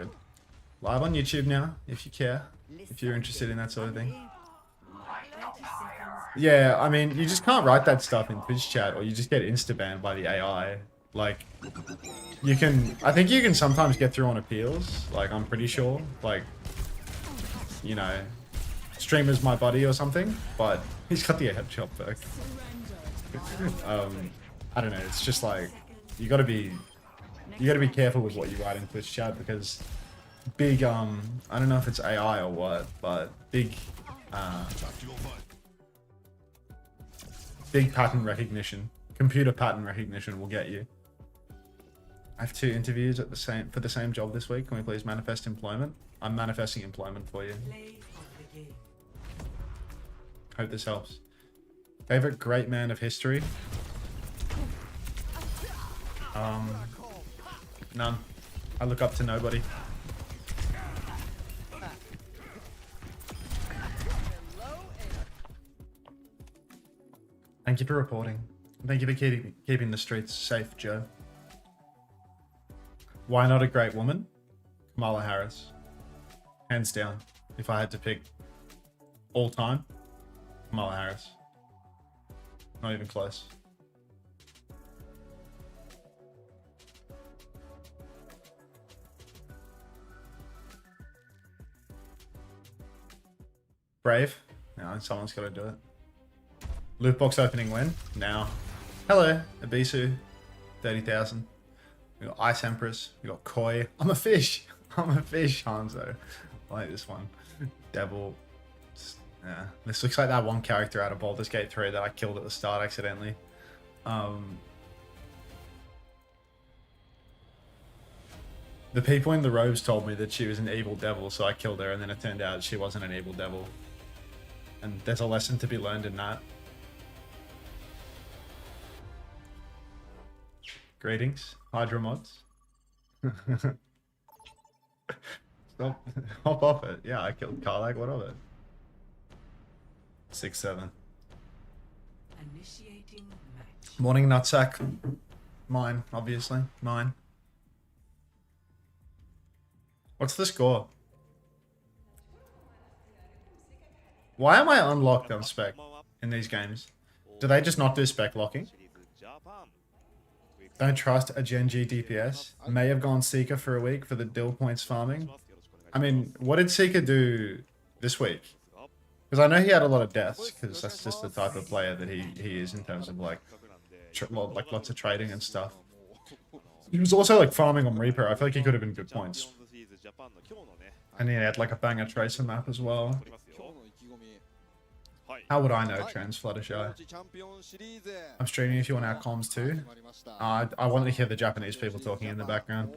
good. Live on YouTube now, if you care. If you're interested in that sort of thing. Yeah, I mean, you just can't write that stuff in Twitch chat, or you just get insta-banned by the AI. Like, you can... I think you can sometimes get through on appeals. Like, I'm pretty sure. Like, you know, streamer's my buddy or something, but he's got the headshot perk. I don't know, it's just like, you gotta be careful with what you write in Twitch chat, because big, I don't know if it's AI or what, but big pattern recognition, computer pattern recognition will get you. I have 2 interviews for the same job this week. Can we please manifest employment? I'm manifesting employment for you. Hope this helps. Favorite great man of history? None. I look up to nobody. Thank you for reporting. Thank you for keeping the streets safe, Joe. Why not a great woman? Kamala Harris. Hands down. If I had to pick all time, Kamala Harris. Not even close. Brave? No, someone's got to do it. Loot box opening when? Now. Hello, Abisu. 30,000. We got Ice Empress. We got Koi. I'm a fish. I'm a fish, Hanzo. I like this one. Devil. Yeah. This looks like that one character out of Baldur's Gate 3 that I killed at the start accidentally. The people in the robes told me that she was an evil devil, so I killed her, and then it turned out she wasn't an evil devil. And there's a lesson to be learned in that. Greetings, Hydra mods. Stop. Hop off it. Yeah, I killed Karlak. What of it? 6-7. Initiating match. Morning nutsack. Mine, obviously. Mine. What's the score? Why am I unlocked on spec in these games? Do they just not do spec locking? Don't trust a Gen G DPS. May have gone Seeker for a week for the dill points farming. I mean, what did Seeker do this week? Because I know he had a lot of deaths, because that's just the type of player that he is in terms of like lots of trading and stuff. He was also like farming on Reaper. I feel like he could have been good points. And he had like a banger tracer map as well. How would I know, Trans Fluttershy? I'm streaming if you want our comms too. I wanted to hear the Japanese people talking in the background.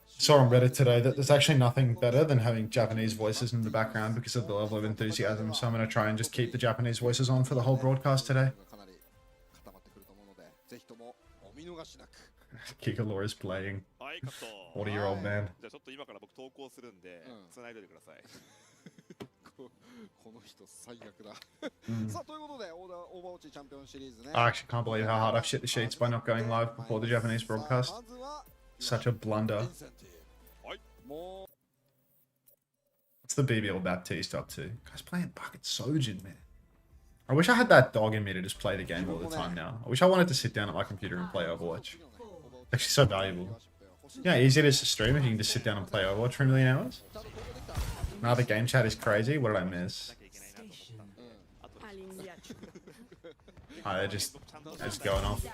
Saw on Reddit today that there's actually nothing better than having Japanese voices in the background because of the level of enthusiasm, so I'm going to try and just keep the Japanese voices on for the whole broadcast today. Kikalor is playing. 40-year-old man. I actually can't believe how hard I've shit the sheets by not going live before the Japanese broadcast. Such a blunder. What's the BBL Baptiste up to? Guys playing fucking Sojin, man. I wish I had that dog in me to just play the game all the time now. I wish I wanted to sit down at my computer and play Overwatch. It's actually so valuable. Yeah, easy it is to stream if you can just sit down and play Overwatch for a million hours. Now the game chat is crazy. What did I miss? Oh, they're just going off.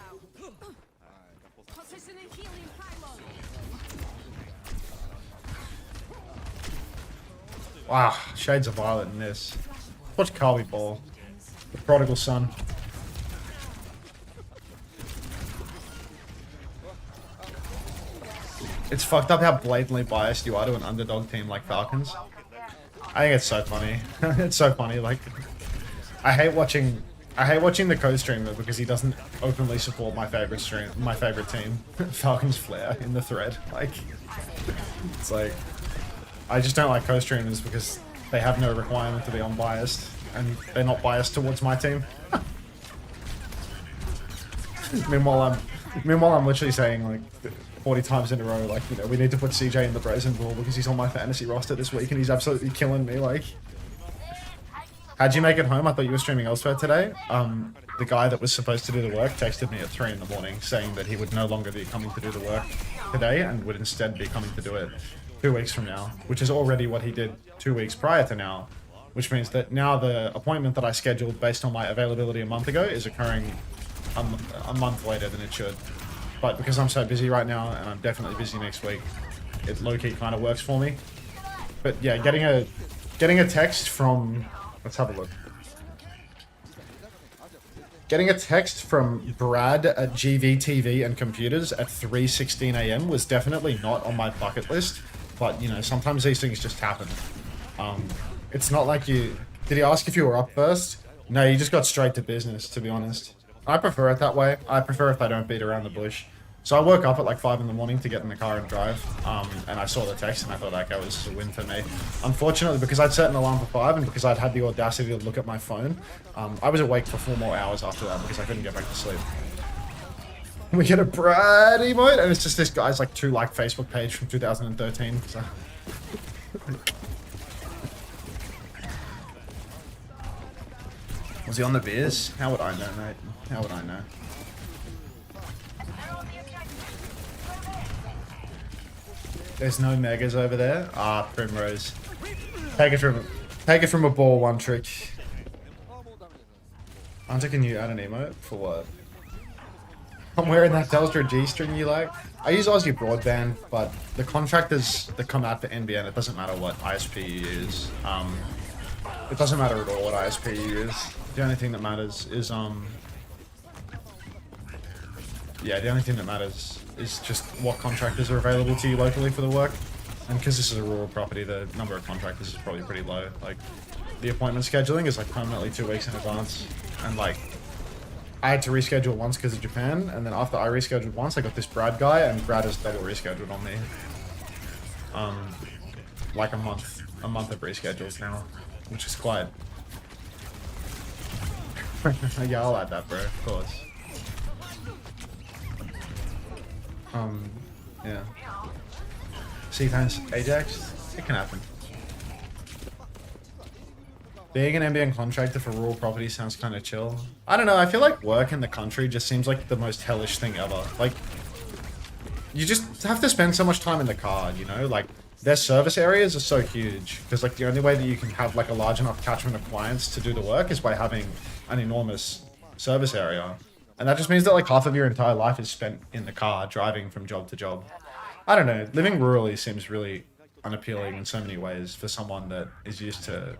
Wow, shades of violet in this. Watch Carby ball. The prodigal son. It's fucked up how blatantly biased you are to an underdog team like Falcons. I think it's so funny. It's so funny. Like, I hate watching the co-streamer because he doesn't openly support my favorite team, Falcons Flare, in the thread. Like, it's like, I just don't like co-streamers because they have no requirement to be unbiased, and they're not biased towards my team. Meanwhile, I'm literally saying like, 40 times in a row, like, you know, we need to put CJ in the Brazen Bull because he's on my fantasy roster this week and he's absolutely killing me, like. How'd you make it home? I thought you were streaming elsewhere today. The guy that was supposed to do the work texted me at 3 in the morning saying that he would no longer be coming to do the work today and would instead be coming to do it 2 weeks from now, which is already what he did 2 weeks prior to now, which means that now the appointment that I scheduled based on my availability a month ago is occurring a month later than it should. But because I'm so busy right now, and I'm definitely busy next week, it low-key kind of works for me. But yeah, getting a text from... Let's have a look. Getting a text from Brad at GVTV and Computers at 3:16 AM was definitely not on my bucket list. But, you know, sometimes these things just happen. It's not like you... Did he ask if you were up first? No, you just got straight to business, to be honest. I prefer it that way. I prefer if I don't beat around the bush. So I woke up at like 5 in the morning to get in the car and drive, and I saw the text and I thought, okay, this is a win for me. Unfortunately, because I'd set an alarm for 5 and because I'd had the audacity to look at my phone, I was awake for 4 more hours after that because I couldn't get back to sleep. We get a Brad emote, and it's just this guy's like 2-like Facebook page from 2013. So. Was he on the beers? How would I know, mate? How would I know? There's no megas over there. Ah, Primrose. Take it from a ball, one trick. Unter, can you add an emote? For what? I'm wearing that Telstra G-string you like. I use Aussie Broadband, but the contractors that come out for NBN, it doesn't matter what ISP you use. It doesn't matter at all what ISP you use. The only thing that matters is, yeah, the only thing that matters is just what contractors are available to you locally for the work. And because this is a rural property, the number of contractors is probably pretty low. Like, the appointment scheduling is like permanently 2 weeks in advance. And like, I had to reschedule once because of Japan, and then after I rescheduled once, I got this Brad guy, and Brad has double rescheduled on me. Like a month of reschedules now, which is quite... Yeah, I'll add that, bro, of course. Yeah. C-Fans Ajax? It can happen. Being an NBN contractor for rural property sounds kind of chill. I don't know, I feel like work in the country just seems like the most hellish thing ever. Like, you just have to spend so much time in the car, you know? Like, their service areas are so huge. Because, like, the only way that you can have, like, a large enough catchment of clients to do the work is by having an enormous service area. And that just means that, like, half of your entire life is spent in the car, driving from job to job. I don't know, living rurally seems really unappealing in so many ways for someone that is used to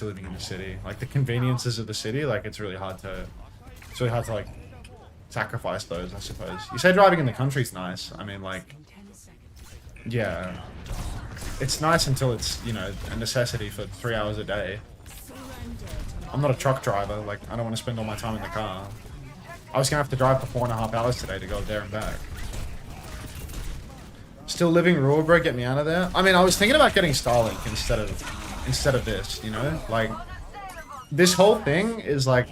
living in the city. Like, the conveniences of the city, like, it's really hard to like sacrifice those, I suppose. You say driving in the country's nice. I mean, like, yeah, it's nice until it's, you know, a necessity for 3 hours a day. I'm not a truck driver. Like, I don't want to spend all my time in the car. I was gonna have to drive for 4.5 hours today to go there and back. Still living rural, bro, get me out of there. I mean, I was thinking about getting Starlink instead of this, you know? Like, this whole thing is like,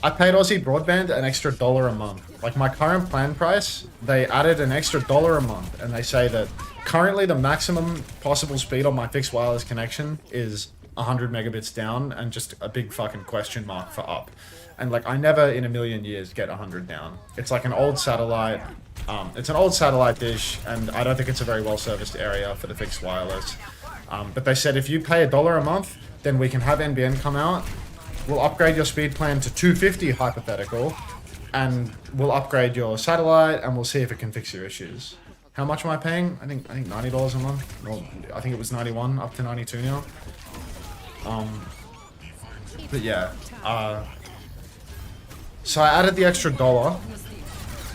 I paid Aussie Broadband an extra $1 a month. Like, my current plan price, they added an extra $1 a month, and they say that currently the maximum possible speed on my fixed wireless connection is 100 megabits down and just a big fucking question mark for up. And like, I never in a million years get 100 down. It's like an old satellite, it's an old satellite dish, and I don't think it's a very well serviced area for the fixed wireless. But they said if you pay $1 a month, then we can have NBN come out. We'll upgrade your speed plan to 250 hypothetical, and we'll upgrade your satellite, and we'll see if it can fix your issues. How much am I paying? I think $90 a month. Well, I think it was 91 up to 92 now. But yeah, so I added the extra $1,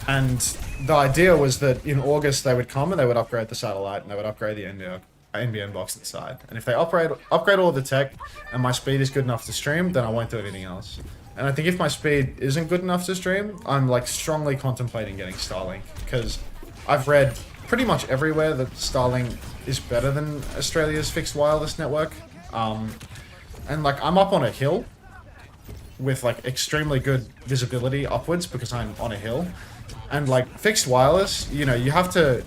and the idea was that in August they would come and they would upgrade the satellite and they would upgrade the NBN box inside. And if they upgrade all of the tech and my speed is good enough to stream, then I won't do anything else. And I think if my speed isn't good enough to stream, I'm like strongly contemplating getting Starlink, because I've read pretty much everywhere that Starlink is better than Australia's fixed wireless network. And like, I'm up on a hill, with like extremely good visibility upwards because I'm on a hill. And like fixed wireless, you know, you have to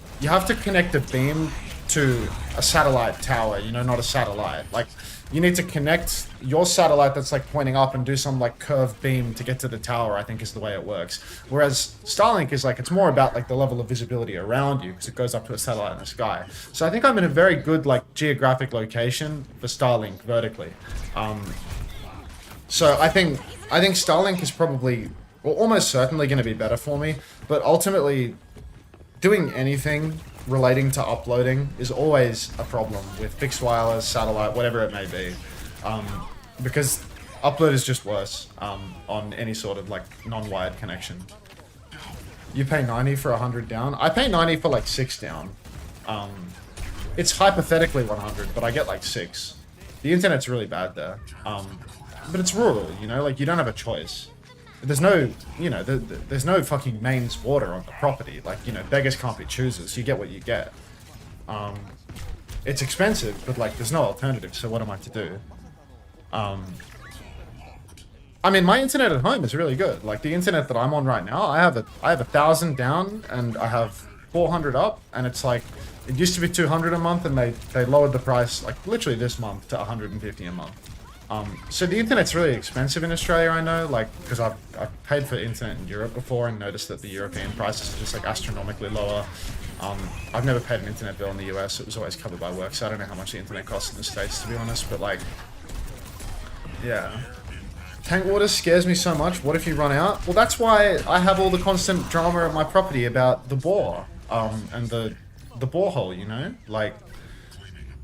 connect a beam to a satellite tower, you know, not a satellite. Like you need to connect your satellite that's like pointing up and do some like curved beam to get to the tower, I think is the way it works. Whereas Starlink is like, it's more about like the level of visibility around you because it goes up to a satellite in the sky. So I think I'm in a very good like geographic location for Starlink vertically. So I think Starlink is probably, well, almost certainly going to be better for me, but ultimately doing anything relating to uploading is always a problem with fixed wireless, satellite, whatever it may be, because upload is just worse on any sort of like non-wired connection. You pay 90 for 100 down. I pay 90 for like 6 down. It's hypothetically 100, but I get like 6. The internet's really bad there, but it's rural, you know, like you don't have a choice. There's no, you know, there's no fucking mains water on the property. Like, you know, beggars can't be choosers. You get what you get. It's expensive, but like, there's no alternative. So what am I to do? I mean, my internet at home is really good. Like the internet that I'm on right now, I have 1,000 down and I have 400 up, and it's like it used to be 200 a month, and they lowered the price like literally this month to 150 a month. So the internet's really expensive in Australia, I know, like, because I've paid for internet in Europe before and noticed that the European prices are just like astronomically lower. I've never paid an internet bill in the US, it was always covered by work, so I don't know how much the internet costs in the States, to be honest, but like, yeah. Tank water scares me so much, what if you run out? Well, that's why I have all the constant drama at my property about the bore, and the borehole, you know, like,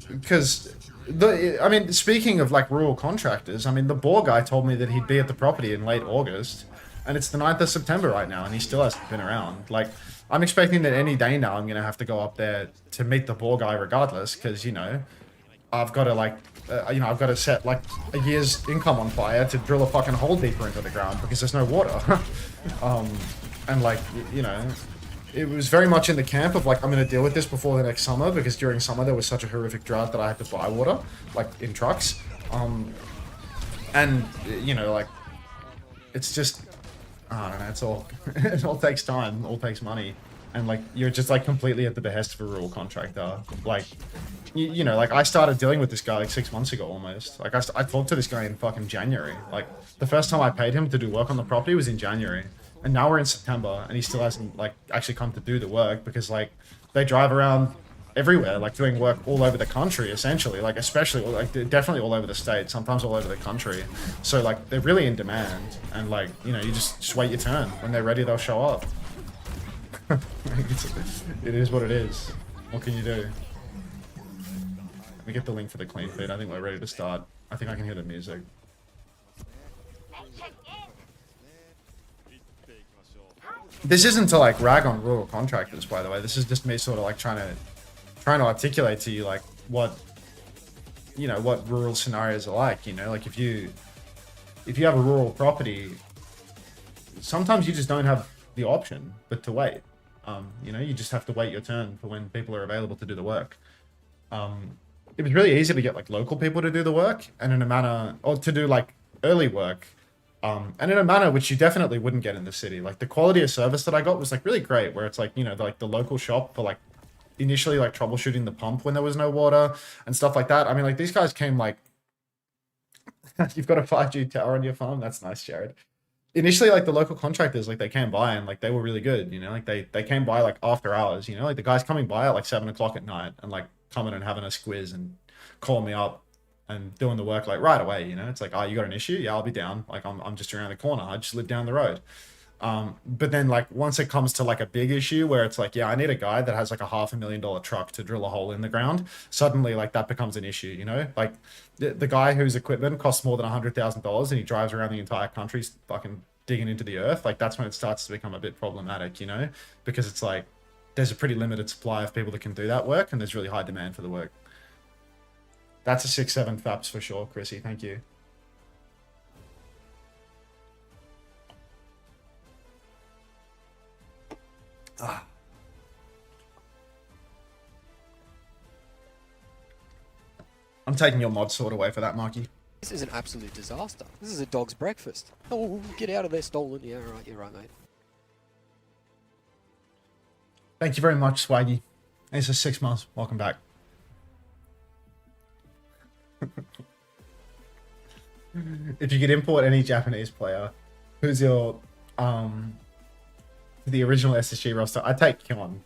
because... I mean, speaking of like rural contractors, I mean, the bore guy told me that he'd be at the property in late August, and it's the 9th of September right now, and he still hasn't been around. Like, I'm expecting that any day now I'm going to have to go up there to meet the bore guy regardless, because, you know, I've got to like, you know, I've got to set like a year's income on fire to drill a fucking hole deeper into the ground because there's no water. And like, you know... It was very much in the camp of like, I'm going to deal with this before the next summer, because during summer there was such a horrific drought that I had to buy water, like in trucks. And, you know, like, it's just, I don't know, it's all, it all takes time, it all takes money. And like, you're just like completely at the behest of a rural contractor. Like, you know, like I started dealing with this guy like 6 months ago almost. Like I talked to this guy in fucking January. Like the first time I paid him to do work on the property was in January. And now we're in September, and he still hasn't, like, actually come to do the work, because, like, they drive around everywhere, like, doing work all over the country, essentially. Like, especially, like, definitely all over the state, sometimes all over the country. So, like, they're really in demand, and, like, you know, you just wait your turn. When they're ready, they'll show up. It is what it is. What can you do? Let me get the link for the clean feed. I think we're ready to start. I think I can hear the music. This isn't to like rag on rural contractors, by the way. This is just me sort of like trying to articulate to you like what, you know, what rural scenarios are like, you know, like if you have a rural property, sometimes you just don't have the option but to wait. You know, you just have to wait your turn for when people are available to do the work. It was really easy to get like local people to do the work, and in a manner, or to do like early work. And in a manner which you definitely wouldn't get in the city. Like the quality of service that I got was like really great, where it's like, you know, like the local shop for like initially like troubleshooting the pump when there was no water and stuff like that. I mean, like these guys came like, you've got a 5G tower on your farm. That's nice, Jared. Initially, like the local contractors, like they came by and like they were really good, you know, like they came by like after hours, you know, like the guys coming by at like 7 o'clock at night and like coming and having a squiz and calling me up and doing the work like right away, you know. It's like, oh, you got an issue? Yeah, I'll be down. Like I'm just around the corner. I just live down the road. But then like once it comes to like a big issue where it's like, yeah, I need a guy that has like a $500,000 truck to drill a hole in the ground, suddenly like that becomes an issue, you know. Like the guy whose equipment costs more than $100,000 and he drives around the entire country fucking digging into the earth, like that's when it starts to become a bit problematic, you know, because it's like there's a pretty limited supply of people that can do that work, and there's really high demand for the work. That's a 6-7 faps for sure, Chrissy. Thank you. I'm taking your mod sword away for that, Marky. This is an absolute disaster. This is a dog's breakfast. Oh, get out of there, stolen. Yeah, right, you're right, mate. Thank you very much, Swaggy. Thanks for 6 months. Welcome back. If you could import any Japanese player, who's your the original SSG roster? I take Kyon.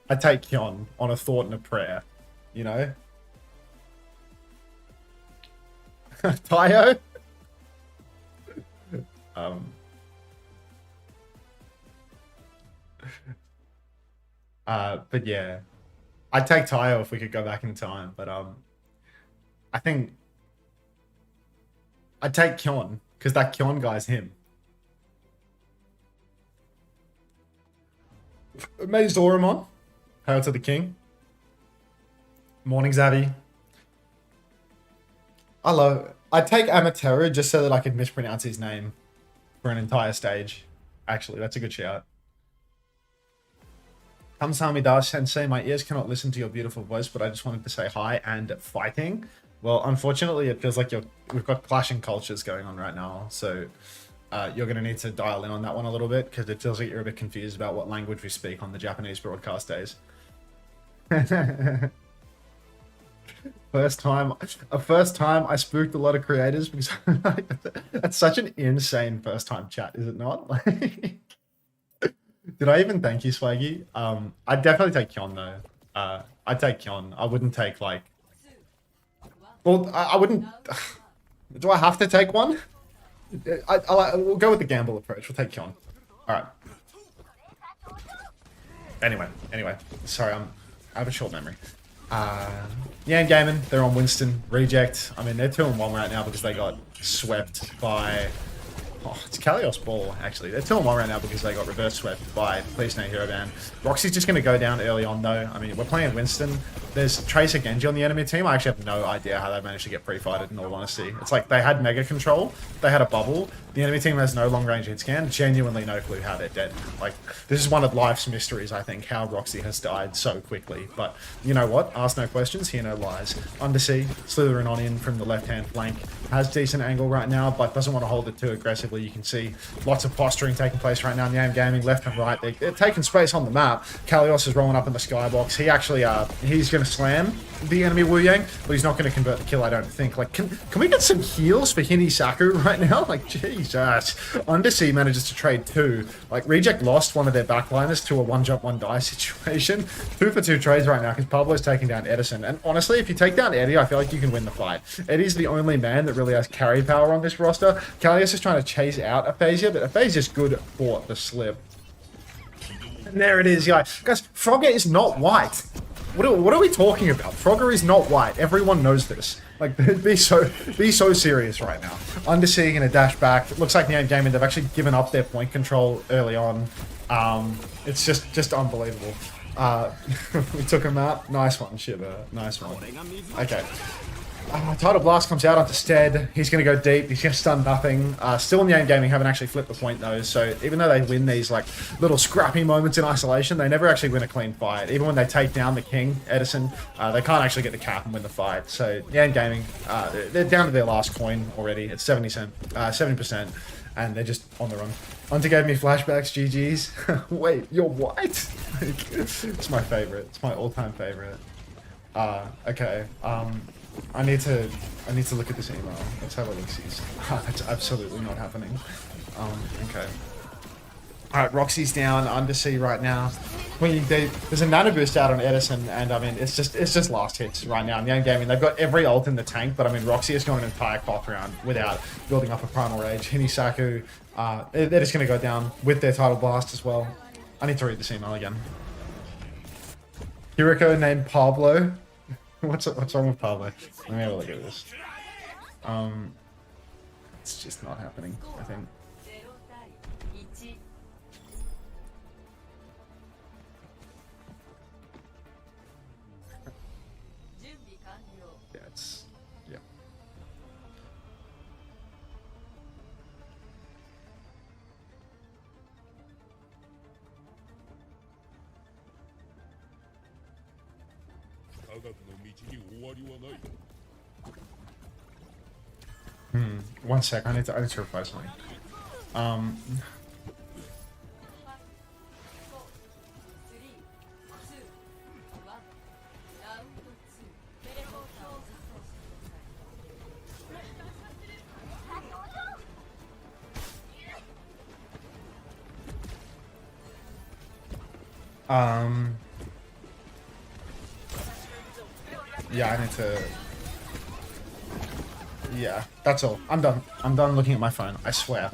I take Kyon on a thought and a prayer. You know? Tayo? But yeah. I'd take Tayo if we could go back in time, but I think I'd take Kyon, because that Kyon guy's him. Amazed Oromon. Hail to the king. Morning, Zavi. I'd take Amateru just so that I could mispronounce his name for an entire stage. Actually, that's a good shout. Kamsahamnida Sensei, my ears cannot listen to your beautiful voice, but I just wanted to say hi and fighting. Well, unfortunately, it feels like we've got clashing cultures going on right now, so you're going to need to dial in on that one a little bit, because it feels like you're a bit confused about what language we speak on the Japanese broadcast days. First time I spooked a lot of creators, because that's such an insane first time chat, is it not? Like, did I even thank you, Swaggy? I'd definitely take Kyon though. I'd take Kyon. I wouldn't take like. Well, I wouldn't. Do I have to take one? We'll go with the gamble approach. We'll take Kyon. All right. Anyway. Sorry, I have a short memory. Nyam Gaming, they're on Winston. Reject. I mean, they're 2-1 right now because they got swept by... Oh, it's Kalios Ball, actually. They're 2-1 right now because they got reverse swept by Plz Not Hero Ban. Roxy's just going to go down early on, though. I mean, we're playing Winston. There's Tracer Genji on the enemy team. I actually have no idea how they managed to get pre-fighted, in all honesty. It's like they had Mega Control, they had a bubble. The enemy team has no long-range hit scan. Genuinely no clue how they're dead. Like, this is one of life's mysteries, I think, how Roxy has died so quickly. But, you know what? Ask no questions, hear no lies. Undersea, slithering on in from the left-hand flank. Has decent angle right now, but doesn't want to hold it too aggressively. You can see lots of posturing taking place right now. Nyam Gaming, left and right. They're taking space on the map. Kalios is rolling up in the skybox. He actually, he's going to slam the enemy Wu Yang, but he's not going to convert the kill, I don't think. Like, can we get some heals for Hinisaku right now? Like, Jesus. Undersea manages to trade 2. Like, Reject lost one of their backliners to a 1-jump, 1-die situation. 2 for 2 trades right now because Pablo's taking down Edison. And honestly, if you take down Eddie, I feel like you can win the fight. Eddie's the only man that really has carry power on this roster. Kalios is trying to chase out Aphasia, but Aphasia's good for the slip. And there it is, yeah. Guys, Frogger is not white. What are we talking about? Frogger is not white. Everyone knows this. Like, be so serious right now. Undersea gonna dash back. It looks like Nyam Gaming, they've actually given up their point control early on. It's just unbelievable. We took him out. Nice one, Shiver. Nice one. Okay. Tidal Blast comes out onto Stead. He's going to go deep. He's going to stun nothing. Still Nyam Gaming haven't actually flipped the point though, so even though they win these like little scrappy moments in isolation, they never actually win a clean fight. Even when they take down the King, Edison, they can't actually get the cap and win the fight. So Nyam Gaming, they're down to their last coin already. It's 70%, and they're just on the run. Unter gave me flashbacks, GG's. Wait, you're white? It's my favorite. It's my all-time favorite. Okay. I need to look at this email. Let's have a look-sees. That's absolutely not happening. Okay. Alright, Roxy's down, Undersea right now. There's a nano boost out on Edison, and I mean, it's just last hits right now. Nyam Gaming, they've got every ult in the tank, but I mean, Roxy has gone an entire cloth round without building up a primal rage. Hinisaku, they're just going to go down with their Tidal Blast as well. I need to read this email again. Hiriko named Pablo. What's wrong with Pablo? Let me have a look at this. It's just not happening, I think. Yeah, it's... yeah. 1 sec. I need to replace something. Yeah, I need to... Yeah, that's all. I'm done. I'm done looking at my phone. I swear.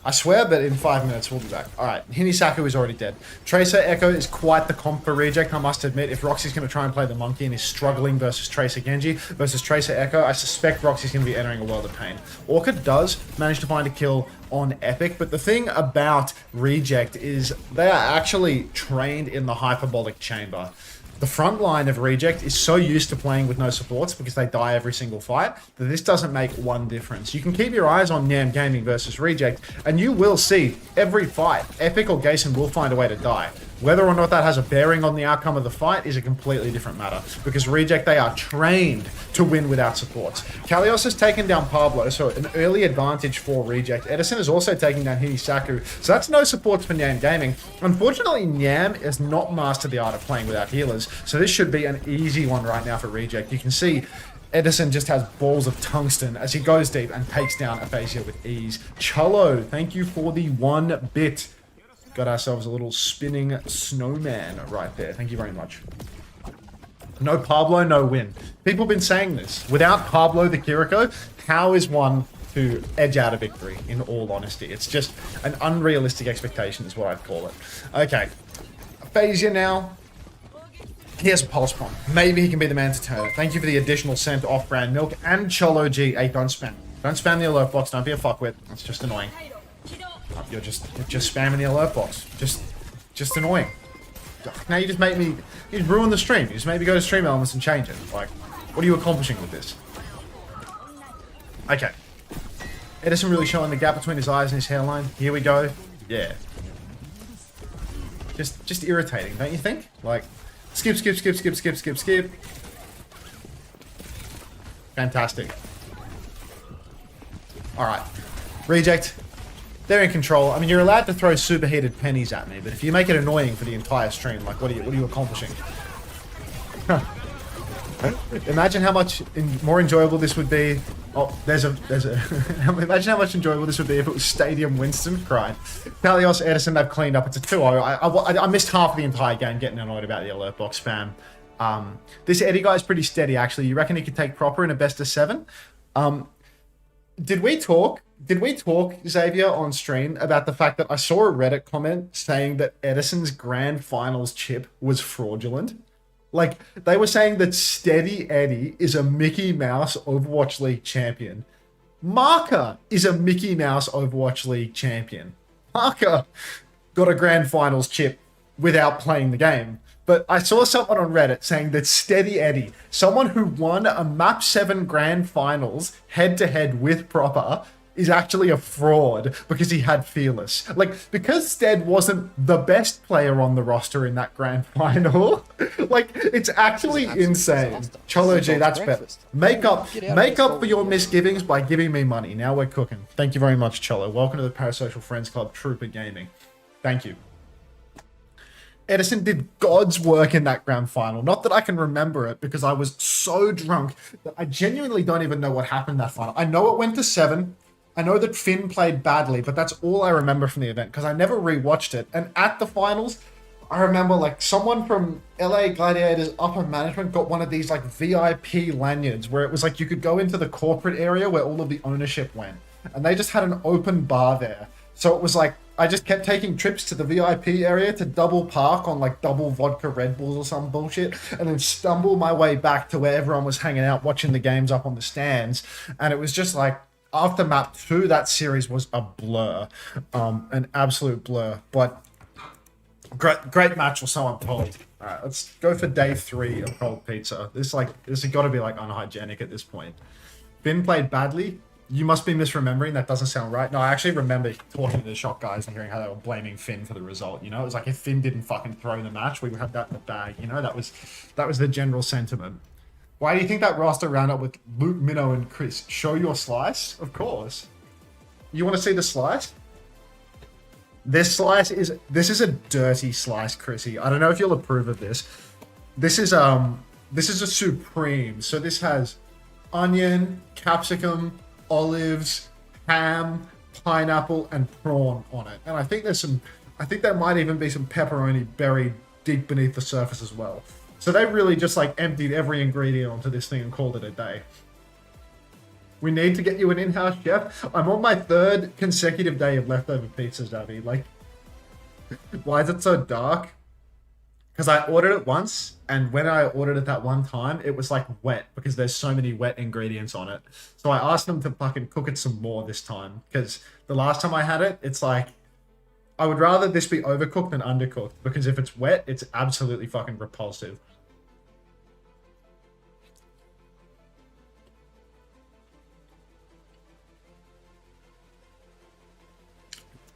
I swear, but in 5 minutes we'll be back. Alright, Hinisaku is already dead. Tracer Echo is quite the comp for Reject, I must admit. If Roxy's going to try and play the monkey and is struggling versus Tracer Genji versus Tracer Echo, I suspect Roxy's going to be entering a world of pain. Orca does manage to find a kill on Epic, but the thing about Reject is they are actually trained in the hyperbolic chamber. The front line of Reject is so used to playing with no supports because they die every single fight that this doesn't make one difference. You can keep your eyes on Nyam Gaming versus Reject and you will see every fight, Epic or Gason will find a way to die. Whether or not that has a bearing on the outcome of the fight is a completely different matter because Reject, they are trained to win without supports. Kalios has taken down Pablo, so an early advantage for Reject. Edison is also taking down Hinisaku, so that's no supports for Nyam Gaming. Unfortunately, Nyam has not mastered the art of playing without healers, so this should be an easy one right now for Reject. You can see Edison just has balls of tungsten as he goes deep and takes down Aphasia with ease. Cholo, thank you for the 1 bit. Got ourselves a little spinning snowman right there. Thank you very much. No Pablo, no win. People have been saying this. Without Pablo the Kiriko, how is one to edge out a victory, in all honesty? It's just an unrealistic expectation is what I'd call it. Okay. Aphasia now. He has a pulse bomb. Maybe he can be the man to turn it. Thank you for the additional cent off-brand milk. And Cholo G. Hey, don't spam. Don't spam the alert box. Don't be a fuckwit. That's just annoying. You're just spamming the alert box. Just annoying. Now you just make me... You ruin the stream. You just made me go to stream elements and change it. Like, what are you accomplishing with this? Okay. Edison really showing the gap between his eyes and his hairline. Here we go. Yeah. Just irritating, don't you think? Like, skip. Fantastic. Alright. Reject. They're in control. I mean, you're allowed to throw superheated pennies at me, but if you make it annoying for the entire stream, like, what are you accomplishing? Imagine how much more enjoyable this would be. Oh, there's a. Imagine how much enjoyable this would be if it was Stadium Winston. Cried. Kalios, Edison, they've cleaned up. It's a 2-0. I missed half of the entire game getting annoyed about the alert box spam. This Eddie guy is pretty steady, actually. You reckon he could take proper in a best of 7? Did we talk, Xavier, on stream about the fact that I saw a Reddit comment saying that Edison's grand finals chip was fraudulent? Like, they were saying that Steady Eddie is a Mickey Mouse Overwatch League champion. Marker is a Mickey Mouse Overwatch League champion. Marker got a grand finals chip without playing the game. But I saw someone on Reddit saying that Steady Eddie, someone who won a Map 7 Grand Finals head-to-head with Proper, is actually a fraud because he had Fearless. Like, because Stead wasn't the best player on the roster in that Grand Final, like, it's actually insane. Cholo G, that's better. Make up for your misgivings by giving me money. Now we're cooking. Thank you very much, Cholo. Welcome to the Parasocial Friends Club, Trooper Gaming. Thank you. Edison did God's work in that grand final. Not that I can remember it because I was so drunk that I genuinely don't even know what happened in that final. I know it went to 7. I know that Finn played badly, but that's all I remember from the event because I never rewatched it. And at the finals, I remember like someone from LA Gladiators upper management got one of these like VIP lanyards where it was like you could go into the corporate area where all of the ownership went. And they just had an open bar there. So it was like, I just kept taking trips to the VIP area to double park on like double vodka Red Bulls or some bullshit and then stumble my way back to where everyone was hanging out watching the games up on the stands. And it was just like, after map 2, that series was a blur, an absolute blur, but great match or so I'm told. All right, let's go for day 3 of cold pizza. This has got to be like unhygienic at this point. Finn played badly. You must be misremembering. That doesn't sound right. No, I actually remember talking to the shot guys and hearing how they were blaming Finn for the result. You know, it was like if Finn didn't fucking throw the match, we would have that in the bag. You know, that was the general sentiment. Why do you think that roster round up with Luke, Minnow, and Chris? Show your slice? Of course. You want to see the slice? This is a dirty slice, Chrissy. I don't know if you'll approve of this. This is a supreme. So this has onion, capsicum, olives, ham, pineapple, and prawn on it. And I think there might even be some pepperoni buried deep beneath the surface as well. So they really just like emptied every ingredient onto this thing and called it a day. We need to get you an in-house chef. I'm on my 3rd consecutive day of leftover pizzas, Abby. Like, why is it so dark? Because I ordered it once, and when I ordered it that one time, it was like wet because there's so many wet ingredients on it. So I asked them to fucking cook it some more this time because the last time I had it, it's like, I would rather this be overcooked than undercooked because if it's wet, it's absolutely fucking repulsive.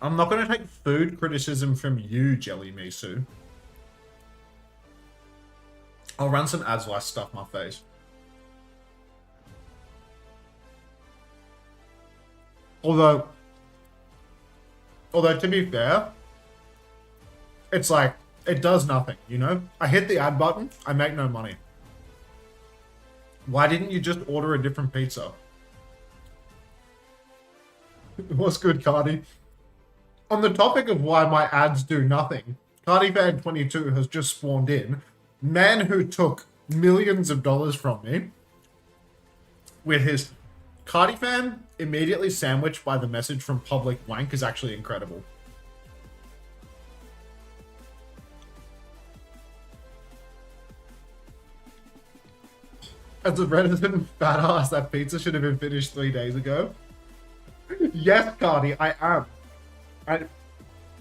I'm not going to take food criticism from you, Jelly Misu. I'll run some ads while I stuff my face. Although to be fair, it's like, it does nothing, you know? I hit the ad button, I make no money. Why didn't you just order a different pizza? What's good, Cardi? On the topic of why my ads do nothing, CardiFan22 has just spawned in. Man who took millions of dollars from me with his CardiFan immediately sandwiched by the message from public wank is actually incredible. As a resident badass, that pizza should have been finished 3 days ago. Yes, Cardi, I am.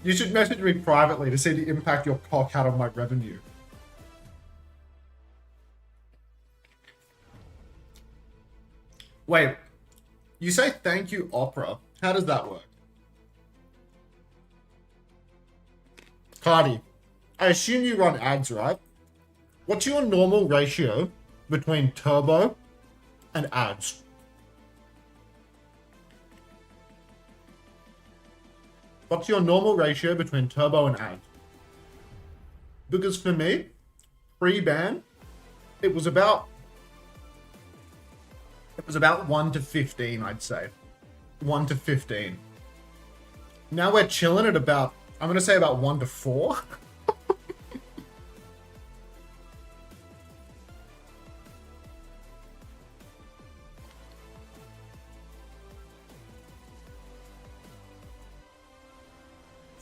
You should message me privately to see the impact your cock had on my revenue. Wait, you say thank you, Opera. How does that work? Cardi, I assume you run ads, right? What's your normal ratio between turbo and ads? What's your normal ratio between turbo and ads? Because for me, pre-ban, it was about 1 to 15, I'd say. 1 to 15. Now we're chilling at about, I'm going to say about 1 to 4.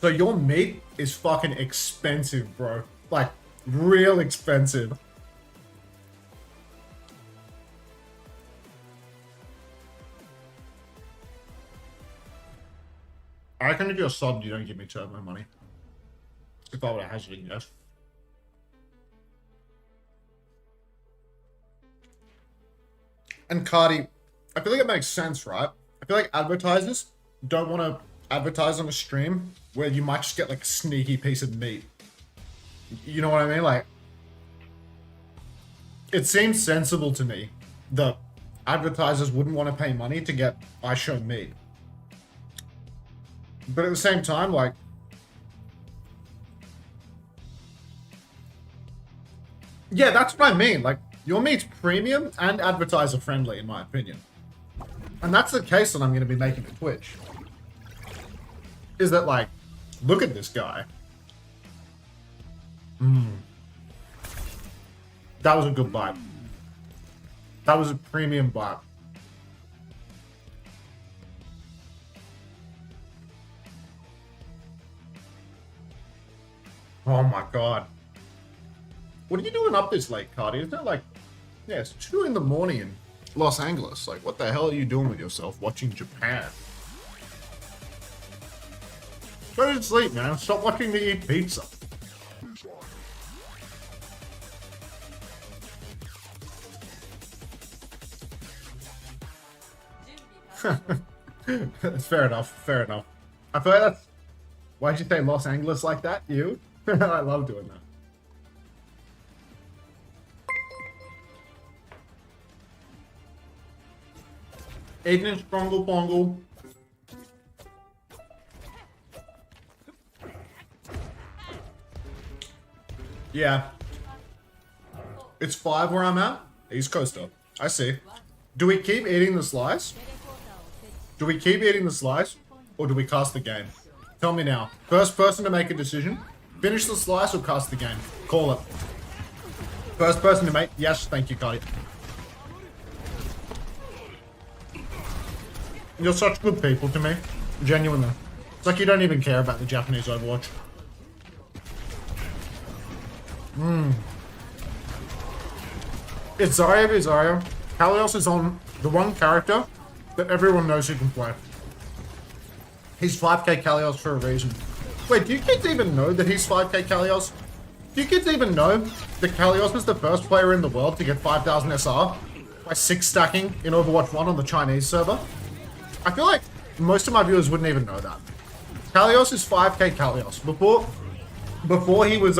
So your meat is fucking expensive, bro. Like, real expensive. I reckon if you're sobbed, you don't give me turbo money. If I were to hazard a guess. And Cardi, I feel like it makes sense, right? I feel like advertisers don't want to advertise on a stream where you might just get like a sneaky piece of meat. You know what I mean? Like, it seems sensible to me that advertisers wouldn't want to pay money to get I show meat. But at the same time, like, yeah, that's what I mean. Like, your meat's premium and advertiser friendly, in my opinion. And that's the case that I'm going to be making for Twitch. Is that, like, look at this guy. That was a good bite. That was a premium bite. Oh my god. What are you doing up this late, Cardi? Isn't it like, yeah, it's 2 in the morning in Los Angeles. Like, what the hell are you doing with yourself watching Japan? Go to sleep, man. Stop watching me eat pizza. Fair enough, fair enough. I feel like that's... Why'd you say Los Angeles like that? You? I love doing that. Eating Strongle Pongle. Yeah. It's 5 where I'm at. East Coaster. I see. Do we keep eating the slice? Do we keep eating the slice? Or do we cast the game? Tell me now. First person to make a decision. Finish the slice or cast the game? Call it. First person to make... Yes, thank you, Cardi. You're such good people to me. Genuinely. It's like you don't even care about the Japanese Overwatch. It's Zarya v Zarya. Kalios is on the one character that everyone knows who can play. He's 5k Kalios for a reason. Wait, do you kids even know that he's 5k Kalios? Do you kids even know that Kalios was the first player in the world to get 5000 SR by 6 stacking in Overwatch 1 on the Chinese server? I feel like most of my viewers wouldn't even know that. Kalios is 5k Kalios. Before he was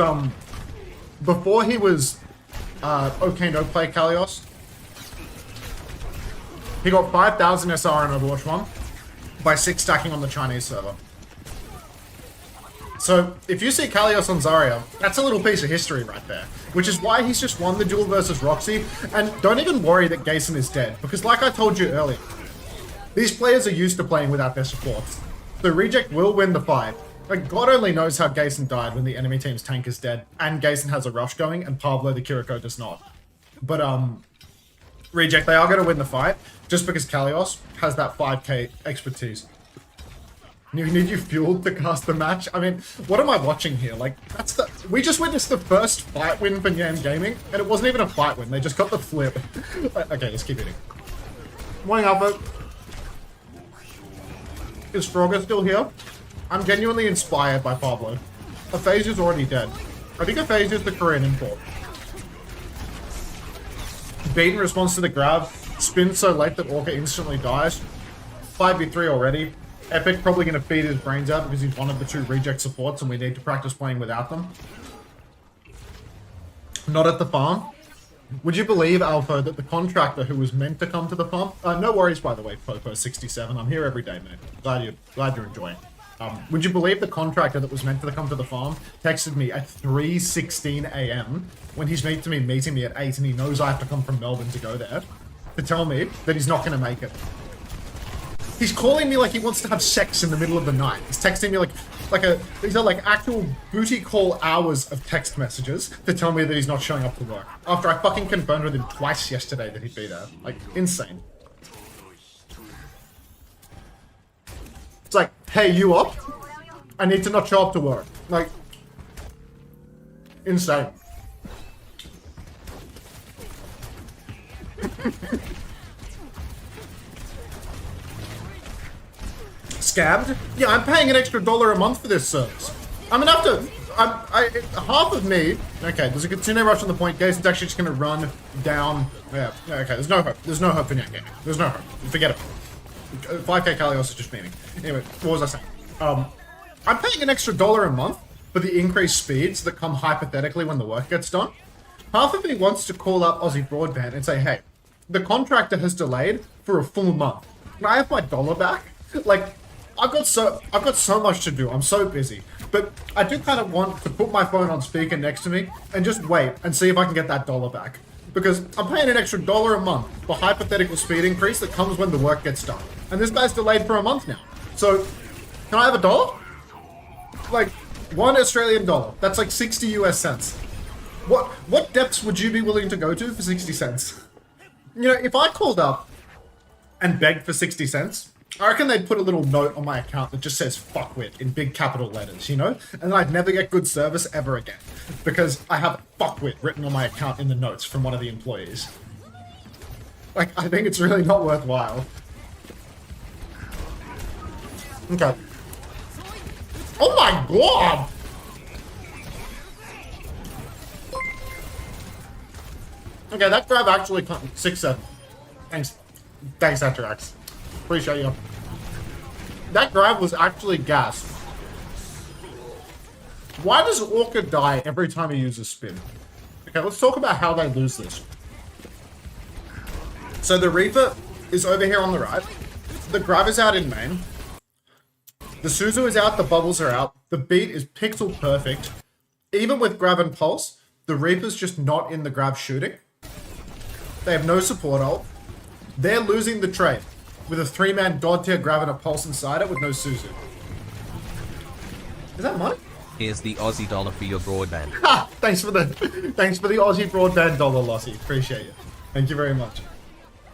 okay no play Kalios, he got 5000 SR in Overwatch 1 by 6 stacking on the Chinese server. So, if you see Kalios on Zarya, that's a little piece of history right there. Which is why he's just won the duel versus Roxy, and don't even worry that Gayson is dead, because like I told you earlier, these players are used to playing without their supports. So Reject will win the fight. Like, God only knows how Gayson died when the enemy team's tank is dead, and Gayson has a rush going, and Pablo the Kiriko does not. But, Reject, they are going to win the fight, just because Kalios has that 5k expertise. You need you fueled to cast the match? I mean, what am I watching here? Like, we just witnessed the first fight win for Nyam Gaming, and it wasn't even a fight win, they just got the flip. Okay, let's keep hitting. Morning, Alpha. Is Frogger still here? I'm genuinely inspired by Pablo. Aphasia is already dead. I think Aphasia is the Korean import. Beat in response to the grab. Spins so late that Orca instantly dies. 5v3 already. Epic probably going to feed his brains out because he's one of the 2 reject supports and we need to practice playing without them. Not at the farm. Would you believe, Alpha, that the contractor who was meant to come to the farm... no worries, by the way, Popo67. I'm here every day, mate. Glad you're enjoying. Would you believe the contractor that was meant to come to the farm texted me at 3:16 AM when he's meant to be meeting me at 8 and he knows I have to come from Melbourne to go there to tell me that he's not going to make it. He's calling me like he wants to have sex in the middle of the night. He's texting me these are like actual booty call hours of text messages to tell me that he's not showing up to work. After I fucking confirmed with him twice yesterday that he'd be there. Like, insane. It's like, hey, you up? I need to not show up to work. Like, insane. Scammed? Yeah, I'm paying an extra $1 a month for this service. I'm gonna have to... half of me... Okay, there's a Kitsune rush on the point. Gayson's actually just gonna run down... Yeah, okay, there's no hope. There's no hope for Nyam Gaming. There's no hope. Forget it. 5k Kalios is just meaning. Anyway, what was I saying? I'm paying an extra $1 a month for the increased speeds that come hypothetically when the work gets done. Half of me wants to call up Aussie Broadband and say, hey, the contractor has delayed for a full month. Can I have my $1 back? Like, I've got so much to do. I'm so busy. But I do kind of want to put my phone on speaker next to me and just wait and see if I can get that $1 back. Because I'm paying an extra $1 a month for hypothetical speed increase that comes when the work gets done. And this guy's delayed for a month now. So, can I have $1? Like, $1 Australian dollar. That's like 60 US cents. What depths would you be willing to go to for 60 cents? You know, if I called up and begged for 60 cents, I reckon they'd put a little note on my account that just says fuckwit in big capital letters, you know? And I'd never get good service ever again. Because I have fuckwit written on my account in the notes from one of the employees. Like, I think it's really not worthwhile. Okay. Oh my god! Okay, that grab actually 6-7. Thanks, Atarax. Appreciate you. That grab was actually gas. Why does Orca die every time he uses spin? Okay, let's talk about how they lose this. So the Reaper is over here on the right. The grab is out in main. The Suzu is out, the bubbles are out. The beat is pixel perfect. Even with grab and pulse, the Reaper's just not in the grab shooting. They have no support ult. They're losing the trade with a 3-man god tier grab and a pulse inside it with no Suzu. Is that money? Here's the Aussie dollar for your broadband. Ha! Thanks for the Aussie broadband dollar, Lossy. Appreciate it. Thank you very much.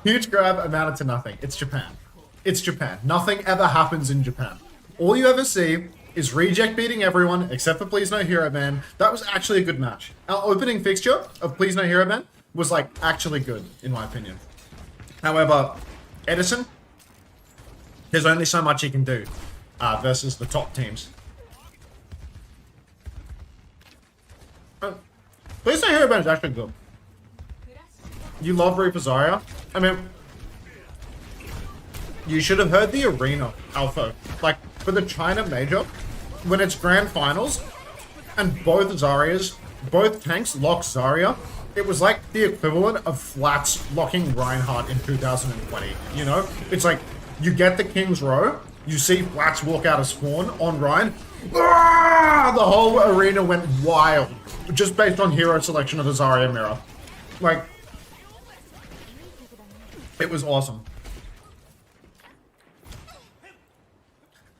Huge grab amounted to nothing. It's Japan. It's Japan. Nothing ever happens in Japan. All you ever see is Reject beating everyone except for Plz Not Hero Ban. That was actually a good match. Our opening fixture of Plz Not Hero Ban was like actually good, in my opinion. However, Edison, there's only so much he can do versus the top teams. Plz Not Hero Ban is actually good. You love Reaper Zarya? I mean, you should have heard the arena, Alpha. Like, for the China Major, when it's grand finals, and both Zaryas, both tanks lock Zarya, it was like the equivalent of Flats locking Reinhardt in 2020, you know? It's like, you get the King's Row, you see Flats walk out of spawn on Ryan, the whole arena went wild, just based on hero selection of the Zarya mirror. Like, it was awesome.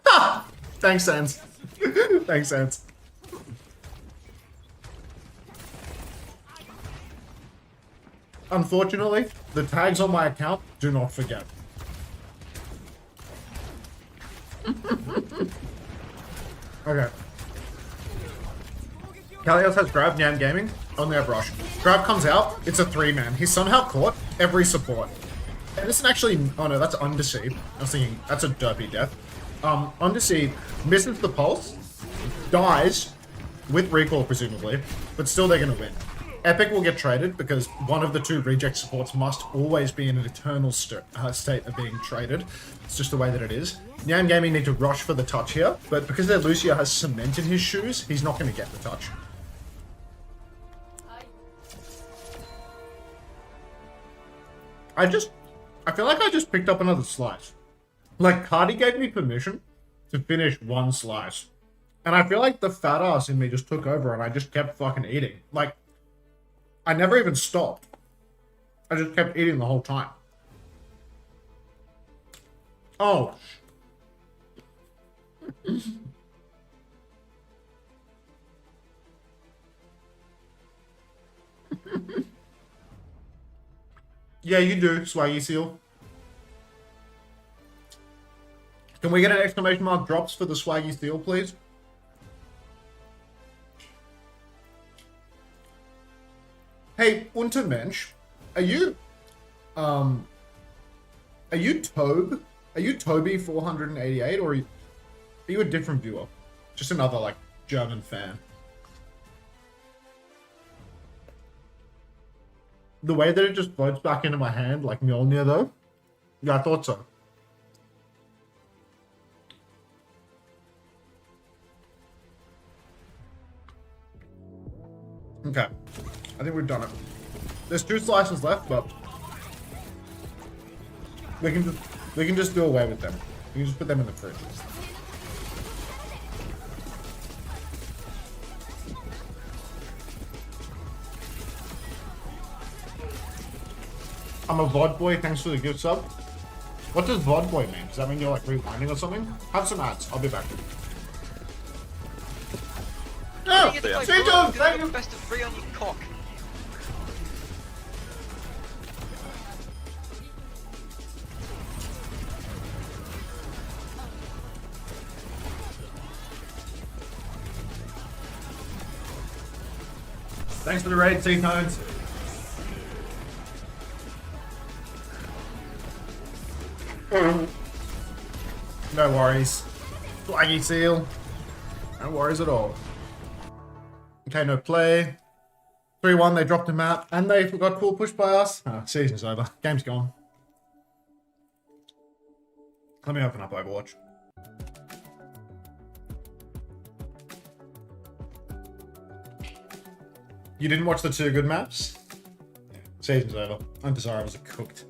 Ha! Thanks, Sans. Thanks, Sans. Unfortunately, the tags on my account do not forget. Okay. Kalios has grab, Nyam Gaming, only have rush. Grab comes out, it's a 3-man. He's somehow caught every support. Edison actually, oh no, that's Undersea. I was thinking, that's a derpy death. Undersea misses the pulse, dies, with recall presumably, but still they're gonna win. Epic will get traded because one of the two reject supports must always be in an eternal state of being traded. It's just the way that it is. Nyam Gaming need to rush for the touch here, but because their Lucio has cement in his shoes, he's not gonna get the touch. I feel like I just picked up another slice. Like, Cardi gave me permission to finish one slice. And I feel like the fat ass in me just took over and I just kept fucking eating. Like, I never even stopped. I just kept eating the whole time. Oh. Yeah, you do, Swaggy Seal. Can we get an exclamation mark drops for the Swaggy Seal, please? Hey, Untermensch, are you Tobe? Are you Toby 488 or are you a different viewer? Just another like German fan. The way that it just floats back into my hand like Mjolnir though? Yeah, I thought so. Okay. I think we've done it. There's 2 slices left, but we can just do away with them. We can just put them in the fridge. I'm a VOD boy, thanks for the gift sub. What does VOD boy mean? Does that mean you're like rewinding or something? Have some ads, I'll be back. No! Thank you! Best of 3 on your cock. Thanks for the raid, C-Tones. No worries. Flaggy Seal. No worries at all. Okay, no play. 3-1, they dropped a map, and they got full push by us. Oh, season's over. Game's gone. Let me open up Overwatch. You didn't watch the 2 good maps? Yeah, season's over. Undesirables are cooked.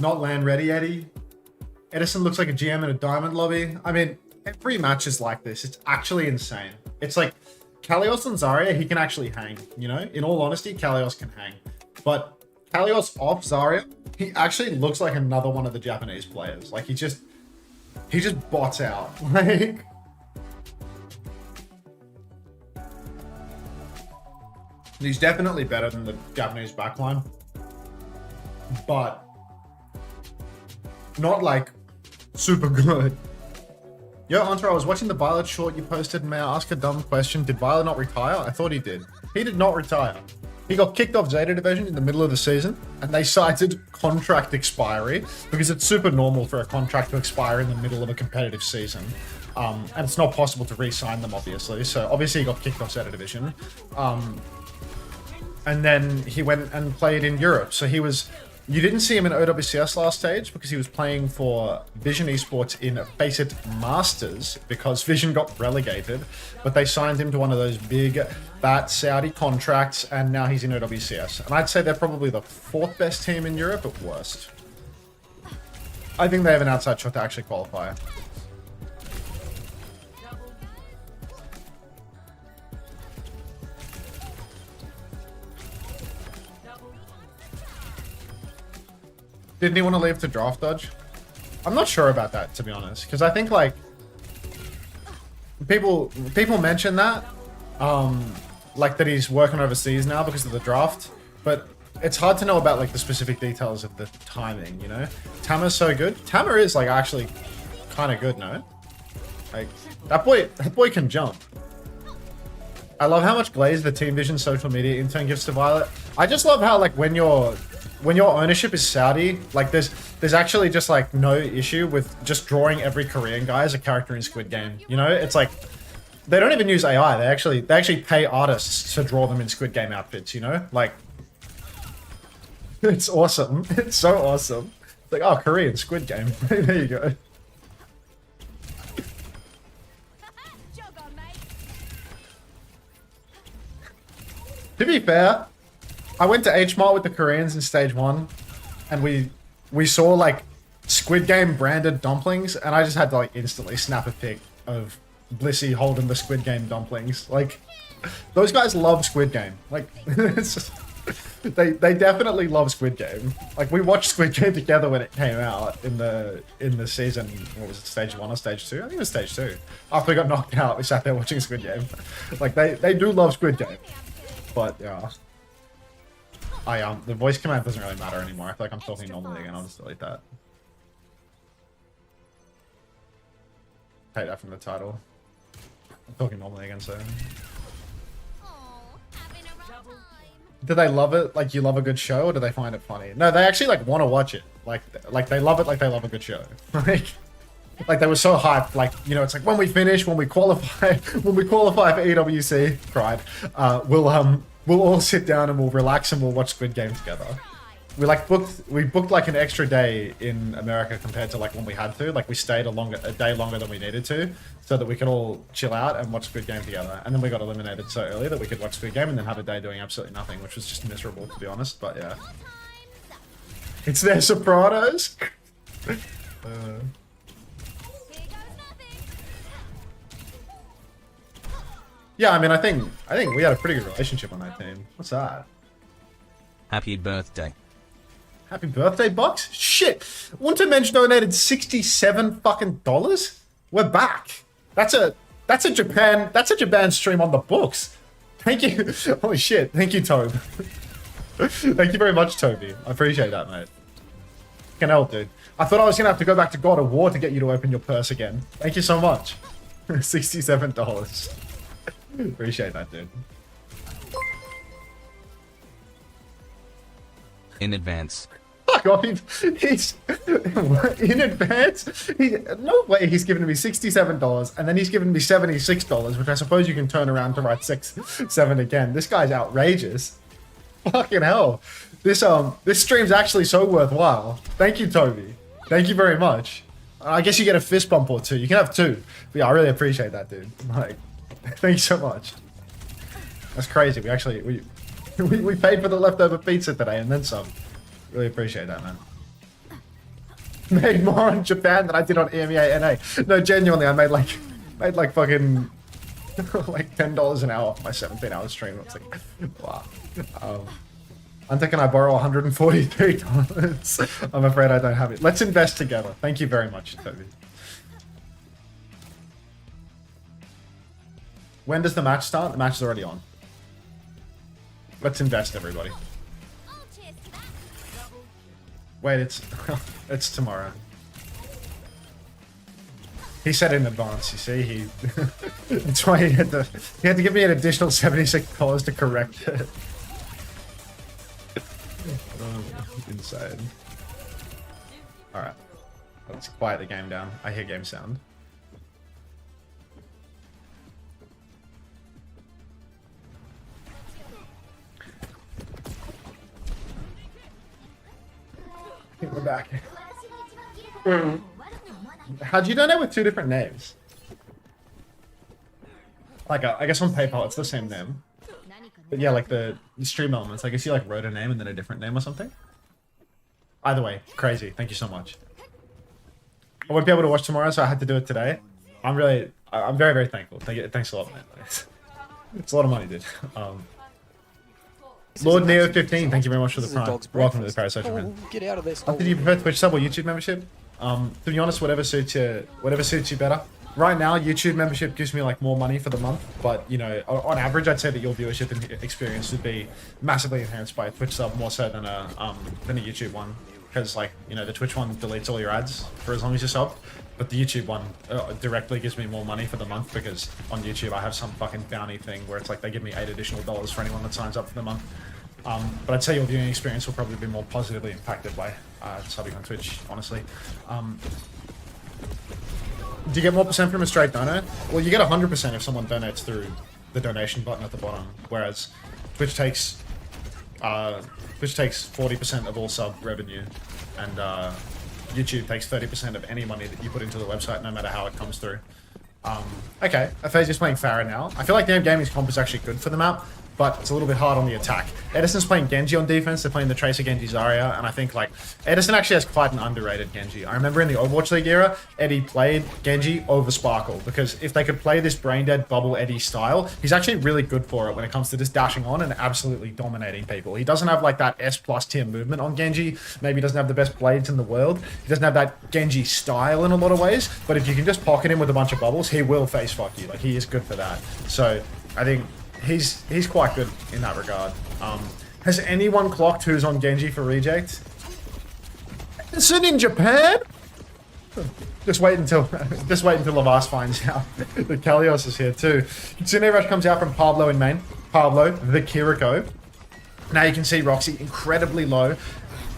Not land ready, Eddie. Edison looks like a GM in a diamond lobby. I mean, every match is like this. It's actually insane. It's like Kalios and Zarya, he can actually hang, you know? In all honesty, Kalios can hang. But Kalios off Zarya, he actually looks like another one of the Japanese players. Like he just bots out. Like he's definitely better than the Japanese backline. But not like super good. Yo, Unter, I was watching the Violet short you posted. May I ask a dumb question? Did Violet not retire? I thought he did. He did not retire. He got kicked off Zeta Division in the middle of the season, and they cited contract expiry because it's super normal for a contract to expire in the middle of a competitive season. And it's not possible to re-sign them, obviously. So obviously he got kicked off Zeta Division. And then he went and played in Europe. So he was... You didn't see him in OWCS last stage because he was playing for Vision Esports in Faceit Masters because Vision got relegated, but they signed him to one of those big, fat Saudi contracts, and now he's in OWCS. And I'd say they're probably the 4th best team in Europe at worst. I think they have an outside shot to actually qualify. Didn't he want to leave to draft dodge? I'm not sure about that, to be honest, because I think like people mention that, like that he's working overseas now because of the draft, but it's hard to know about like the specific details of the timing. You know, Tamer's so good. Tamer is like actually kind of good, no? Like that boy can jump. I love how much glaze the Team Vision social media intern gives to Violet. I just love how like when your ownership is Saudi, like there's actually just like no issue with just drawing every Korean guy as a character in Squid Game. You know, it's like they don't even use AI. They actually pay artists to draw them in Squid Game outfits. You know, like it's awesome. It's so awesome. It's like, oh, Korean Squid Game. There you go. To be fair, I went to H Mart with the Koreans in stage 1, and we saw like Squid Game branded dumplings, and I just had to like instantly snap a pic of Blissey holding the Squid Game dumplings. Like, those guys love Squid Game. Like, it's just, they definitely love Squid Game. Like, we watched Squid Game together when it came out in the season. What was it, stage 1 or stage 2? I think it was stage 2. After we got knocked out, we sat there watching Squid Game. Like, they do love Squid Game. But yeah, the voice command doesn't really matter anymore. I feel like I'm talking normally again. I'll just delete that. Take that from the title. I'm talking normally again, so. Do they love it like you love a good show, or do they find it funny? No, they actually like want to watch it. Like they love it like they love a good show. Like they were so hyped. Like, you know, it's like when we qualify for EWC, cried. We'll all sit down and we'll relax and we'll watch Squid Game together. We booked like an extra day in America compared to like when we had to. Like we stayed a day longer than we needed to, so that we could all chill out and watch Squid Game together. And then we got eliminated so early that we could watch Squid Game and then have a day doing absolutely nothing, which was just miserable, to be honest. But yeah, it's their Sopranos. Yeah, I mean, I think we had a pretty good relationship on that team. What's that? Happy birthday. Happy birthday, Bucks? Shit! Untermensch donated 67 fucking dollars? We're back. That's a Japan stream on the books. Thank you. Holy shit. Thank you, Tobe. Thank you very much, Toby. I appreciate that, mate. Can help, dude. I thought I was gonna have to go back to God of War to get you to open your purse again. Thank you so much. $67. Appreciate that, dude. In advance. Fuck off. He's in advance. No way he's given me $67 and then he's given me $76, which I suppose you can turn around to write 7 again. This guy's outrageous. Fucking hell. This stream's actually so worthwhile. Thank you, Toby. Thank you very much. I guess you get a fist bump or 2. You can have 2. But yeah, I really appreciate that, dude. Like, thank you so much. That's crazy. We actually we paid for the leftover pizza today and then some. Really appreciate that, man. made more on Japan than I did on EMEA NA. No, genuinely, I made like fucking like $10 an hour off my 17-hour stream. I was like, wow. Unter, can I borrow $143? I'm afraid I don't have it. Let's invest together. Thank you very much, Toby. When does the match start? The match is already on. Let's invest, everybody. Wait, it's tomorrow. He said in advance, you see, that's why he had to give me an additional $76 to correct it. Oh, insane. Alright. Let's quiet the game down. I hear game sound. We're back. How'd you donate with two different names? Like, I guess on PayPal it's the same name. But yeah, like the stream elements, I guess you like wrote a name and then a different name or something? Either way, crazy. Thank you so much. I won't be able to watch tomorrow, so I had to do it today. I'm very, very thankful. Thanks a lot, man. It's a lot of money, dude. Lord Neo 15, thank you very much for the prime. Welcome to the Parasocial, man. Get out of there, Did you prefer Twitch sub or YouTube membership? To be honest, whatever suits you better. Right now, YouTube membership gives me like more money for the month, but you know, on average, I'd say that your viewership and experience would be massively enhanced by a Twitch sub more so than a YouTube one, because like you know, the Twitch one deletes all your ads for as long as you sub, but the YouTube one directly gives me more money for the month because on YouTube I have some fucking bounty thing where it's like they give me $8 additional for anyone that signs up for the month. But I'd say your viewing experience will probably be more positively impacted by subbing on Twitch, honestly. Do you get more percent from a straight donor? Well, you get 100% if someone donates through the donation button at the bottom, whereas Twitch takes 40% of all sub revenue, and YouTube takes 30% of any money that you put into the website, no matter how it comes through. Okay, Aphasia's playing Pharah now. I feel like Nyam Gaming's comp is actually good for the map, but it's a little bit hard on the attack. Edison's playing Genji on defense, they're playing the Tracer Genji Zarya, and I think like Edison actually has quite an underrated Genji. I remember in the Overwatch League era, Eddie played Genji over Sparkle, because if they could play this brain-dead bubble Eddie style, he's actually really good for it when it comes to just dashing on and absolutely dominating people. He doesn't have like that S+ tier movement on Genji, maybe he doesn't have the best blades in the world, he doesn't have that Genji style in a lot of ways, but if you can just pocket him with a bunch of bubbles, he will face fuck you. Like, he is good for that. So, I think he's quite good in that regard. Has anyone clocked who's on Genji for reject? Is it in Japan? Just wait until Lavas finds out. The Kalios is here too. Kitsune Rush comes out from Pablo in main. Pablo, the Kiriko. Now you can see Roxy incredibly low.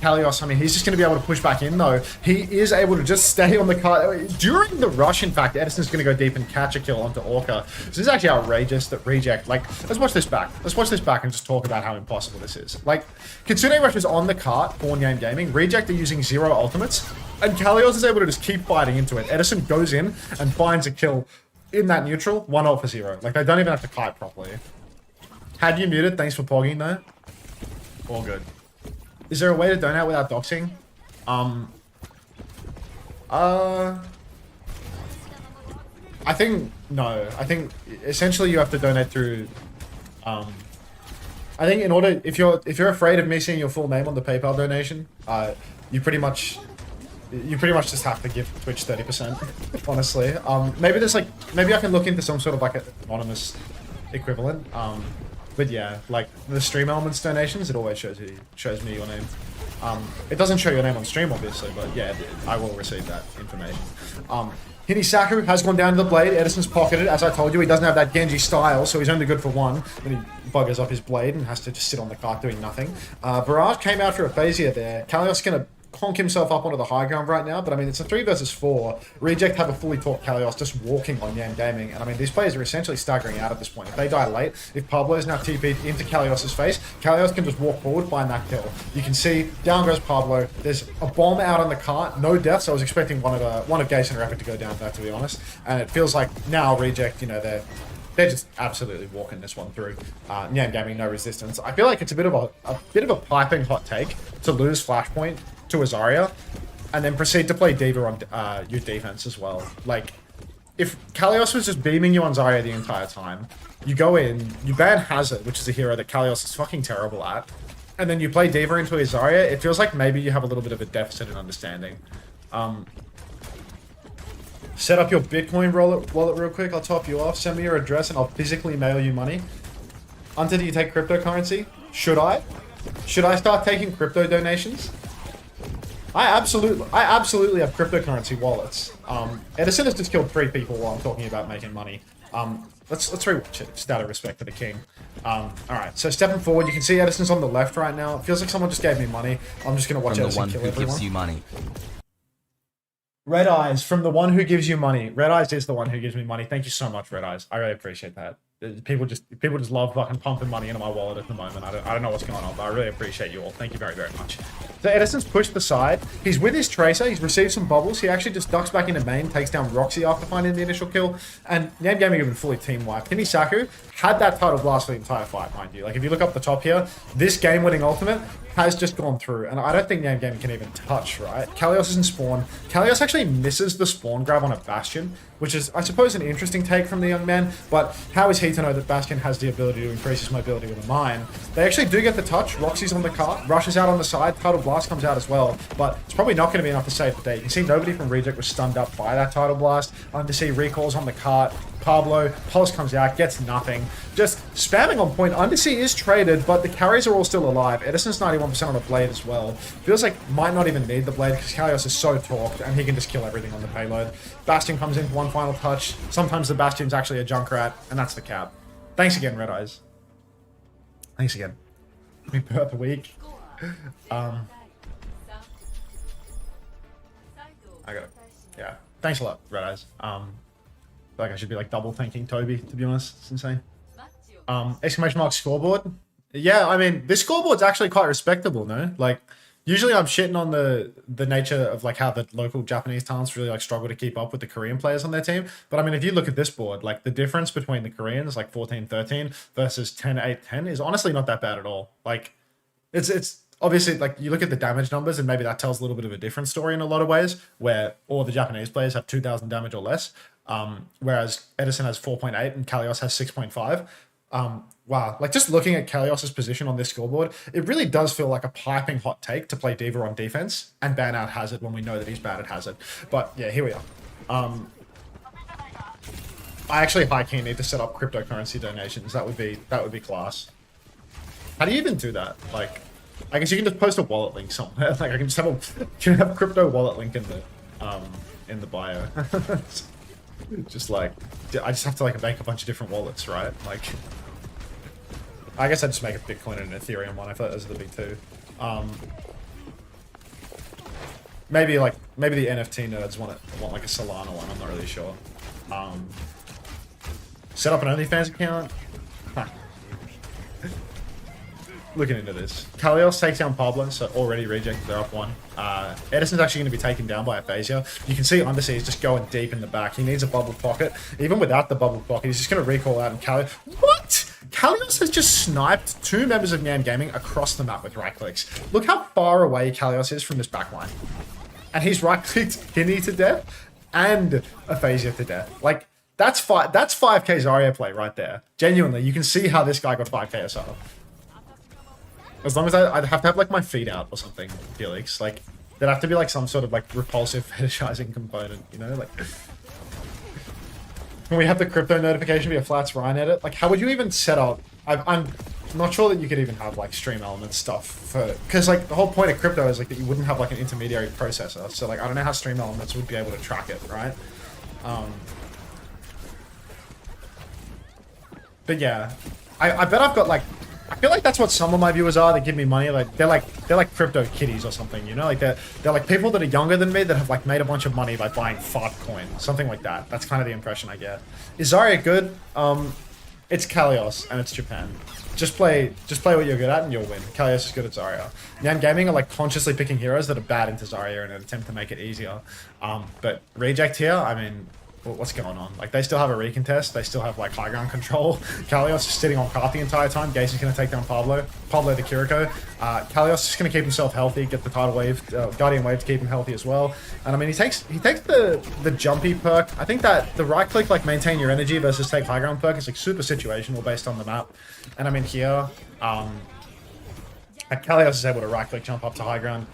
Kalios, I mean, he's just going to be able to push back in, though. He is able to just stay on the card. During the rush, in fact, Edison's going to go deep and catch a kill onto Orca. This is actually outrageous that Reject... Like, let's watch this back. Let's watch this back and just talk about how impossible this is. Like, Kitsune Rush is on the cart for Nyam Gaming. Reject are using 0 ultimates. And Kalios is able to just keep fighting into it. Edison goes in and finds a kill in that neutral. 1 ult for 0. Like, they don't even have to kite properly. Had you muted? Thanks for pogging, though. All good. Is there a way to donate without doxing? I think no. I think essentially you have to donate through. I think in order, if you're afraid of me seeing your full name on the PayPal donation, you pretty much just have to give Twitch 30%. Honestly, maybe I can look into some sort of like an anonymous equivalent. But yeah, like the stream elements donations, it always shows me your name. It doesn't show your name on stream, obviously, but yeah, I will receive that information. Hinisaku has gone down to the blade. Edison's pocketed. As I told you, he doesn't have that Genji style, so he's only good for 1. Then he buggers off his blade and has to just sit on the cart doing nothing. Barrage came out for Aphasia there. Kalios gonna conk himself up onto the high ground right now, but I mean, it's a 3 versus 4. Reject have a fully taught Kalios just walking on Nyam Gaming, and I mean, these players are essentially staggering out at this point. If they die late, if Pablo's now TP'd into Kalios' face, Kalios can just walk forward, find that kill. You can see, down goes Pablo. There's a bomb out on the cart, no deaths. I was expecting one of Gaze and Rapid to go down for that, to be honest, and it feels like now Reject, you know, they're just absolutely walking this one through. Nyam Gaming, no resistance. I feel like it's a bit of a piping hot take to lose Flashpoint to a Zarya and then proceed to play D.Va on your defense as well. Like, if Kalios was just beaming you on Zarya the entire time, you go in, you ban Hazard, which is a hero that Kalios is fucking terrible at, and then you play D.Va into his Zarya, it feels like maybe you have a little bit of a deficit in understanding. Set up your Bitcoin wallet real quick, I'll top you off, send me your address and I'll physically mail you money. Unter, do you take cryptocurrency? Should I? Should I start taking crypto donations? I absolutely have cryptocurrency wallets. Edison has just killed 3 people while I'm talking about making money. Let's rewatch it, just out of respect for the king. Alright, so stepping forward, you can see Edison's on the left right now. It feels like someone just gave me money. I'm just gonna watch Edison kill everyone. From the one who gives you money. Red Eyes, from the one who gives you money. Red Eyes is the one who gives me money. Thank you so much, Red Eyes. I really appreciate that. People just love fucking pumping money into my wallet at the moment. I don't know what's going on, but I really appreciate you all. Thank you very, very much. So Edison's pushed the side. He's with his Tracer. He's received some bubbles. He actually just ducks back into main, takes down Roxy after finding the initial kill. And Nyam Gaming have been fully team wiped. Kinisaku had that title blast for the entire fight, mind you. Like, if you look up the top here, this game-winning ultimate has just gone through, and I don't think Nyam Gaming can even touch, right? Kalios is in spawn. Kalios actually misses the spawn grab on a Bastion, which is, I suppose, an interesting take from the young man, but how is he to know that Bastion has the ability to increase his mobility with a mine? They actually do get the touch. Roxy's on the cart, rushes out on the side, Tidal Blast comes out as well, but it's probably not going to be enough to save the day. You can see nobody from Reject was stunned up by that Tidal Blast. Undersea recalls on the cart. Pablo, Pulse comes out, gets nothing. Just spamming on point. Undersea is traded, but the carries are all still alive. Edison's 91% on the blade as well. Feels like might not even need the blade because Kalios is so torqued and he can just kill everything on the payload. Bastion comes in for one final touch. Sometimes the Bastion's actually a Junkrat, and that's the cap. Thanks again, Red Eyes. Thanks again. Happy birthday week. I got it. Yeah. Thanks a lot, Red Eyes. I feel like I should be like double thanking Toby, to be honest. It's insane. Exclamation mark scoreboard. Yeah, I mean, this scoreboard's actually quite respectable, no? Like, usually I'm shitting on the nature of like how the local Japanese talents really like struggle to keep up with the Korean players on their team. But I mean, if you look at this board, like the difference between the Koreans, like 14-13 versus 10-8-10 is honestly not that bad at all. Like, it's obviously, like, you look at the damage numbers and maybe that tells a little bit of a different story in a lot of ways, where all the Japanese players have 2,000 damage or less. Whereas Edison has 4.8 and Kalios has 6.5. Wow, like just looking at Kalios's position on this scoreboard, it really does feel like a piping hot take to play D.Va on defense and ban out Hazard when we know that he's bad at Hazard. But yeah, here we are. I actually high-key need to set up cryptocurrency donations. That would be class. How do you even do that? Like, I guess you can just post a wallet link somewhere. Like, I can just have a crypto wallet link in the bio. Just like, I just have to like make a bunch of different wallets, right? Like, I guess I just make a Bitcoin and an Ethereum one. I thought those are the big two. Maybe the NFT nerds want like a Solana one. I'm not really sure. Set up an OnlyFans account. Huh. Looking into this. Kalios takes down Pablo, so already rejected, they're up one. Edison's actually going to be taken down by Aphasia. You can see Undersea is just going deep in the back. He needs a bubble pocket. Even without the bubble pocket, he's just going to recall out and Kalios... What? Kalios has just sniped 2 members of Nyam Gaming across the map with right clicks. Look how far away Kalios is from this backline. And he's right clicked Kinney to death and Aphasia to death. Like, that's 5k Zarya play right there. Genuinely, you can see how this guy got 5k SR. As long as I'd have to have like my feet out or something, Felix. Like, there'd have to be like some sort of like repulsive fetishizing component, you know? Like, when we have the crypto notification be a flats Ryan edit, like how would you even set up? I'm not sure that you could even have like stream element stuff for, because like the whole point of crypto is like that you wouldn't have like an intermediary processor. So like I don't know how stream elements would be able to track it, right? But yeah, I bet I've got like, I feel like that's what some of my viewers are. They give me money. Like they're like crypto kitties or something, you know? Like they're like people that are younger than me that have like made a bunch of money by buying fart coins, something like that. That's kind of the impression I get. Is Zarya good? It's Kalios and it's Japan. Just play what you're good at and you'll win. Kalios is good at Zarya. Nyam Gaming are like consciously picking heroes that are bad into Zarya in an attempt to make it easier. But Reject here, I mean, what's going on? Like, they still have a recontest. They still have, like, high ground control. Kalios is sitting on Cart the entire time. Gaze is going to take down Pablo. Pablo the Kiriko. Kalios is just going to keep himself healthy, get the tidal wave, Guardian wave to keep him healthy as well. And, I mean, he takes the jumpy perk. I think that the right click, like, maintain your energy versus take high ground perk is, like, super situational based on the map. And, I mean, here, Kalios is able to right click jump up to high ground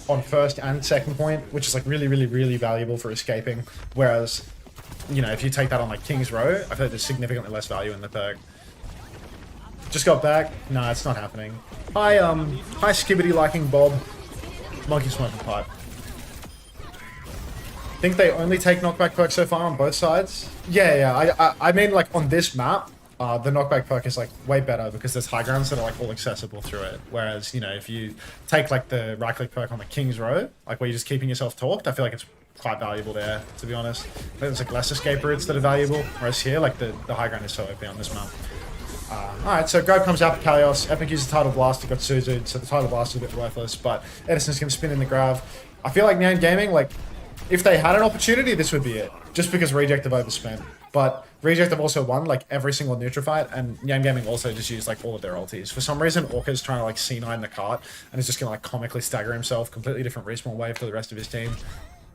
on first and second point, which is, like, really, really, really valuable for escaping. Whereas, you know, if you take that on, like, King's Row, I feel like there's significantly less value in the perk. Just got back. Nah, it's not happening. Hi, Skibbity liking Bob. Monkey smoking pipe. Think they only take knockback perks so far on both sides? Yeah. I mean, like, on this map, the knockback perk is, like, way better because there's high grounds that are, like, all accessible through it. Whereas, you know, if you take, like, the right click perk on the King's Row, like, where you're just keeping yourself talked, I feel like it's quite valuable there, to be honest. I think there's, like, less escape routes that are valuable. Whereas here, like, the high ground is so OP on this map. Alright, so Grab comes out for Kalios. Epic uses Tidal Blast, it got Suzu'd, so the Tidal Blast is a bit worthless, but Edison's going to spin in the grab. I feel like Nyam Gaming, like, if they had an opportunity, this would be it. Just because Reject have overspent. But Reject have also won, like, every single neutral fight, and Nyam Gaming also just used, like, all of their ultis. For some reason, Orca's trying to, like, C9 the cart, and is just going to, like, comically stagger himself. Completely different respawn wave for the rest of his team.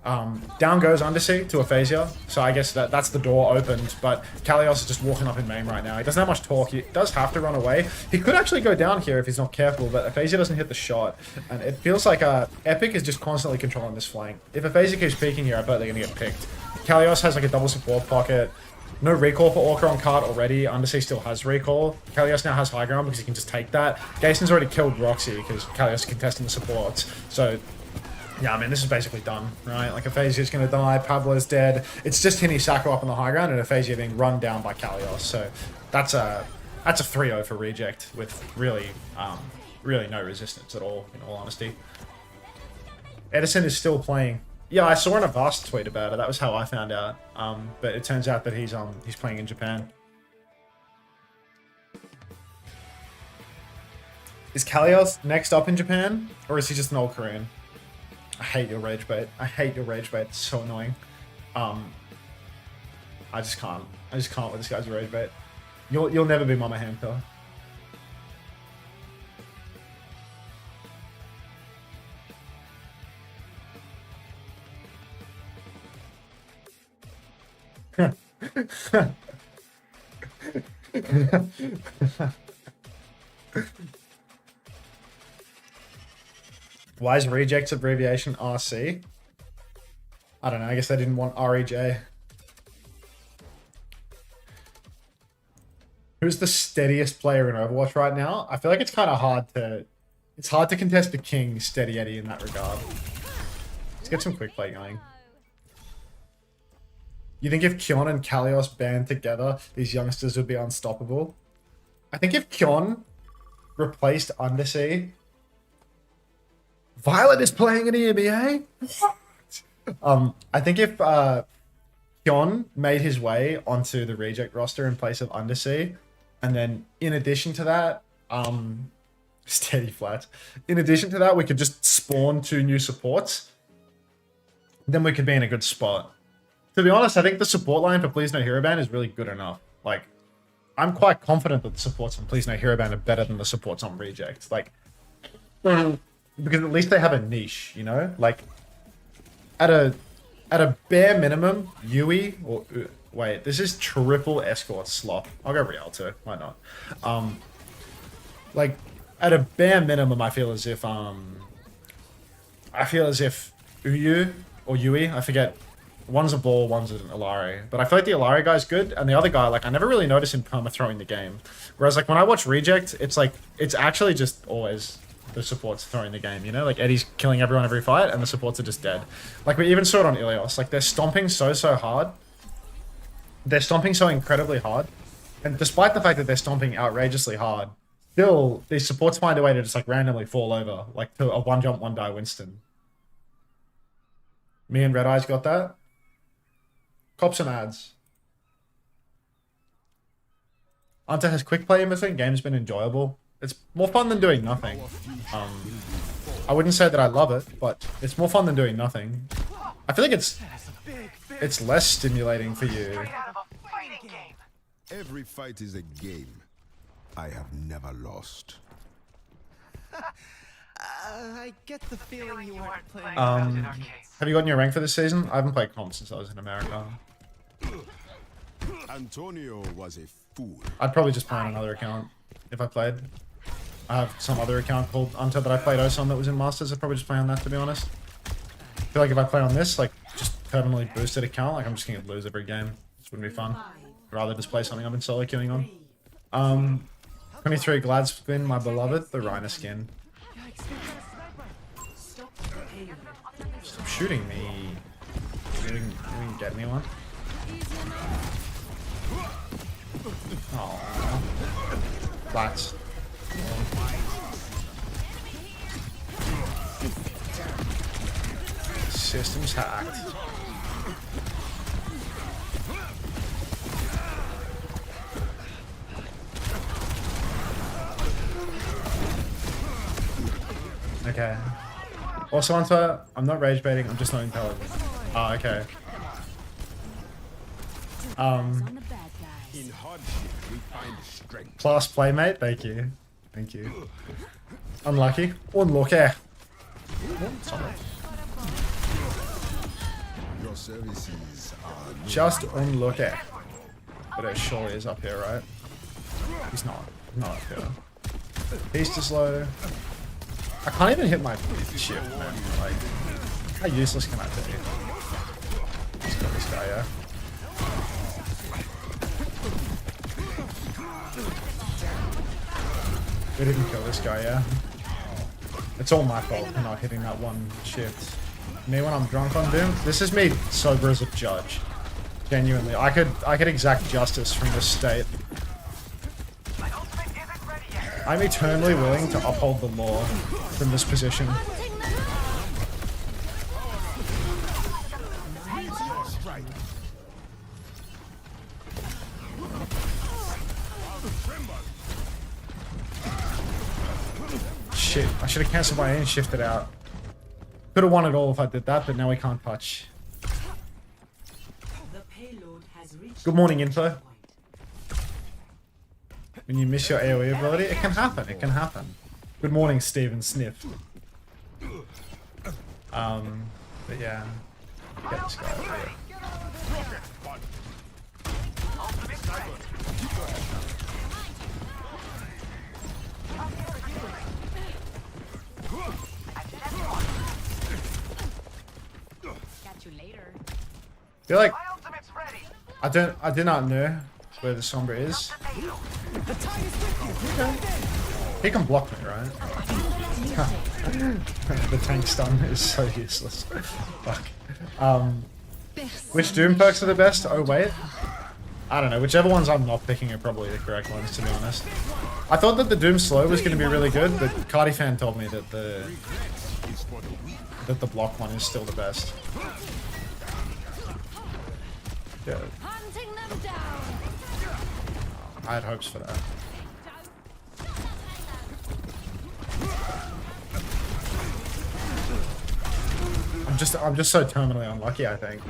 Down goes Undersea to Aphasia, so I guess that's the door opened, but Kalios is just walking up in main right now. He doesn't have much torque, he does have to run away. He could actually go down here if he's not careful, but Aphasia doesn't hit the shot, and it feels like Epic is just constantly controlling this flank. If Aphasia keeps peeking here, I bet they're going to get picked. Kalios has like a double support pocket. No recall for Orca on cart already. Undersea still has recall. Kalios now has high ground because he can just take that. Gason's already killed Roxy because Kalios is contesting the supports, so yeah, I mean, this is basically done, right? Like, Aphasia's going to die, Pablo's dead. It's just Hinny Sacco up on the high ground and Aphasia being run down by Kalios. So that's a 3-0 for Reject with really no resistance at all, in all honesty. Edison is still playing. Yeah, I saw in a Vast tweet about it. That was how I found out. But it turns out that he's playing in Japan. Is Kalios next up in Japan? Or is he just an old Korean? I hate your rage bait. I hate your rage bait. It's so annoying. I just can't with this guy's rage bait. You'll never be Mama Hamper. Why is Reject's abbreviation RC? I don't know, I guess they didn't want REJ. Who's the steadiest player in Overwatch right now? I feel like it's kind of hard to... It's hard to contest the King Steady Eddie in that regard. Let's get some quick play going. You think if Kion and Kalios band together, these youngsters would be unstoppable? I think if Kion replaced Undersea... Violet is playing in EMEA? What? I think if Kion made his way onto the Reject roster in place of Undersea, and then in addition to that, steady flat. In addition to that, we could just spawn 2 new supports. Then we could be in a good spot. To be honest, I think the support line for Plz Not Hero Ban is really good enough. Like, I'm quite confident that the supports on Plz Not Hero Ban are better than the supports on Reject. Like, because at least they have a niche, you know? Like, at a bare minimum, Yui, or, wait, this is triple escort slop. I'll go Rialto, why not? Like, at a bare minimum, I feel as if Uyu, or Yui, I forget, one's a ball, one's an Alari. But I feel like the Alari guy's good, and the other guy, like, I never really notice him perma-throwing the game. Whereas, like, when I watch Reject, it's like, it's actually just always the supports throwing the game, you know? Like, Eddie's killing everyone every fight, and the supports are just dead. Like, we even saw it on Ilios. Like, they're stomping so hard. They're stomping so incredibly hard. And despite the fact that they're stomping outrageously hard, still, these supports find a way to just, like, randomly fall over. Like, to a one-jump, one-die Winston. Me and Red Eyes got that. Cop some ads. Unter has quick play in between. Game's been enjoyable. It's more fun than doing nothing. I wouldn't say that I love it, but it's more fun than doing nothing. I feel like it's... it's less stimulating for you. Every fight is a game. I have never lost. I get the feeling you weren't playing. Have you gotten your rank for this season? I haven't played comp since I was in America. Antonio was a fool. I'd probably just play on another account if I played. I have some other account called Unter that I played OSOM that was in Masters. I'd probably just play on that, to be honest. I feel like if I play on this, like, just permanently boosted account, like, I'm just gonna lose every game. This wouldn't be fun. I'd rather just play something I've been solo queuing on. 23 Glad skin, my beloved, the Rhino skin. Stop shooting me. You can get me one. Oh, flats. System's hacked. Okay. Also, Unter, I'm not rage baiting, I'm just not intelligent. Oh, okay. In hardship, we find strength. Class playmate, thank you. Thank you. Unlucky. Unlucky. Sorry. Your services are Just unlucky. But it sure is up here, right? He's not. Not up here. He's just low. I can't even hit my shift, man. Like, how useless can I be? Let's kill this guy, yeah. We didn't kill this guy, yeah. It's all my fault for not hitting that one shift. Me when I'm drunk on Doom. This is me sober as a judge. Genuinely, I could exact justice from this state. I'm eternally willing to uphold the law from this position. Shit, I should have cancelled my aim and shifted out. Could have won it all if I did that, but now we can't touch. Good morning, Info. When you miss your AoE ability, it can happen, it can happen. Good morning, Steven Sniff. But yeah. Get this guy over here. I feel like I do not know where the Sombra is. He can block me, right? The tank stun is so useless. Fuck. Which Doom perks are the best? Oh wait. I don't know. Whichever ones I'm not picking are probably the correct ones, to be honest. I thought that the Doom slow was going to be really good, but Cardi fan told me that the block one is still the best. Yeah. I had hopes for that. I'm just so terminally unlucky, I think.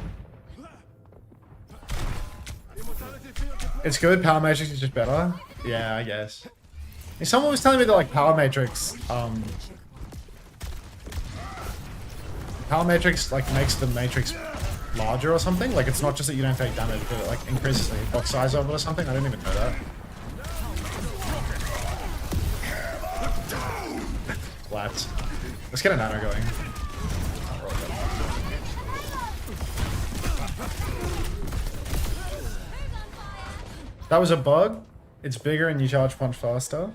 It's good, Power Matrix is just better. Yeah, I guess. And someone was telling me that like Power Matrix like makes the Matrix larger or something. Like it's not just that you don't take damage, but it like increases the hitbox size of it or something. I didn't even know that. Flat. Let's get a nano going. That was a bug. It's bigger and you charge punch faster.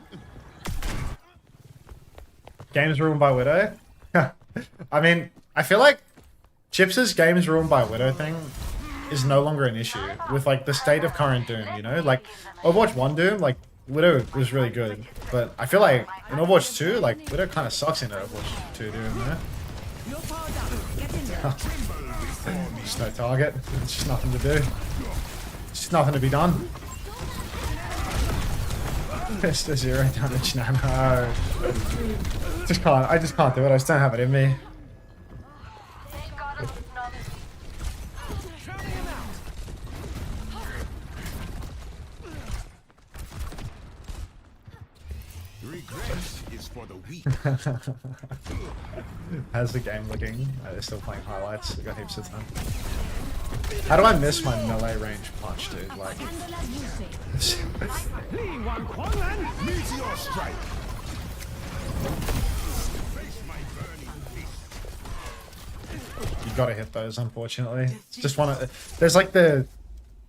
Games ruined by Widow. I mean, I feel like Chips' games ruined by Widow thing is no longer an issue with like the state of current Doom, you know? Like Overwatch 1 Doom, like Widow was really good, but I feel like in Overwatch 2, like Widow kind of sucks in Overwatch 2 Doom, you know? Just no target. It's just nothing to do. It's just nothing to be done. Just a 0 damage nano. Just can't. I just can't do it. I just don't have it in me. is for the weak. How's the game looking? They're still playing highlights. We got heaps of time. How do I miss my melee range punch, dude? Like, Meteor strike. you gotta hit those, unfortunately. It's just one of there's like the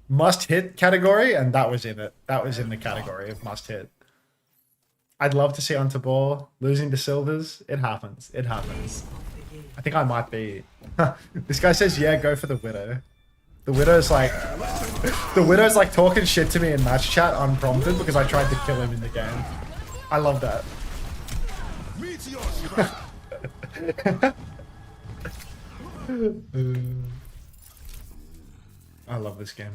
must hit category, and that was in it. That was in the category of must hit. I'd love to see Unter ball losing to silvers. It happens. It happens. I think I might be. This guy says, "Yeah, go for the widow." The widow's like, talking shit to me in match chat unprompted because I tried to kill him in the game. I love that. Meteor strike. I love this game.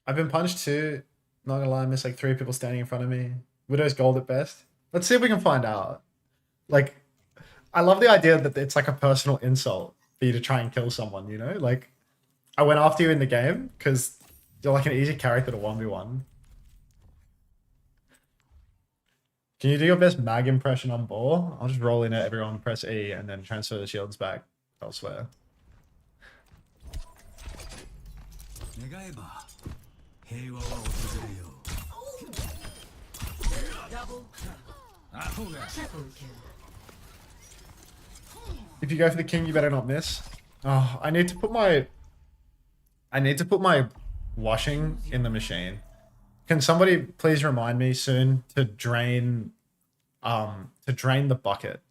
I've been punched too. Not gonna lie, I missed like 3 people standing in front of me. Widow's gold at best. Let's see if we can find out. Like, I love the idea that it's like a personal insult for you to try and kill someone, you know? Like, I went after you in the game because you're like an easy character to 1v1. Can you do your best mag impression on ball? I'll just roll in at everyone, press E, and then transfer the shields back elsewhere. If you go for the king, you better not miss. Oh, I need to put my washing in the machine. Can somebody please remind me soon to drain the bucket?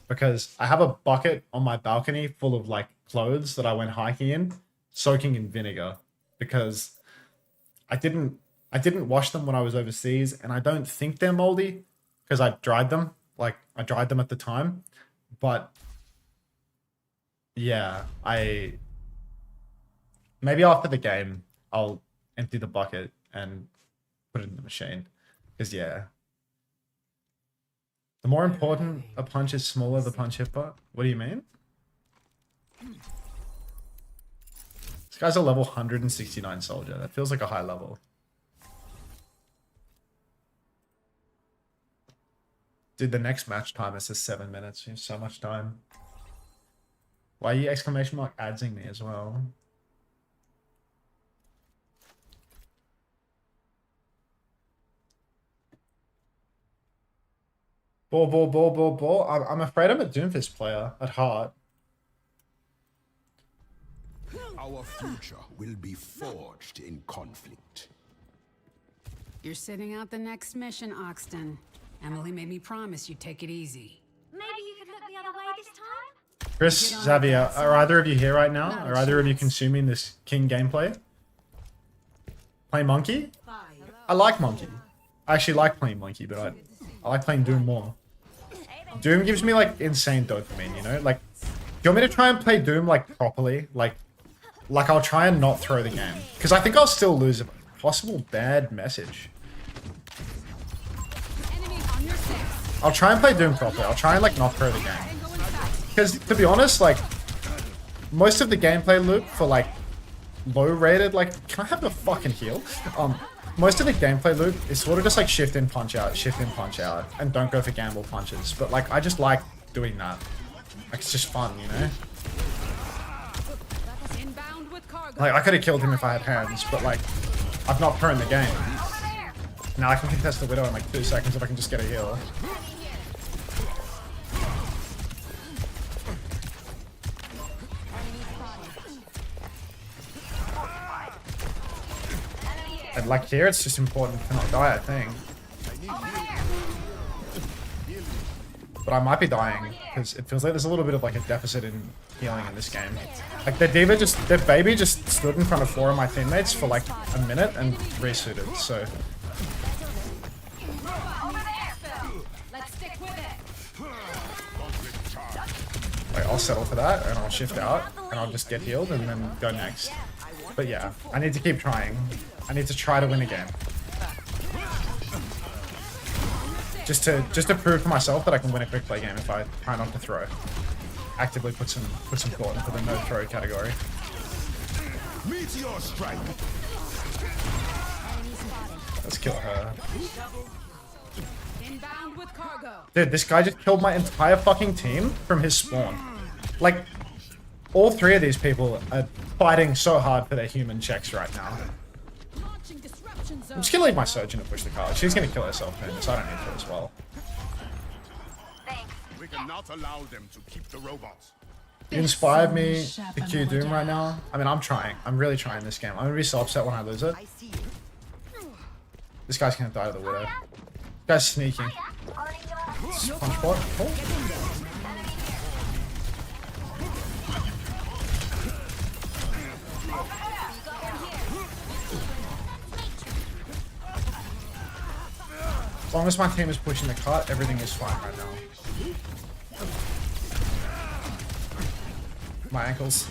Because I have a bucket on my balcony full of like clothes that I went hiking in, soaking in vinegar, because I didn't wash them when I was overseas, and I don't think they're moldy because I dried them. Like, I dried them at the time. But yeah, maybe after the game I'll empty the bucket and put it in the machine. Because yeah, the more important a punch is, smaller the punch hit bar. What do you mean? This guy's a level 169 soldier. That feels like a high level. Dude, the next match timer says 7 minutes. You have so much time. Why are you exclamation mark adsing me as well? Ball. I'm afraid I'm a Doomfist player at heart. Our future will be forged in conflict. You're sitting out the next mission, Oxton. Emily made me promise you'd take it easy. Maybe you could look the other way this time? Chris, Xavier, are either of you here right now? Are either of you consuming this King gameplay? Play Monkey? I like Monkey. I actually like playing Monkey, but I like playing Doom more. Doom gives me like insane dopamine, you know? Like, do you want me to try and play Doom like properly? Like I'll try and not throw the game. Because I think I'll still lose a possible bad message. I'll try and play Doom properly. I'll try and like not throw the game. Because to be honest, like most of the gameplay loop for like low rated, like, can I have the fucking heal? Most of the gameplay loop is sort of just like shift in, punch out, and don't go for gamble punches. But like, I just like doing that. Like, it's just fun, you know? Like, I could have killed him if I had hands, but like, I've not thrown the game. Now I can contest the Widow in like 2 seconds if I can just get a heal. And like here, it's just important to not die, I think. But I might be dying, because it feels like there's a little bit of like a deficit in healing in this game. Like their baby just stood in front of 4 of my teammates for like a minute and resuited, so. Like, I'll settle for that, and I'll shift out, and I'll just get healed, and then go next. But yeah, I need to keep trying. I need to try to win a game. Just to prove to myself that I can win a quick play game if I try not to throw. Actively put some thought into the no throw category. Meteor strike. Let's kill her. Inbound with cargo. Dude, this guy just killed my entire fucking team from his spawn. Like, all three of these people are fighting so hard for their human checks right now. Launching disruption zone. I'm just gonna leave my surgeon to push the card. She's gonna kill herself, man, so I don't need to as well. We cannot allow them to keep the robots. You inspired me to Q Doom right now. I mean, I'm trying. I'm really trying this game. I'm gonna be so upset when I lose it. This guy's gonna die to the Widow. This guy's sneaking. Punch bot. Oh. As long as my team is pushing the cut, everything is fine right now. My ankles.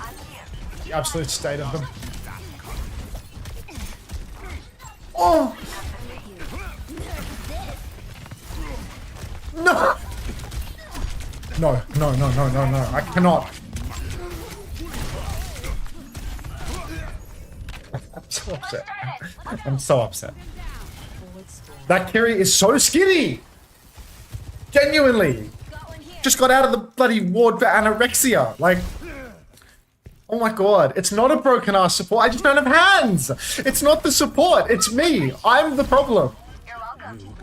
The absolute state of them. Oh! No! No, no, no, no, no, no. I cannot. I'm so upset. I'm so upset. That Kiri is so skinny! Genuinely! Just got out of the bloody ward for anorexia. Like, oh my god. It's not a broken ass support. I just don't have hands. It's not the support. It's me. I'm the problem. You're welcome.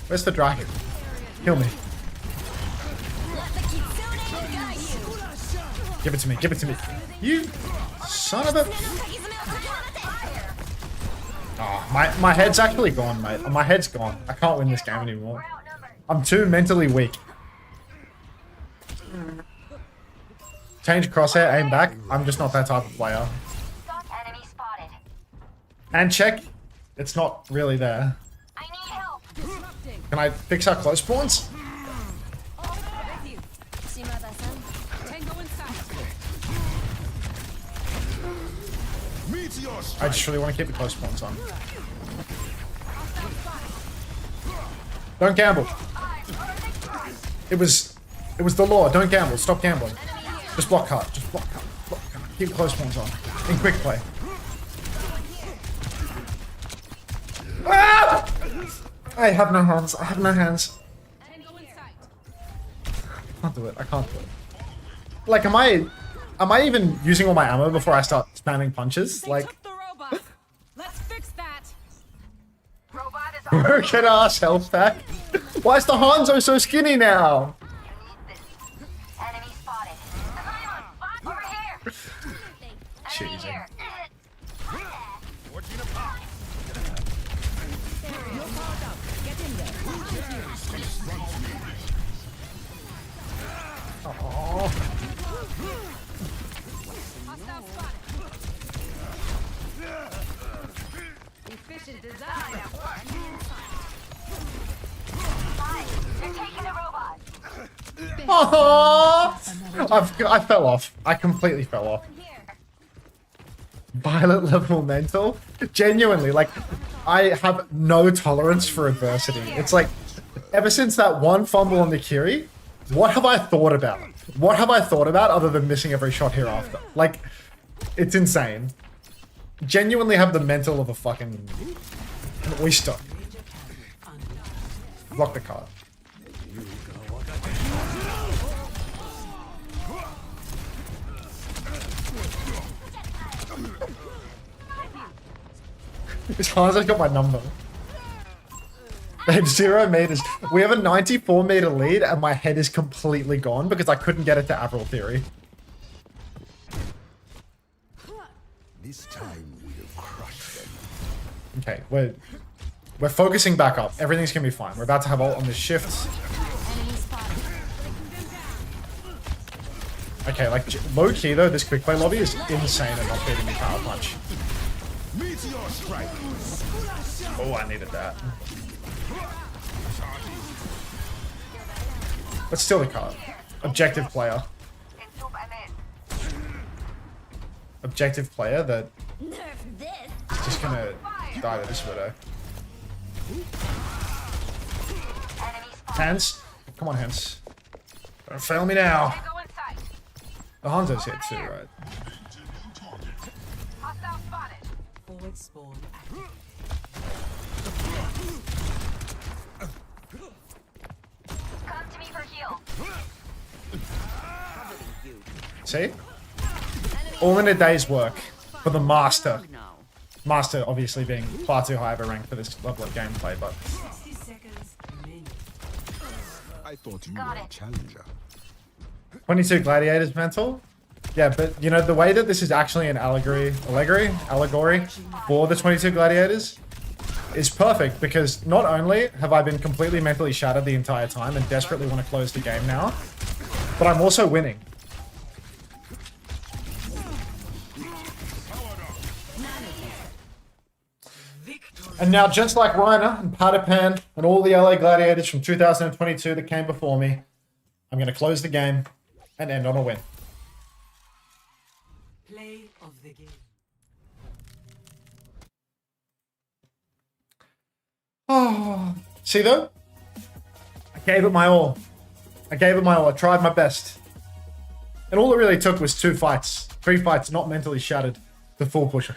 Where's the dragon? Kill me. Give it to me. Give it to me. You son of a... Oh, my head's actually gone, mate. My head's gone. I can't win this game anymore. I'm too mentally weak. Change crosshair, aim back. I'm just not that type of player. Enemy spotted. And check. It's not really there. I need help. Can I fix our close spawns? Tango inside. Meteor strike. I just really want to keep the close spawns on. Don't gamble. It was the law. Don't gamble. Stop gambling. Just block card. Just block card. Block card. Keep close spawns on. In quick play. Ah! I have no hands. I have no hands. Tango inside. I can't do it. I can't do it. Like, am I even using all my ammo before I start spamming punches? Like, Took the robot. Let's fix that. Robot is work at ass health pack. Why is the Hanzo so skinny now? enemy spotted. Over here. Enemy Cheesy. here. Oh. Hostile spotted. Efficient design at work. You're taking the robot. Oh, I fell off. I completely fell off. Violet level mental. Genuinely, like, I have no tolerance for adversity. It's like, ever since that one fumble on the Kiri, what have I thought about? What have I thought about other than missing every shot hereafter? Like, it's insane. Genuinely have the mental of a fucking oyster. Block the card. This Hanzo's got my number. Babe, 0 meters. We have a 94 meter lead and my head is completely gone because I couldn't get it to Avril Theory. This time we'll crush them. Okay, we're focusing back up. Everything's gonna be fine. We're about to have ult on this shift. Okay, like low key though, this quick play lobby is insane at not beating me power punch. Meteor strike. Oh, I needed that. Let's steal the card. Objective player. Objective player that is just gonna die to this Widow. Hands. Come on, Hands. Don't fail me now. The Hanzo's here too, right? Void spawn active. Come to me for heal. See? All in a day's work for the master. Master obviously being far too high of a rank for this level of gameplay, but 60 seconds remaining. I thought you were a challenger. 22 gladiators mental. Yeah, but you know the way that this is actually an allegory for the 22 gladiators is perfect, because not only have I been completely mentally shattered the entire time and desperately want to close the game now, but I'm also winning. And now, just like Reiner and Patapan and all the LA Gladiators from 2022 that came before me, I'm going to close the game and end on a win. Play of the game. Oh, see though? I gave it my all. I gave it my all. I tried my best. And all it really took was 3 fights, not mentally shattered, to full pusher.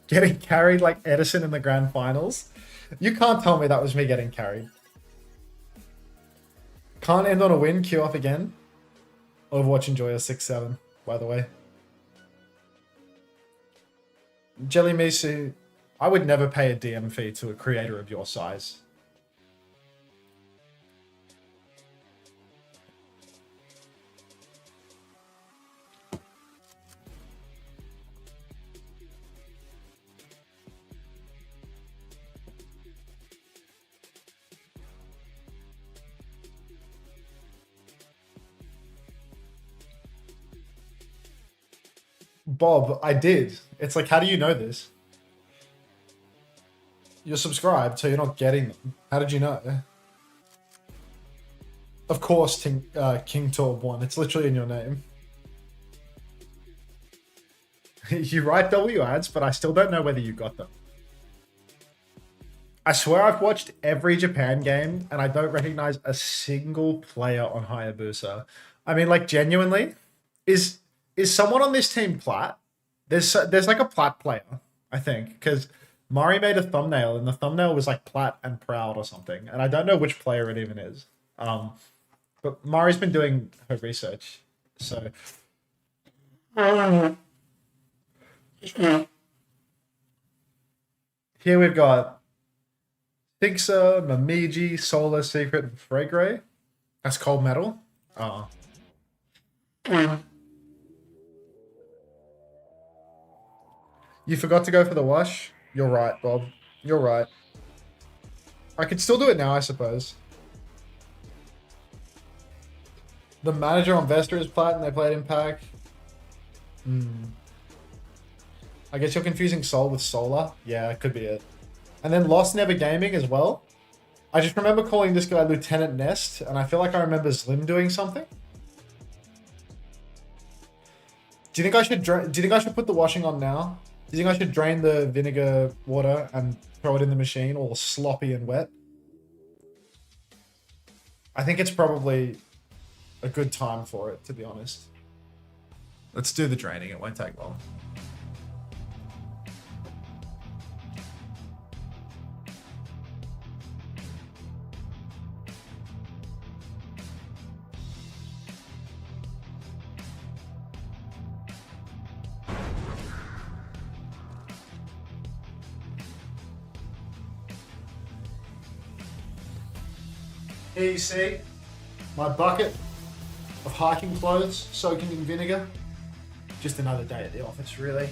Getting carried like Edison in the grand finals. You can't tell me that was me getting carried. Can't end on a win. Queue up again. Overwatch Enjoyer 6-7, by the way. Jelly Misu, I would never pay a DM fee to a creator of your size. Bob, I did. It's like, how do you know this? You're subscribed, so you're not getting them. How did you know? Of course, King Torb won. It's literally in your name. You write W ads, but I still don't know whether you got them. I swear I've watched every Japan game, and I don't recognize a single player on Hayabusa. I mean, like, genuinely, is someone on this team plat? There's like a plat player, I think, because Mari made a thumbnail, and the thumbnail was like plat and proud or something, and I don't know which player it even is. But Mari's been doing her research, so. Here we've got Fixer, Mamiji, Solar, Secret, and Fragray. That's Cold Metal. Oh. You forgot to go for the wash? You're right, Bob. You're right. I could still do it now, I suppose. The manager on Vesta is plat and they played Impact. I guess you're confusing Soul with Solar. Yeah, it could be it. And then LostNever Gaming as well. I just remember calling this guy Lieutenant Nest, and I feel like I remember Slim doing something. Do you think I should put the washing on now? Do you think I should drain the vinegar water and throw it in the machine, all sloppy and wet? I think it's probably a good time for it, to be honest. Let's do the draining. It won't take long. Here you see my bucket of hiking clothes soaking in vinegar. Just another day at the office, really.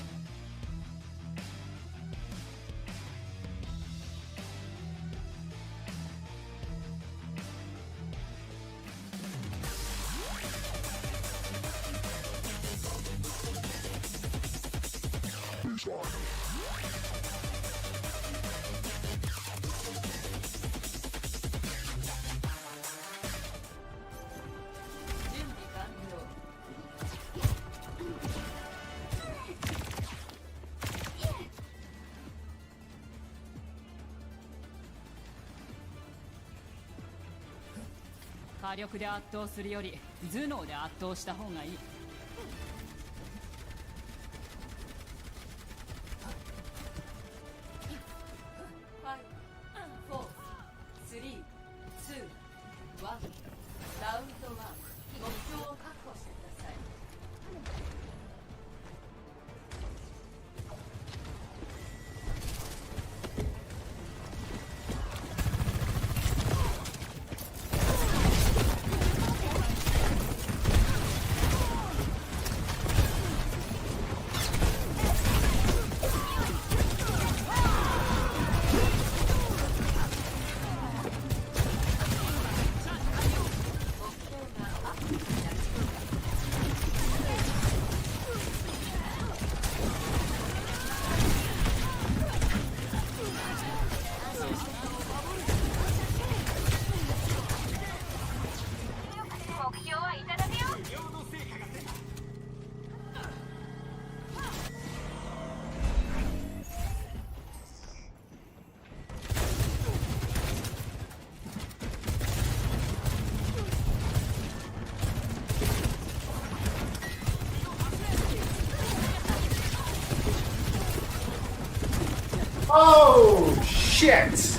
Oh, shit.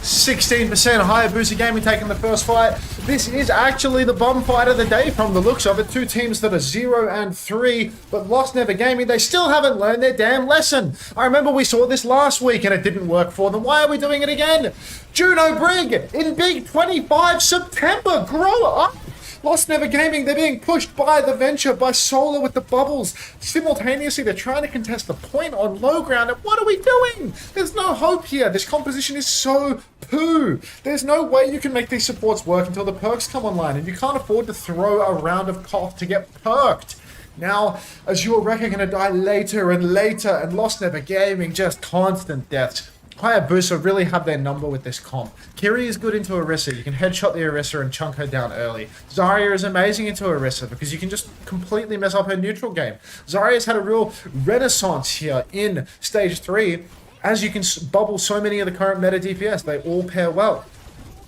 16% Hayabusa Gaming taking the first fight. This is actually the bum fight of the day from the looks of it. Two teams that are 0 and 3, but LostNever Gaming, they still haven't learned their damn lesson. I remember we saw this last week and it didn't work for them. Why are we doing it again? Juno Brig in Big 25 September. Grow up. LostNever Gaming, they're being pushed by the Venture, by Solar with the bubbles. Simultaneously, they're trying to contest the point on low ground. And what are we doing? There's no hope here. This composition is so poo. There's no way you can make these supports work until the perks come online. And you can't afford to throw a round of cough to get perked. Now, Azure Wreck are going to die later and later. And LostNever Gaming, just constant deaths. Hayabusa really have their number with this comp. Kiri is good into Orisa. You can headshot the Orisa and chunk her down early. Zarya is amazing into Orisa because you can just completely mess up her neutral game. Zarya's had a real renaissance here in Stage 3. As you can bubble so many of the current meta DPS, they all pair well.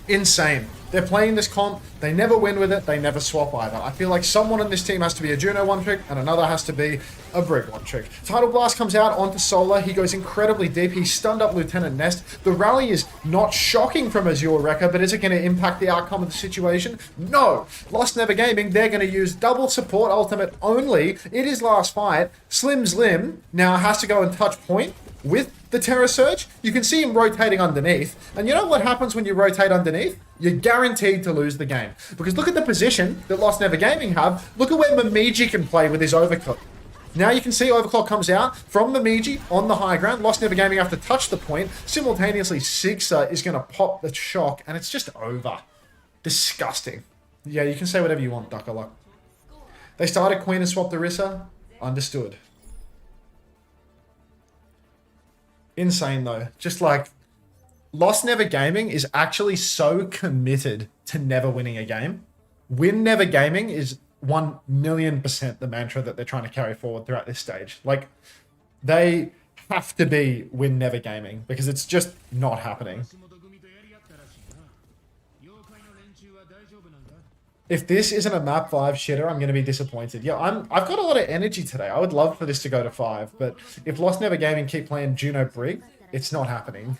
Insane. They're playing this comp, they never win with it, they never swap either. I feel like someone on this team has to be a Juno one-trick, and another has to be a Brig one-trick. Tidal Blast comes out onto Solar, he goes incredibly deep, he stunned up Lieutenant Nest. The rally is not shocking from Azure Wrecker, but is it going to impact the outcome of the situation? No! LostNever Gaming, they're going to use double support ultimate only. It is last fight. Slim's Lim now has to go and touch point with the Terror Surge. You can see him rotating underneath. And you know what happens when you rotate underneath? You're guaranteed to lose the game. Because look at the position that LostNever Gaming have. Look at where Momiji can play with his Overclock. Now you can see Overclock comes out from Momiji on the high ground. LostNever Gaming have to touch the point. Simultaneously, Sigsa is going to pop the shock. And it's just over. Disgusting. Yeah, you can say whatever you want, Duckaluk. They started Queen and swapped Orisa. Understood. Insane though. Just like, LostNever Gaming is actually so committed to never winning a game. Win Never Gaming is 1,000,000% the mantra that they're trying to carry forward throughout this stage. Like, they have to be Win Never Gaming because it's just not happening. If this isn't a map 5 shitter, I'm going to be disappointed. Yeah, I've got a lot of energy today. I would love for this to go to 5, but if LostNever Gaming keep playing Juno Brig, it's not happening.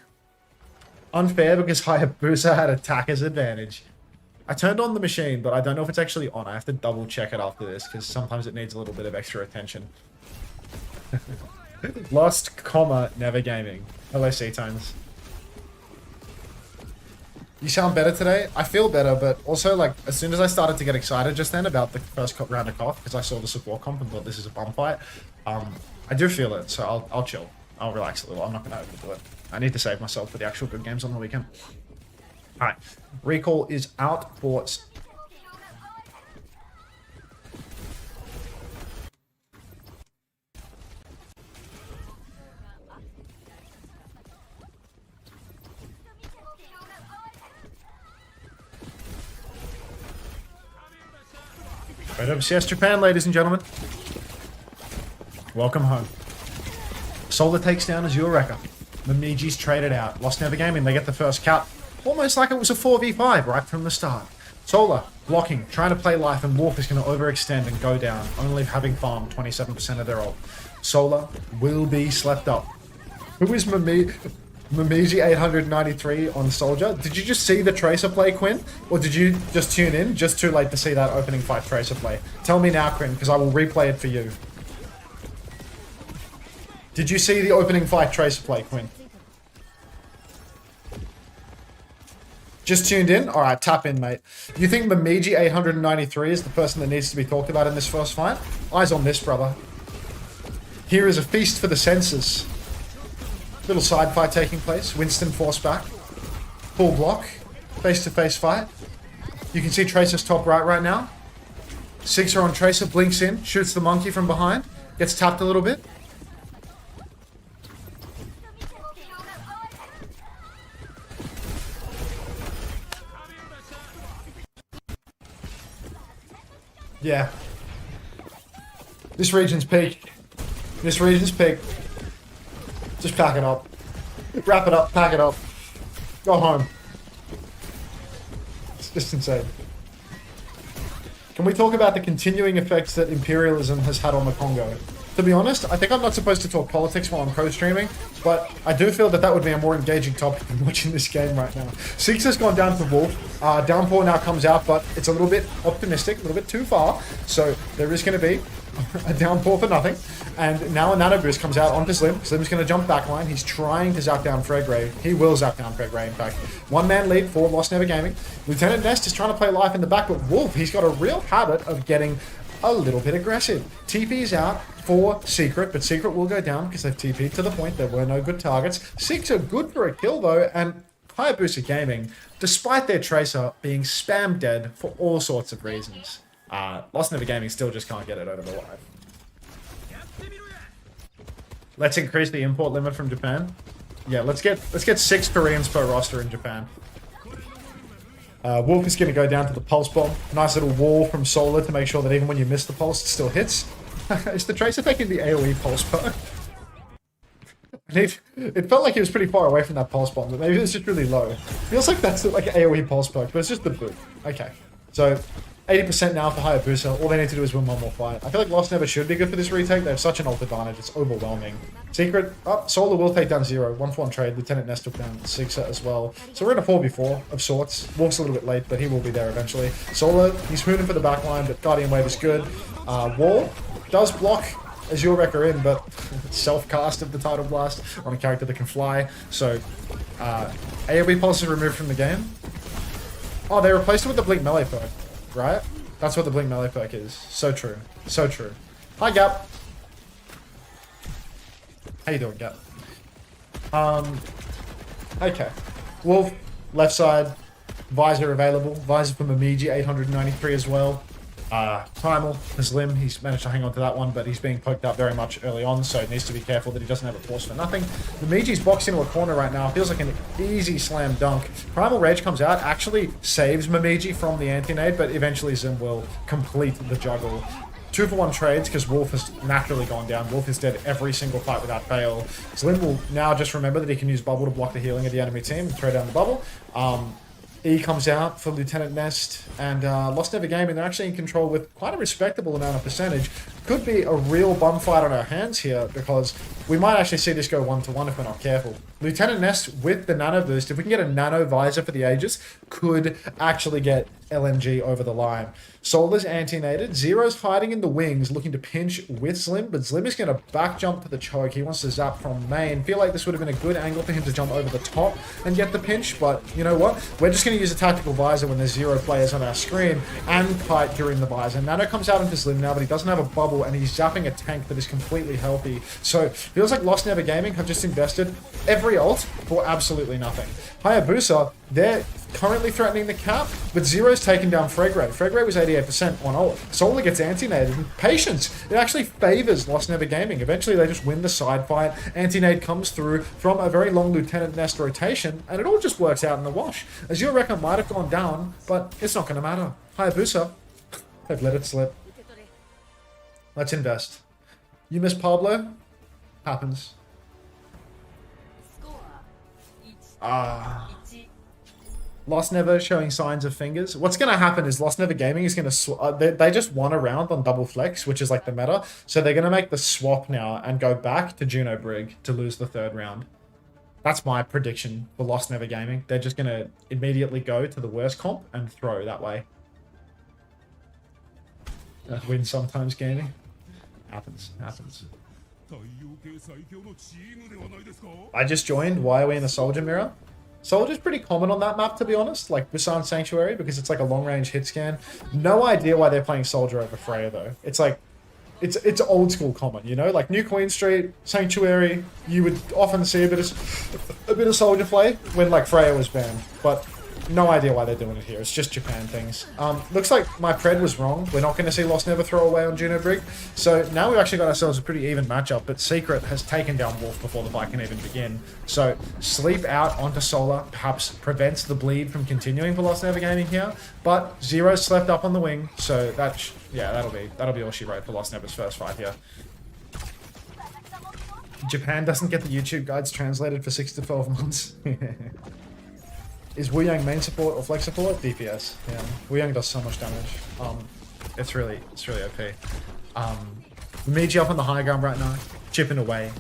Unfair because Hayabusa had attacker's advantage. I turned on the machine, but I don't know if it's actually on. I have to double check it after this because sometimes it needs a little bit of extra attention. Lost, Never Gaming. LSC tones. You sound better today? I feel better, but also, like, as soon as I started to get excited just then about the first round of cough, because I saw the support comp and thought this is a bum fight, I do feel it, so I'll chill. I'll relax a little. I'm not going to overdo it. I need to save myself for the actual good games on the weekend. Alright. Recall is out for... OWCS Japan, ladies and gentlemen. Welcome home. Solar takes down Azure Wrecker. Momiji's traded out. LostNever Gaming, they get the first cut. Almost like it was a 4v5 right from the start. Solar, blocking, trying to play life, and Wolf is going to overextend and go down, only having farmed 27% of their ult. Solar will be slept up. Who is Momiji 893 on Soldier? Did you just see the Tracer play, Quinn? Or did you just tune in just too late to see that opening fight Tracer play? Tell me now, Quinn, because I will replay it for you. Did you see the opening fight Tracer play, Quinn? Just tuned in? Alright, tap in, mate. You think Momiji 893 is the person that needs to be talked about in this first fight? Eyes on this, brother. Here is a feast for the senses. Little side fight taking place. Winston forced back. Full block. Face-to-face fight. You can see Tracer's top right now. Sixer on Tracer, blinks in, shoots the monkey from behind. Gets tapped a little bit. Yeah. This region's peak. This region's peak. Just pack it up. Wrap it up, pack it up. Go home. It's just insane. Can we talk about the continuing effects that imperialism has had on the Congo? To be honest, I think I'm not supposed to talk politics while I'm co-streaming, but I do feel that that would be a more engaging topic than watching this game right now. Six has gone down for Wolf. Downpour now comes out, but it's a little bit optimistic, a little bit too far. So there is going to be a downpour for nothing. And now a Nano Boost comes out onto Slim. Slim's going to jump backline. He's trying to zap down Fregray. He will zap down Fregray, in fact. One-man lead for LostNever Gaming. Lieutenant Nest is trying to play life in the back, but Wolf, he's got a real habit of getting a little bit aggressive. TP's out for Secret, but Secret will go down because they've TP'd to the point. There were no good targets. Six are good for a kill, though, and Hayabusa Gaming, despite their Tracer being spam dead for all sorts of reasons, LostNever Gaming still just can't get it over the line. Let's increase the import limit from Japan. Yeah, let's get 6 Koreans per roster in Japan. Wolf is going to go down to the Pulse Bomb. Nice little wall from Solar to make sure that even when you miss the Pulse, it still hits. Is the Tracer taking the AoE Pulse perk? It felt like he was pretty far away from that Pulse Bomb, but maybe it's just really low. Feels like that's like an AoE Pulse perk, but it's just the boot. Okay, so 80% now for Hayabusa. All they need to do is win one more fight. I feel like LostNever should be good for this retake. They have such an ult advantage. It's overwhelming. Secret, Solar will take down 0. 1-for-1 trade. Lieutenant Nest took down 6 as well. So we're in a 4v4 of sorts. Wolf's a little bit late, but he will be there eventually. Solar, he's hooning for the backline, but Guardian Wave is good. Wall does block Azure Wrecker in, but self-cast of the Tidal Blast on a character that can fly. So AoE Pulse is removed from the game. Oh, they replaced it with the Blink Melee perk. Right? That's what the Blink Melee perk is. So true. So true. Hi, Gap. How you doing, Gap? Okay. Wolf, left side. Visor available. Visor from Amiji, 893 as well. Primal, Slim, he's managed to hang on to that one, but he's being poked out very much early on, so he needs to be careful that he doesn't have a force for nothing. The Miji's boxed into a corner right now. Feels like an easy slam dunk. Primal Rage comes out, actually saves Mamiji from the anti-nade, but eventually Zim will complete the juggle. 2-for-1 trades because Wolf has naturally gone down. Wolf is dead every single fight without fail. Slim will now just remember that he can use Bubble to block the healing of the enemy team and throw down the bubble. E comes out for Lieutenant Nest, and LostNever Gaming, they're actually in control with quite a respectable amount of percentage. Could be a real bum fight on our hands here, because we might actually see this go 1-to-1 if we're not careful. Lieutenant Nest with the Nano Boost, if we can get a Nano Visor for the Aegis, could actually get LNG over the line. Solar's anti-nated. Zero's hiding in the wings, looking to pinch with Slim, but Slim is going to back jump to the choke. He wants to zap from main. Feel like this would have been a good angle for him to jump over the top and get the pinch, but you know what? We're just going to use a tactical visor when there's 0 players on our screen and kite during the visor. Nano comes out into Slim now, but he doesn't have a bubble, and he's zapping a tank that is completely healthy. So feels like LostNever Gaming have just invested every ult for absolutely nothing. Hayabusa, they're currently threatening the cap, but Zero's taken down Fregray. Fregray was 88% on ult. Solar gets anti-naded. Patience! It actually favors LostNever Gaming. Eventually they just win the side fight. Anti-nade comes through from a very long Lieutenant Nest rotation, and it all just works out in the wash. Azure Wrecker might have gone down, but it's not going to matter. Hayabusa, they've let it slip. Let's invest. You miss Pablo? Happens. LostNever showing signs of fingers. What's going to happen is LostNever Gaming is going to... they just won a round on double flex, which is like the meta. So they're going to make the swap now and go back to Juno Brig to lose the 3rd round. That's my prediction for LostNever Gaming. They're just going to immediately go to the worst comp and throw that way. Win sometimes gaming. Happens. I just joined. Why are we in a soldier mirror? Soldier's pretty common on that map, to be honest, like Busan Sanctuary, because it's like a long-range hit scan. No idea why they're playing Soldier over Freya, though. It's like, it's old school common, you know? Like New Queen Street, Sanctuary, you would often see a bit of Soldier play when like Freya was banned, but no idea why they're doing it here. It's just Japan things. Looks like my pred was wrong. We're not going to see LostNever throw away on Juno Brig. So now we've actually got ourselves a pretty even matchup, but Secret has taken down Wolf before the fight can even begin. So Sleep out onto Solar perhaps prevents the bleed from continuing for LostNever Gaming here, but Zero slept up on the wing, so that, yeah, that'll be all she wrote for LostNever's first fight here. Japan doesn't get the YouTube guides translated for 6 to 12 months. Is Wu Yang main support or flex support? DPS. Yeah, Wu Yang does so much damage. It's really OP. Bemidji up on the high ground right now, chipping away.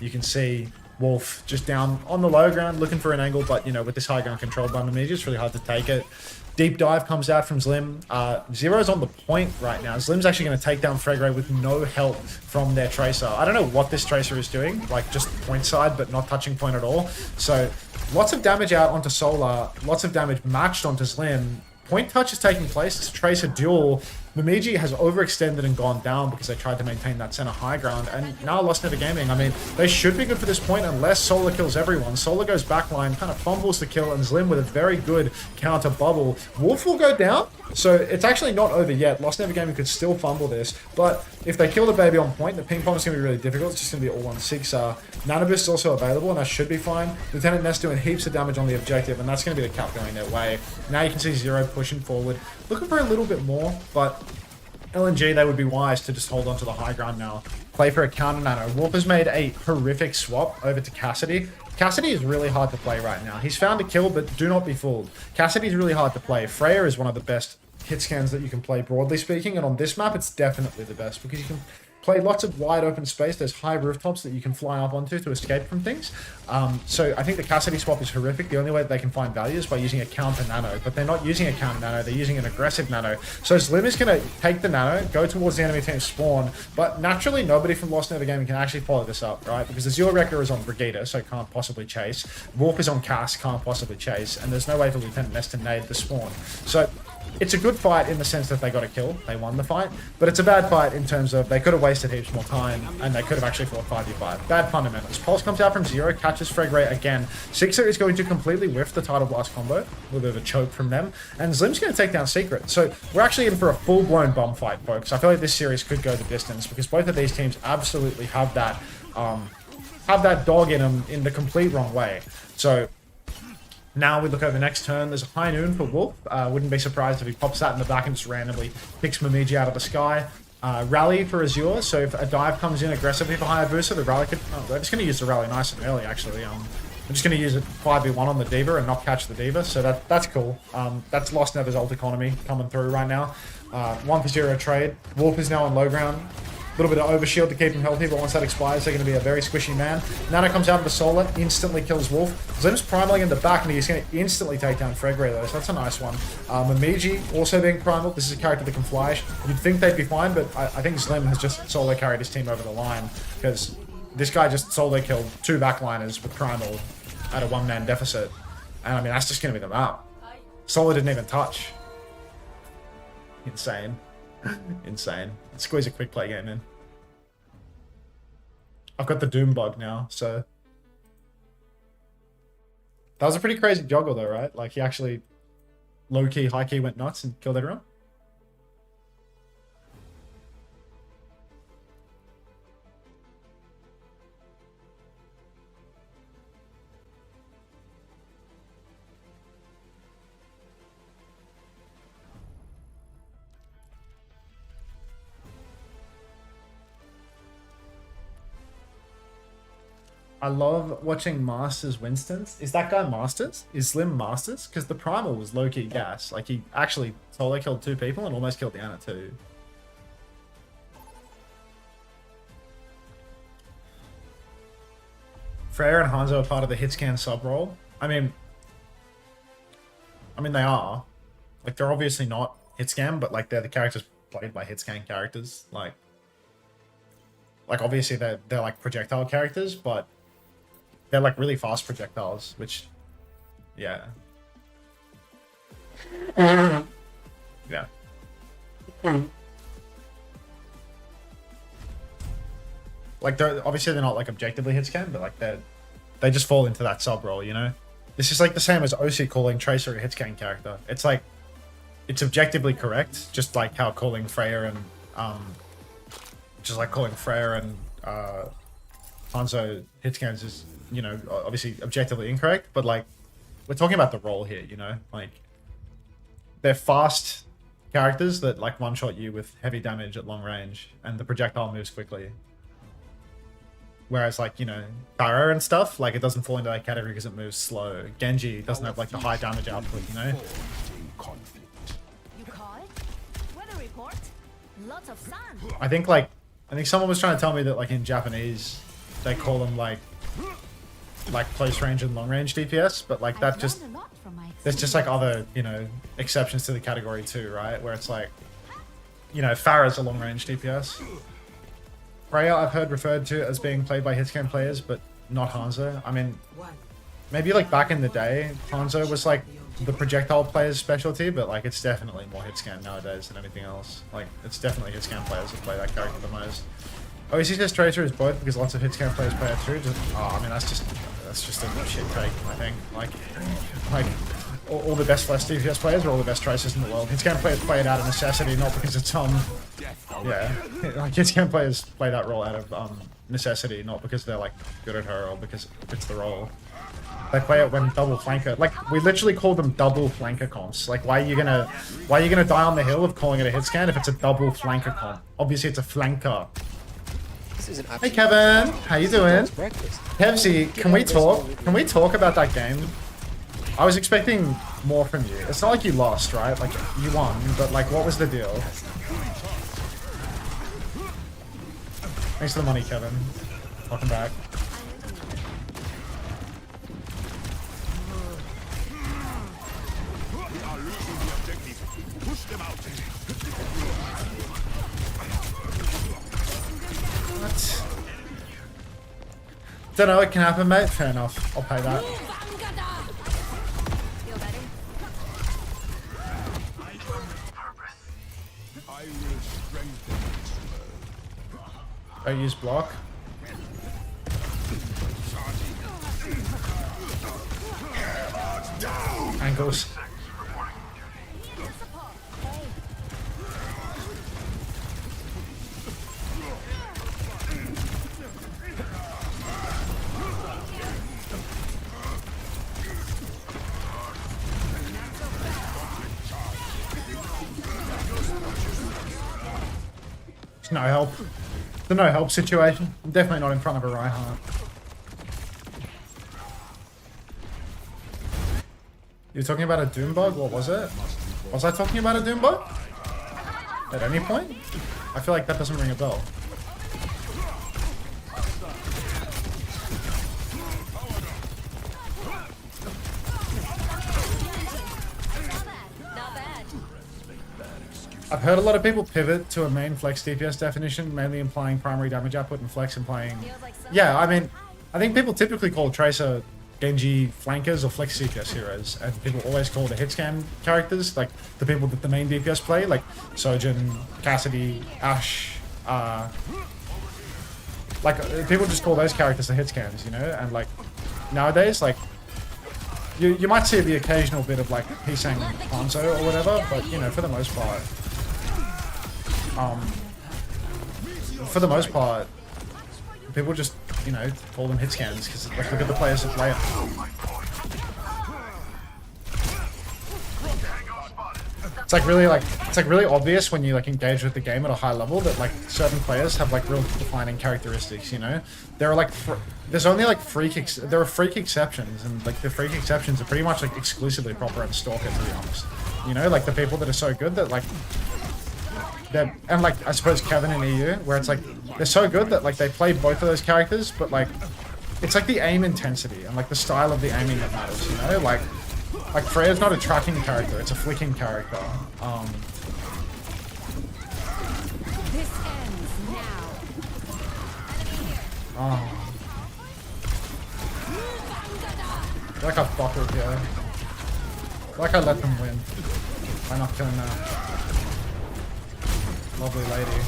You can see Wolf just down on the low ground, looking for an angle, but, you know, with this high ground controlled by Bemidji, it's really hard to take it. Deep dive comes out from Zlim. Zero's on the point right now. Zlim's actually going to take down Fregray with no help from their Tracer. I don't know what this Tracer is doing, like just point side, but not touching point at all. So lots of damage out onto Solar, lots of damage matched onto Zlim. Point touch is taking place. It's a Tracer duel. Bemidji has overextended and gone down because they tried to maintain that center high ground. And now LostNever Gaming, I mean, they should be good for this point unless Solar kills everyone. Solar goes backline, kind of fumbles the kill, and Zlim with a very good counter bubble. Wolf will go down, so it's actually not over yet. LostNever Gaming could still fumble this, but if they kill the baby on point, the ping pong is going to be really difficult. It's just going to be all on Sigsa. Nanoboost is also available, and that should be fine. Lieutenant Ness doing heaps of damage on the objective, and that's going to be the cap going their way. Now you can see Zero pushing forward, looking for a little bit more, but LNG, they would be wise to just hold on to the high ground now. Play for a counter nano. Wolf has made a horrific swap over to Cassidy. Cassidy is really hard to play right now. He's found a kill, but do not be fooled. Cassidy is really hard to play. Freya is one of the best hit scans that you can play, broadly speaking, and on this map, it's definitely the best because you can play lots of wide open space. There's high rooftops that you can fly up onto to escape from things. So I think the Cassidy swap is horrific. The only way that they can find value is by using a counter nano, but they're not using a counter nano, they're using an aggressive nano. So Zlim is going to take the nano, go towards the enemy team's spawn, but naturally nobody from LostNever Gaming can actually follow this up, right? Because the Zero Wrecker is on Brigida, so can't possibly chase. Wolf is on Cass, can't possibly chase, and there's no way for Lieutenant Ness to nade the spawn. So it's a good fight in the sense that they got a kill, they won the fight, but it's a bad fight in terms of they could have wasted heaps more time and they could have actually fought 5v5. Bad fundamentals. Pulse comes out from Zero, catches Fregray again. Sixer is going to completely whiff the Tidal Blast combo, a little bit of a choke from them, and Zlim's going to take down Secret. So we're actually in for a full-blown bum fight, folks. I feel like this series could go the distance because both of these teams absolutely have that dog in them in the complete wrong way. So now we look over next turn. There's a high noon for Wolf. Wouldn't be surprised if he pops that in the back and just randomly picks Bemidji out of the sky. Rally for Azure. So if a dive comes in aggressively for Hayabusa, the rally could... Oh, they're just going to use the rally nice and early, actually. I'm just going to use it 5v1 on the Diva and not catch the Diva. So that's cool. That's LostNever's ult economy coming through right now. 1-for-0 trade. Wolf is now on low ground. A little bit of overshield to keep him healthy, but once that expires, they're going to be a very squishy man. Nano comes out of the Solar, instantly kills Wolf. Zlim's primaling in the back, and he's going to instantly take down Fregray, though, so that's a nice one. Bemidji also being primal. This is a character that can fly. You'd think they'd be fine, but I think Zlim has just solo carried his team over the line, because this guy just solo killed 2 backliners with primal at a 1-man deficit. And, I mean, that's just going to be the map. Solar didn't even touch. Insane. Insane. Let's squeeze a quick play game in. I've got the Doom bug now, so... That was a pretty crazy juggle though, right? Like, he actually low-key, high-key went nuts and killed everyone. I love watching Masters Winston's. Is that guy Masters? Is Slim Masters? Because the Primal was low-key gas. Like, he actually solo killed 2 people and almost killed Diana too. Freya and Hanzo are part of the Hitscan sub-role. I mean, they are. Like, they're obviously not Hitscan, but, like, they're the characters played by Hitscan characters. Like obviously they're like projectile characters, but they're like really fast projectiles, which, yeah. Yeah. Like, they're not like objectively hitscan, but like they just fall into that sub role, you know? This is like the same as OC calling Tracer a hitscan character. It's like, it's objectively correct, just like how calling Freya and Hanzo hitscans is, you know, obviously objectively incorrect, but like, we're talking about the role here, you know? Like, they're fast characters that like one-shot you with heavy damage at long range, and the projectile moves quickly. Whereas, like, you know, Barrow and stuff, like, it doesn't fall into that category because it moves slow. Genji doesn't have, like, the high damage output, you know? You call it? Weather report? Lots of sun. I think, like, I think someone was trying to tell me that like in Japanese, they call them like close range and long range DPS, but like that just, there's just like other, you know, exceptions to the category too, right? Where it's like, you know, Pharah's a long range DPS. Freya I've heard referred to as being played by hitscan players, but not Hanzo. I mean, maybe like back in the day, Hanzo was like the projectile player's specialty, but like it's definitely more hitscan nowadays than anything else. Like it's definitely hitscan players who play that character the most. OWCS Tracer is both because lots of hitscan players play it too. Just, oh, I mean that's just a shit take. I think like all the best Flash DPS players are all the best Tracers in the world. Hitscan players play it out of necessity, not because it's yeah, like hitscan players play that role out of necessity, not because they're like good at her or because it's the role. They play it when double flanker. Like we literally call them double flanker comps. Like why are you gonna die on the hill of calling it a hitscan if it's a double flanker comp? Obviously it's a flanker. Hey Kevin, how you doing? Kevsy, can we talk? Can we talk about that game? I was expecting more from you. It's not like you lost, right? Like you won, but like what was the deal? Thanks for the money, Kevin. Welcome back. What? Don't know, it can happen, mate. Fair enough. I'll pay that. Don't use block. Angles. There's no help. The no help situation. I'm definitely not in front of a Reinhardt. You're talking about a Doom bug? What was it? Was I talking about a Doom bug? At any point? I feel like that doesn't ring a bell. I've heard a lot of people pivot to a main flex DPS definition, mainly implying primary damage output and flex implying... Yeah, I mean, I think people typically call Tracer Genji flankers or flex DPS heroes, and people always call the hitscan characters, like the people that the main DPS play, like Sojourn, Cassidy, Ashe, like people just call those characters the hitscans, you know, and like nowadays, like you might see the occasional bit of like Hisang Hanzo or whatever, but you know, for the most part, people just, you know, call them hitscans because like look at the players that play it. It's like really obvious when you like engage with the game at a high level that like certain players have like real defining characteristics, you know? There are like there's only like there are freak exceptions, and like the freak exceptions are pretty much like exclusively proper and Stalker, to be honest. You know, like the people that are so good that like and like I suppose Kevin in EU, where it's like they're so good that like they play both of those characters, but like it's like the aim intensity and like the style of the aiming that matters, you know? Like Freya's not a tracking character, it's a flicking character. This ends now. Like I fucked with you. Like I let them win by not killing that lovely lady.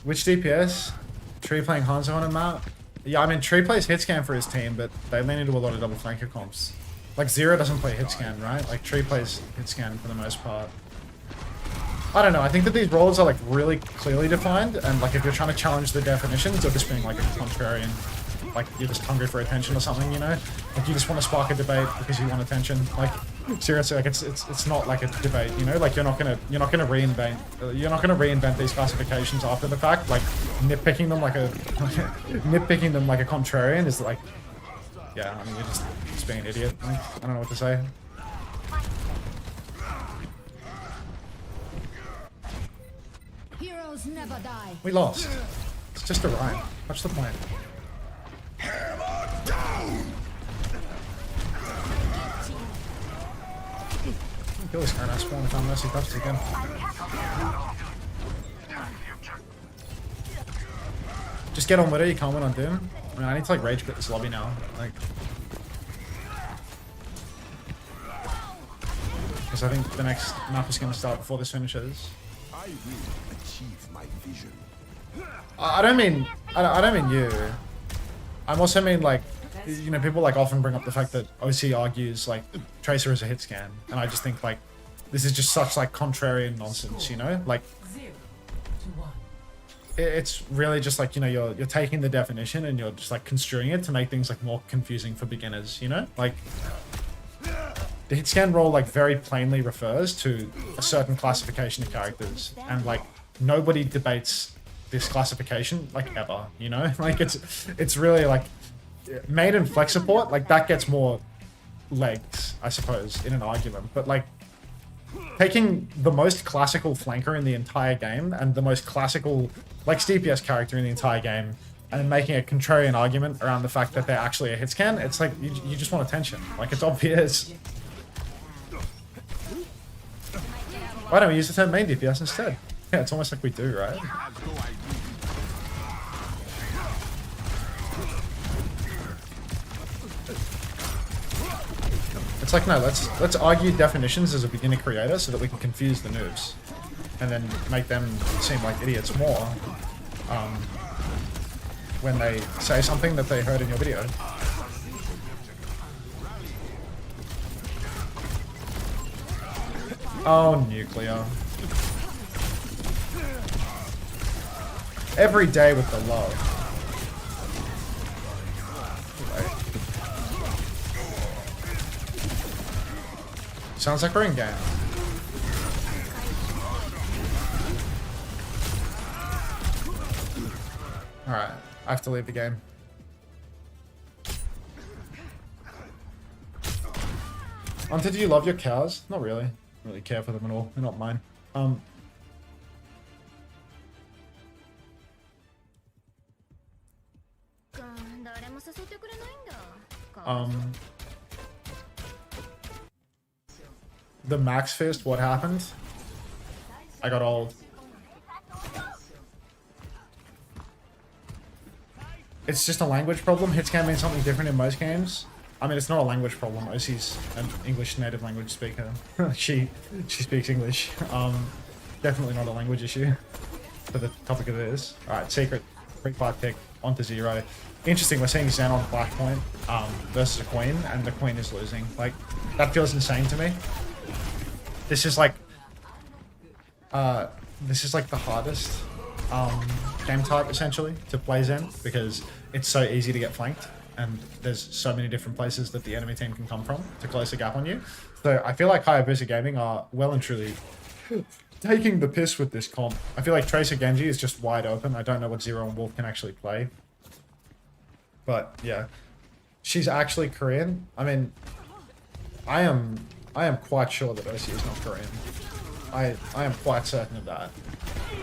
Which DPS? Tree playing Hanzo on a map? Yeah, I mean Tree plays hitscan for his team, but they lean into a lot of double flanker comps. Like Zero doesn't play hitscan, right? Like Tree plays hitscan for the most part. I don't know, I think that these roles are like really clearly defined, and like if you're trying to challenge the definitions of just being like a contrarian, like you're just hungry for attention or something, you know? Like you just want to spark a debate because you want attention. Like seriously, like it's not like a debate, you know? Like you're not gonna reinvent these classifications after the fact. Like nitpicking them like a contrarian is like, yeah, I mean you're just being an idiot. Like, I don't know what to say. Heroes never die. We lost. It's just a rhyme. What's the point? Kill this guy now, spawn if I'm mercy buffs again. Just get on with it, you can't win on Doom. I mean, I need to like rage quit this lobby now. Like, because I think the next map is going to start before this finishes. I will achieve my vision. I don't mean you. I'm also mean like, you know, people like often bring up the fact that OC argues like Tracer is a hit scan, and I just think like this is just such like contrarian nonsense, you know? Like, it's really just like, you know, you're taking the definition and you're just like construing it to make things like more confusing for beginners, you know? Like, the hit scan role like very plainly refers to a certain classification of characters, and like nobody debates this classification like ever, you know? Like, it's really like made in flex support, like that gets more legs, I suppose, in an argument, but like taking the most classical flanker in the entire game and the most classical like DPS character in the entire game and making a contrarian argument around the fact that they're actually a hit scan, it's like you just want attention. Like, it's obvious. Why don't we use the term main DPS instead? Yeah, it's almost like we do, right? It's like, no, let's argue definitions as a beginner creator so that we can confuse the noobs and then make them seem like idiots more when they say something that they heard in your video. Oh, nuclear. Every day with the love. Sounds like we're in game. Alright, I have to leave the game. Unter, do you love your cows? Not really. I don't really care for them at all. They're not mine. The Max Fist, what happened? I got old. It's just a language problem. Hits can mean something different in most games. I mean, it's not a language problem. OC's an English native language speaker. she speaks English. Definitely not a language issue for the topic of this. Alright, secret. 3-5 pick onto 0. Interesting, we're seeing Zen on Flashpoint versus a Queen, and the Queen is losing. Like, that feels insane to me. This is like the hardest game type essentially to play Zen, because it's so easy to get flanked and there's so many different places that the enemy team can come from to close a gap on you. So I feel like Hayabusa Gaming are well and truly taking the piss with this comp. I feel like Tracer Genji is just wide open. I don't know what Zero and Wolf can actually play. But yeah, she's actually Korean. I mean, I am quite sure that OC is not Korean. I am quite certain of that.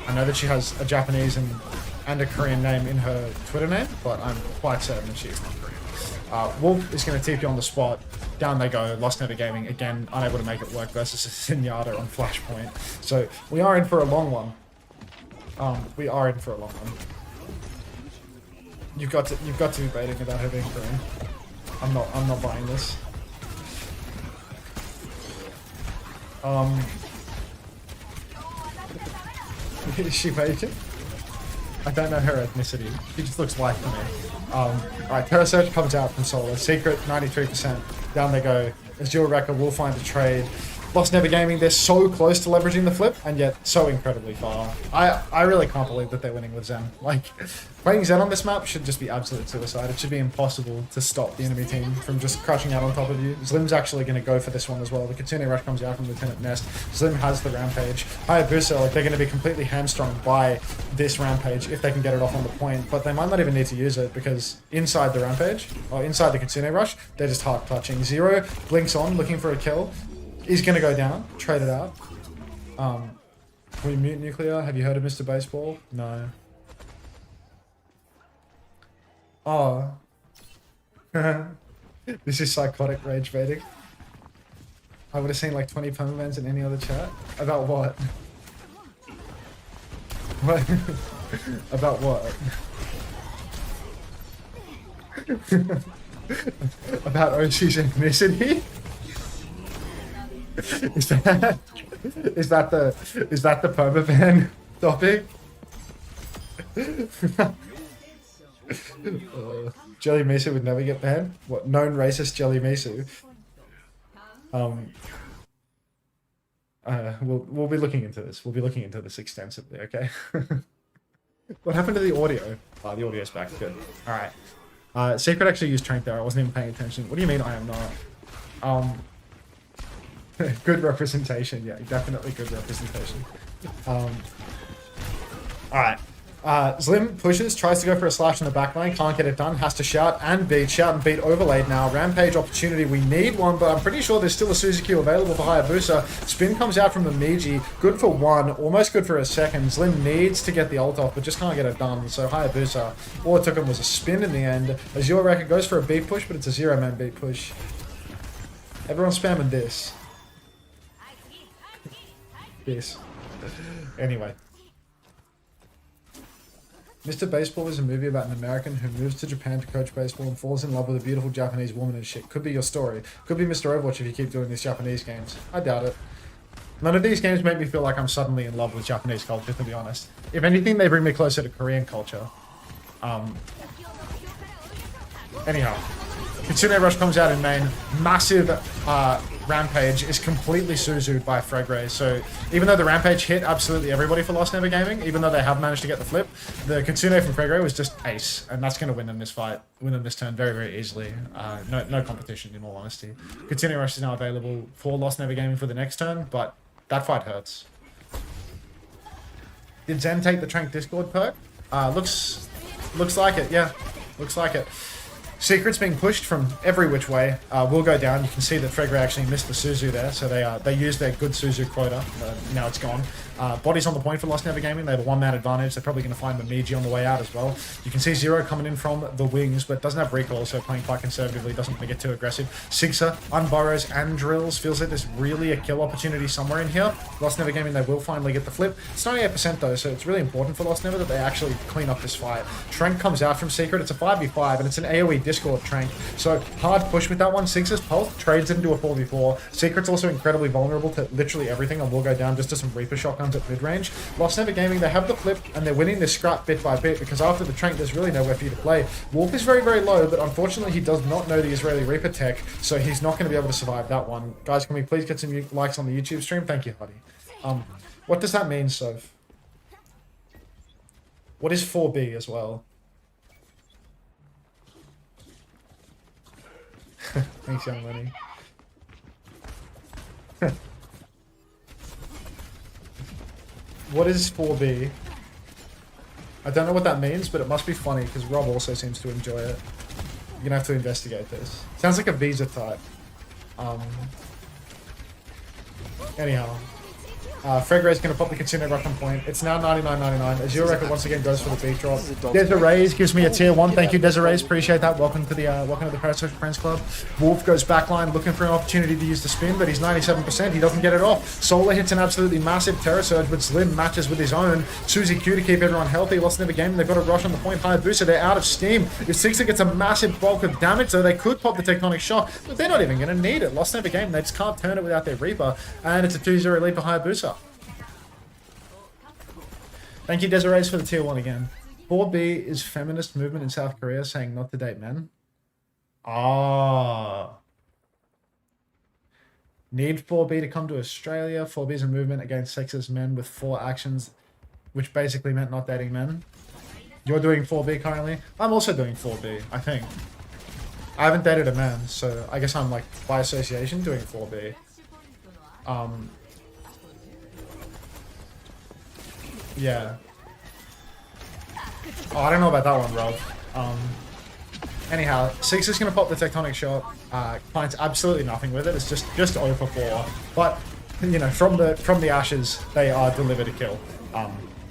I know that she has a Japanese and a Korean name in her Twitter name, but I'm quite certain that she is not Korean. Wolf is going to TP on the spot. Down they go. LostNever Gaming, again, unable to make it work versus Zenyatta on Flashpoint. So we are in for a long one. We are in for a long one. You've got to be baiting about her being Korean. I'm not buying this. Is she Asian? I don't know her ethnicity. She just looks white to me. Alright, Terra Surge comes out from Solar. Secret, 93%. Down they go. Azure Wrecker will find a trade. LostNever Gaming, they're so close to leveraging the flip, and yet so incredibly far. I really can't believe that they're winning with Zen. Like, playing Zen on this map should just be absolute suicide. It should be impossible to stop the enemy team from just crushing out on top of you. Slim's actually going to go for this one as well. The Kitsune Rush comes out from Lieutenant Nest. Slim has the Rampage. Hayabusa, like, they're going to be completely hamstrung by this Rampage if they can get it off on the point, but they might not even need to use it, because inside the Rampage, or inside the Kitsune Rush, they're just heart touching. Zero blinks on, looking for a kill. He's going to go down, trade it out. Can we mute nuclear? Have you heard of Mr. Baseball? No. Oh. This is psychotic rage baiting. I would have seen like 20 permabans in any other chat. About what? What? About what? About Oshi's ethnicity? Is that the permaban topic? Jelly Misu would never get banned? What, known racist Jelly Misu? We'll be looking into this. We'll be looking into this extensively, okay? What happened to the audio? Oh, the audio's back. Good. Alright. Secret actually used Trank there. I wasn't even paying attention. What do you mean I am not? Good representation. Yeah, definitely good representation. Alright. Slim pushes, tries to go for a slash in the back lane, can't get it done, has to shout and beat overlaid now. Rampage opportunity, we need one, but I'm pretty sure there's still a Suzuki available for Hayabusa. Spin comes out from the Miji, good for one, almost good for a second. Slim needs to get the ult off, but just can't get it done, so Hayabusa, all it took him was a spin in the end. Azure Record goes for a beat push, but it's a zero-man beat push. Everyone's spamming this. This. Anyway. Mr. Baseball is a movie about an American who moves to Japan to coach baseball and falls in love with a beautiful Japanese woman and shit. Could be your story. Could be Mr. Overwatch if you keep doing these Japanese games. I doubt it. None of these games make me feel like I'm suddenly in love with Japanese culture, to be honest. If anything, they bring me closer to Korean culture. Anyhow. Kitsune Rush comes out in main. Massive Rampage is completely Suzu'd by Fregray. So even though the Rampage hit absolutely everybody for LostNever Gaming, even though they have managed to get the flip, the Kitsune from Fregray was just ace. And that's going to win them this fight, win them this turn very, very easily. No competition, in all honesty. Kitsune Rush is now available for LostNever Gaming for the next turn, but that fight hurts. Did Zen take the Trank Discord perk? Looks like it, yeah. Looks like it. Secret's being pushed from every which way. Will go down. You can see that Fregray actually missed the Suzu there, so they used their good Suzu quota. Now it's gone. Body's on the point for LostNever Gaming. They have a one-man advantage. They're probably going to find Mamiji on the way out as well. You can see Zero coming in from the wings, but doesn't have recoil, so playing quite conservatively. Doesn't want to get too aggressive. Sigsa, unburrows, and drills. Feels like there's really a kill opportunity somewhere in here. LostNever Gaming, they will finally get the flip. It's 98% though, so it's really important for LostNever that they actually clean up this fight. Trank comes out from Secret. It's a 5v5, and it's an AoE Discord Trank. So hard push with that one. Sigsa's pulse trades it into a 4v4. Secret's also incredibly vulnerable to literally everything, and will go down just to some Reaper shotguns at mid-range. LostNever Gaming, they have the flip, and they're winning this scrap bit by bit, because after the Trank, there's really nowhere for you to play. Wolf is very, very low, but unfortunately he does not know the Israeli Reaper tech, so he's not going to be able to survive that one. Guys, can we please get some likes on the YouTube stream? Thank you, Huddy. What does that mean, Soph? What is 4B as well? Thanks, young money. What is 4B? I don't know what that means, but it must be funny, because Rob also seems to enjoy it. You're gonna have to investigate this. Sounds like a visa type. Anyhow. Fregray's going to pop the Kitsune Rush on point. It's now 99.99. Azure Record once again goes for the beat drop. Desiree gives me a tier 1. Thank you, Desiree. Appreciate that. Welcome to the Parasocial Friends Club. Wolf goes backline looking for an opportunity to use the spin, but he's 97%. He doesn't get it off. Solar hits an absolutely massive Terror Surge, but Slim matches with his own. Suzy Q to keep everyone healthy. LostNever Gaming. They've got a rush on the point. Hayabusa, they're out of steam. If Sixer gets a massive bulk of damage, though, they could pop the Tectonic Shock, but they're not even going to need it. LostNever Gaming, they just can't turn it without their Reaper, and it's a 2-0 lead for Hayabusa. Thank you, Desiree, for the tier 1 again. 4B is feminist movement in South Korea saying not to date men. Ah. Need 4B to come to Australia. 4B is a movement against sexist men with 4 actions, which basically meant not dating men. You're doing 4B currently? I'm also doing 4B, I think. I haven't dated a man, so I guess I'm, like, by association doing 4B. Yeah. Oh, I don't know about that one, Rob. Anyhow, Six is going to pop the Tectonic Shot. Finds absolutely nothing with it. It's just 0 for 4. But you know, from the ashes, they are delivered a kill.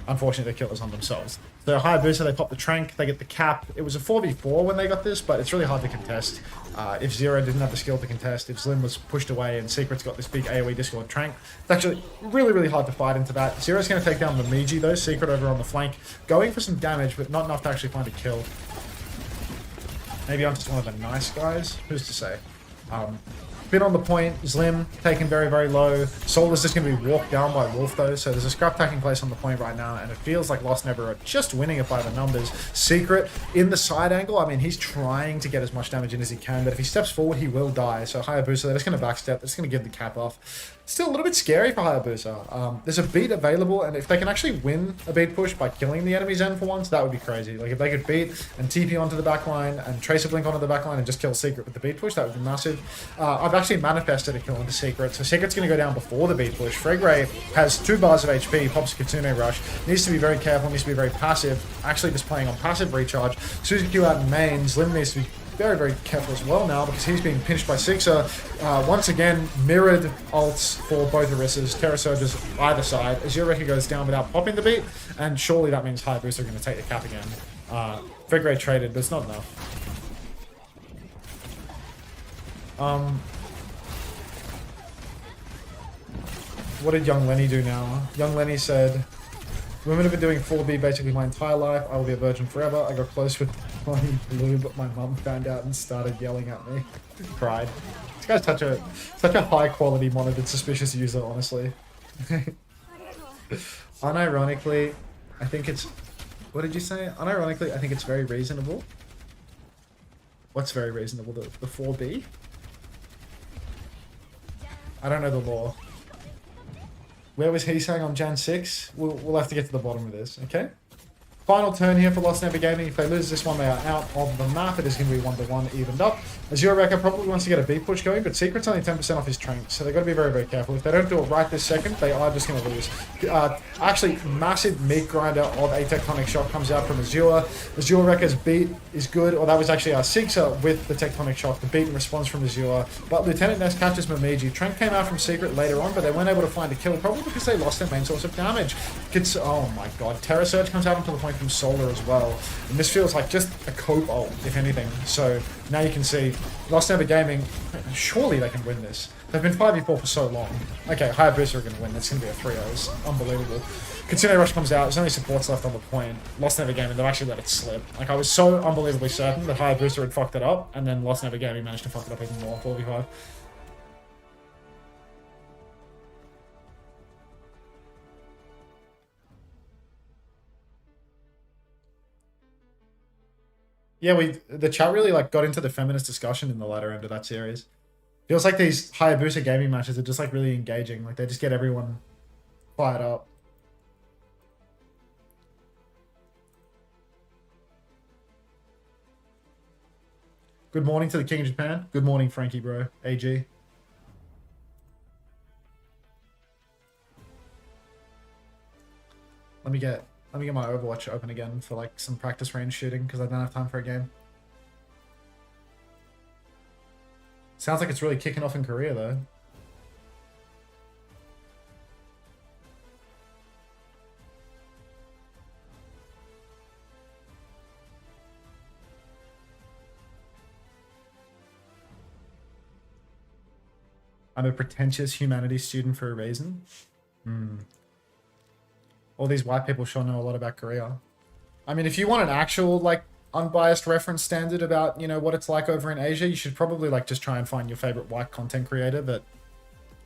Unfortunately, the killers on themselves. So Hayabusa, they pop the trank, they get the cap. It was a 4v4 when they got this, but it's really hard to contest. If Zero didn't have the skill to contest, if Slim was pushed away and Secret's got this big AoE Discord trank, it's actually really, really hard to fight into that. Zero's going to take down the Miji though, Secret over on the flank, going for some damage, but not enough to actually find a kill. Maybe I'm just one of the nice guys, who's to say. Been on the point, Slim taken very, very low. Soul is just going to be walked down by Wolf though, so there's a scrap taking place on the point right now, and it feels like LostNever are just winning it by the numbers. Secret in the side angle, I mean, he's trying to get as much damage in as he can, but if he steps forward, he will die. So Hayabusa, they're just going to backstep, they're just going to give the cap off. Still a little bit scary for Hayabusa. There's a beat available, and if they can actually win a beat push by killing the enemy Zen for once, that would be crazy. Like, if they could beat and TP onto the backline and trace a blink onto the backline and just kill Secret with the beat push, that would be massive. I've actually manifested a kill into Secret, so Secret's going to go down before the beat push. Fragray has 2 bars of HP, pops a Kitsune Rush, needs to be very careful, needs to be very passive, actually just playing on passive recharge. Suzuki out in main, Slim needs to be very, very careful as well now because he's being pinched by Sixer. Once again, mirrored ults for both Orissas, Terra Surges either side. Azureka goes down without popping the beat, and surely that means Hayabusa are going to take the cap again. Fragray traded, but it's not enough. What did Young Lenny do now? Young Lenny said, "Women have been doing 4B basically my entire life. I will be a virgin forever. I got close with Bonnie Blue, but my mum found out and started yelling at me." Cried. This guy's such a high quality monitored suspicious user, honestly. Unironically, I think it's... What did you say? Unironically, I think it's very reasonable. What's very reasonable? The 4B? I don't know the law. Where was he saying on Jan 6? We'll have to get to the bottom of this, okay? Final turn here for LostNever Gaming. If they lose this one, they are out of the map. It is going to be 1-1 evened up. Azureka probably wants to get a beat push going, but Secret's only 10% off his trank, so they've got to be very, very careful. If they don't do it right this second, they are just going to lose. Actually, massive meat grinder of a Tectonic Shock comes out from Azure. Azureka's beat is good, or that was actually our Sixer with the Tectonic Shock. The beat and response from Azure. But Lieutenant Ness catches Momiji. Trank came out from Secret later on, but they weren't able to find a kill, probably because they lost their main source of damage. Oh my god. Terra Surge comes out onto the point from Solar as well. And this feels like just a cope ult, if anything. So now you can see LostNever Gaming, surely they can win this. They've been 5v4 for so long. Okay, Hayabusa are going to win. That's going to be a 3-0s. Unbelievable. Kitsune Rush comes out. There's only supports left on the point. LostNever Gaming, they've actually let it slip. Like, I was so unbelievably certain that Hayabusa had fucked it up, and then LostNever Gaming managed to fuck it up even more. 4v5. Yeah, the chat really like got into the feminist discussion in the latter end of that series. Feels like these Hayabusa gaming matches are just like really engaging. Like they just get everyone fired up. Good morning to the King of Japan. Good morning, Frankie, bro. AG. Let me get my Overwatch open again for like some practice range shooting because I don't have time for a game. Sounds like it's really kicking off in Korea though. I'm a pretentious humanities student for a reason. All these white people sure know a lot about Korea. I mean, if you want an actual, like, unbiased reference standard about, you know, what it's like over in Asia, you should probably, like, just try and find your favorite white content creator that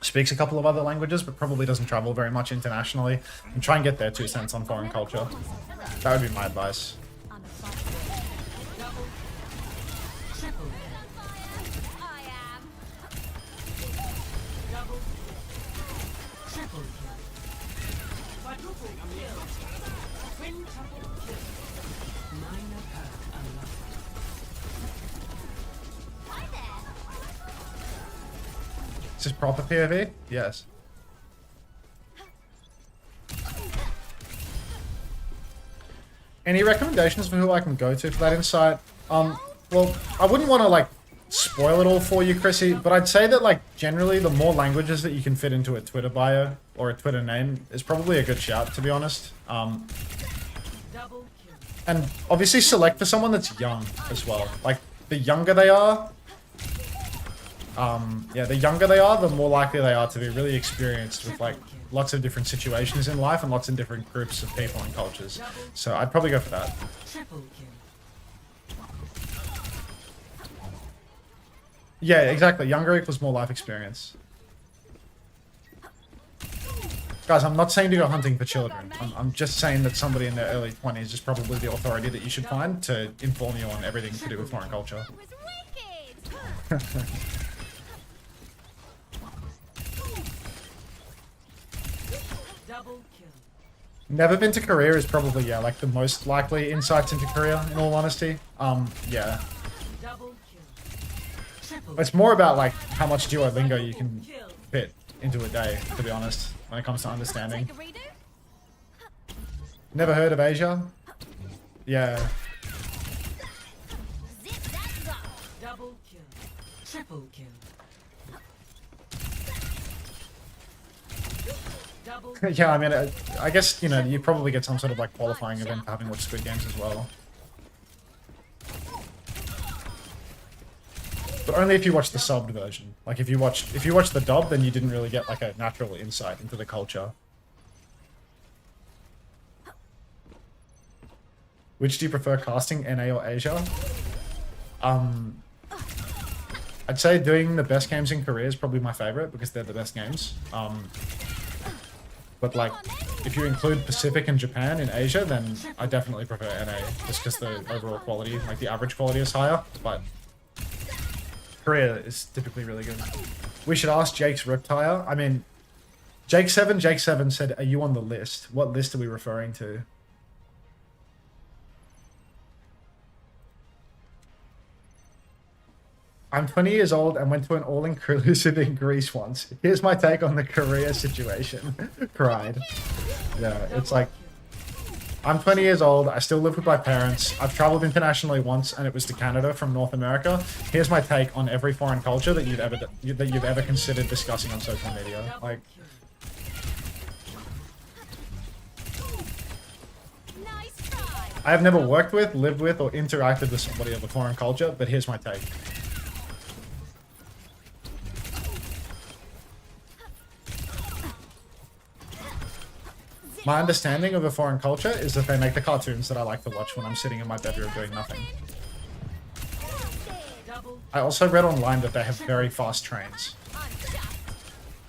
speaks a couple of other languages, but probably doesn't travel very much internationally, and try and get their 2 cents on foreign culture. That would be my advice. Is this proper POV? Yes. Any recommendations for who I can go to for that insight? Well, I wouldn't want to like spoil it all for you, Chrissy, but I'd say that, like, generally the more languages that you can fit into a Twitter bio or a Twitter name is probably a good shout, to be honest. And obviously select for someone that's young as well. Like, the younger they are, yeah, the younger they are, the more likely they are to be really experienced with, like, lots of different situations in life and lots of different groups of people and cultures. So I'd probably go for that. Yeah, exactly. Younger equals more life experience. Guys, I'm not saying to go hunting for children. I'm just saying that somebody in their early 20s is probably the authority that you should find to inform you on everything to do with foreign culture. Never been to Korea is probably, yeah, like the most likely insights into Korea, in all honesty. Yeah. It's more about, like, how much Duolingo you can fit into a day, to be honest, when it comes to understanding. Never heard of Asia? Yeah. Double kill. Triple kill. Yeah, I mean, I guess, you know, you probably get some sort of, like, qualifying event for having watched Squid Games as well. But only if you watch the subbed version. Like, if you watch the dub, then you didn't really get, like, a natural insight into the culture. Which do you prefer, casting, NA or Asia? I'd say doing the best games in Korea is probably my favorite, because they're the best games. But, like, if you include Pacific and Japan in Asia, then I definitely prefer NA, just because the overall quality, like, the average quality is higher, but Korea is typically really good. We should ask Jake's Riptire. I mean, Jake7 said, are you on the list? What list are we referring to? I'm 20 years old and went to an all-inclusive in Greece once. Here's my take on the Korea situation. Cried. Yeah, it's like, I'm 20 years old, I still live with my parents, I've traveled internationally once and it was to Canada from North America. Here's my take on every foreign culture that you've ever considered discussing on social media. Like, I have never worked with, lived with, or interacted with somebody of a foreign culture, but here's my take. My understanding of a foreign culture is that they make the cartoons that I like to watch when I'm sitting in my bedroom doing nothing. I also read online that they have very fast trains.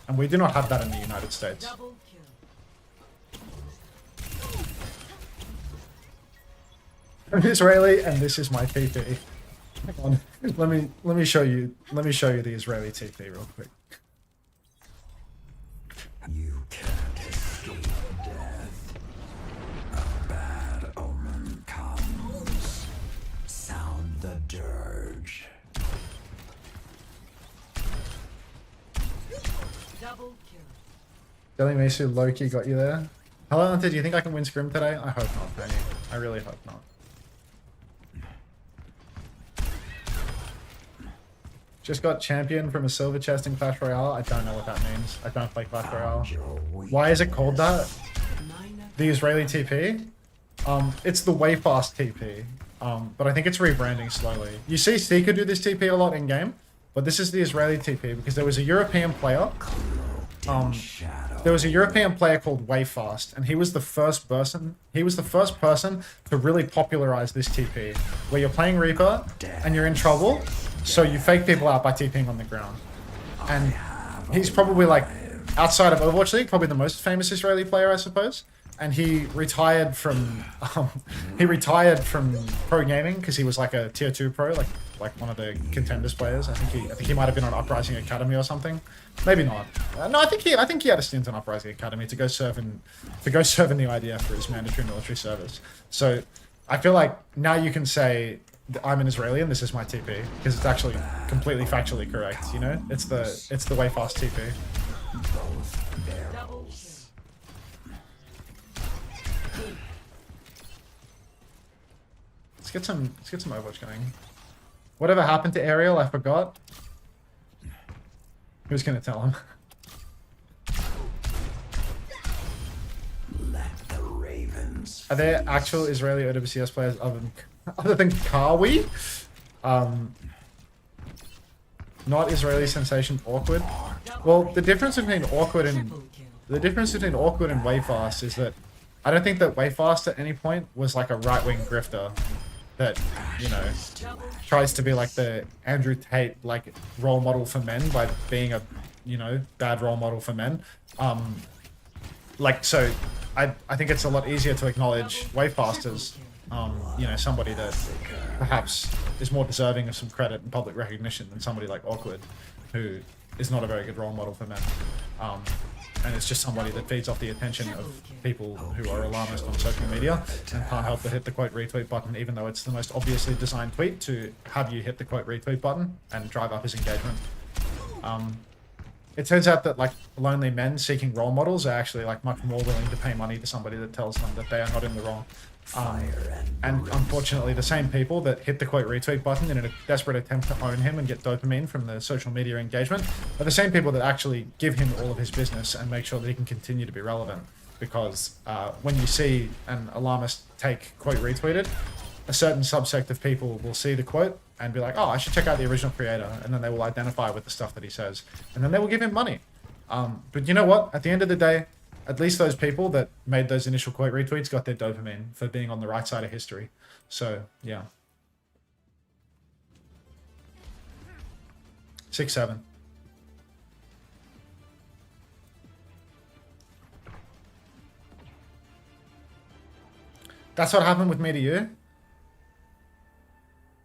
And we do not have that in the United States. I'm Israeli and this is my TP. Hang on. Let me show you the Israeli TP real quick. You can't escape death. A bad omen comes. Sound the dirge. Double kill. Jelly Mesu Loki got you there. Hello, Unter, do you think I can win Scrim today? I hope not, Penny. I really hope not. Just got champion from a silver chest in Clash Royale. I don't know what that means. I don't play Clash Royale. Why is it called that? The Israeli TP? It's the way fast TP. But I think it's rebranding slowly. You see Seeker do this TP a lot in game, but this is the Israeli TP because there was a European player. There was a European player called Wayfast, and he was the first person. He was the first person to really popularize this TP, where you're playing Reaper and you're in trouble, so you fake people out by TPing on the ground. And he's probably, like, outside of Overwatch League, probably the most famous Israeli player, I suppose. And he retired from pro gaming because he was like a tier 2 pro, like one of the contenders players. I think he might have been on Uprising Academy or something. Maybe not. No, I think he had a stint on Uprising Academy to go serve in the IDF for his mandatory military service. So I feel like now you can say I'm an Israeli and this is my TP because it's actually completely factually correct. You know, it's the way fast TP. Let's get some Overwatch going. Whatever happened to Ariel, I forgot. Who's gonna tell him? Let the ravens. Are there actual Israeli OWCS players other than Kawi? Not Israeli sensation awkward. Well, the difference between awkward and Wayfast is that I don't think that Wayfast at any point was like a right-wing grifter that, you know, tries to be like the Andrew Tate like role model for men by being a, you know, bad role model for men. Like, so I think it's a lot easier to acknowledge Wayfast as you know, somebody that perhaps is more deserving of some credit and public recognition than somebody like Awkward, who is not a very good role model for men. And it's just somebody that feeds off the attention of people who are alarmist on social media and can't help but hit the quote retweet button, even though it's the most obviously designed tweet to have you hit the quote retweet button and drive up his engagement. It turns out that like lonely men seeking role models are actually like much more willing to pay money to somebody that tells them that they are not in the wrong. And unfortunately, the same people that hit the quote retweet button in a desperate attempt to own him and get dopamine from the social media engagement are the same people that actually give him all of his business and make sure that he can continue to be relevant. Because when you see an alarmist take quote retweeted, a certain subsect of people will see the quote and be like, oh, I should check out the original creator, and then they will identify with the stuff that he says, and then they will give him money. But you know what? At the end of the day, at least those people that made those initial quote retweets got their dopamine for being on the right side of history. So, yeah. 6-7. That's what happened with me to you?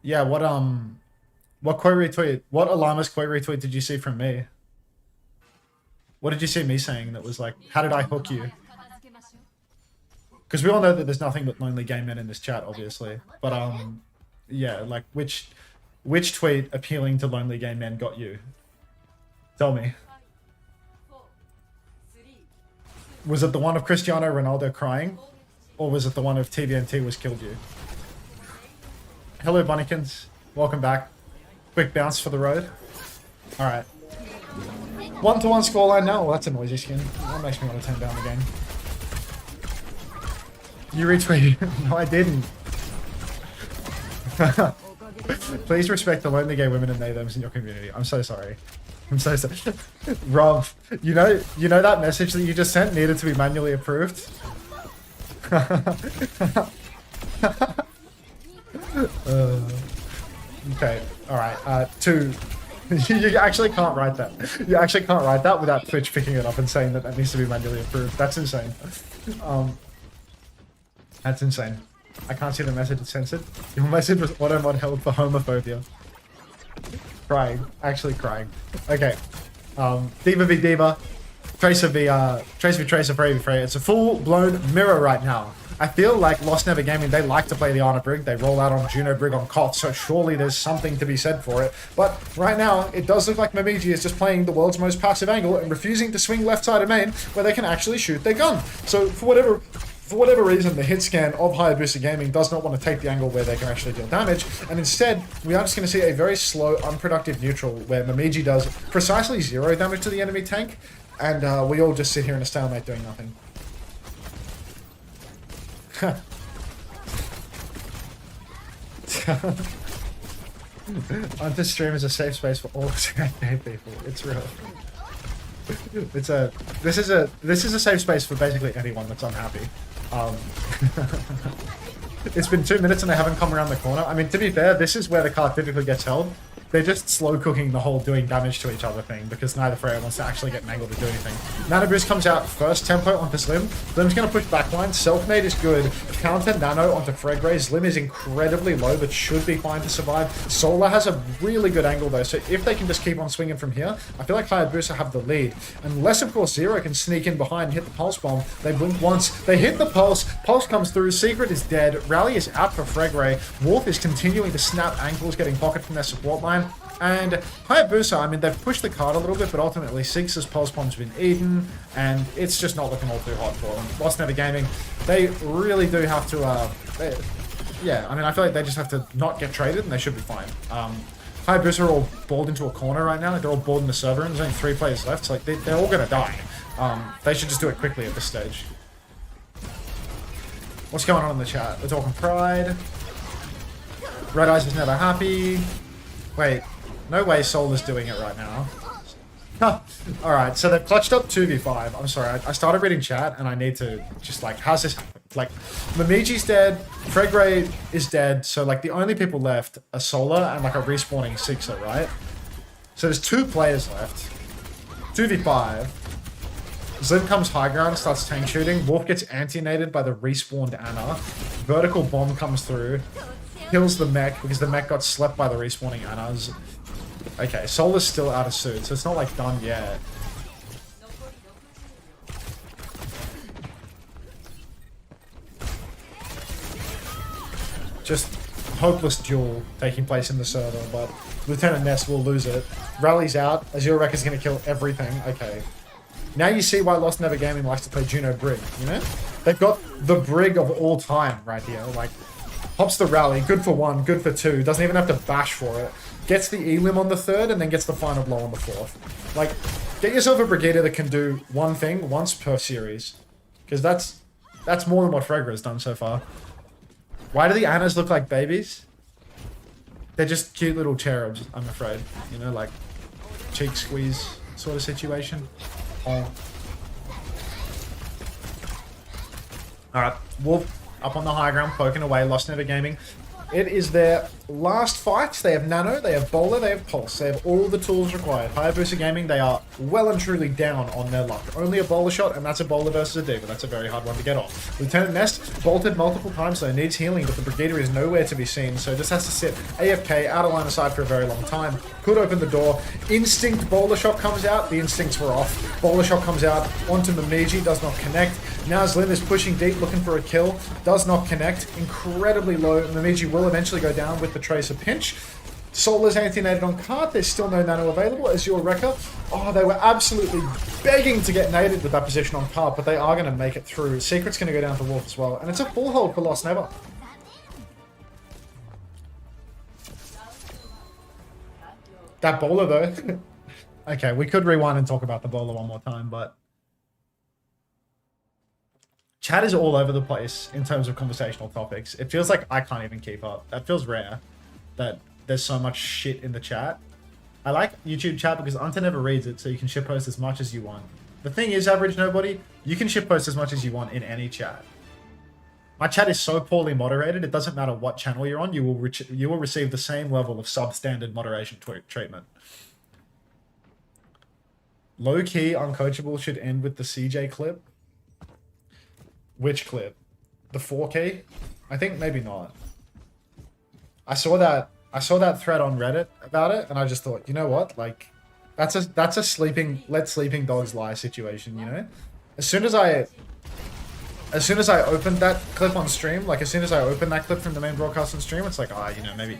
Yeah, what quote retweet, what alarmist quote retweet did you see from me? What did you see me saying that was like, how did I hook you? Because we all know that there's nothing but lonely gay men in this chat, obviously. But, yeah, like, which tweet appealing to lonely gay men got you? Tell me. Was it the one of Cristiano Ronaldo crying? Or was it the one of TVNT was killed you? Hello, Bunnykins. Welcome back. Quick bounce for the road. Alright. 1-1 scoreline now. Well, that's a noisy skin. That makes me want to turn down the game. You retweeted. No, I didn't. Please respect the lonely gay women and they thems in your community. I'm so sorry. I'm so sorry. Rob, you know that message that you just sent needed to be manually approved? Okay, alright. 2. You actually can't write that. You actually can't write that without Twitch picking it up and saying that that needs to be manually approved. That's insane. That's insane. I can't see the message, it's censored. Your message was auto-mod held for homophobia. Crying. Actually crying. Okay. Diva v Diva. Tracer v Tracer, Frey v Frey. It's a full-blown mirror right now. I feel like LostNever Gaming, they like to play the Honor Brig. They roll out on Juno Brig on Koth, so surely there's something to be said for it. But right now, it does look like Mamiji is just playing the world's most passive angle and refusing to swing left side of main where they can actually shoot their gun. So for whatever reason, the hit scan of Hayabusa Gaming does not want to take the angle where they can actually deal damage, and instead, we are just going to see a very slow, unproductive neutral where Mamiji does precisely 0 damage to the enemy tank, and we all just sit here in a stalemate doing nothing. Unter stream is a safe space for all gay people. It's real. This is a safe space for basically anyone that's unhappy. It's been 2 minutes and they haven't come around the corner. I mean, to be fair, this is where the card typically gets held. They're just slow cooking the whole doing damage to each other thing because neither Freya wants to actually get Mangled to do anything. Nano Boost comes out first tempo onto Slim. Slim's going to push backline. Self-made is good. Counter Nano onto Fregray. Slim is incredibly low but should be fine to survive. Solar has a really good angle though, so if they can just keep on swinging from here, I feel like Hayabusa have the lead. Unless of course Zero can sneak in behind and hit the Pulse Bomb. They blink once. They hit the Pulse. Pulse comes through. Secret is dead. Rally is out for Fregray. Wolf is continuing to snap ankles, getting pocket from their support line. And Hayabusa, I mean, they've pushed the card a little bit, but ultimately Six's Pulse Bomb's been eaten, and it's just not looking all too hot for them. LostNever Gaming, they really do have to, yeah, I mean, I feel like they just have to not get traded and they should be fine. Hayabusa are all balled into a corner right now. Like, they're all balled in the server and there's only 3 players left. So like, they're all going to die. They should just do it quickly at this stage. What's going on in the chat? We're talking pride. Red Eyes is never happy. Wait, no way Soul is doing it right now. Alright, so they've clutched up 2v5. I'm sorry, I started reading chat and I need to just like, how's this happen? Like, Mimiji's dead, Fregray is dead, so like the only people left are Solar and like a respawning Sixer, right? So there's 2 players left. 2v5. Zlim comes high ground and starts tank shooting. Wolf gets anti-nated by the respawned Ana. Vertical bomb comes through. Kills the mech because the mech got slept by the respawning Anas. Okay, Solar's still out of suit, so it's not like done yet. Just hopeless duel taking place in the server, but Lieutenant Ness will lose it. Rally's out. Azure Wreck is going to kill everything. Okay. Now you see why LostNever Gaming likes to play Juno Brig, you know? They've got the Brig of all time right here. Like, pops the rally, good for 1, good for 2, doesn't even have to bash for it. Gets the elim on the 3rd, and then gets the final blow on the 4th. Like, get yourself a Brigadier that can do one thing once per series. Because that's more than what Fregra has done so far. Why do the Annas look like babies? They're just cute little cherubs, I'm afraid. You know, like, cheek squeeze sort of situation. Oh. Alright, Wolf up on the high ground, poking away, LostNever Gaming. It is their last fight. They have Nano, they have Bowler, they have Pulse. They have all the tools required. Hayabusa Gaming, they are well and truly down on their luck. Only a Bowler shot, and that's a Bowler versus a Diva. That's a very hard one to get off. Lieutenant Nest bolted multiple times, so needs healing, but the Brigadier is nowhere to be seen, so just has to sit AFK, out of line of sight for a very long time. Could open the door. Instinct Bowler shot comes out. The instincts were off. Bowler shot comes out onto Mimiji, does not connect. Now Zlim is pushing deep, looking for a kill. Does not connect. Incredibly low. Mimiji will eventually go down with the Tracer pinch. Solar's anti-nated on card. There's still no nano available. Azure Wrecker. Oh, they were absolutely begging to get nated with that position on card, but they are going to make it through. Secret's going to go down to Wolf as well. And it's a full hold for LostNever. That bowler, though. Okay, we could rewind and talk about the bowler one more time, but chat is all over the place in terms of conversational topics. It feels like I can't even keep up. That feels rare, that there's so much shit in the chat. I like YouTube chat because Unter never reads it, so you can shitpost as much as you want. The thing is, average nobody, you can shitpost as much as you want in any chat. My chat is so poorly moderated, it doesn't matter what channel you're on, you will receive the same level of substandard moderation treatment. Low-key, uncoachable should end with the CJ clip. Which clip? The 4K? I think maybe not. I saw that thread on Reddit about it, and I just thought, you know what? Like, that's a let sleeping dogs lie situation, you know? As soon as I opened that clip on stream, like as soon as I opened that clip from the main broadcast on stream, it's like, you know, maybe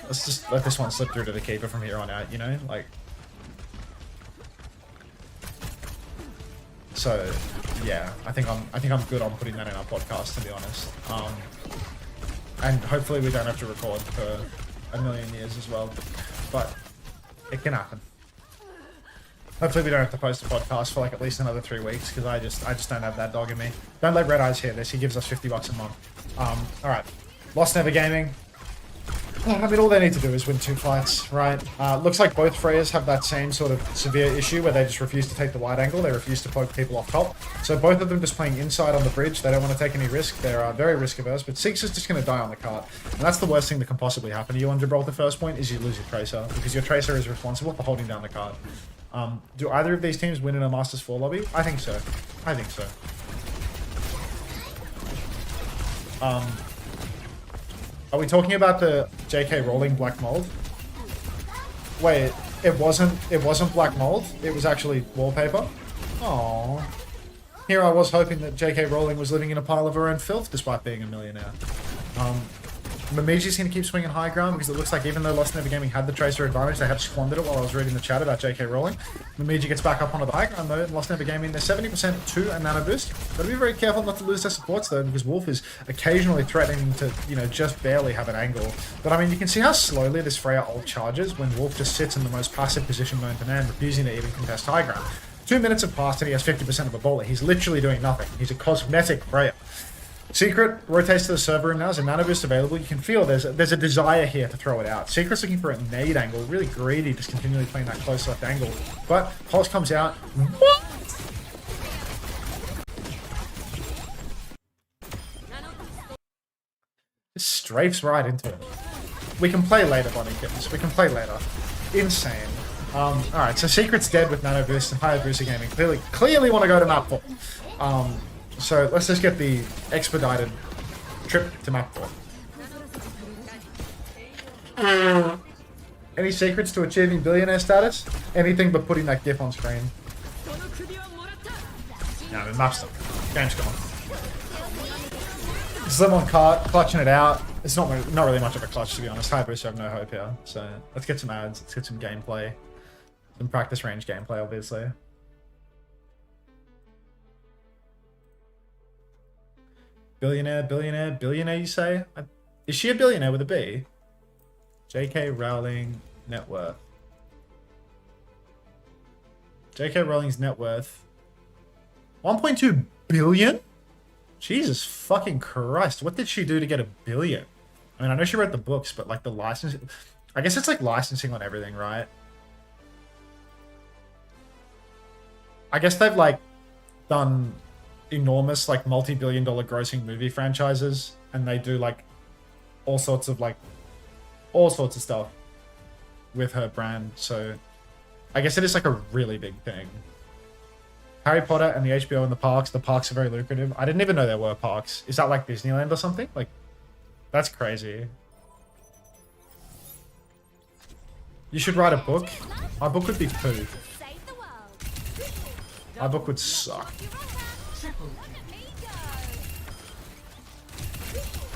let's just let this one slip through to the keeper from here on out, you know? Like, so yeah, I think I'm good on putting that in our podcast, to be honest. And hopefully we don't have to record for a million years as well, but it can happen. Hopefully we don't have to post a podcast for like at least another 3 weeks, because I just don't have that dog in me. Don't let Red Eyes hear this. He gives us $50 a month. All right, LostNever Gaming. I mean, all they need to do is win 2 fights, right? Looks like both Freyas have that same sort of severe issue where they just refuse to take the wide angle. They refuse to poke people off top. So both of them just playing inside on the bridge. They don't want to take any risk. They're very risk averse, but Six is just going to die on the cart. And that's the worst thing that can possibly happen to you on Gibraltar first point, is you lose your Tracer, because your Tracer is responsible for holding down the cart. Do either of these teams win in a Masters 4 lobby? I think so. I think so. Are we talking about the JK Rowling Black Mold? Wait, it wasn't Black Mold. It was actually wallpaper. Aww. Here I was hoping that JK Rowling was living in a pile of her own filth despite being a millionaire. Mimiji's going to keep swinging high ground because it looks like even though LostNever Gaming had the Tracer advantage, they have squandered it while I was reading the chat about JK Rowling. Mimiji gets back up onto the high ground though, and LostNever Gaming, they're 70% to a nano boost. Gotta be very careful not to lose their supports though, because Wolf is occasionally threatening to, you know, just barely have an angle. But I mean, you can see how slowly this Freya ult charges when Wolf just sits in the most passive position known to man, refusing to even contest high ground. 2 minutes have passed and he has 50% of a bowler. He's literally doing nothing. He's a cosmetic Freya. Secret rotates to the server room now. There's a nano boost available. You can feel there's a desire here to throw it out. Secret's looking for a nade angle. Really greedy, just continually playing that close left angle. But Pulse comes out. What? Just strafes right into it. We can play later, Bonnie Kittens. We can play later. Insane. Alright, so Secret's dead with nano boost and Hayabusa Gaming clearly want to go to map 4. So let's just get the expedited trip to map 4. Any secrets to achieving billionaire status? Anything but putting that gif on screen. No, the map's done. Game's gone. Slim on cart, clutching it out. It's not really much of a clutch, to be honest. Hayabusa have no hope here. So let's get some ads. Let's get some gameplay. Some practice range gameplay, obviously. Billionaire, you say? Is she a billionaire with a B? JK Rowling net worth. JK Rowling's net worth. 1.2 billion? Jesus fucking Christ. What did she do to get $1 billion? I mean, I know she wrote the books, but like the licensing... I guess it's like licensing on everything, right? I guess they've like done enormous like multi-billion-dollar grossing movie franchises, and they do like all sorts of stuff with her brand. So I guess it is like a really big thing. Harry Potter and the HBO and the parks. The parks are very lucrative. I didn't even know there were parks. Is that like Disneyland or something? Like, that's crazy. You should write a book. My book would be poo. My book would suck.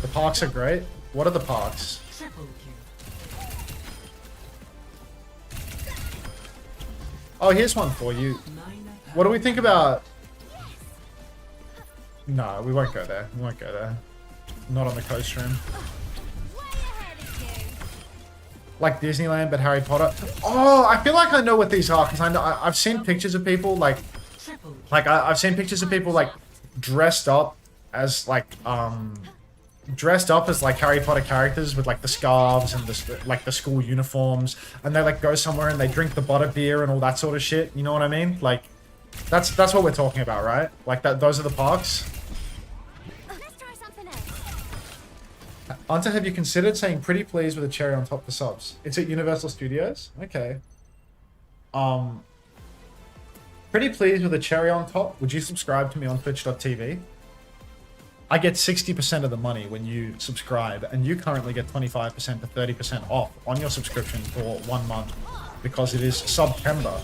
The parks are great. What are the parks? Oh, here's one for you. What do we think about... No, we won't go there. We won't go there. Not on the coast room. Like Disneyland, but Harry Potter. Oh, I feel like I know what these are, because I've seen pictures of people like I've seen pictures of people like dressed up as like Harry Potter characters with like the scarves and the school uniforms, and they like go somewhere and they drink the butter beer and all that sort of shit. You know what I mean? Like that's what we're talking about, right? Like that. Those are the parks. Let's try something else. Unter, have you considered saying pretty please with a cherry on top for subs? It's at Universal Studios. Okay. Pretty pleased with a cherry on top. Would you subscribe to me on twitch.tv? I get 60% of the money when you subscribe, and you currently get 25% to 30% off on your subscription for 1 month, because it is September,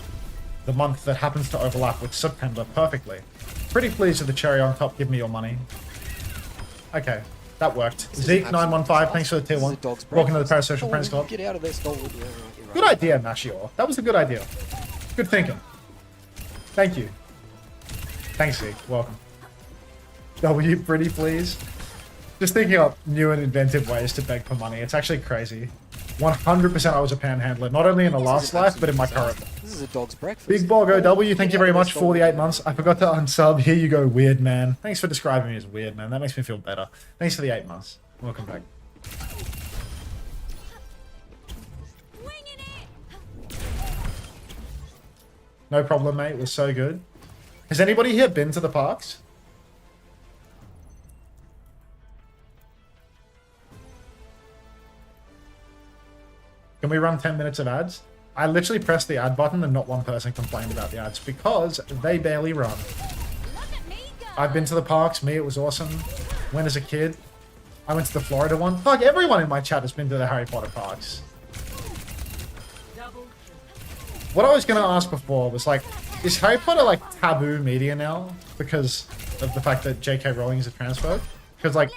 the month that happens to overlap with September perfectly. Pretty pleased with the cherry on top. Give me your money. Okay, that worked. Zeke915, thanks for the tier 1. Welcome to the Parasocial Friends Club. Get out of there, stolen. Yeah, right. Good idea, Mashior. That was a good idea. Good thinking. Thank you. Thanks, Zeke. Welcome. W, pretty please. Just thinking up new and inventive ways to beg for money. It's actually crazy. 100% I was a panhandler, not only in a last life, but in my current. This is a dog's breakfast. Big Bog OW, thank you very much for the 8 months. I forgot to unsub. Here you go, weird man. Thanks for describing me as weird, man. That makes me feel better. Thanks for the 8 months. Welcome back. No problem, mate. It was so good. Has anybody here been to the parks? Can we run 10 minutes of ads? I literally pressed the ad button and not one person complained about the ads because they barely run. I've been to the parks. Me, it was awesome. Went as a kid. I went to the Florida one. Fuck, everyone in my chat has been to the Harry Potter parks. What I was going to ask before was like, is Harry Potter like taboo media now because of the fact that JK Rowling is a transphobe? Because like,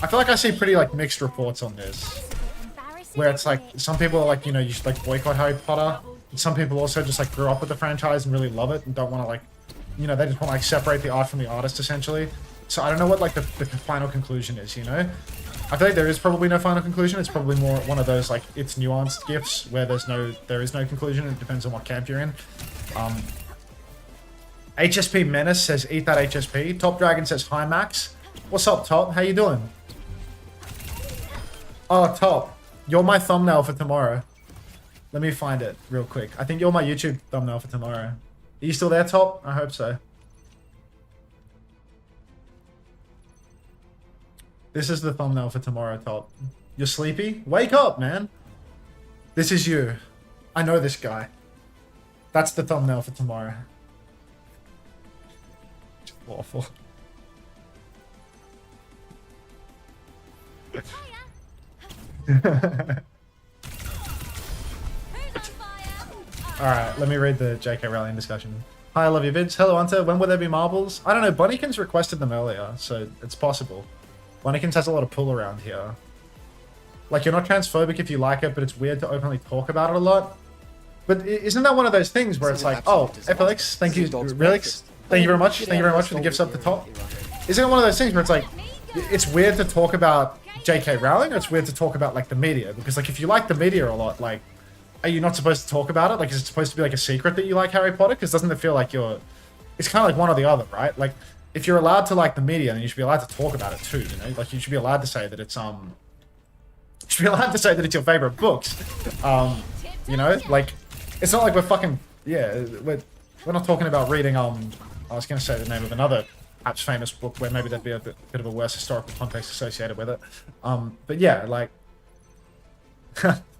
I feel like I see pretty like mixed reports on this, where it's like some people are like, you know, you should like boycott Harry Potter. And some people also just like grew up with the franchise and really love it and don't want to like, you know, they just want to like separate the art from the artist essentially. So I don't know what like the final conclusion is, you know? I feel like there is probably no final conclusion. It's probably more one of those like it's nuanced gifts where there is no conclusion. It depends on what camp you're in. HSP Menace says eat that HSP. Top Dragon says hi Max. What's up Top? How you doing? Oh Top, you're my thumbnail for tomorrow. Let me find it real quick. I think you're my YouTube thumbnail for tomorrow. Are you still there Top? I hope so. This is the thumbnail for tomorrow, Top. You're sleepy? Wake up, man. This is you. I know this guy. That's the thumbnail for tomorrow. Just awful. Alright, let me read the JK Rallying discussion. Hi, I love your vids. Hello, Unter. When will there be marbles? I don't know. Bunnykins requested them earlier, so it's possible. Bunnykins has a lot of pull around here. Like, you're not transphobic if you like it, but it's weird to openly talk about it a lot. But isn't that one of those things where it's like, oh, FLX, thank you, Relix, thank you very much. Thank you very much for the gifts up the top. Isn't it one of those things where it's like, it's weird to talk about JK Rowling, or it's weird to talk about, like, the media? Because, like, if you like the media a lot, like, are you not supposed to talk about it? Like, is it supposed to be, like, a secret that you like Harry Potter? Because doesn't it feel like you're... It's kind of like one or the other, right? Like, if you're allowed to like the media, then you should be allowed to talk about it too, you know? Like, you should be allowed to say that it's, you should be allowed to say that it's your favorite books. You know? Like, it's not like we're fucking... Yeah, we're not talking about reading, I was going to say the name of another perhaps famous book where maybe there'd be a bit of a worse historical context associated with it. But yeah, like...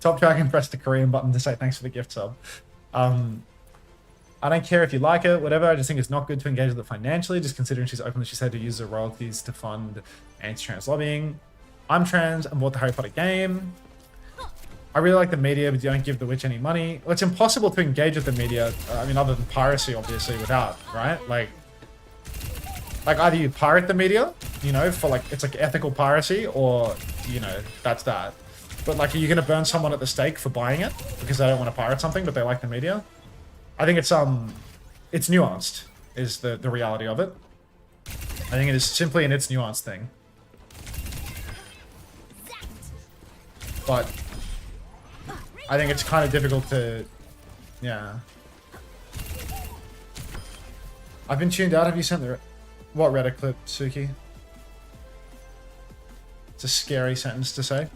Top Dragon pressed the Korean button to say thanks for the gift sub. I don't care if you like it, whatever. I just think it's not good to engage with it financially, just considering she's openly, she said, to use the royalties to fund anti-trans lobbying. I'm trans and bought the Harry Potter game. I really like the media, but you don't give the witch any money. Well, it's impossible to engage with the media, I mean, other than piracy, obviously, without, right? Like either you pirate the media, you know, for like, it's like ethical piracy, or, you know, that's that. But like, are you going to burn someone at the stake for buying it because they don't want to pirate something, but they like the media? I think it's nuanced, is the reality of it. I think it is simply an it's nuanced thing. But I think it's kind of difficult to, yeah. I've been tuned out. Have you sent the, what Reddit clip, Suki? It's a scary sentence to say.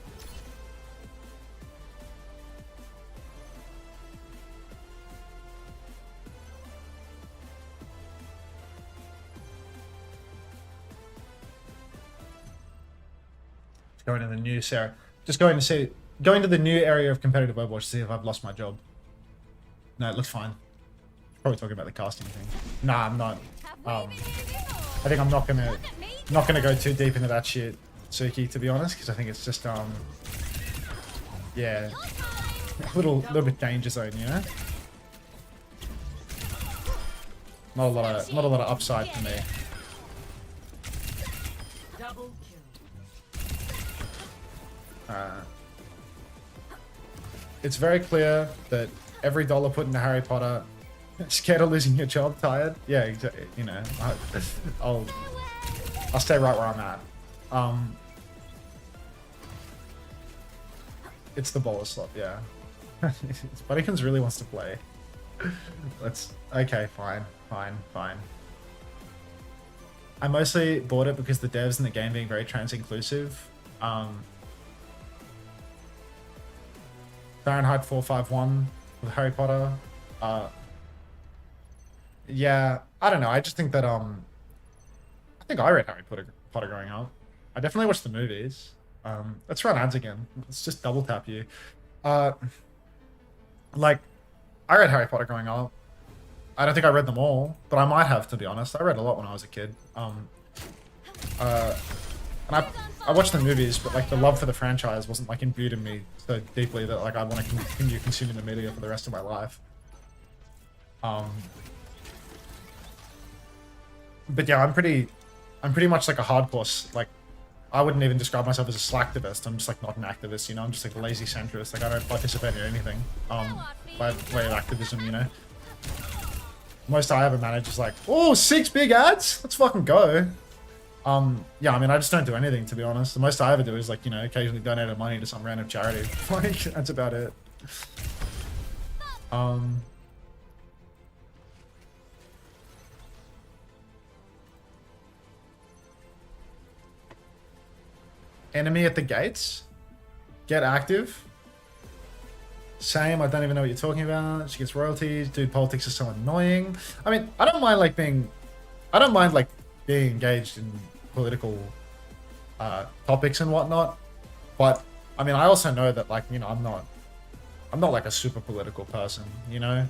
Going to the new Sarah. Just going to the new area of competitive Overwatch to see if I've lost my job. No, it looks fine. Probably talking about the casting thing. Nah, I'm not. I think I'm not gonna go too deep into that shit, Suki, to be honest, because I think it's just yeah, a little bit danger zone, you know. Not a lot of upside for me. Double kill. It's very clear that every dollar put into Harry Potter, scared of losing your job, tired. Yeah, exactly. You know, I'll stay right where I'm at. It's the bowler slot, yeah. Bunnykins really wants to play. Okay, fine. I mostly bought it because the devs in the game being very trans inclusive. Fahrenheit 451 with Harry Potter. Yeah, I don't know. I just think that I think I read Harry Potter growing up. I definitely watched the movies. Let's run ads again. Let's just double tap you. Like, I read Harry Potter growing up. I don't think I read them all, but I might have, to be honest. I read a lot when I was a kid. And I watched the movies, but like the love for the franchise wasn't like imbued in me so deeply that like I want to continue consuming the media for the rest of my life. But yeah, I'm pretty much like a hardcore like I wouldn't even describe myself as a slacktivist. I'm just like not an activist, you know. I'm just like a lazy centrist. Like I don't participate in anything by way of activism, you know. Most I ever manage is like, oh, 6 big ads. Let's fucking go. Yeah, I mean, I just don't do anything, to be honest. The most I ever do is like, you know, occasionally donate money to some random charity. Like that's about it. Enemy at the gates. Get active. Same, I don't even know what you're talking about. She gets royalties. Dude, politics is so annoying. I mean, I don't mind being engaged in political topics and whatnot. But I mean, I also know that like, you know, I'm not like a super political person, you know?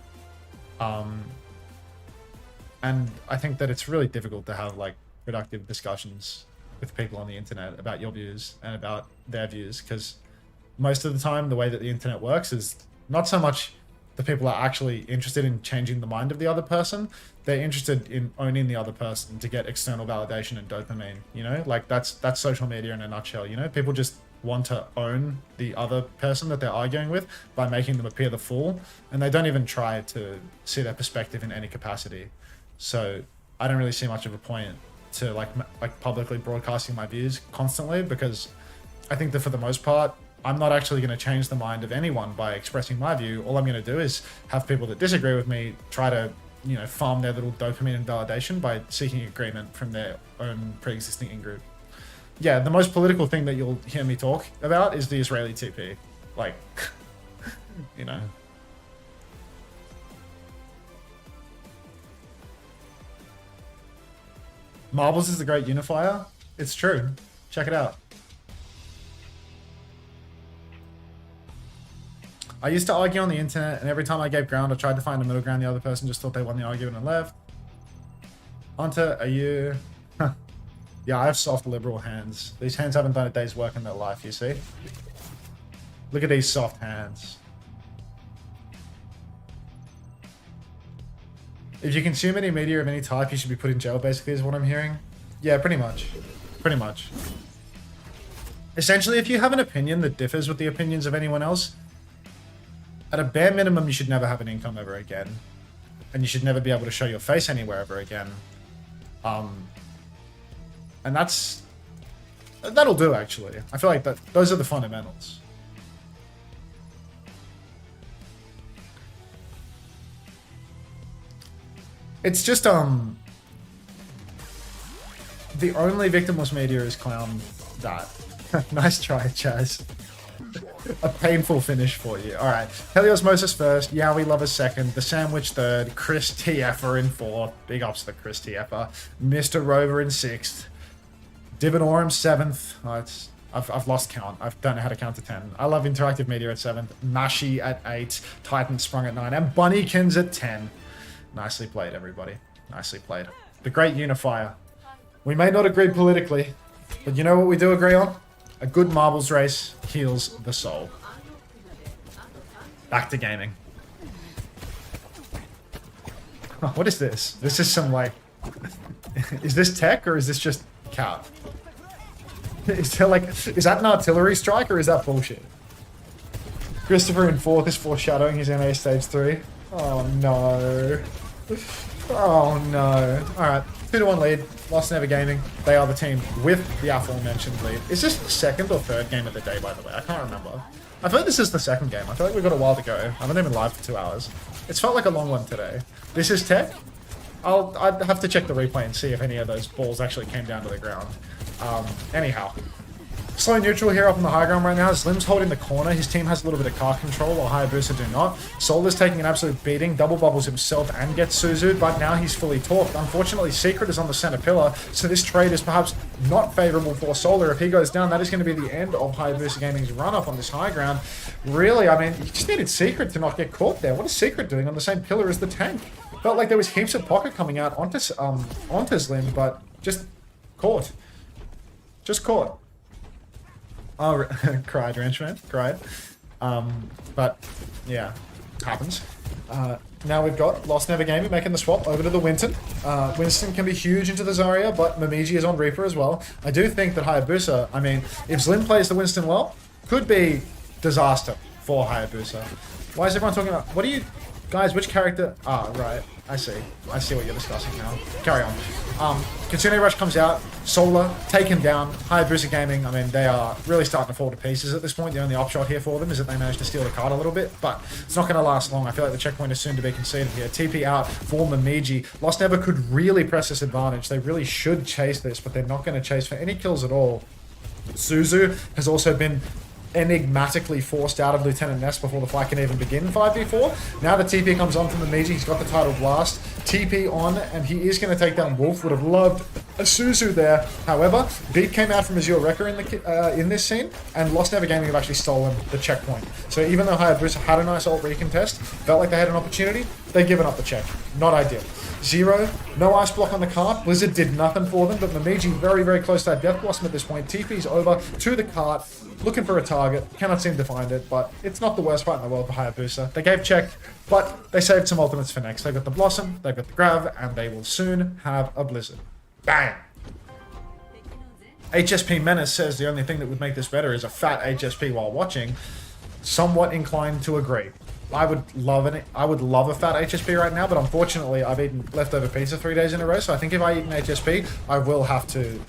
And I think that it's really difficult to have like productive discussions with people on the internet about your views and about their views, because most of the time the way that the internet works is not so much the people are actually interested in changing the mind of the other person, they're interested in owning the other person to get external validation and dopamine, you know? Like that's social media in a nutshell, you know? People just want to own the other person that they're arguing with by making them appear the fool, and they don't even try to see their perspective in any capacity. So I don't really see much of a point to like publicly broadcasting my views constantly, because I think that for the most part, I'm not actually going to change the mind of anyone by expressing my view. All I'm going to do is have people that disagree with me try to, you know, farm their little dopamine and validation by seeking agreement from their own pre-existing in-group. Yeah, the most political thing that you'll hear me talk about is the Israeli TP. Like, you know. Marbles is the great unifier. It's true. Check it out. I used to argue on the internet, and every time I gave ground, I tried to find a middle ground. The other person just thought they won the argument and left. Unter, are you... Yeah, I have soft liberal hands. These hands haven't done a day's work in their life, you see? Look at these soft hands. If you consume any media of any type, you should be put in jail, basically, is what I'm hearing. Yeah, pretty much. Pretty much. Essentially, if you have an opinion that differs with the opinions of anyone else, at a bare minimum, you should never have an income ever again. And you should never be able to show your face anywhere ever again. And that'll do, actually. I feel like those are the fundamentals. It's just, the only victimless media is clown that. Nice try, Chaz. A painful finish for you. Alright. Heliosmosis first, Yowie Lover second, The Sandwich third, Chris TFer in fourth. Big ups to Chris TFer. Mr. Rover in sixth. Divinorum seventh. Oh, I've lost count. I don't know how to count to 10. I love interactive media at 7th. Mashi at 8. Titan Sprung at 9. And Bunnykins at 10. Nicely played, everybody. Nicely played. The great unifier. We may not agree politically, but you know what we do agree on? A good marbles race heals the soul. Back to gaming. Oh, what is this? This is some, like... Is this tech, or is this just cap? Is there, like... Is that an artillery strike, or is that bullshit? Christopher in 4th is foreshadowing his NA Stage 3. Oh, no. Oh, no. Alright. 2-1 lead. LostNever Gaming. They are the team with the aforementioned lead. Is this the second or third game of the day, by the way? I can't remember. I feel like this is the second game. I feel like we've got a while to go. I haven't been live for 2 hours. It's felt like a long one today. This is tech. I'd have to check the replay and see if any of those balls actually came down to the ground. Anyhow. Slow neutral here up on the high ground right now. Slim's holding the corner. His team has a little bit of car control while Hayabusa do not. Solar's taking an absolute beating. Double bubbles himself and gets Suzu'd, but now he's fully torqued. Unfortunately, Secret is on the center pillar, so this trade is perhaps not favorable for Solar. If he goes down, that is going to be the end of Hayabusa Gaming's run up on this high ground. Really, I mean, you just needed Secret to not get caught there. What is Secret doing on the same pillar as the tank? Felt like there was heaps of pocket coming out onto Slim, but just caught. Just caught. Oh, cried, Ranchman. Cried. But, yeah. Happens. Now we've got LostNever Gaming making the swap over to the Winston. Winston can be huge into the Zarya, but Momiji is on Reaper as well. I do think that Hayabusa, I mean, if Zlim plays the Winston well, could be disaster for Hayabusa. Why is everyone talking about... What are you... Guys, which character... Ah, right. I see what you're discussing now. Carry on. Kitsune Rush comes out. Solar, taken down. Hayabusa Gaming, I mean, they are really starting to fall to pieces at this point. The only upshot here for them is that they managed to steal the card a little bit, but it's not going to last long. I feel like the checkpoint is soon to be conceded here. TP out for Momiji. LostNever could really press this advantage. They really should chase this, but they're not going to chase for any kills at all. Suzu has also been enigmatically forced out of Lieutenant Ness before the fight can even begin 5v4. Now the TP comes on from the Momiji. He's got the title blast. TP on, and he is going to take down Wolf. Would have loved a Suzu there. However, Beat came out from Azure Wrecker in this scene, and LostNever Gaming have actually stolen the checkpoint. So even though Hayabusa had a nice ult recontest, felt like they had an opportunity, they've given up the check. Not ideal. Zero, no ice block on the cart. Blizzard did nothing for them, but Momiji very, very close to that Death Blossom at this point. TP's over to the cart, looking for a target. Cannot seem to find it, but it's not the worst fight in the world for Hayabusa. They gave check, but they saved some ultimates for next. They've got the Blossom, they've got the Grav, and they will soon have a Blizzard. Bang! HSP Menace says the only thing that would make this better is a fat HSP while watching. Somewhat inclined to agree. I would love a fat HSP right now, but unfortunately I've eaten leftover pizza 3 days in a row, so I think if I eat an HSP, I will have to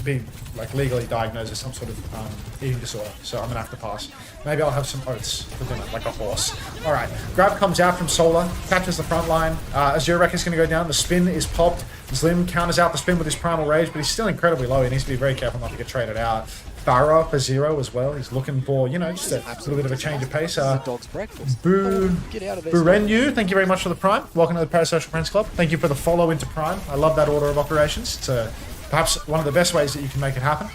be like legally diagnosed with some sort of eating disorder, so I'm gonna have to pass. Maybe I'll have some oats for dinner, like a horse. Alright, Grab comes out from Solar, catches the front line. Azure Wrecker's gonna go down, the spin is popped. Zlim counters out the spin with his Primal Rage, but he's still incredibly low. He needs to be very careful not to get traded out. Farah for Zero as well. He's looking for, you know, just a little bit of a change of pace. Dog's breakfast. Get out of there. Burenyu, thank you very much for the Prime. Welcome to the Parasocial Friends Club. Thank you for the follow into Prime. I love that order of operations. It's perhaps one of the best ways that you can make it happen.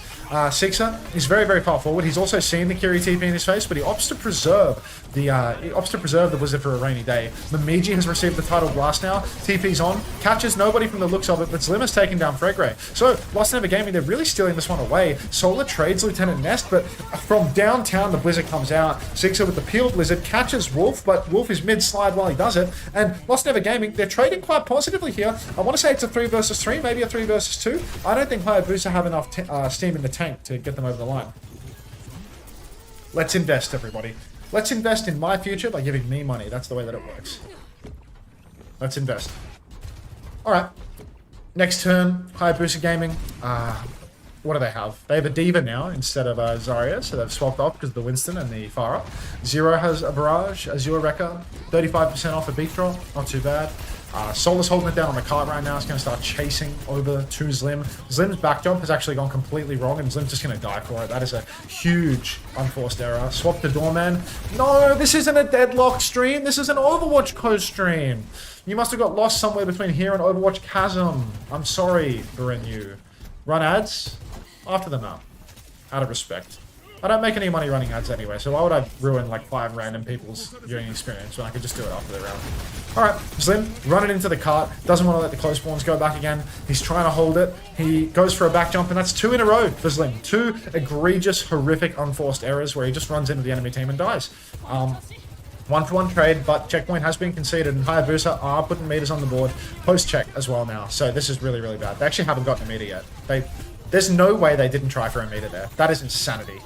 Sixer is very, very far forward. He's also seen the Kiri TP in his face, but he opts to preserve the Blizzard for a rainy day. Momiji has received the title blast now. TP's on, catches nobody from the looks of it, but Zlim has taken down Fregray. So LostNever Gaming, they're really stealing this one away. Solar trades Lieutenant Nest, but from downtown the Blizzard comes out. Sixer with the Peel Blizzard catches Wolf, but Wolf is mid-slide while he does it. And LostNever Gaming, they're trading quite positively here. I want to say it's a 3 versus 3, maybe a 3 versus 2. I don't think Hayabusa have enough steam in the tank to get them over the line. Let's invest, everybody. Let's invest in my future by giving me money. That's the way that it works. Let's invest. Alright. Next turn, Hayabusa Gaming. What do they have? They have a Diva now instead of Zarya, so they've swapped off because of the Winston and the Farah. Zero has a Barrage, Azure Wrecker, 35% off a Beat Drop, not too bad. Solar's holding it down on the cart right now. It's going to start chasing over to Zlim. Zlim's back jump has actually gone completely wrong, and Zlim's just going to die for it. That is a huge unforced error. Swap to Doorman. No, this isn't a Deadlock stream. This is an Overwatch co-stream. You must have got lost somewhere between here and Overwatch Chasm. I'm sorry, Burenyu. Run ads? After them out. Out of respect. I don't make any money running ads anyway, so why would I ruin like 5 random people's viewing experience when I could just do it after the round? Alright, Zlim, running into the cart, doesn't want to let the close spawns go back again. He's trying to hold it. He goes for a back jump, and that's 2 in a row for Zlim. 2 egregious, horrific, unforced errors where he just runs into the enemy team and dies. 1-for-1 trade, but checkpoint has been conceded, and Hayabusa are putting meters on the board. Post-check as well now, so this is really, really bad. They actually haven't gotten a meter yet. There's no way they didn't try for a meter there. That is insanity.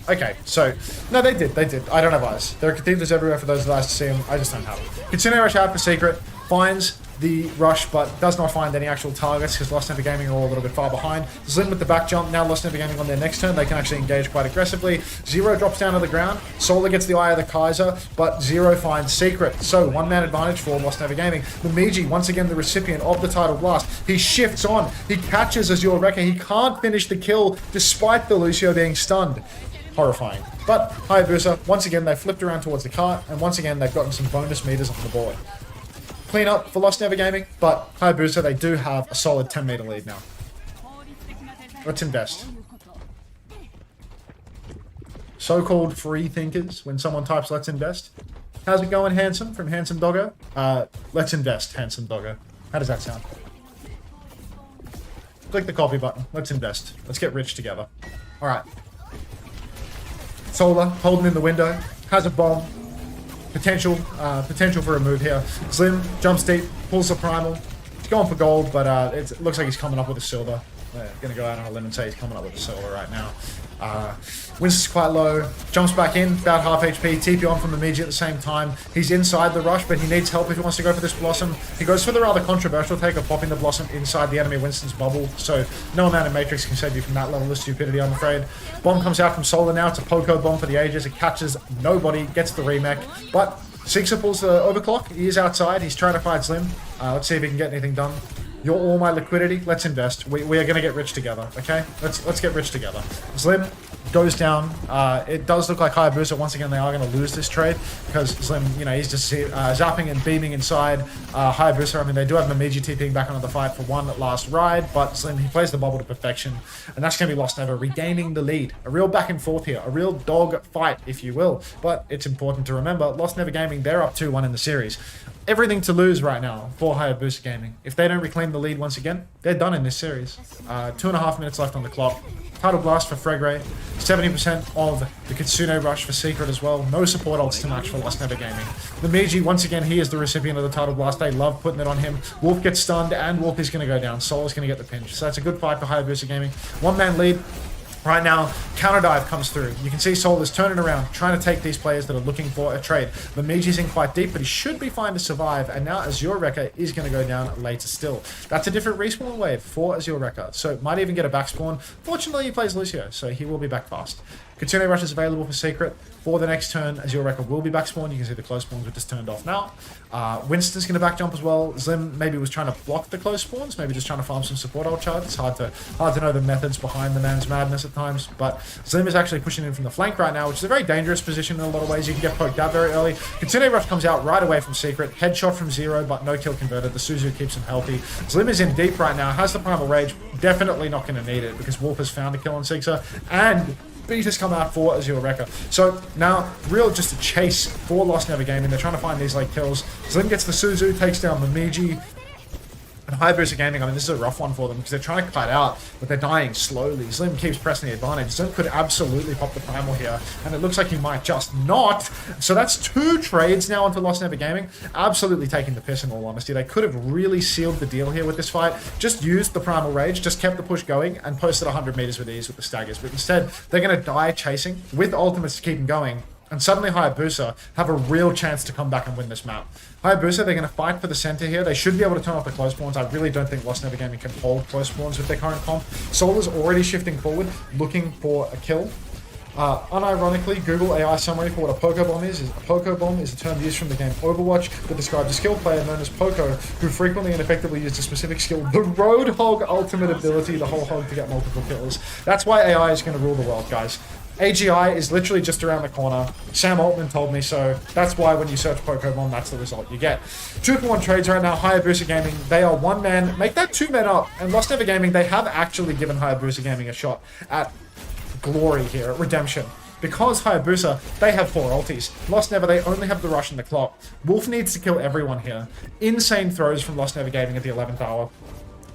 Okay, so... No, they did. I don't have eyes. There are cathedrals everywhere for those of us to see them. I just don't have them. Kitsune Rush out for Secret. Finds the rush, but does not find any actual targets because LostNever Gaming are all a little bit far behind. Zlim with the back jump. Now LostNever Gaming on their next turn. They can actually engage quite aggressively. Zero drops down to the ground. Solar gets the Eye of the Kaiser, but Zero finds Secret. So, one-man advantage for LostNever Gaming. Momiji, once again the recipient of the title blast. He shifts on. He catches Azure Wrecker. He can't finish the kill despite the Lucio being stunned. Horrifying. But Hayabusa, once again, they flipped around towards the cart, and once again, they've gotten some bonus meters on the board. Clean up for LostNever Gaming, but Hayabusa, they do have a solid 10-meter lead now. Let's invest. So-called free thinkers, when someone types let's invest. How's it going, Handsome, from Handsome Doggo? Let's invest, Handsome Doggo. How does that sound? Click the copy button. Let's invest. Let's get rich together. Alright. Solar, holding in the window, has a bomb. potential for a move here. Slim jumps deep, pulls the primal. He's going for gold, but it looks like he's coming up with a silver. Gonna go out on a limb and say he's coming up with a silver right now. Winston's quite low, jumps back in, about half HP, TP on from the Miji at the same time. He's inside the rush, but he needs help if he wants to go for this Blossom. He goes for the rather controversial take of popping the Blossom inside the enemy Winston's bubble, so no amount of Matrix can save you from that level of stupidity, I'm afraid. Bomb comes out from Solar now, it's a Poco bomb for the ages, it catches nobody, gets the remake, but Sixer pulls the overclock, he is outside, he's trying to fight Slim. Let's see if he can get anything done. You're all my liquidity. Let's invest. We are going to get rich together, okay? Let's get rich together. Slim goes down. It does look like Hayabusa, once again, they are going to lose this trade because Slim, you know, he's just zapping and beaming inside. Hayabusa, I mean, they do have Momiji TPing back onto the fight for one last ride, but Slim, he plays the bubble to perfection, and that's going to be LostNever regaining the lead. A real back and forth here, a real dog fight, if you will, but it's important to remember, LostNever Gaming, they're up 2-1 in the series. Everything to lose right now for Hayabusa Gaming. If they don't reclaim the lead once again, they're done in this series. 2.5 minutes left on the clock. Title Blast for Fregray. 70% of the Kitsune Rush for Secret as well. No support ults to match for LostNever Gaming. The Miji, once again, he is the recipient of the Title Blast. They love putting it on him. Wolf gets stunned, and Wolf is going to go down. Soul is going to get the pinch. So that's a good fight for Hayabusa Gaming. One-man lead. Right now, counter dive comes through. You can see Soul is turning around, trying to take these players that are looking for a trade. The Miji's in quite deep, but he should be fine to survive. And now Azure Wrecker is going to go down later still. That's a different respawn wave for Azure Wrecker, so might even get a back spawn. Fortunately, he plays Lucio, so he will be back fast. Kitsune Rush is available for Secret. For the next turn, Azure Wrecker will be back spawn. You can see the close spawns were just turned off now. Winston's going to back jump as well. Zim maybe was trying to block the close spawns, maybe just trying to farm some support ult charge. It's hard to know the methods behind the man's madness at times, but Zim is actually pushing in from the flank right now, which is a very dangerous position in a lot of ways. You can get poked out very early. Kitsune Rush comes out right away from Secret. Headshot from Zero, but no kill converted. The Suzu keeps him healthy. Zim is in deep right now, has the Primal Rage. Definitely not going to need it because Wolf has found a kill on Sixer, and Beat has come out for Azure Wrecker. So now, real just a chase for LostNever Gaming. They're trying to find these like kills. Slim gets the Suzu, takes down the Miji. And Hayabusa Gaming, I mean, this is a rough one for them because they're trying to cut out, but they're dying slowly. Slim keeps pressing the advantage. Slim could absolutely pop the Primal here, and it looks like he might just not. So that's 2 trades now onto LostNever Gaming. Absolutely taking the piss, in all honesty. They could have really sealed the deal here with this fight. Just used the Primal Rage, just kept the push going, and posted 100 meters with ease with the staggers. But instead, they're going to die chasing with ultimates to keep them going. And suddenly Hayabusa have a real chance to come back and win this map. Hayabusa, they're going to fight for the center here. They should be able to turn off the close spawns. I really don't think LostNever Gaming can hold close spawns with their current comp. Solar's already shifting forward, looking for a kill. Unironically, Google AI summary for what a Poco Bomb is. A Poco Bomb is a term used from the game Overwatch that describes a skilled player known as Poco, who frequently and effectively uses a specific skill, the Roadhog ultimate ability, the whole hog, to get multiple kills. That's why AI is going to rule the world, guys. AGI is literally just around the corner. Sam Altman told me so. That's why when you search Pokemon, that's the result you get. 2-for-1 trades right now. Hayabusa Gaming, they are 1 man. Make that 2 men up. And LostNever Gaming, they have actually given Hayabusa Gaming a shot at glory here, at redemption. Because Hayabusa, they have 4 ultis. LostNever, they only have the rush and the clock. Wolf needs to kill everyone here. Insane throws from LostNever Gaming at the 11th hour.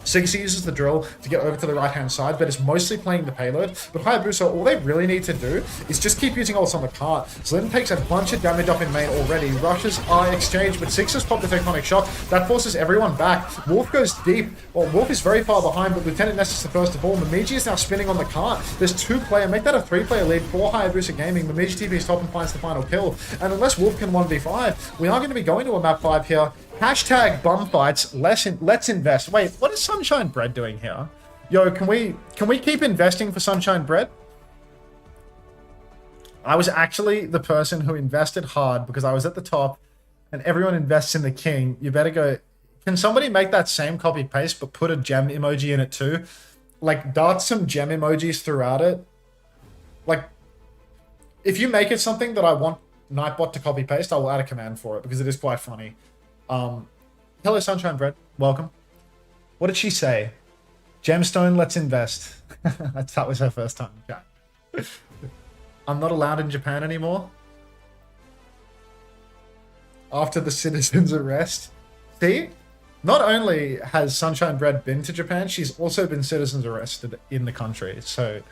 Siggy uses the drill to get over to the right-hand side, but is mostly playing the payload. But Hayabusa, all they really need to do is just keep using ults on the cart. Slim takes a bunch of damage up in main already. Rushes are exchanged, but Sixers pop the Tectonic Shock. That forces everyone back. Wolf goes deep. Well, Wolf is very far behind, but Lieutenant Ness is the first to fall. Momiji is now spinning on the cart. There's 2-player. Make that a 3-player lead for Hayabusa Gaming. Momiji TP's top and finds the final kill. And unless Wolf can 1v5, we are going to be going to a map 5 here. Hashtag bum fights. Let's invest. Wait, what is Sunshine Bread doing here? Yo, can we keep investing for Sunshine Bread? I was actually the person who invested hard because I was at the top, and everyone invests in the king. You better go. Can somebody make that same copy paste but put a gem emoji in it too? Like, dart some gem emojis throughout it. Like, if you make it something that I want Nightbot to copy paste, I will add a command for it because it is quite funny. Hello, Sunshine Bread. Welcome. What did she say? Gemstone, let's invest. That was her first time. Okay. I'm not allowed in Japan anymore. After the citizen's arrest. See? Not only has Sunshine Bread been to Japan, she's also been citizens arrested in the country. So,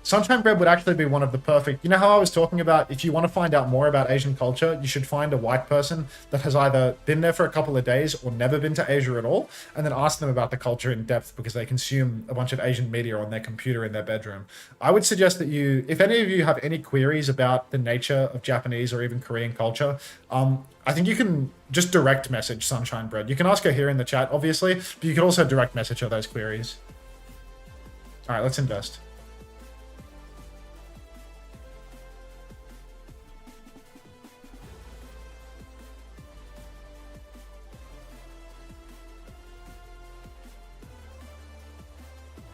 Sunshine Bread would actually be one of the perfect... You know how I was talking about if you want to find out more about Asian culture, you should find a white person that has either been there for a couple of days or never been to Asia at all, and then ask them about the culture in depth because they consume a bunch of Asian media on their computer in their bedroom. I would suggest that you, if any of you have any queries about the nature of Japanese or even Korean culture, I think you can just direct message Sunshine Bread. You can ask her here in the chat, obviously, but you can also direct message her those queries. All right, let's invest.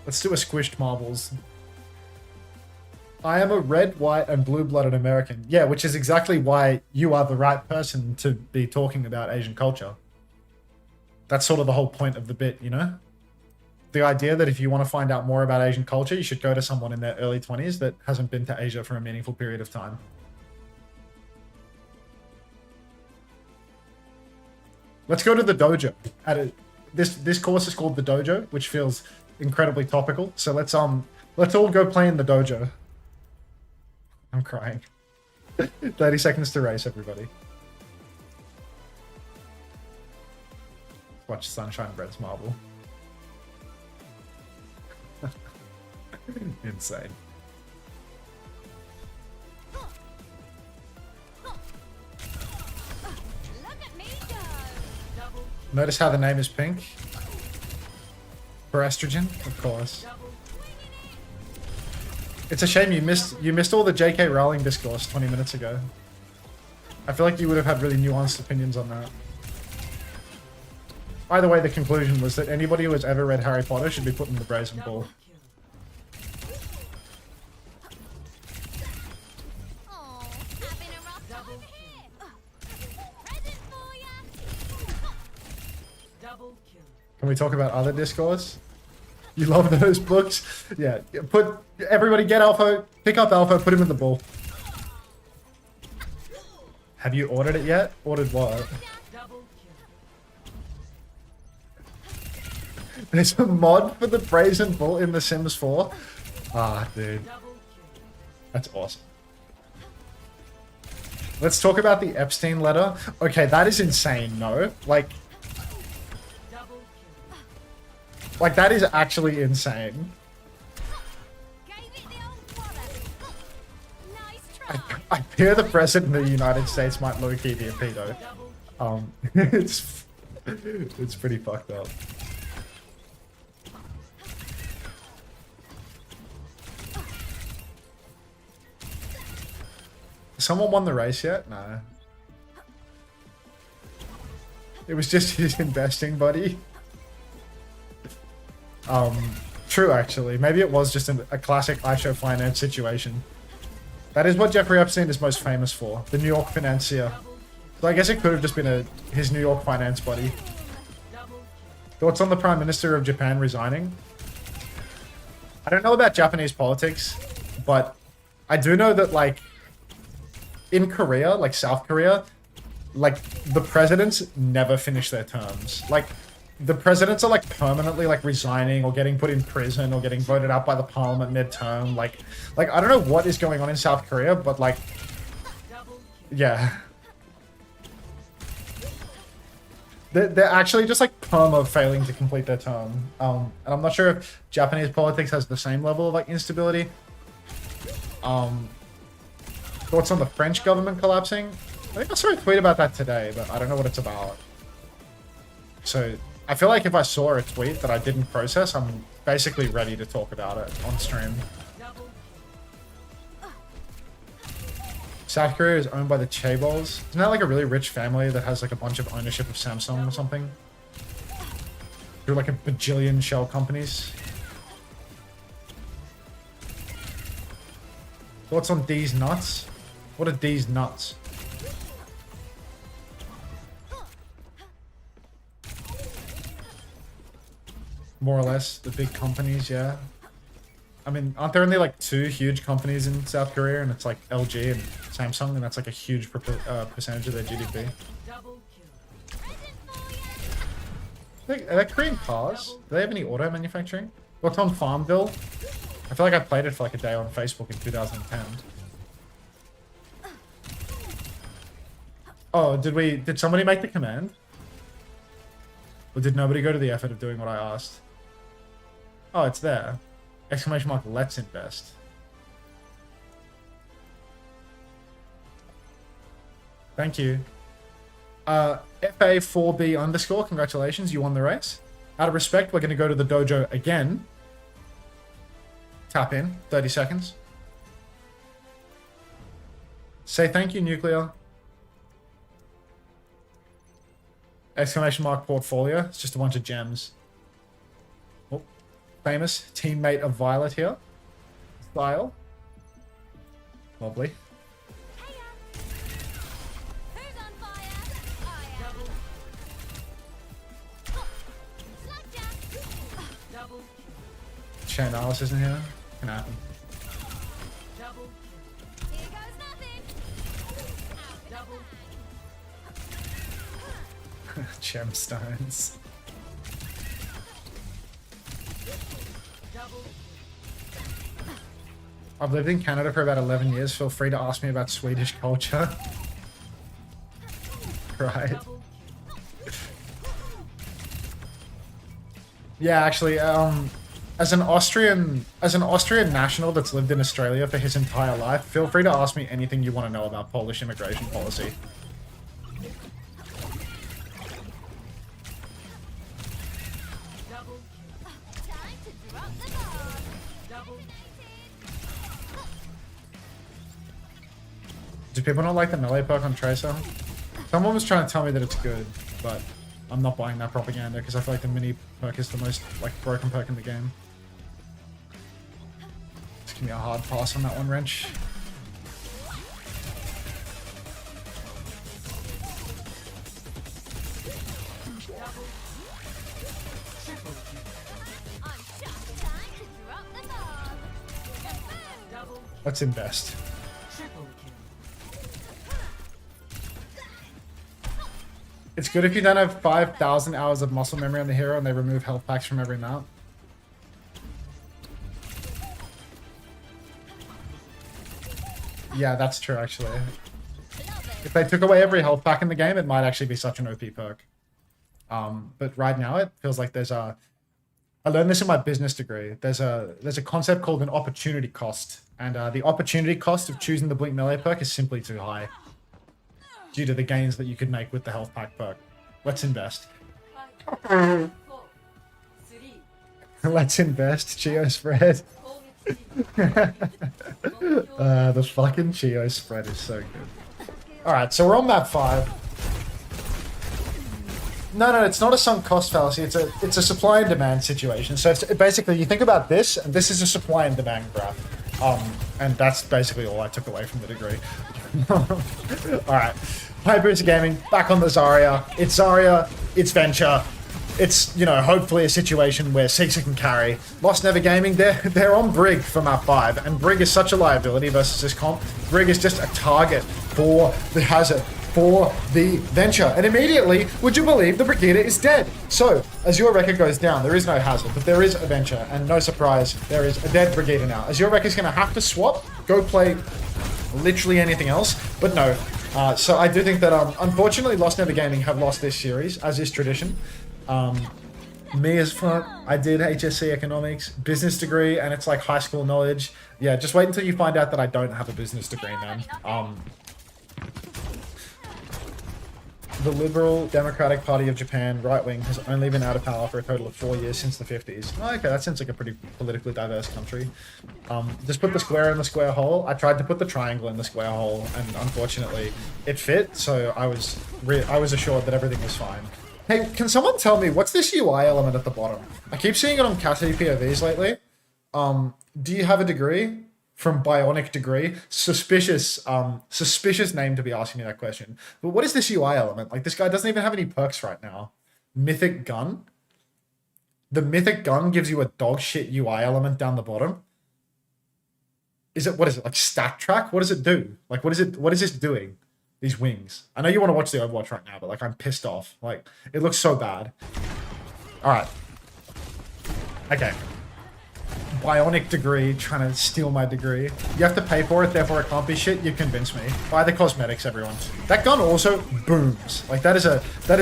Let's do a squished marbles. I am a red, white, and blue-blooded American. Yeah, which is exactly why you are the right person to be talking about Asian culture. That's sort of the whole point of the bit, you know? The idea that if you want to find out more about Asian culture, you should go to someone in their early 20s that hasn't been to Asia for a meaningful period of time. Let's go to the dojo. This course is called the dojo, which feels incredibly topical. So let's all go play in the dojo. I'm crying. 30 seconds to race, everybody. Watch Sunshine Bread's marble. Insane. Look at me go. Notice how the name is pink? For estrogen, of course. It's a shame you missed all the J.K. Rowling discourse 20 minutes ago. I feel like you would have had really nuanced opinions on that. Either way, the conclusion was that anybody who has ever read Harry Potter should be put in the brazen ball. Oh, having a rough time here. Present for ya. Double kill. Can we talk about other discourse? You love those books? Yeah, everybody get Alpha, pick up Alpha, put him in the ball. Have you ordered it yet? Ordered what? Double kill. There's a mod for the brazen bull in The Sims 4. Ah, dude. Double kill. That's awesome. Let's talk about the Epstein letter. Okay, that is insane, no? Like, that is actually insane. Gave it the old wallet. Nice try. I fear the president of the United States might low-key be a pedo. It's pretty fucked up. Someone won the race yet? No. It was just his investing buddy. True actually. Maybe it was just a classic ISO finance situation. That is what Jeffrey Epstein is most famous for. The New York financier. So I guess it could have just been his New York finance buddy. Thoughts on the Prime Minister of Japan resigning? I don't know about Japanese politics, but I do know that, like, in Korea, like South Korea, like, the presidents never finish their terms. Like, the presidents are, like, permanently, like, resigning or getting put in prison or getting voted out by the parliament midterm. Like, I don't know what is going on in South Korea, but, like, yeah. They're actually just, like, perma failing to complete their term. And I'm not sure if Japanese politics has the same level of, like, instability. Thoughts on the French government collapsing? I think I saw a tweet about that today, but I don't know what it's about. So, I feel like if I saw a tweet that I didn't process, I'm basically ready to talk about it on stream. South Korea is owned by the Chaebols. Isn't that like a really rich family that has like a bunch of ownership of Samsung or something? Through like a bajillion shell companies. Thoughts on D's nuts? What are D's nuts? More or less, the big companies, yeah. I mean, aren't there only like 2 huge companies in South Korea, and it's like LG and Samsung, and that's like a huge percentage of their GDP? Are they Korean cars? Do they have any auto manufacturing? What's on Farmville? I feel like I played it for like a day on Facebook in 2010. Oh, did somebody make the command? Or did nobody go to the effort of doing what I asked? Oh, it's there. Exclamation mark, let's invest. Thank you. FA4B underscore, congratulations, you won the race. Out of respect, we're going to go to the dojo again. Tap in, 30 seconds. Say thank you, Nuclear. Exclamation mark portfolio. It's just a bunch of gems. Oh, famous teammate of Violet here. Style. Lovely. Who's on fire? I am. Double Chandalis isn't here. Can happen. double Here goes nothing. double Gemstones. double I've lived in Canada for about 11 years. Feel free to ask me about Swedish culture. Right. double Yeah, actually, as an Austrian national that's lived in Australia for his entire life, feel free to ask me anything you want to know about Polish immigration policy. double Time to drop the bomb. double Do people not like the melee perk on Tracer? Someone was trying to tell me that it's good, but I'm not buying that propaganda because I feel like the mini perk is the most like broken perk in the game. Just give me a hard pass on that one, Wrench. I'm just time to drop the bomb. Kaboom! double Let's invest. triple kill. It's good if you don't have 5,000 hours of muscle memory on the hero and they remove health packs from every mount. Yeah, that's true actually. If they took away every health pack in the game, it might actually be such an OP perk. But right now it feels like there's a... I learned this in my business degree. There's a concept called an opportunity cost. And the opportunity cost of choosing the Blink melee perk is simply too high. Due to the gains that you could make with the health pack perk. Let's invest. 5 4 3 Let's invest, Chio spread. 攻撃 The fucking Chio spread is so good. Alright, so we're on map 5. No, it's not a sunk cost fallacy. It's a supply and demand situation. So it's, basically, you think about this, and this is a supply and demand graph. And that's basically all I took away from the degree. Alright. Hayabusa Gaming, back on the Zarya. It's Zarya, it's Venture. It's, you know, hopefully a situation where Sixer can carry. LostNever Gaming, they're on Brig for map 5, and Brig is such a liability versus this comp. Brig is just a target for the Hazard, for the Venture. And immediately, would you believe the Brigida is dead? So, as your record goes down, there is no Hazard, but there is a Venture, and no surprise, there is a dead Brigida now. As your record is going to have to swap, go play literally anything else, but no. So I do think that, unfortunately, LostNever Gaming have lost this series, as is tradition. Me as front, I did HSC economics, business degree, and it's like high school knowledge. Yeah, just wait until you find out that I don't have a business degree, man. The Liberal Democratic Party of Japan, right wing, has only been out of power for a total of 4 years since the 50s. Oh, okay, that seems like a pretty politically diverse country. Just put the square in the square hole. I tried to put the triangle in the square hole, and unfortunately, it fit. So I was assured that everything was fine. Hey, can someone tell me what's this UI element at the bottom? I keep seeing it on Cassidy POVs lately. Do you have a degree? From Bionic Degree. Suspicious name to be asking me that question. But what is this UI element? Like, this guy doesn't even have any perks right now. Mythic Gun? The Mythic Gun gives you a dog shit UI element down the bottom? What is it, like stat track? What does it do? Like, what is this doing? These wings. I know you want to watch the Overwatch right now, but like, I'm pissed off. Like, it looks so bad. Alright. Okay. bionic degree trying to steal my degree. You have to pay for it, therefore it can't be shit. You convince me. Buy the cosmetics, everyone. That gun also booms. Like that is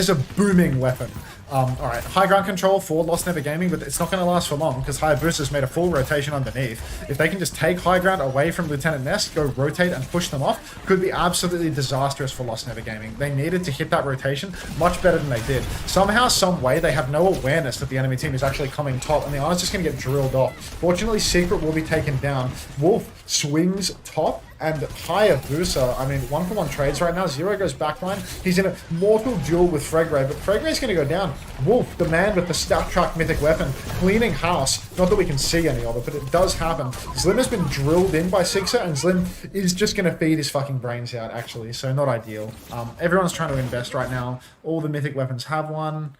a booming weapon. Alright, high ground control for LostNever Gaming, but it's not going to last for long because Hayabusa's made a full rotation underneath. If they can just take high ground away from Lieutenant Nest, go rotate and push them off, could be absolutely disastrous for LostNever Gaming. They needed to hit that rotation much better than they did. Somehow, some way, they have no awareness that the enemy team is actually coming top, and the Ar's just going to get drilled off. Fortunately, Secret will be taken down. Wolf swings top, and Hayabusa, I mean, 1-for-1 trades right now. Zero goes backline. He's in a mortal duel with Fregray, but Fregray's going to go down. Wolf, the man with the stat truck mythic weapon, cleaning house. Not that we can see any of it, but it does happen. Zlim has been drilled in by Sixer, and Zlim is just going to feed his fucking brains out, actually, so not ideal. Everyone's trying to invest right now. All the mythic weapons have one.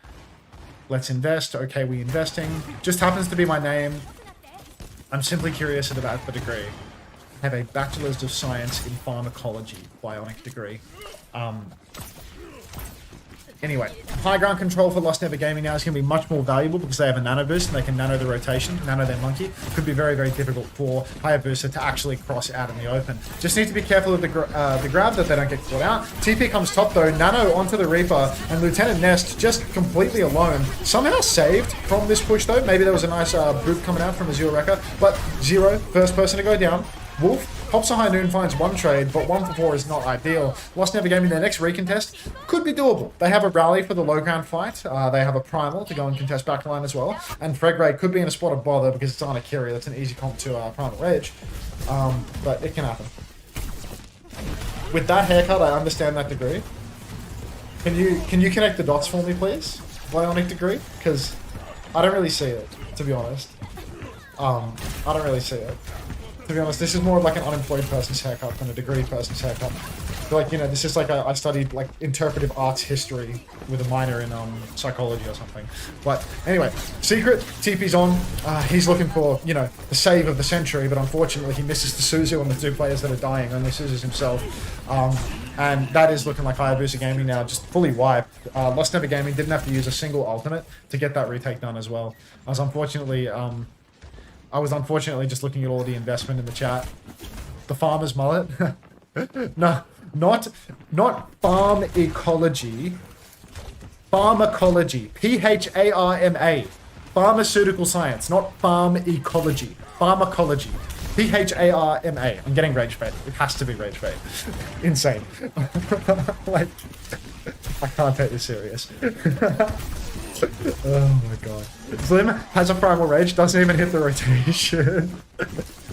Let's invest. Okay, we investing. Just happens to be my name. I'm simply curious about the degree. I have a Bachelor's of Science in Pharmacology bionic degree. Anyway, high ground control for LostNever Gaming now is going to be much more valuable because they have a nano boost and they can nano the rotation, nano their monkey. Could be very, very difficult for Hayabusa to actually cross out in the open. Just need to be careful of the grab that they don't get caught out. TP comes top though, nano onto the Reaper, and Lieutenant Nest just completely alone. Somehow saved from this push though. Maybe there was a nice boot coming out from Azure Wrecker, but Zero, first person to go down. Wolf pops a high noon, finds one trade, but 1-for-4 is not ideal. LostNever Gaming, their next recontest could be doable. They have a rally for the low ground fight. They have a primal to go and contest backline as well. And Fregray could be in a spot of bother because it's on a Kiri. That's an easy comp to Primal Rage. But it can happen. With that haircut, I understand that degree. Can you connect the dots for me, please? Bionic degree? Because I don't really see it, to be honest. I don't really see it. To be honest, this is more of like an unemployed person's haircut than a degree person's haircut. Like, you know, this is like I studied like interpretive arts history with a minor in psychology or something. But anyway, Secret, TP's on. He's looking for, you know, the save of the century, but unfortunately he misses the Suzu on the two players that are dying, only Suzu's himself. And that is looking like Hayabusa Gaming now, just fully wiped. LostNever Gaming didn't have to use a single ultimate to get that retake done as well. I was unfortunately just looking at all the investment in the chat. The farmer's mullet. No, not farm ecology. Pharmacology. P-H-A-R-M-A. Pharmaceutical science, not farm ecology. Pharmacology. P-H-A-R-M-A. I'm getting rage bait. It has to be rage bait. Insane. Like, I can't take this serious. Oh my god. Slim has a primal rage, doesn't even hit the rotation.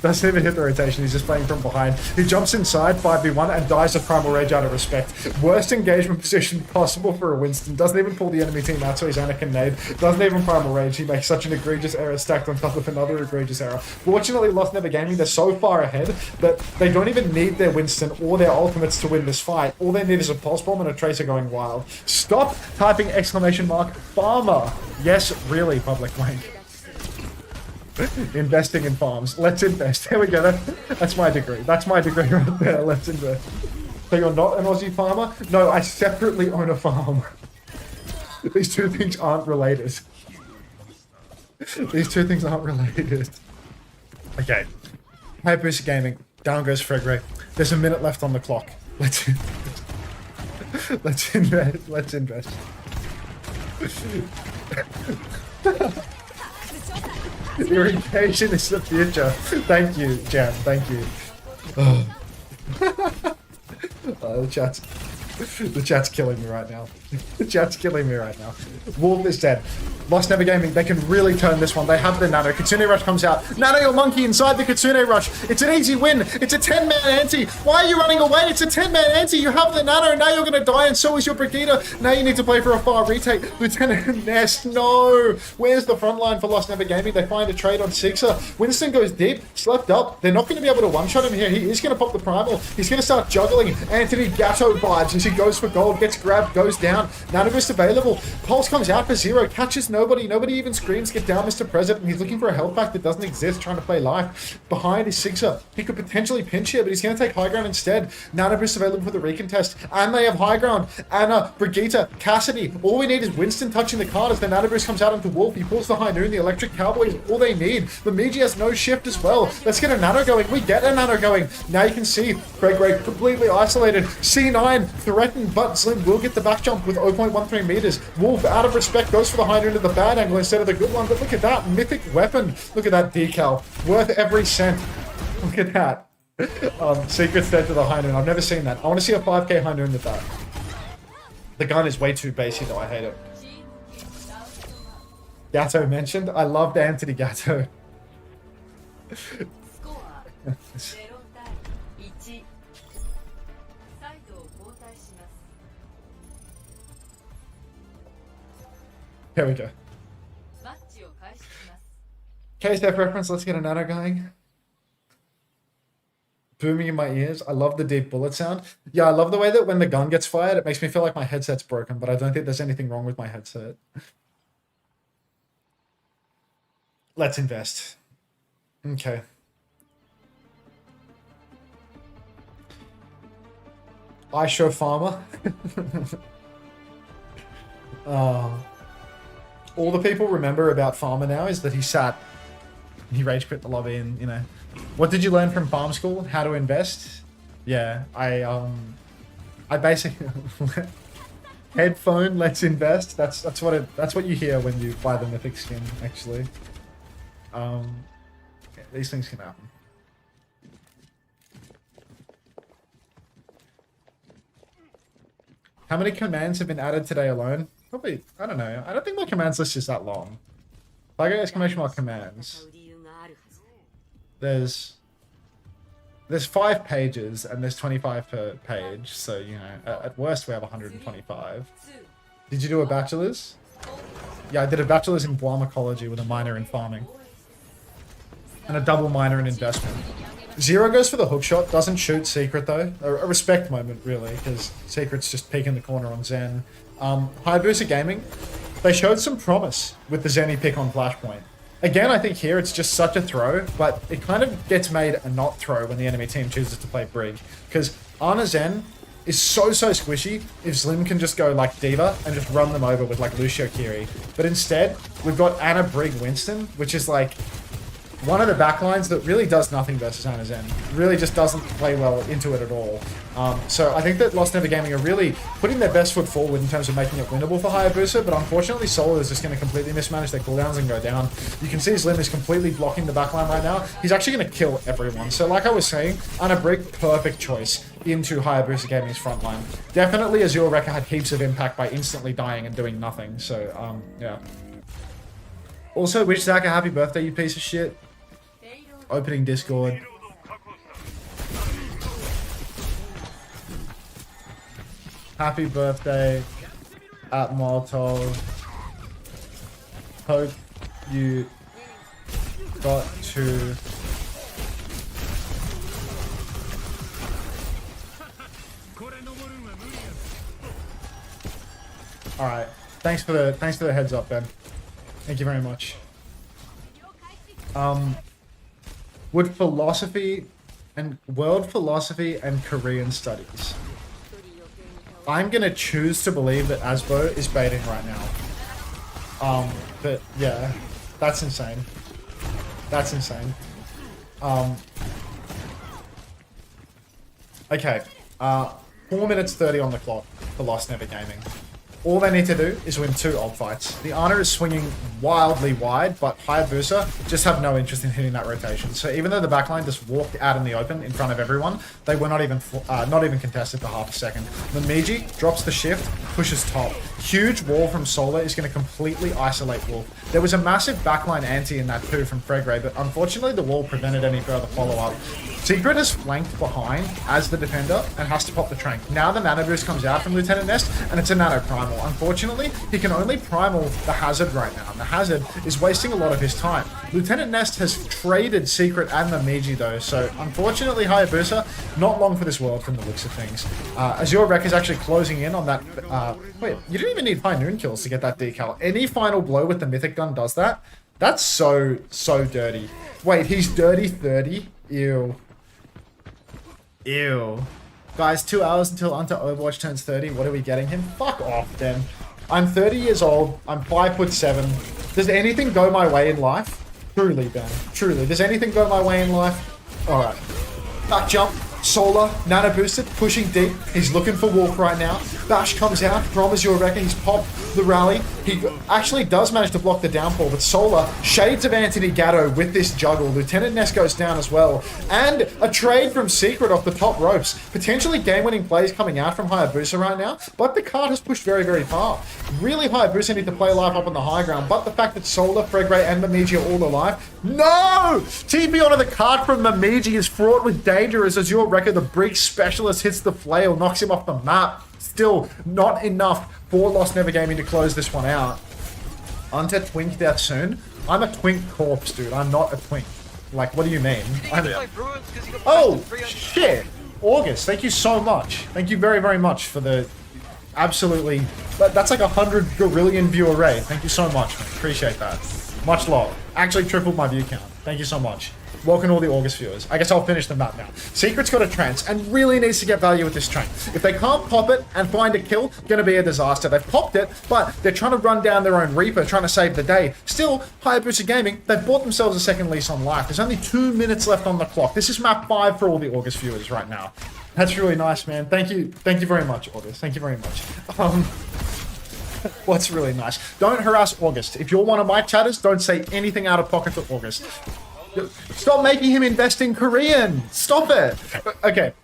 Doesn't even hit the rotation, he's just playing from behind. He jumps inside 5v1 and dies of primal rage out of respect. Worst engagement position possible for a Winston. Doesn't even pull the enemy team out so he's Anakin nade. Doesn't even primal rage. He makes such an egregious error stacked on top of another egregious error. Fortunately, LostNever Gaming, they're so far ahead that they don't even need their Winston or their ultimates to win this fight. All they need is a pulse bomb and a tracer going wild. Stop typing exclamation mark farmer. Yes, really, public wank. Investing in farms. Let's invest. There we go. That's my degree. That's my degree right there. Let's invest. So you're not an Aussie farmer? No, I separately own a farm. These two things aren't related. These two things aren't related. Okay. Hayabusa Gaming. Down goes Fregray. There's a minute left on the clock. Let's invest. Let's invest. Irrigation is the future. Thank you, Jam. Thank you. The chat's killing me right now. The chat's killing me right now. Wolf is dead. LostNever Gaming, they can really turn this one. They have the Nano. Kitsune Rush comes out. Nano your monkey inside the Kitsune Rush. It's an easy win. It's a 10-man anti. Why are you running away? It's a 10-man anti. You have the Nano. Now you're going to die and so is your Brigida. Now you need to play for a far retake. Lieutenant Nest, no. Where's the front line for LostNever Gaming? They find a trade on Sixer. Winston goes deep. Slept up. They're not going to be able to one-shot him here. He is going to pop the primal. He's going to start juggling. Anthony Gatto vibes. He goes for gold, gets grabbed, goes down. Nanoboost available. Pulse comes out for 0, catches nobody. Nobody even screams, get down, Mr. President. He's looking for a health pack that doesn't exist, trying to play life. Behind is Sixer. He could potentially pinch here, but he's going to take high ground instead. Nanoboost available for the recontest. And they have high ground. Anna, Brigitte, Cassidy. All we need is Winston touching the card as the Nanoboost comes out into Wolf. He pulls the high noon. The Electric Cowboy is all they need. Bemidji has no shift as well. Let's get a nano going. We get a nano going. Now you can see Greg completely isolated. C9 threatened, but Slim will get the back jump with 0.13 meters. Wolf, out of respect, goes for the high noon to the bad angle instead of the good one. But look at that mythic weapon. Look at that decal. Worth every cent. Look at that. Secret dead to the high noon. I've never seen that. I want to see a 5k high noon with that. The gun is way too basic though. I hate it. Gatto mentioned. I loved Anthony Gatto. Here we go. KSF reference, let's get a nano going. Booming in my ears. I love the deep bullet sound. Yeah, I love the way that when the gun gets fired, it makes me feel like my headset's broken, but I don't think there's anything wrong with my headset. Let's invest. Okay. I show farmer. All the people remember about Farmer now is that he rage quit the lobby and, you know. What did you learn from farm school? How to invest? Yeah, I basically headphone, let's invest. That's what you hear when you buy the mythic skin, actually. Yeah, these things can happen. How many commands have been added today alone? Probably, I don't know. I don't think my commands list is that long. If I go exclamation mark commands, there's 5 pages and there's 25 per page. So, you know, at worst we have 125. Did you do a bachelor's? Yeah, I did a bachelor's in Guamacology with a minor in farming. And a double minor in investment. Zero goes for the hook shot, doesn't shoot Secret though. A respect moment really, because Secret's just peeking the corner on Zen. Hayabusa Gaming, they showed some promise with the Zenny pick on Flashpoint. Again, I think here it's just such a throw, but it kind of gets made a not throw when the enemy team chooses to play Brig. Because Ana Zen is so squishy if Slim can just go like Diva and just run them over with like Lucio Kiri. But instead, we've got Ana Brig Winston, which is like one of the backlines that really does nothing versus Ana Zen. Really just doesn't play well into it at all. So I think that LostNever Gaming are really putting their best foot forward in terms of making it winnable for Hayabusa, but unfortunately Solo is just going to completely mismanage their cooldowns and go down. You can see Slim is completely blocking the backline right now. He's actually going to kill everyone. So like I was saying, Ana Brig, perfect choice into Hayabusa Gaming's frontline. Definitely Azure Rekka had heaps of impact by instantly dying and doing nothing. So, yeah. Also, wish Zach a happy birthday, you piece of shit. Opening Discord. Happy birthday at Molotov. Hope you got to Alright. Thanks for the heads up, Ben. Thank you very much. Would philosophy and world philosophy and Korean studies. I'm gonna choose to believe that Asbo is baiting right now. But yeah, that's insane. That's insane. Okay. 4 minutes 30 on the clock for LostNever Gaming. All they need to do is win 2 ult fights. The Ana is swinging wildly wide, but Hayabusa just have no interest in hitting that rotation. So even though the backline just walked out in the open in front of everyone, they were not even contested for half a second. Bemidji drops the shift, pushes top. Huge wall from Solar is going to completely isolate Wolf. There was a massive backline anti in that too from Fregray, but unfortunately the wall prevented any further follow-up. Secret is flanked behind as the defender and has to pop the trank. Now the Nano Boost comes out from Lieutenant Nest and it's a Nano Primal. Unfortunately, he can only Primal the Hazard right now, and the Hazard is wasting a lot of his time. Lieutenant Nest has traded Secret and Namiji though, so unfortunately Hayabusa, not long for this world from the looks of things. Azure Wreck is actually closing in on that, wait, you didn't even need high noon kills to get that decal. Any final blow with the Mythic Gun does that? That's so dirty. Wait, he's dirty 30? Ew. Ew. Guys, 2 hours until Unter Overwatch turns 30. What are we getting him? Fuck off, then. I'm 30 years old. I'm 5'7". Does anything go my way in life? Truly, Ben. Truly. Does anything go my way in life? Alright. Back jump. Solar. Nano boosted. Pushing deep. He's looking for Wolf right now. Bash comes out. Promise your reckon. He's popped the rally. He actually does manage to block the downfall, but Solar, shades of Anthony Gatto with this juggle. Lieutenant Ness goes down as well. And a trade from Secret off the top ropes. Potentially game-winning plays coming out from Hayabusa right now, but the card has pushed very far. Really, Hayabusa need to play life up on the high ground, but the fact that Solar, Fregray, and Mamiji are all alive. No! TP onto the card from Mamiji is fraught with danger as your record, the Breach Specialist hits the flail, knocks him off the map. Still not enough for LostNever Gaming to close this one out. Unter twink that soon. I'm a twink corpse, dude. I'm not a twink. Like, what do you mean? Oh, shit. August, thank you so much. Thank you very much for the absolutely... That's like 100 gorillion view array. Thank you so much, man. Appreciate that. Much love. Actually tripled my view count. Thank you so much. Welcome to all the August viewers. I guess I'll finish the map now. Secret's got a trance and really needs to get value with this train. If they can't pop it and find a kill, gonna be a disaster. They've popped it, but they're trying to run down their own Reaper, trying to save the day. Still, Hayabusa Gaming, they've bought themselves a second lease on life. There's only 2 minutes left on the clock. This is map 5 for all the August viewers right now. That's really nice, man. Thank you very much, August. Thank you very much. What's really nice? Don't harass August. If you're one of my chatters, don't say anything out of pocket to August. Stop making him invest in Korean. Stop it. Okay,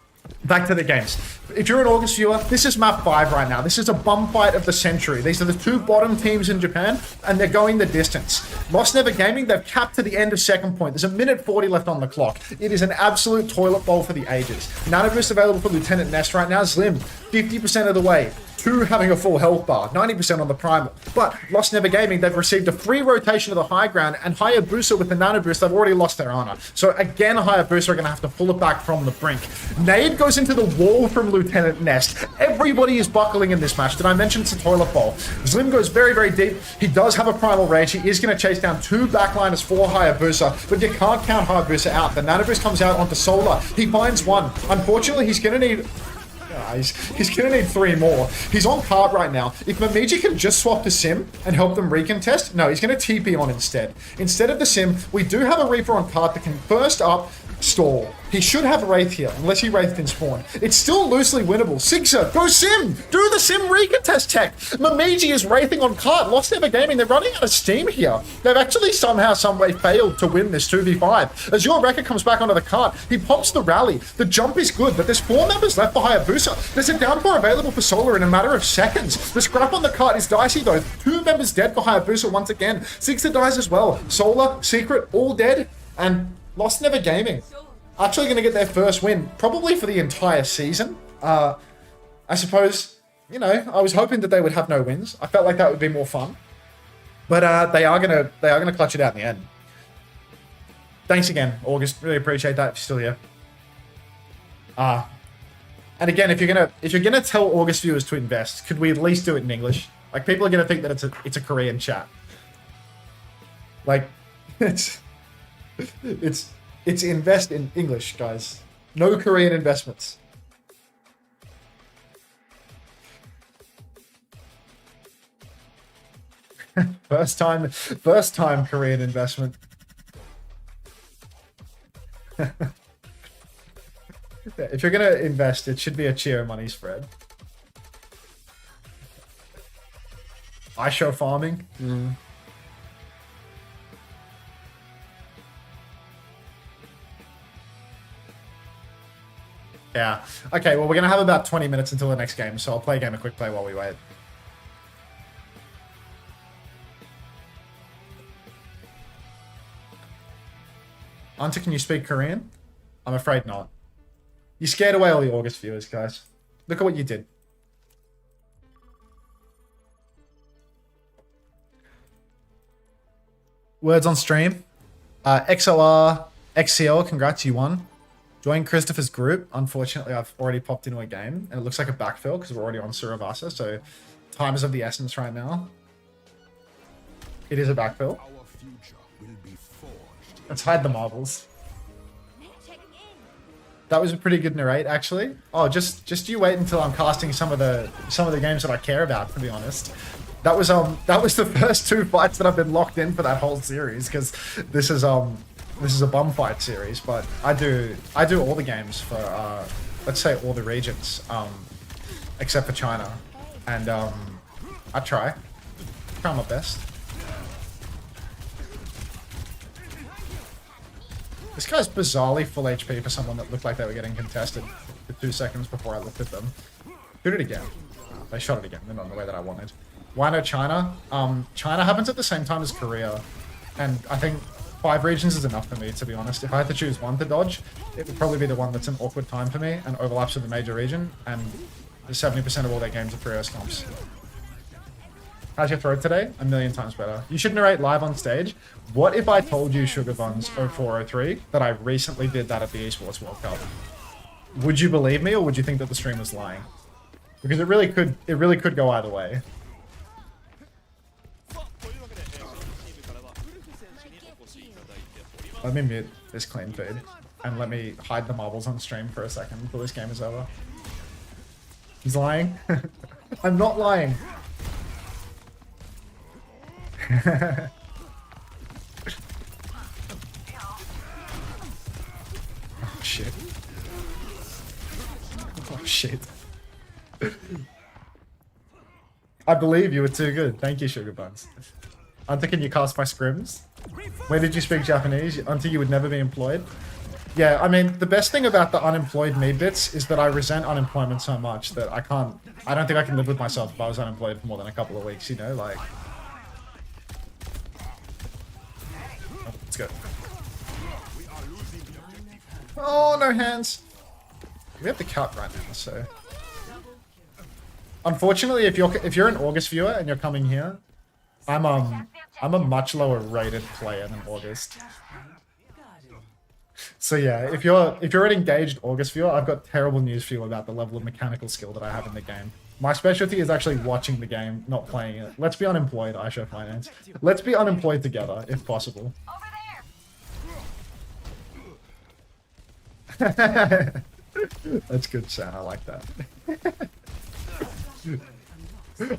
back to the games. If you're an August viewer, this is map 5 right now. This is a bum fight of the century. These are the 2 bottom teams in Japan, and they're going the distance. LostNever Gaming, they've capped to the end of second point. There's a minute 40 left on the clock. It is an absolute toilet bowl for the ages. None of us available for Lieutenant Nest right now. Slim, 50% of the way. 2 having a full health bar, 90% on the primal. But LostNever Gaming, they've received a free rotation of the high ground, and Hayabusa with the nano boost, they've already lost their honor. So again, Hayabusa are going to have to pull it back from the brink. Nade goes into the wall from Lieutenant Nest. Everybody is buckling in this match. Did I mention it's a toilet bowl? Slim goes very deep. He does have a primal rage. He is going to chase down 2 backliners for Hayabusa, but you can't count Hayabusa out. The nano boost comes out onto Solar. He finds 1. Unfortunately, he's going to need... He's gonna need 3 more. He's on cart right now. If Mamiji can just swap to Sim and help them recontest, no, he's gonna TP on instead. Instead of the Sim, we do have a Reaper on cart that can burst up, stall. He should have Wraith here, unless he Wraithed in spawn. It's still loosely winnable. Sigsa, go Sim! Do the Sim recontest tech! Mamiji is Wraithing on cart. LostNever Gaming, they're running out of steam here. They've actually somehow, someway failed to win this 2v5. As your Wrecker comes back onto the cart, he pops the rally. The jump is good, but there's 4 members left for Hayabusa. There's a downpour available for Solar in a matter of seconds. The scrap on the cart is dicey though. 2 members dead for Hayabusa once again. Sigsa dies as well. Solar, Secret, all dead, and LostNever Gaming actually going to get their first win, probably for the entire season. I suppose, you know, I was hoping that they would have no wins. I felt like that would be more fun, but they are gonna clutch it out in the end. Thanks again, August. Really appreciate that. If you're still here. And again, if you're gonna tell August viewers to invest, could we at least do it in English? Like, people are gonna think that it's a Korean chat. Like, it's invest in English, guys. No Korean investments. First time Korean investment. If you're gonna invest, it should be a cheer money spread. I show farming. Yeah. Okay, well, we're going to have about 20 minutes until the next game, so I'll play a game of quick play while we wait. Unter, can you speak Korean? I'm afraid not. You scared away all the August viewers, guys. Look at what you did. Words on stream? XOR XCL, congrats, you won. Join Christopher's group. Unfortunately, I've already popped into a game, and it looks like a backfill because we're already on Surabasa, so time is of the essence right now. It is a backfill. Our future will be forged. Let's hide the marbles. Checking in. That was a pretty good narrate, actually. Oh, just you wait until I'm casting some of the games that I care about, to be honest. That was the first 2 fights that I've been locked in for that whole series, because this is a bum fight series, but I do all the games for let's say all the regions, except for China, and I try my best. This guy's bizarrely full HP for someone that looked like they were getting contested for 2 seconds before I looked at them. Shoot it again. They shot it again, but not in the way that I wanted. Why no China? China happens at the same time as Korea, and I think 5 regions is enough for me, to be honest. If I had to choose one to dodge, it would probably be the one that's an awkward time for me and overlaps with the major region, and 70% of all their games are 3S comps. How's your throw today? A million times better. You should narrate live on stage. What if I told you, Sugar Buns 0403, that I recently did that at the Esports World Cup? Would you believe me, or would you think that the stream was lying? Because it really could go either way. Let me mute this clean feed, and let me hide the marbles on stream for a second until this game is over. He's lying. I'm not lying. Oh shit. Oh shit. I believe you were too good. Thank you, Sugar Buns. Unter, can you cast my scrims? Where did you speak Japanese? Unter, you would never be employed? Yeah, I mean, the best thing about the unemployed me bits is that I resent unemployment so much that I don't think I can live with myself if I was unemployed for more than a couple of weeks, you know, like... Oh, let's go. Oh, no hands! We have the cut right now, so... Unfortunately, if you're an August viewer and you're coming here, I'm a much lower rated player than August. So yeah, if you're an engaged August viewer, I've got terrible news for you about the level of mechanical skill that I have in the game. My specialty is actually watching the game, not playing it. Let's be unemployed, iShow Finance. Let's be unemployed together, if possible. That's good, Sam. I like that.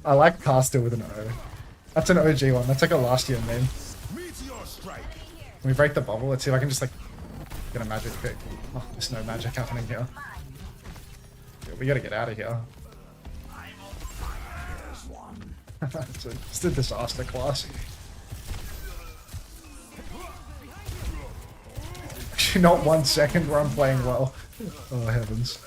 I like Caster with an O. That's an OG one. That's like a last year meme. Can we break the bubble? Let's see if I can just like get a magic pick. Oh, there's no magic happening here. Yeah, we gotta get out of here. It's just a disaster class. Actually, not 1 second where I'm playing well. Oh heavens.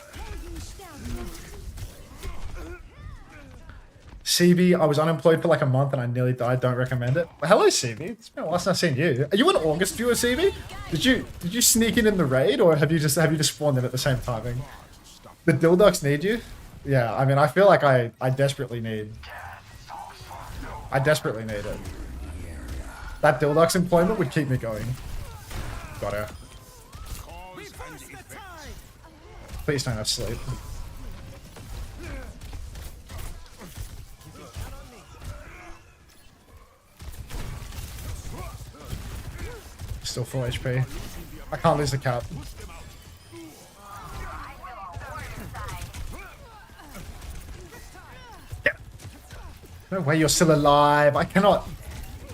CB, I was unemployed for like a month and I nearly died. Don't recommend it. Hello, CB. It's been a while since I've seen you. Are you an August viewer, CB? Did you sneak in the raid, or have you just spawned in at the same timing? The Dildocs need you? Yeah, I mean, I feel like I desperately need it. That Dildocs employment would keep me going. Got her. Please don't have sleep. Still full HP. I can't lose the cap. Yeah. No way you're still alive. I cannot.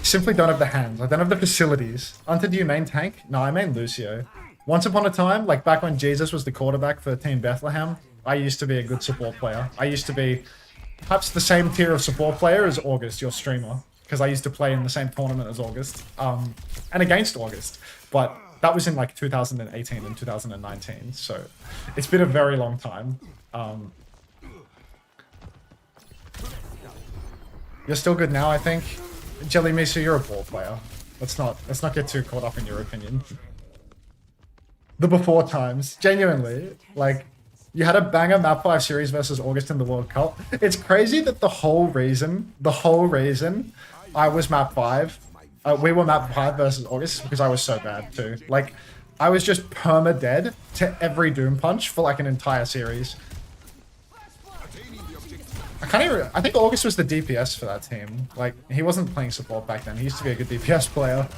Simply don't have the hands. I don't have the facilities. Unter, do you main tank? No, I main Lucio. Once upon a time, like back when Jesus was the quarterback for Team Bethlehem, I used to be a good support player. I used to be perhaps the same tier of support player as August, your streamer. Because I used to play in the same tournament as August, and against August, but that was in like 2018 and 2019, so it's been a very long time. You're still good now, I think. Jelly Misa, you're a ball player. Let's not get too caught up in your opinion. The before times, genuinely, like, you had a banger map 5 series versus August in the World Cup. It's crazy that the whole reason I was map 5 we were map 5 versus August because I was so bad too. Like, I was just perma dead to every Doom punch for like an entire series. I can't even. I think August was the DPS for that team. Like, he wasn't playing support back then. He used to be a good DPS player.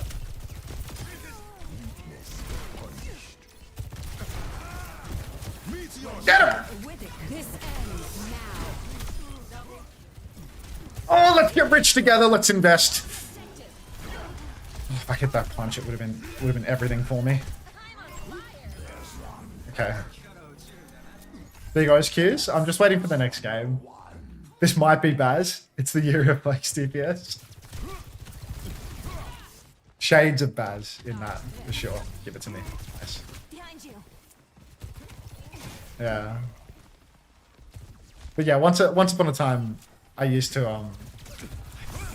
Get him! Oh, let's get rich together. Let's invest. Oh, if I hit that punch, it would have been everything for me. Okay. Big OWCS. I'm just waiting for the next game. This might be Baz. It's the year of like DPS. Shades of Baz in that for sure. Give it to me. Nice. Yeah. But yeah, once upon a time, I used to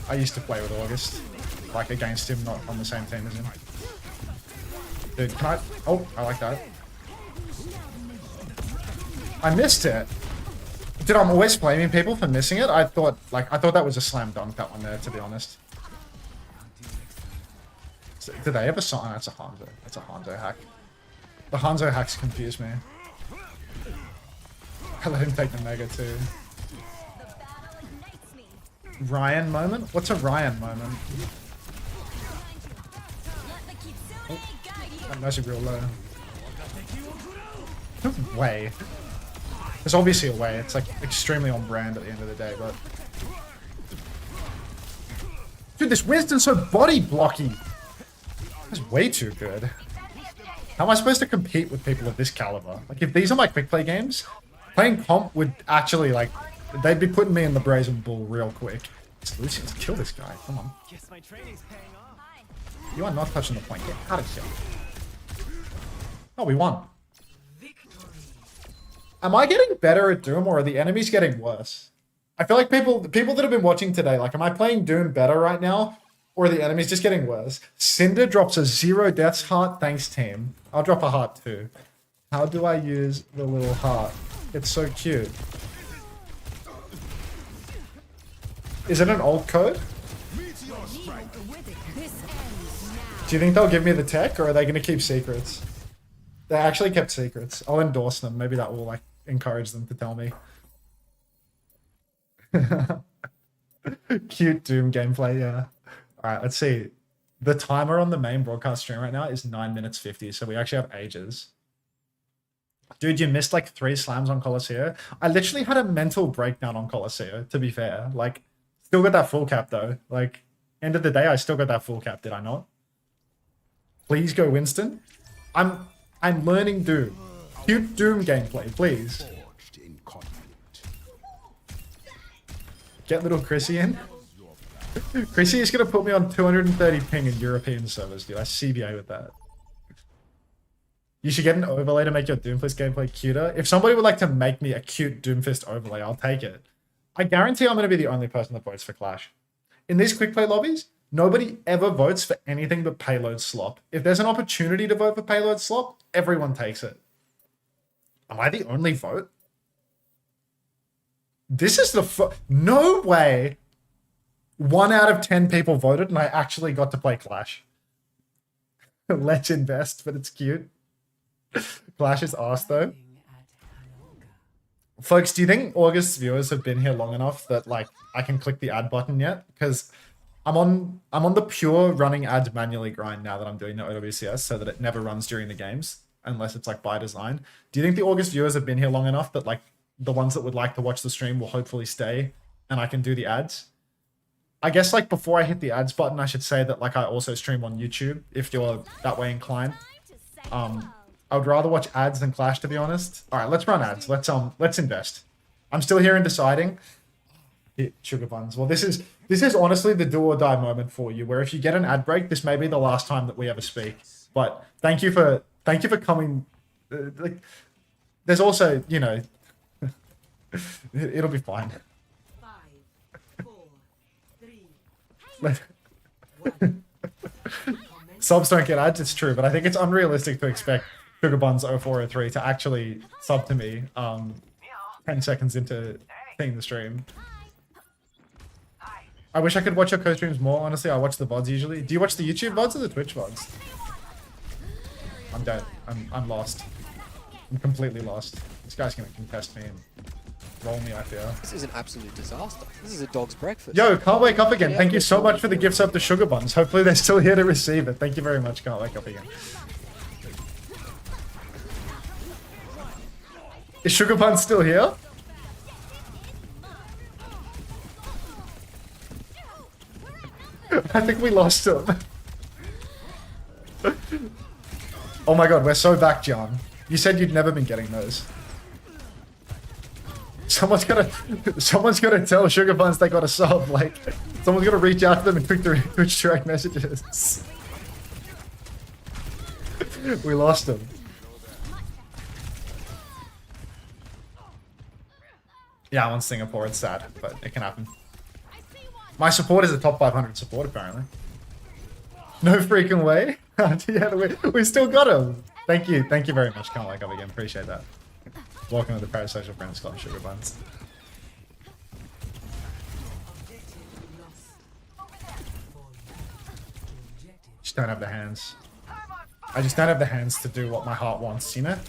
play with August, like against him, not on the same team as him. Dude, can I? Oh, I like that. I missed it. Dude, I'm always blaming people for missing it. I thought that was a slam dunk, that one there, to be honest. So, did they ever saw? Oh, that's a Hanzo. That's a Hanzo hack. The Hanzo hacks confuse me. I let him take the mega too. Ryan moment? What's a Ryan moment? Oh, that knows real low. No way. There's obviously a way. It's like extremely on brand at the end of the day, but... Dude, this Winston's so body blocky. That's way too good. How am I supposed to compete with people of this caliber? Like, if these are my quick play games, playing comp would actually, like, they'd be putting me in the Brazen Bull real quick. It's Lucian, let's kill this guy. Come on. You are not touching the point. Get out of here. Oh, we won. Am I getting better at Doom, or are the enemies getting worse? I feel like people that have been watching today, like, am I playing Doom better right now, or are the enemies just getting worse? Cinder drops a 0 deaths heart. Thanks, team. I'll drop a heart too. How do I use the little heart? It's so cute. Is it an old code? Do you think they'll give me the tech, or are they going to keep secrets? They actually kept secrets. I'll endorse them. Maybe that will, like, encourage them to tell me. Cute Doom gameplay, yeah. Alright, let's see. The timer on the main broadcast stream right now is 9 minutes 50, so we actually have ages. Dude, you missed like 3 slams on Colosseo. I literally had a mental breakdown on Colosseo, to be fair. Like, still got that full cap though. Like, end of the day, I still got that full cap, did I not? Please go Winston. I'm learning Doom. Cute Doom gameplay, please. Get little Chrissy in. Chrissy is going to put me on 230 ping in European servers, dude. I CBA with that. You should get an overlay to make your Doomfist gameplay cuter. If somebody would like to make me a cute Doomfist overlay, I'll take it. I guarantee I'm going to be the only person that votes for Clash. In these quick play lobbies, nobody ever votes for anything but payload slop. If there's an opportunity to vote for payload slop, everyone takes it. Am I the only vote? This is the no way 1 out of 10 people voted and I actually got to play Clash. Let's invest, but it's cute. Clash is arse though. Folks, do you think August's viewers have been here long enough that, like, I can click the ad button yet? Because I'm on the pure running ads manually grind now that I'm doing the OWCS, so that it never runs during the games unless it's like by design. Do you think the August viewers have been here long enough that, like, the ones that would like to watch the stream will hopefully stay and I can do the ads? I guess, like, before I hit the ads button, I should say that, like, I also stream on YouTube if you're that way inclined. I would rather watch ads than Clash, to be honest. All right, let's run ads. Let's invest. I'm still here and deciding. Sugar buns. Well, this is honestly the do or die moment for you, where if you get an ad break, this may be the last time that we ever speak. But thank you for coming. Like, there's also, you know, it'll be fine. 5, 4, 3. Subs don't get ads, it's true, but I think it's unrealistic to expect Sugar Buns 0403 to actually sub to me 10 seconds into seeing the stream. I wish I could watch your co-streams more. Honestly, I watch the VODs usually. Do you watch the YouTube VODs or the Twitch VODs? I'm dead. I'm lost. I'm completely lost. This guy's gonna contest me and roll me, I fear. This is an absolute disaster. This is a dog's breakfast. Yo, can't wake up again. Thank you so much for the gifts up to Sugar Buns. Hopefully they're still here to receive it. Thank you very much. Can't wake up again. Is Sugar Buns still here? I think we lost him. Oh my god, we're so back, John. You said you'd never been getting those. Someone's gotta tell Sugar Buns they got a sub. Like, someone's gotta reach out to them and click the Twitch direct messages. We lost him. Yeah, I'm on Singapore. It's sad, but it can happen. My support is a top 500 support, apparently. No freaking way. Yeah, we still got him. Thank you very much. Can't wake up again. Appreciate that. Welcome to the Parasocial Friends Club, Sugar Buns. Just don't have the hands. I just don't have the hands to do what my heart wants, you know?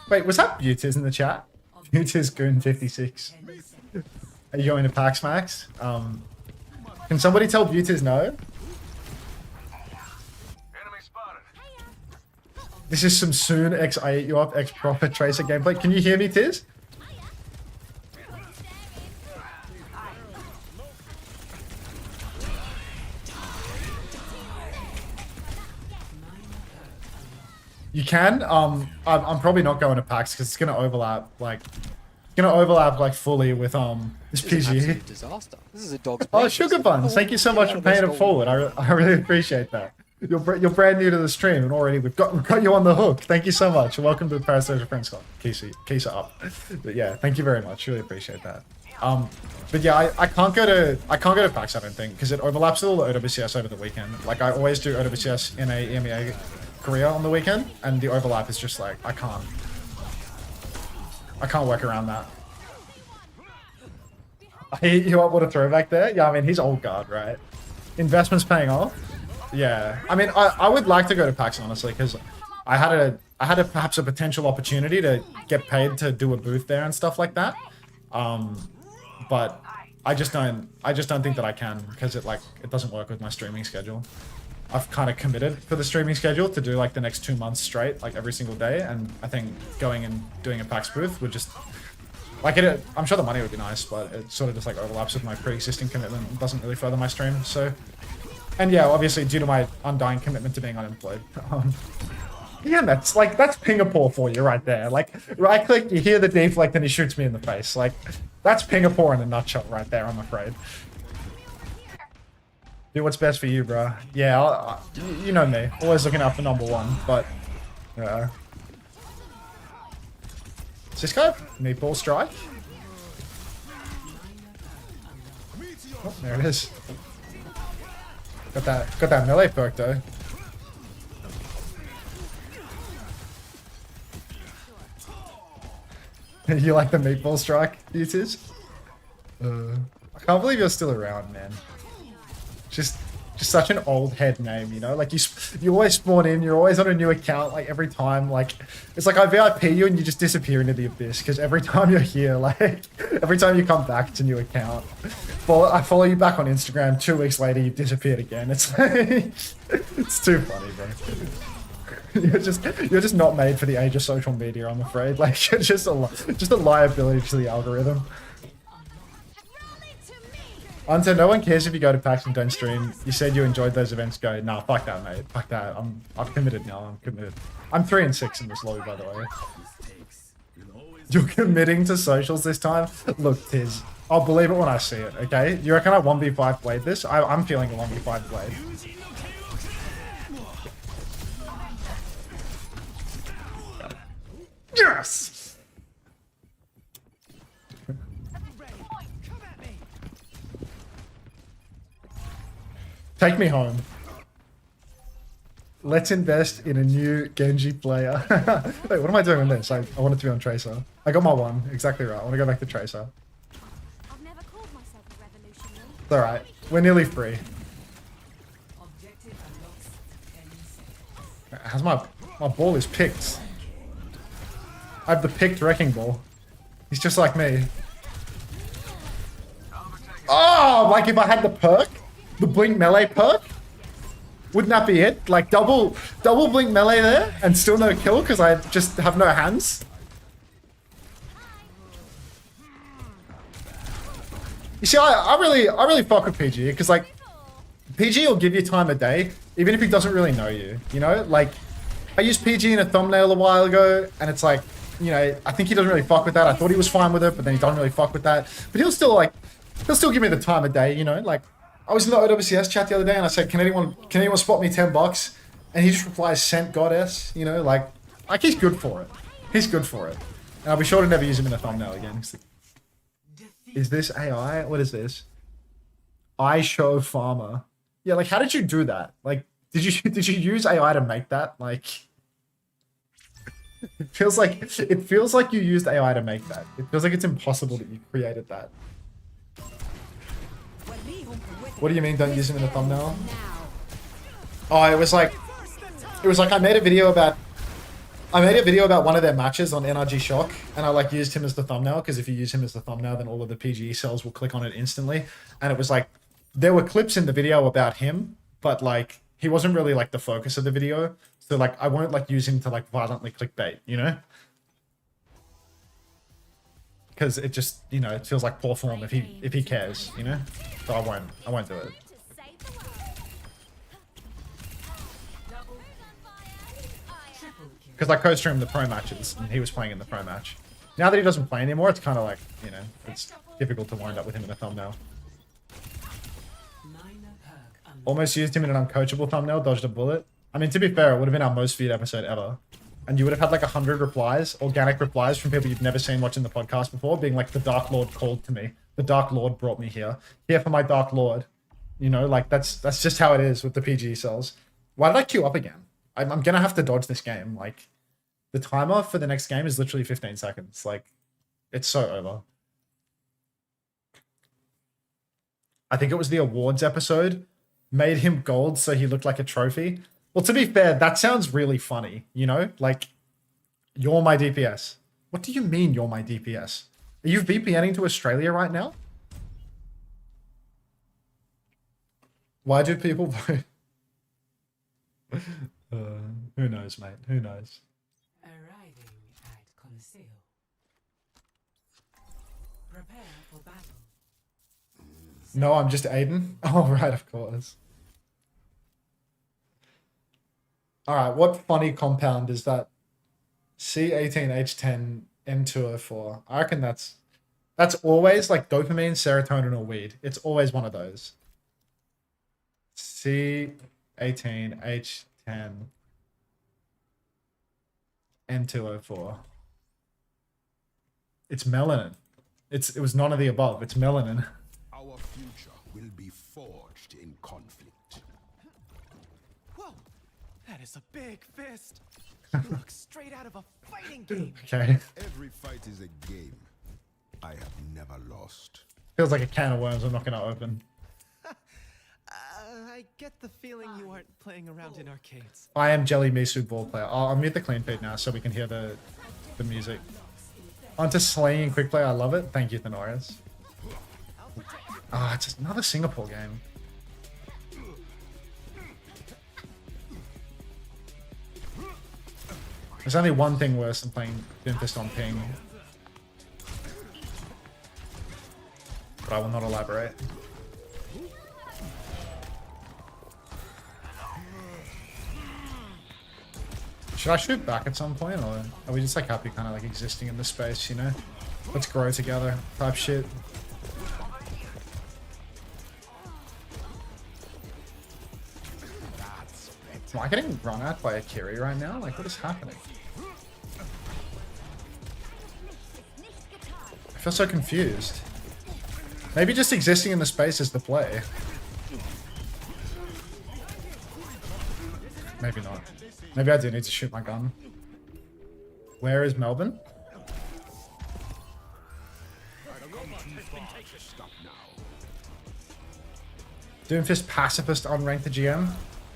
Wait, was that Butiz in the chat? Butiz Goon56. Are you going to PAX Max? Can somebody tell Butiz no? This is some soon X I Eat You Up X Profit Tracer gameplay. Can you hear me, Tiz? You can. I'm probably not going to PAX because it's gonna overlap like fully with this This is an PG. absolute disaster. This is a dog's Oh, breakfast. Sugar Buns, thank you so much for paying it forward. I really appreciate that. You're brand new to the stream, and already we've got you on the hook. Thank you so much. Welcome to the Parasocial Friends Club. Keys are up. But yeah, thank you very much. Really appreciate that. But yeah, I can't go to PAX, I don't think, because it overlaps with all the OWCS over the weekend. Like I always do OWCS in a EMEA Korea on the weekend, and the overlap is just like I can't work around that. I Eat You Up, what a throwback there. Yeah, I mean he's old guard, right? Investment's paying off. Yeah, I mean I would like to go to PAX honestly, because I had perhaps a potential opportunity to get paid to do a booth there and stuff like that. But I just don't think that I can, because it doesn't work with my streaming schedule. I've kind of committed for the streaming schedule to do like the next 2 months straight, like every single day, and I think going and doing a PAX booth would just like it. I'm sure the money would be nice, but it sort of just like overlaps with my pre-existing commitment and doesn't really further my stream. So, and yeah, obviously due to my undying commitment to being unemployed. Yeah, that's Pingapore for you right there. Like, right click, you hear the deflect, and he shoots me in the face. Like, that's Pingapore in a nutshell right there, I'm afraid. Do what's best for you, bro. Yeah, you know me. Always looking out for number one, but... Is this guy? Meatball Strike? Oh, there it is. Got that melee perk, though. You like the Meatball Strike, Utis? I can't believe you're still around, man. Just such an old head name, you know? Like, you always spawn in, you're always on a new account, like, every time, like... It's like I VIP you and you just disappear into the abyss, because every time you're here, like... Every time you come back, it's a new account. I follow you back on Instagram, 2 weeks later, you've disappeared again. It's like... It's too funny, bro. You're just not made for the age of social media, I'm afraid. Like, you're just a liability to the algorithm. Unter, no one cares if you go to PAX and don't stream. You said you enjoyed those events. Go, nah, fuck that, mate. Fuck that. I'm committed now. I'm committed. I'm 3 and 6 in this lobby, by the way. You're committing to socials this time? Look, Tiz, I'll believe it when I see it, okay? You reckon I 1v5 blade this? I'm feeling a 1v5 blade. Yes! Take me home. Let's invest in a new Genji player. Wait, what am I doing with this? I want it to be on Tracer. I got my one. Exactly right. I want to go back to Tracer. I've never It's alright. We're nearly free. Objective unlocks 10 seconds. How's my ball is picked. I have the picked wrecking ball. He's just like me. Oh, like if I had the perk, the blink melee perk, wouldn't that be it? Like double blink melee there and still no kill because I just have no hands. You see, I really fuck with PG because like PG will give you time of day even if he doesn't really know you. You know, like I used PG in a thumbnail a while ago and it's like, you know, I think he doesn't really fuck with that. I thought he was fine with it, but then he doesn't really fuck with that. But he'll still give me the time of day, you know? Like, I was in the OWCS chat the other day and I said, can anyone spot me $10? And he just replies, sent goddess, you know? Like he's good for it. He's good for it. And I'll be sure to never use him in a thumbnail again. Is this AI? What is this? I show farmer. Yeah, like how did you do that? Like, did you use AI to make that? Like, it feels like you used AI to make that. It feels like it's impossible that you created that. What do you mean don't use him in a thumbnail? Oh, it was like I made a video about one of their matches on NRG Shock and I like used him as the thumbnail because if you use him as the thumbnail then all of the PGE cells will click on it instantly. And it was like there were clips in the video about him, but like he wasn't really like the focus of the video. So like I won't like use him to like violently clickbait, you know? Because it just, you know, it feels like poor form if he cares, you know? So I won't do it. Because I co-streamed the pro matches and he was playing in the pro match. Now that he doesn't play anymore, it's kind of like, you know, it's difficult to wind up with him in a thumbnail. Almost used him in an uncoachable thumbnail, dodged a bullet. I mean, to be fair, it would have been our most viewed episode ever. And you would have had like 100 replies, organic replies from people you've never seen watching the podcast before, being like, the Dark Lord called to me. The Dark Lord brought me here. Here for my Dark Lord. You know, like that's just how it is with the PG cells. Why did I queue up again? I'm going to have to dodge this game. Like, the timer for the next game is literally 15 seconds. Like, it's so over. I think it was the awards episode. Made him gold so he looked like a trophy. Well, to be fair, that sounds really funny, you know? Like, you're my DPS. What do you mean you're my DPS? Are you VPNing to Australia right now? Why do people vote? Who knows, mate? Who knows? Arriving at Conceal. Prepare for battle. No, I'm just Aiden. Oh, right, of course. Alright, what funny compound is that? C18H10 M204. I reckon that's always like dopamine, serotonin, or weed. It's always one of those. C18H10 M204. It's melanin. It was none of the above. It's melanin. Our future will be forged in conflict. Whoa, that is a big fist. You look straight out of a fighting game. Okay. Every fight is a game. I have never lost. Feels like a can of worms I'm not going to open. I get the feeling you aren't playing around in arcades. I am Jelly Misu ball player. I'll mute the clean feed now so we can hear the music. Onto slaying and quick play. I love it. Thank you, Thenorius. Ah, it's another Singapore game. There's only one thing worse than playing Doomfist on ping. But I will not elaborate. Should I shoot back at some point, or are we just like happy kind of like existing in the space, you know? Let's grow together type shit. Am I getting run at by a Kiri right now? Like, what is happening? I feel so confused. Maybe just existing in the space is the play. Maybe not. Maybe I do need to shoot my gun. Where is Melbourne? Doomfist pacifist unranked the GM.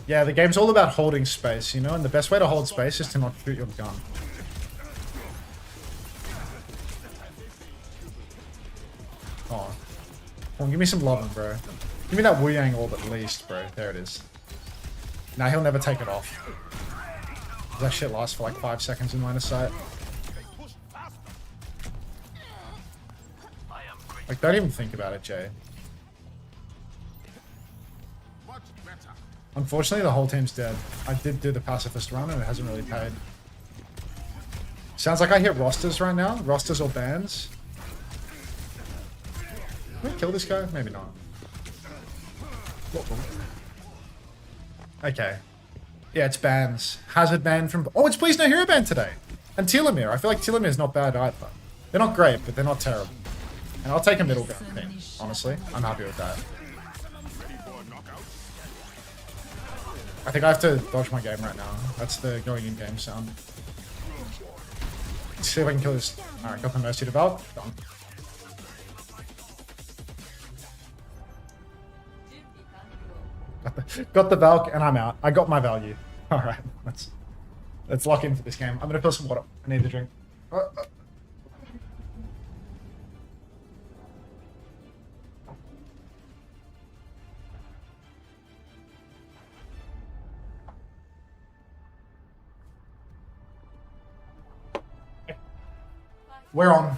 Yeah, the game's all about holding space, you know, and the best way to hold space is to not shoot your gun. Oh. Come on, give me some loving, bro. Give me that Wu Yang orb at least, bro. There it is. Now he'll never take it off. That shit lasts for like 5 seconds in line of sight. Like, don't even think about it, Jay. Unfortunately, the whole team's dead. I did do the pacifist run and it hasn't really paid. Sounds like I hit rosters right now. Rosters or bans. Can we kill this guy? Maybe not. Okay. Yeah, it's bans. Hazard ban from... Oh, it's Plz Not Hero Ban today. And Telomere. I feel like Telomere is not bad either. They're not great, but they're not terrible. And I'll take a middle gun team, honestly. I'm happy with that. I think I have to dodge my game right now. That's the going in game sound. Let's see if I can kill this. Alright, got the Mercy develop. Done. Got the Valk and I'm out. I got my value. Alright, let's lock in for this game. I'm gonna fill some water. I need a drink. We're on.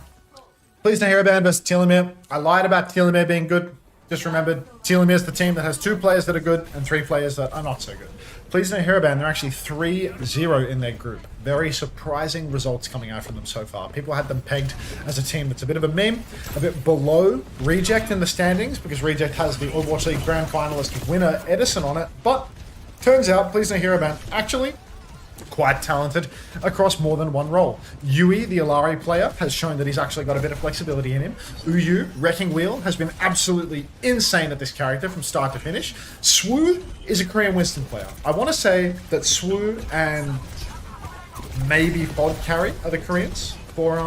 Plz Not Hero Ban versus Telomere. I lied about Telomere being good. Just remembered, Telomere is the team that has 2 players that are good and 3 players that are not so good. Plz Not Hero Ban, they're actually 3-0 in their group. Very surprising results coming out from them so far. People had them pegged as a team that's a bit of a meme, a bit below Reject in the standings, because Reject has the Overwatch League Grand Finalist winner Edison on it. But turns out Plz Not Hero Ban actually quite talented across more than one role. Yui, the Alari player, has shown that he's actually got a bit of flexibility in him. Uyu, Wrecking Wheel, has been absolutely insane at this character from start to finish. Swu is a Korean Winston player. I want to say that Swu and maybe Bod Carry are the Koreans for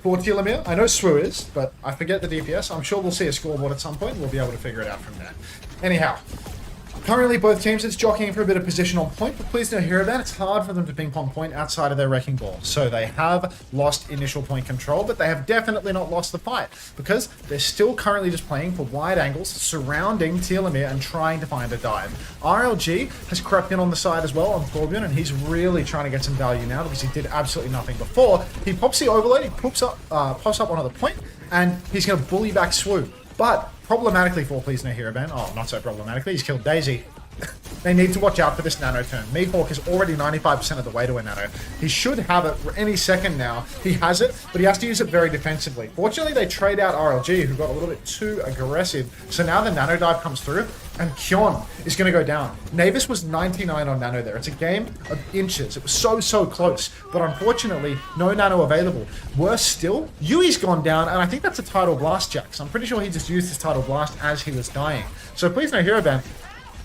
Telomere. I know Swu is, but I forget the DPS. I'm sure we'll see a scoreboard at some point and we'll be able to figure it out from there. Anyhow, currently, both teams are jockeying for a bit of position on point, but Plz Not Hero Ban, it's hard for them to ping pong point outside of their Wrecking Ball. So they have lost initial point control, but they have definitely not lost the fight, because they're still currently just playing for wide angles, surrounding Telomere and trying to find a dive. RLG has crept in on the side as well on Torbjorn, and he's really trying to get some value now, because he did absolutely nothing before. He pops the overload, he pops up onto the point, and he's going to bully back Swu. But problematically for Plz Not Hero Ban, oh, not so problematically, he's killed Daisy. They need to watch out for this nano turn. Meathawk is already 95% of the way to a nano. He should have it any second now. He has it, but he has to use it very defensively. Fortunately, they trade out RLG, who got a little bit too aggressive. So now the nano dive comes through, and Kyon is going to go down. Navis was 99 on nano there. It's a game of inches. It was so close, but unfortunately, no nano available. Worse still, Yui's gone down, and I think that's a Tidal Blast Jack. So I'm pretty sure he just used his Tidal Blast as he was dying. So Plz Not Hero Ban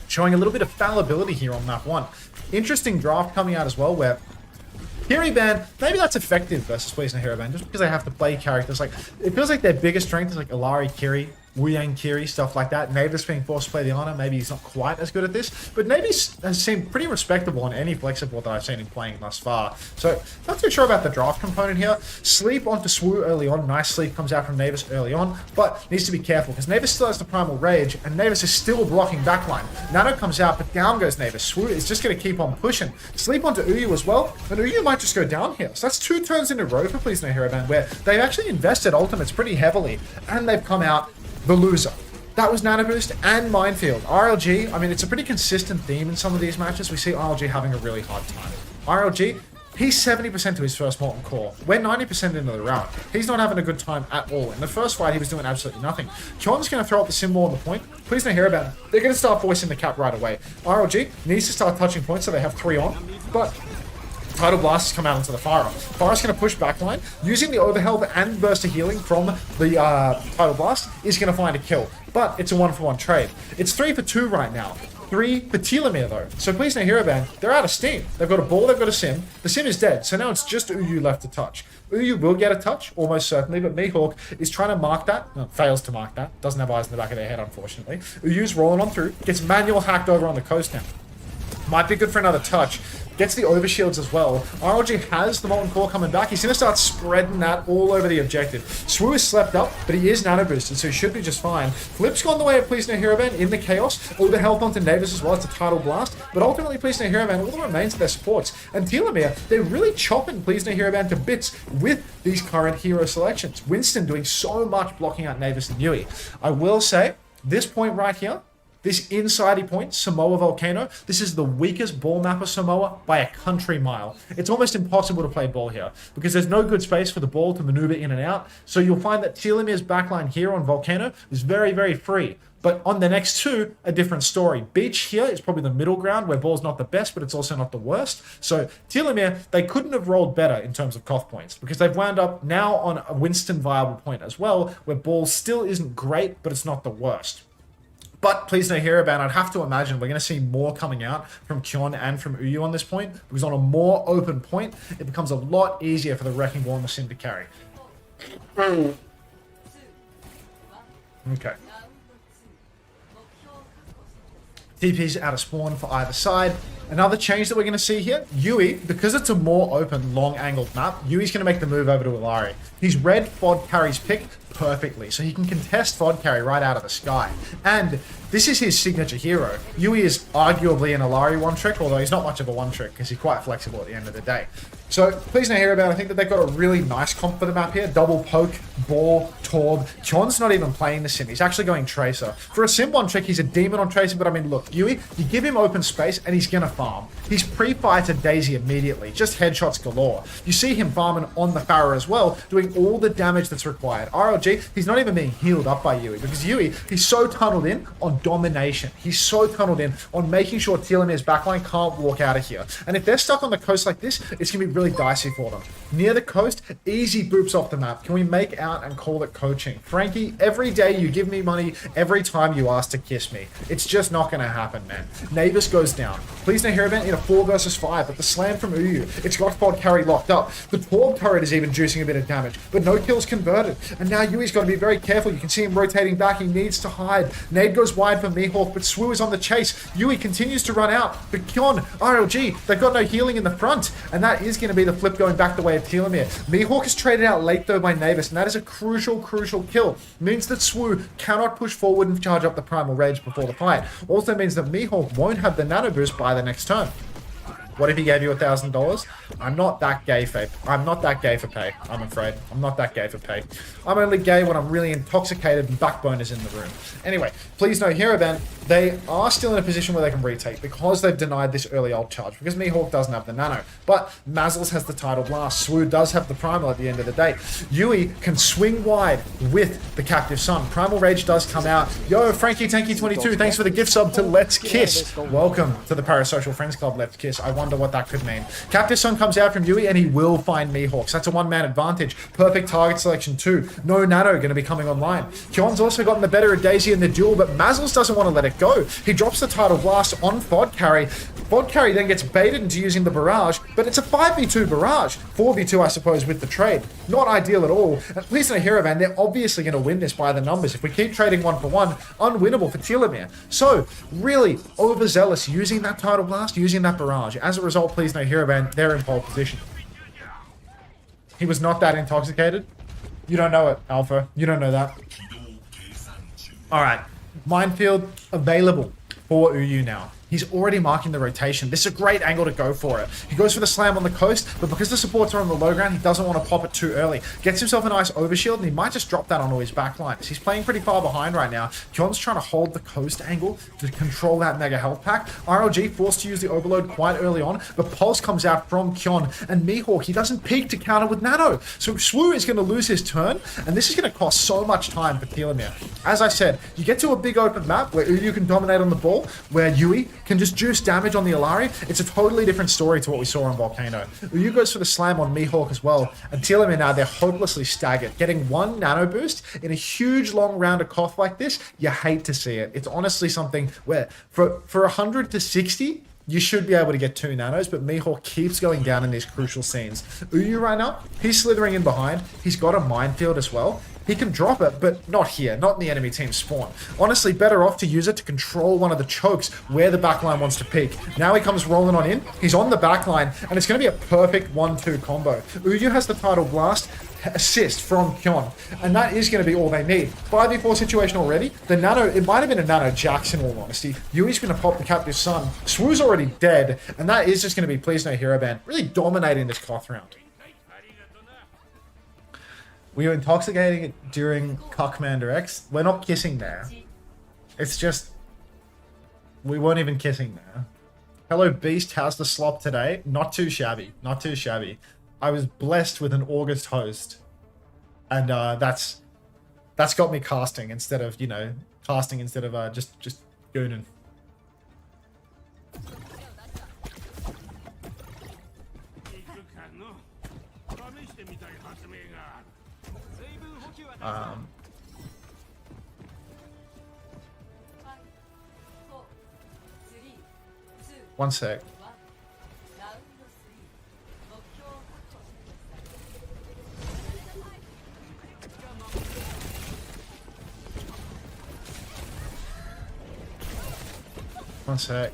showing a little bit of fallibility here on map 1. Interesting draft coming out as well, where Kiri Ban, maybe that's effective versus Plz Not Hero Ban, just because they have to play characters. Like, it feels like their biggest strength is like Alari Kiri, Wu Yang Kiri, stuff like that. Navis being forced to play the Honor, maybe he's not quite as good at this, but Navis has seemed pretty respectable on any flexible that I've seen him playing thus far. So, not too sure about the draft component here. Sleep onto Swu early on. Nice sleep comes out from Navis early on, but needs to be careful, because Navis still has the Primal Rage, and Navis is still blocking backline. Nano comes out, but down goes Navis. Swu is just going to keep on pushing. Sleep onto Uyu as well, and Uyu might just go down here. So that's 2 turns in a row for Plz Not Hero Ban, where they've actually invested ultimates pretty heavily, and they've come out the loser. That was Nano Boost and Minefield. RLG, I mean, it's a pretty consistent theme in some of these matches. We see RLG having a really hard time. RLG, he's 70% to his first Molten Core. We're 90% into the round. He's not having a good time at all. In the first fight, he was doing absolutely nothing. Kyon's going to throw up the symbol on the point. Plz Not Hero Ban, they're going to start voicing the cap right away. RLG needs to start touching points so they have 3 on, but Tidal Blast has come out into the Pharah. Pharah's going to push backline. Using the Overhealth and Burst of Healing from the Tidal Blast is going to find a kill. But it's a 1-for-1 trade. It's 3 for 2 right now. 3 for Telomere though. So Plz Not Hero Ban, they're out of steam. They've got a ball, they've got a sim. The sim is dead, so now it's just Uyu left to touch. Uyu will get a touch, almost certainly, but Mihawk is trying to mark that. No, fails to mark that. Doesn't have eyes in the back of their head, unfortunately. Uyu's rolling on through, gets manual hacked over on the coast now. Might be good for another touch. Gets the overshields as well. RLG has the Molten Core coming back. He's going to start spreading that all over the objective. Swoo is slept up, but he is nano boosted, so he should be just fine. Flip's gone the way of Plz Not Hero Ban in the chaos. Over health onto Navis as well. It's a tidal blast. But ultimately, Plz Not Hero Ban, all that remains of their supports. And Telomere, they're really chopping Plz Not Hero Ban to bits with these current hero selections. Winston doing so much blocking out Navis and Yui. I will say, this point right here, this inside point, Samoa Volcano, this is the weakest ball map of Samoa by a country mile. It's almost impossible to play ball here because there's no good space for the ball to maneuver in and out. So you'll find that Telomere's backline here on Volcano is very, very free. But on the next two, a different story. Beach here is probably the middle ground where ball's not the best, but it's also not the worst. So Telomere, they couldn't have rolled better in terms of Koth points because they've wound up now on a Winston viable point as well, where ball still isn't great, but it's not the worst. But Plz Not Hero Ban, I'd have to imagine we're going to see more coming out from Kyon and from Uyu on this point, because on a more open point, it becomes a lot easier for the Wrecking Ball and the Sim to carry. Okay. TP's out of spawn for either side. Another change that we're going to see here, Yui, because it's a more open, long-angled map, Yui's going to make the move over to Illari. He's read Fod Carry's pick perfectly, so he can contest Fod Carry right out of the sky. And this is his signature hero. Yui is arguably an Illari one-trick, although he's not much of a one-trick because he's quite flexible at the end of the day. So, Plz Not Hero Ban, I think that they've got a really nice comp for the map here. Double poke, ball, Torb. Kyon's not even playing the sim. He's actually going Tracer. For a sim one-trick, he's a demon on Tracer, but I mean, look, Yui, you give him open space and he's going to farm. He's pre-fire to Daisy immediately, just headshots galore. You see him farming on the Pharah as well, doing all the damage that's required. RLG, he's not even being healed up by Yui, because Yui, he's so tunneled in on domination. He's so tunneled in on making sure Telomere's backline can't walk out of here. And if they're stuck on the coast like this, it's going to be really dicey for them. Near the coast, easy boops off the map. Can we make out and call it coaching? Frankie, every day you give me money, every time you ask to kiss me. It's just not going to happen, man. Navis goes down. Plz Not Hero Ban in a 4 versus 5, but the slam from Uyu, it's got Fod Carry locked up. The Torb turret is even juicing a bit of damage, but no kills converted. And now Yui's got to be very careful. You can see him rotating back. He needs to hide. Nade goes wide for Mihawk, but Swoo is on the chase. Yui continues to run out, but Kyon, RLG, they've got no healing in the front, and that is going to be the flip going back the way of Telomere. Mihawk is traded out late though by Navis, and that is a crucial kill. Means that Swoo cannot push forward and charge up the Primal Rage before the fight. Also means that Mihawk won't have the Nano Boost by the next turn. What if he gave you $1,000? I'm not that gay, Faith. I'm not that gay for pay, I'm afraid. I'm not that gay for pay. I'm only gay when I'm really intoxicated and Backbone is in the room. Anyway, Plz Not Hero Ban, they are still in a position where they can retake because they've denied this early ult charge, because Mihawk doesn't have the nano. But Mazzles has the tidal blast. Swoo does have the primal at the end of the day. Yui can swing wide with the Captive Sun. Primal Rage does come out. Yo, Frankie Tanky 22, thanks for the gift sub to Let's Kiss. Welcome to the Parasocial Friends Club, Let's Kiss. I wonder what that could mean. Captive Sun comes out from Yui and he will find Mihawks. That's a one-man advantage. Perfect target selection too. No nano going to be coming online. Kyon's also gotten the better of Daisy in the duel, but Mazzles doesn't want to let it go. He drops the tidal blast on Fod Carry. Fod Carry then gets baited into using the barrage, but it's a 5v2 barrage. 4v2, I suppose, with the trade. Not ideal at all. At least in a Hero Ban, they're obviously going to win this by the numbers. If we keep trading 1-for-1, unwinnable for Telomere. So, really overzealous using that tidal blast, using that barrage. As a result, Plz Not Hero Ban, they're in pole position. He was not that intoxicated. You don't know it, Alpha. You don't know that. Alright. Minefield available for Uyu now. He's already marking the rotation. This is a great angle to go for it. He goes for the slam on the coast, but because the supports are on the low ground, he doesn't want to pop it too early. Gets himself a nice overshield, and he might just drop that onto his backline. So he's playing pretty far behind right now. Kyon's trying to hold the coast angle to control that mega health pack. RLG forced to use the overload quite early on, but Pulse comes out from Kyon, and Mihawk, he doesn't peek to counter with Nano. So Swoo is going to lose his turn, and this is going to cost so much time for Telomere. As I said, you get to a big open map where Uyu can dominate on the ball, where Yui can just juice damage on the Alari. It's a totally different story to what we saw on Volcano. Ryu goes for the slam on Mihawk as well, and Telomere now, they're hopelessly staggered. Getting one nano boost in a huge long round of Koth like this, you hate to see it. It's honestly something where for 100 to 60, you should be able to get 2 nanos, but Mihawk keeps going down in these crucial scenes. Uyu right now, he's slithering in behind. He's got a minefield as well. He can drop it, but not here, not in the enemy team spawn. Honestly, better off to use it to control one of the chokes where the backline wants to peek. Now he comes rolling on in. He's on the backline, and it's going to be a perfect 1-2 combo. Uyu has the title blast, assist from Kyon, and that is going to be all they need. 5v4 situation already. The nano, it might have been a nano Jax in all honesty. Yui's going to pop the captive sun. Swoo's already dead, and that is just going to be Plz Not Hero Ban, really dominating this Koth round. We were intoxicating it during Commander X. We're not kissing there. It's just, we weren't even kissing there. Hello Beast, how's the slop today? Not too shabby, not too shabby. I was blessed with an August host, and that's got me casting instead of, you know, just gooning. One sec. One sec.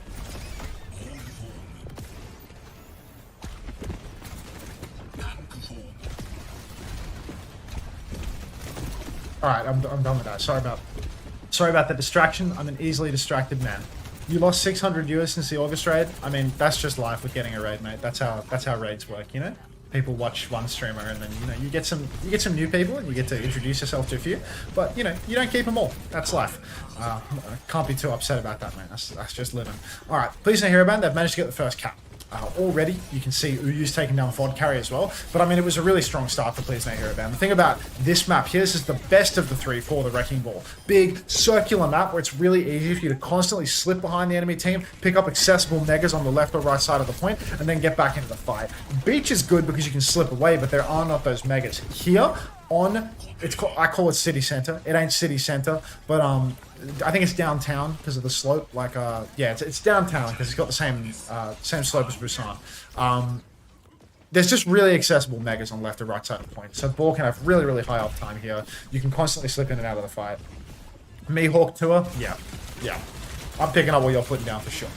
Alright, I'm done with that. Sorry about the distraction. I'm an easily distracted man. You lost 600 US since the August raid. I mean, that's just life with getting a raid, mate. That's how raids work, you know? People watch one streamer and then, you know, you get some new people and you get to introduce yourself to a few, but you know, you don't keep them all. That's life. Can't be too upset about that, man. That's just living. All right, Plz Not Hero Ban, they've managed to get the first cap. Already, you can see Uyu's taking down Fod Carry as well. But I mean, it was a really strong start for Plz Not Hero Ban. The thing about this map here, this is the best of the 3 for the Wrecking Ball. Big, circular map where it's really easy for you to constantly slip behind the enemy team, pick up accessible megas on the left or right side of the point, and then get back into the fight. Beach is good because you can slip away, but there are not those megas. Here, on, I call it City Center. It ain't City Center, but I think it's downtown because of the slope. Like, yeah, it's downtown because it's got the same slope as Busan. There's just really accessible megas on left or right side of the point. So Ball can have really, really high uptime here. You can constantly slip in and out of the fight. Mihawk Tour, yeah. I'm picking up what you're putting down for sure.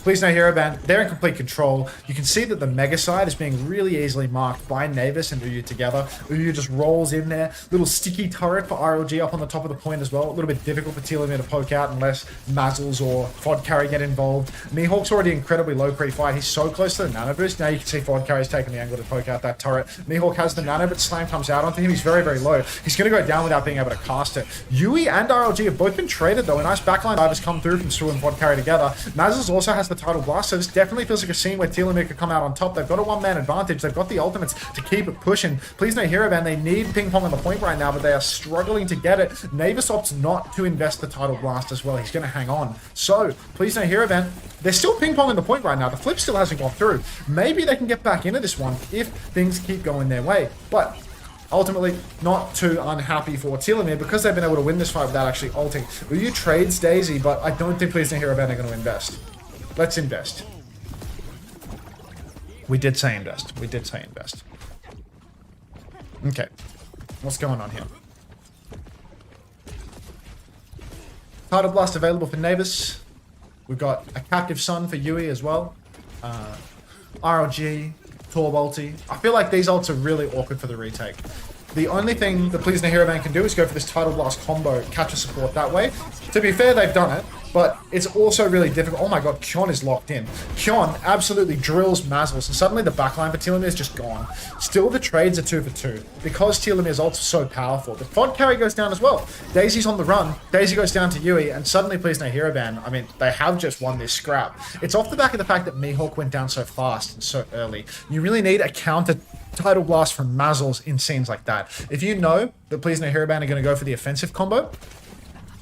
Plz Not Hero Ban, they're in complete control. You can see that the Mega side is being really easily marked by Navis and Uyu together. Uyu just rolls in there. Little sticky turret for RLG up on the top of the point as well. A little bit difficult for Telomere to poke out unless Mazzles or Fod Carry get involved. Mihawk's already incredibly low pre-fight. He's so close to the nano boost. Now you can see Fod Carry's taking the angle to poke out that turret. Mihawk has the nano, but Slam comes out onto him. He's very, very low. He's going to go down without being able to cast it. Yui and RLG have both been traded though. A nice backline dive has come through from Sue and Fod Carry together. Mazzles also has the title blast, so this definitely feels like a scene where Telomere could come out on top. They've got a one-man advantage. They've got the ultimates to keep it pushing. Plz Not Hero Ban, they need ping pong on the point right now, but they are struggling to get it. Navis opts not to invest the title blast as well. He's going to hang on. So, Plz Not Hero Ban, they're still ping pong on the point right now. The flip still hasn't gone through. Maybe they can get back into this one if things keep going their way. But ultimately, not too unhappy for Telomere because they've been able to win this fight without actually ulting. Ryu trades Daisy, but I don't think Plz Not Hero Ban are going to invest. Let's invest. We did say invest. We did say invest. Okay. What's going on here? Title Blast available for Navis. We've got a Captive Sun for Yui as well. RLG, Torb ulti. I feel like these ults are really awkward for the retake. The only thing the Plz Not Hero Ban can do is go for this Title Blast combo, catch a support that way. To be fair, they've done it, but it's also really difficult. Oh my god, Kyon is locked in. Kyon absolutely drills Mazzles, and suddenly the backline for Telomere is just gone. Still, the trades are 2 for 2, because Telomere's ults are so powerful. The Fod Carry goes down as well. Daisy's on the run, Daisy goes down to Yui, and suddenly Plz Not Hero Ban, I mean, they have just won this scrap. It's off the back of the fact that Mihawk went down so fast and so early. You really need a counter Title Blast from Mazzles in scenes like that. If you know that Plz Not Hero Ban are going to go for the offensive combo,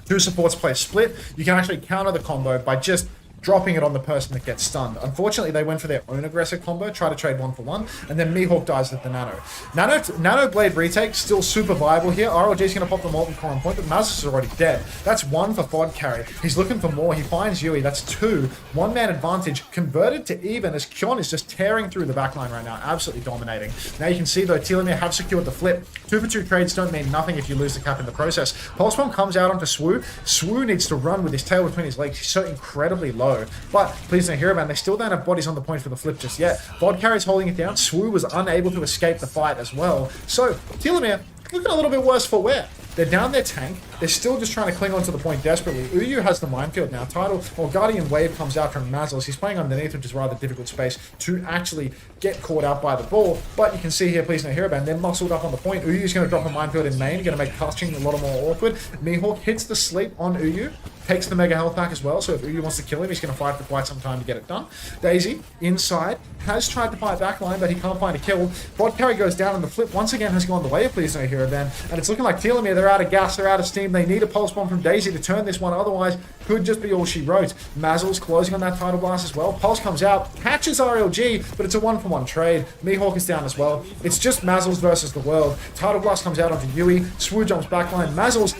2 supports play split, you can actually counter the combo by just dropping it on the person that gets stunned. Unfortunately, they went for their own aggressive combo, try to trade 1-for-1, and then Mihawk dies with the Nano. Nano Blade retake, still super viable here. RLG's going to pop the Molten Core on point, but Mazos is already dead. That's 1 for Fod carry. He's looking for more. He finds Yui. That's 2. 1-man advantage converted to even as Kyon is just tearing through the backline right now, absolutely dominating. Now you can see though, Telomere have secured the flip. 2-for-2 trades don't mean nothing if you lose the cap in the process. Pulse Bomb comes out onto Swoo. Swoo needs to run with his tail between his legs. He's so incredibly low. But Plz Not Hero Ban, they still don't have bodies on the point for the flip just yet. Fod carry's holding it down. Swoo was unable to escape the fight as well. So Telomere looking a little bit worse for wear. They're down their tank. They're still just trying to cling onto the point desperately. Uyu has the minefield now. Guardian Wave comes out from Mazos. He's playing underneath, which is rather difficult space to actually get caught out by the ball. But you can see here, Plz Not Hero Ban, they're muscled up on the point. Uyu's going to drop a minefield in main, going to make touching a lot more awkward. Mihawk hits the sleep on Uyu, takes the mega health back as well. So if Uyu wants to kill him, he's going to fight for quite some time to get it done. Daisy, inside, has tried to fight backline, but he can't find a kill. Bot carry goes down, and the flip once again has gone the way of Plz Not Hero Ban. And it's looking like Telomere, they're out of gas, they're out of steam. They need a pulse bomb from Daisy to turn this one, otherwise could just be all she wrote. Mazel's closing on that Tidal Blast as well. Pulse comes out, catches RLG, but it's a 1-for-1 trade. Mihawk is down as well. It's just Mazel's versus the world. Tidal Blast comes out onto Yui. Swoo jumps backline. Mazel's,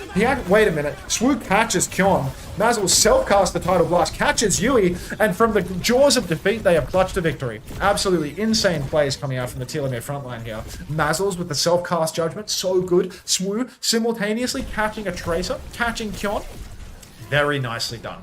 wait a minute. Swoo catches Kyon. Mazel self-cast the Tidal Blast, catches Yui, and from the jaws of defeat, they have clutched a victory. Absolutely insane plays coming out from the Telomere frontline here. Mazel's with the self-cast judgment, so good. Swoo simultaneously catching a Tracer, catching Kyon. Very nicely done.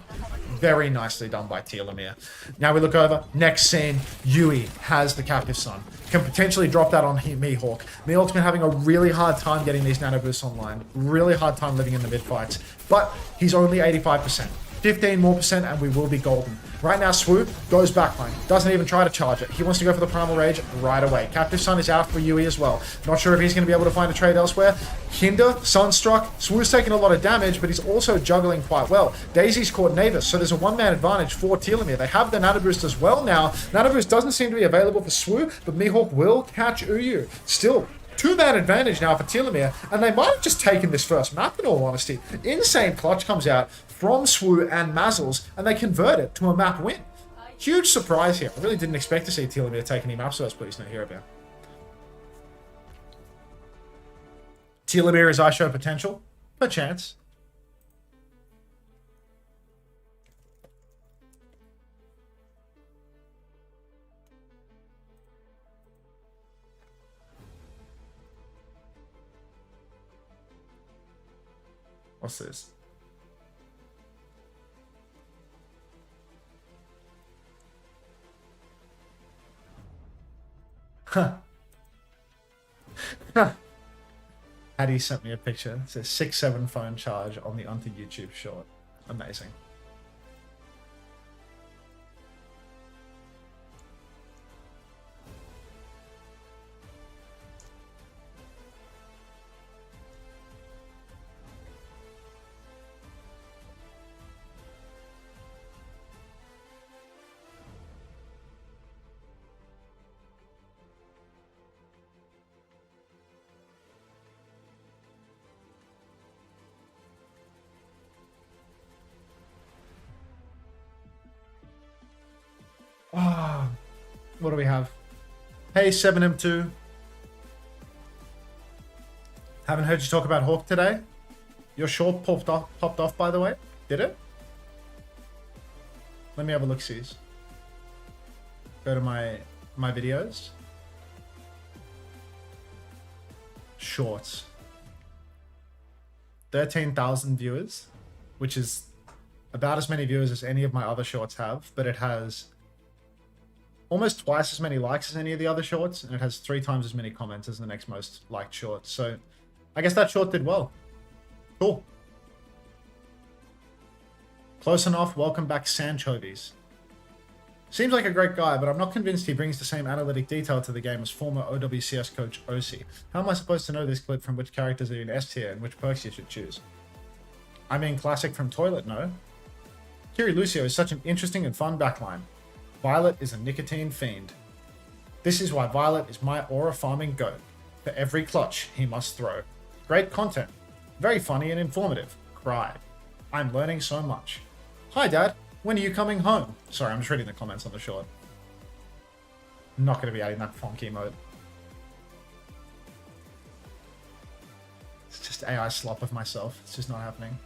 Very nicely done by Telomere. Now we look over. Next scene, Yui has the Captive Sun. Can potentially drop that on Mihawk. Mihawk's been having a really hard time getting these nano boosts online. Really hard time living in the mid-fights. But he's only 85%. 15 more percent and we will be golden. Right now, Swoop goes backline. Doesn't even try to charge it. He wants to go for the Primal Rage right away. Captive Sun is out for Yui as well. Not sure if he's going to be able to find a trade elsewhere. Hinder, Sunstruck. Swoop's taking a lot of damage, but he's also juggling quite well. Daisy's caught Navis, so there's a 1-man advantage for Telomere. They have the Nano Boost as well now. Nano Boost doesn't seem to be available for Swoop, but Mihawk will catch Uyu. Still, 2-man advantage now for Telomere, and they might have just taken this first map in all honesty. Insane clutch comes out from Swoo and Mazel's, and they convert it to a map win. Huge surprise here. I really didn't expect to see Telomere take any maps first, Plz Not Hero Ban. Telomere is I show potential? Perchance. What's this? Huh. Hattie sent me a picture. It says 6-7 phone charge on the Unter YouTube short. Amazing. Ah, what do we have? Hey, 7M2. Haven't heard you talk about Hawk today. Your short popped off, by the way. Did it? Let me have a look-sees. Go to my videos. Shorts. 13,000 viewers, which is about as many viewers as any of my other shorts have, but it has almost twice as many likes as any of the other shorts, and it has 3 times as many comments as the next most liked short. So I guess that short did well. Cool. Close enough. Welcome back, Sanchovies. Seems like a great guy, but I'm not convinced he brings the same analytic detail to the game as former OWCS coach OC. How am I supposed to know this clip from which characters are in S tier and which perks you should choose? I mean, classic from Toilet, no? Kiri Lucio is such an interesting and fun backline. Violet is a nicotine fiend. This is why Violet is my aura farming goat. For every clutch, he must throw. Great content. Very funny and informative. Cry. I'm learning so much. Hi, Dad. When are you coming home? Sorry, I'm just reading the comments on the short. I'm not going to be adding that funky emote. It's just AI slop of myself. It's just not happening.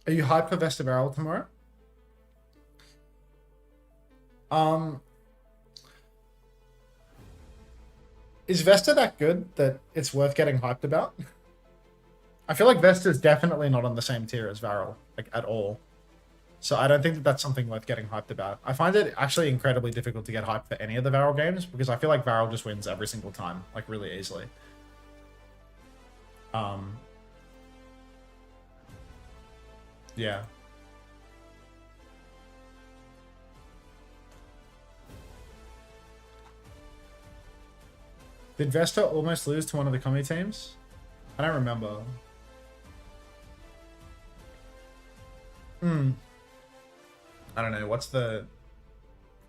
Are you hyped for Vesta Barrel tomorrow? Is Vesta that good that it's worth getting hyped about? I feel like Vesta's definitely not on the same tier as Varel, like at all. So I don't think that that's something worth getting hyped about. I find it actually incredibly difficult to get hyped for any of the Varel games because I feel like Varel just wins every single time, like really easily. Yeah. Did Vesta almost lose to one of the comedy teams? I don't remember. I don't know. What's the...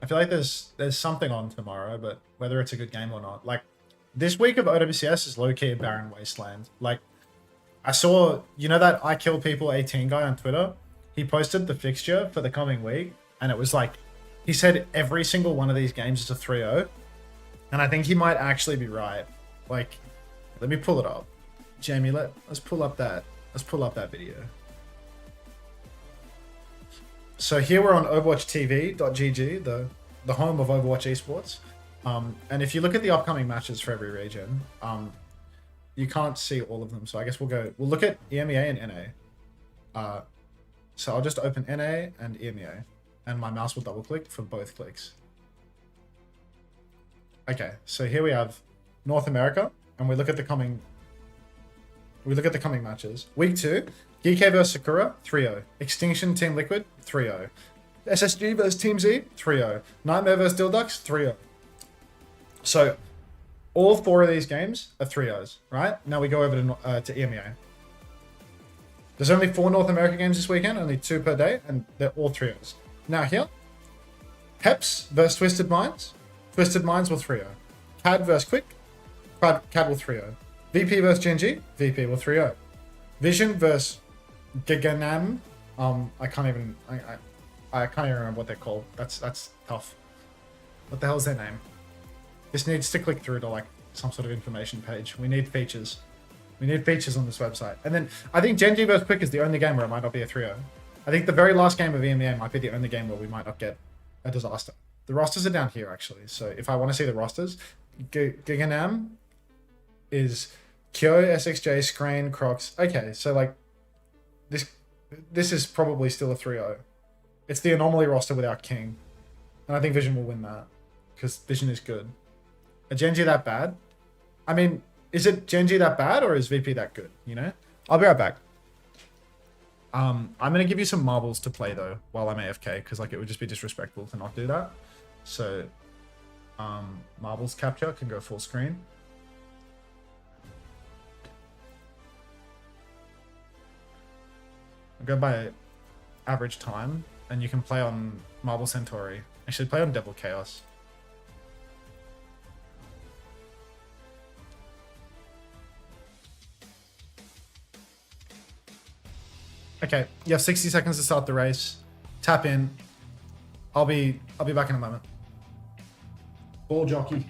I feel like there's something on tomorrow, but whether it's a good game or not. Like, this week of OWCS is low-key a barren wasteland. Like, I saw... You know that I Kill People 18 guy on Twitter? He posted the fixture for the coming week, and it was like... He said every single one of these games is a 3-0. And I think he might actually be right. Like, let me pull it up. Jamie, let's pull up that video. So here we're on OverwatchTV.gg, the home of Overwatch esports. And if you look at the upcoming matches for every region, you can't see all of them. So I guess we'll look at EMEA and NA. So I'll just open NA and EMEA, and my mouse will double click for both clicks. Okay, so here we have North America, and we look at the coming matches. Week 2, GK vs Sakura, 3-0. Extinction Team Liquid, 3-0. SSG vs Team Z, 3-0. Nightmare vs Dilducks, 3-0. So, all 4 of these games are 3-0s, right? Now we go over to EMEA. There's only 4 North America games this weekend, only 2 per day, and they're all 3-0s. Now here, Peps vs Twisted Minds. Twisted Minds will 3-0. CAD vs Quick. CAD will 3-0. VP vs Genji. VP will 3-0. Vision vs Giganam. I can't even remember what they're called. That's tough. What the hell is their name? This needs to click through to like some sort of information page. We need features. We need features on this website. And then I think Genji vs Quick is the only game where it might not be a 3-0. I think the very last game of EMEA might be the only game where we might not get a disaster. The rosters are down here, actually. So if I want to see the rosters, Giganam is Kyo, SXJ, Scrain, Crocs. Okay, so like this is probably still a 3-0. It's the anomaly roster without King. And I think Vision will win that because Vision is good. Are Genji that bad? I mean, is it Genji that bad or is VP that good? You know? I'll be right back. I'm going to give you some marbles to play though while I'm AFK because like it would just be disrespectful to not do that. So, marbles capture can go full screen. I'll go by average time, and you can play on Marble Centauri. Actually, play on Devil Chaos. Okay, you have 60 seconds to start the race. Tap in. I'll be back in a moment. Ball jockey.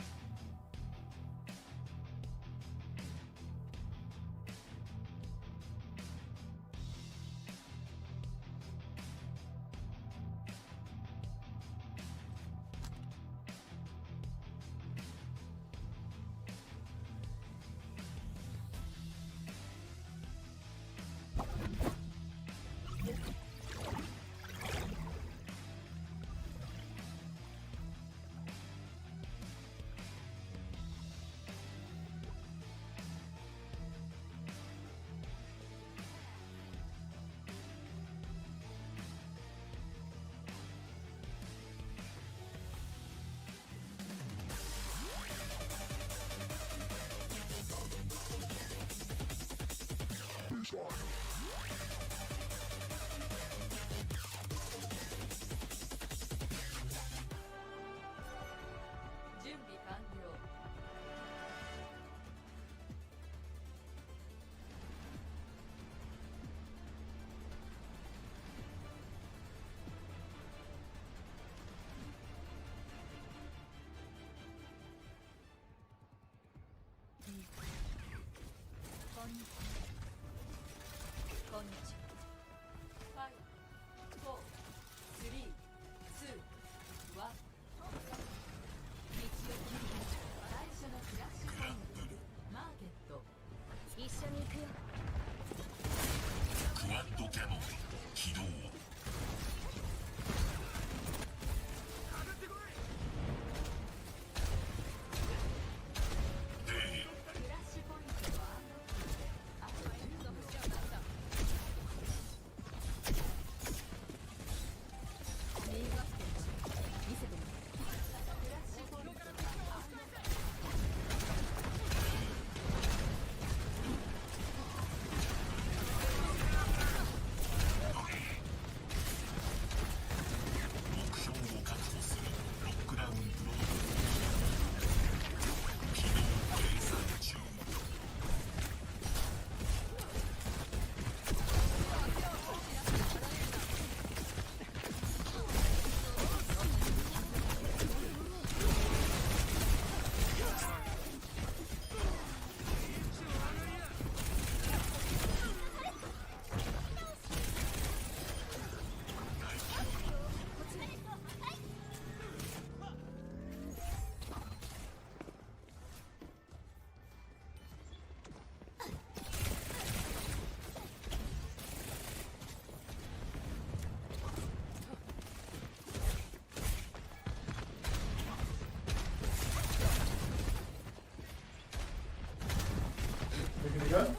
We're gonna go.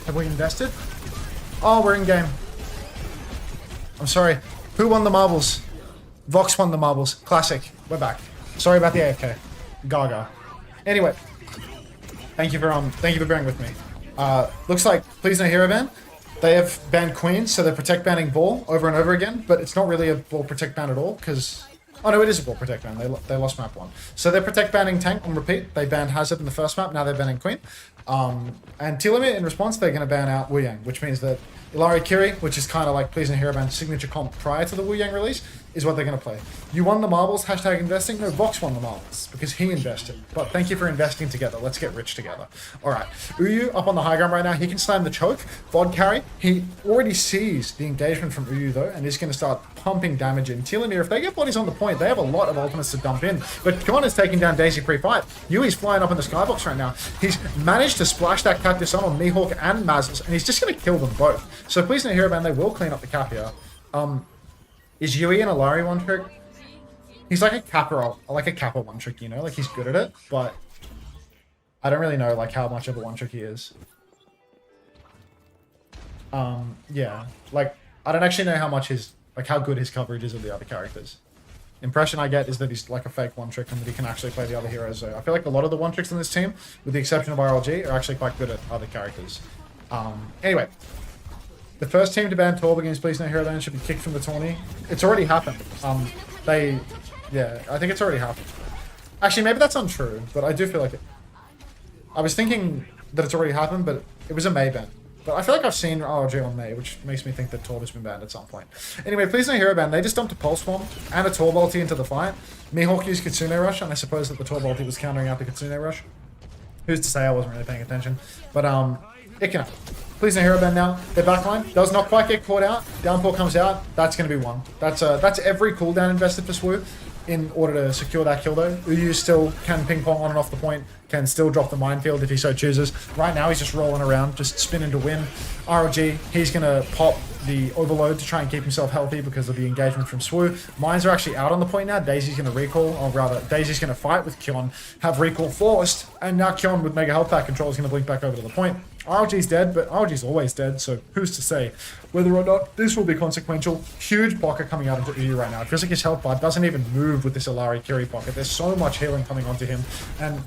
Have we invested? Oh, we're in game. I'm sorry. Who won the marbles? Vox won the marbles. Classic. We're back. Sorry about the AFK. Gaga. Anyway, thank you for bearing with me. Looks like Plz Not Hero Ban. They have banned Queen, so they're protect banning Ball over and over again, but it's not really a Ball protect ban at all, because... Oh no, it is a Ball protect ban. They lost map 1. So they're protect banning Tank on repeat. They banned Hazard in the first map, now they're banning Queen. And Telomere, in response, they're going to ban out Wu Yang, which means that Illari Kiri, which is kind of like Plz Not Hero Ban's signature comp prior to the Wu Yang release, is what they're going to play. You won the marbles, hashtag investing. No, Vox won the marbles, because he invested. But thank you for investing together. Let's get rich together. Alright, Uyu up on the high ground right now. He can slam the choke. Vod carry. He already sees the engagement from Uyu, though, and is going to start pumping damage in. Telomere, if they get bodies on the point, they have a lot of ultimates to dump in. But Kyon is taking down Daisy pre-fight. Yui's flying up in the skybox right now. He's managed to splash that Cactus Sun on Mihawk and Mazels, and he's just going to kill them both. So Plz Not Hero Ban, they will clean up the cap here. Is Yui an Illari one trick? He's like a Kappa one trick, you know? Like, he's good at it, but I don't really know, like, how much of a one trick he is. Yeah. Like, I don't actually know how much how good his coverage is of the other characters. Impression I get is that he's like a fake one trick and that he can actually play the other heroes. So I feel like a lot of the one tricks in this team, with the exception of RLG, are actually quite good at other characters. Anyway. The first team to ban Torb against Plz Not Hero Ban should be kicked from the tourney. It's already happened. Yeah, I think it's already happened. Actually, maybe that's untrue, but I do feel like it. I was thinking that it's already happened, but it was a May ban. But I feel like I've seen RLG on May, which makes me think that Torb has been banned at some point. Anyway, Plz Not Hero Ban, they just dumped a Pulse Bomb and a Torb ulti into the fight. Mihawk used Kitsune Rush, and I suppose that the Torb ulti was countering out the Kitsune Rush. Who's to say? I wasn't really paying attention. But, it can happen. Plz Not Hero Ban now. Their backline does not quite get caught out. Downpour comes out. That's going to be one. That's every cooldown invested for Swoo in order to secure that kill, though. Uyu still can ping pong on and off the point, can still drop the minefield if he so chooses. Right now, he's just rolling around, just spinning to win. RLG, he's going to pop the overload to try and keep himself healthy because of the engagement from Swoo. Mines are actually out on the point now. Daisy's going to recall, or rather, Daisy's going to fight with Kyon, have recall forced, and now Kyon with Mega Health Pack Control is going to blink back over to the point. RLG's dead, but RLG's always dead, so who's to say whether or not this will be consequential. Huge pocket coming out into Uyu right now. It feels like his health bar doesn't even move with this Illari Kiri pocket. There's so much healing coming onto him, and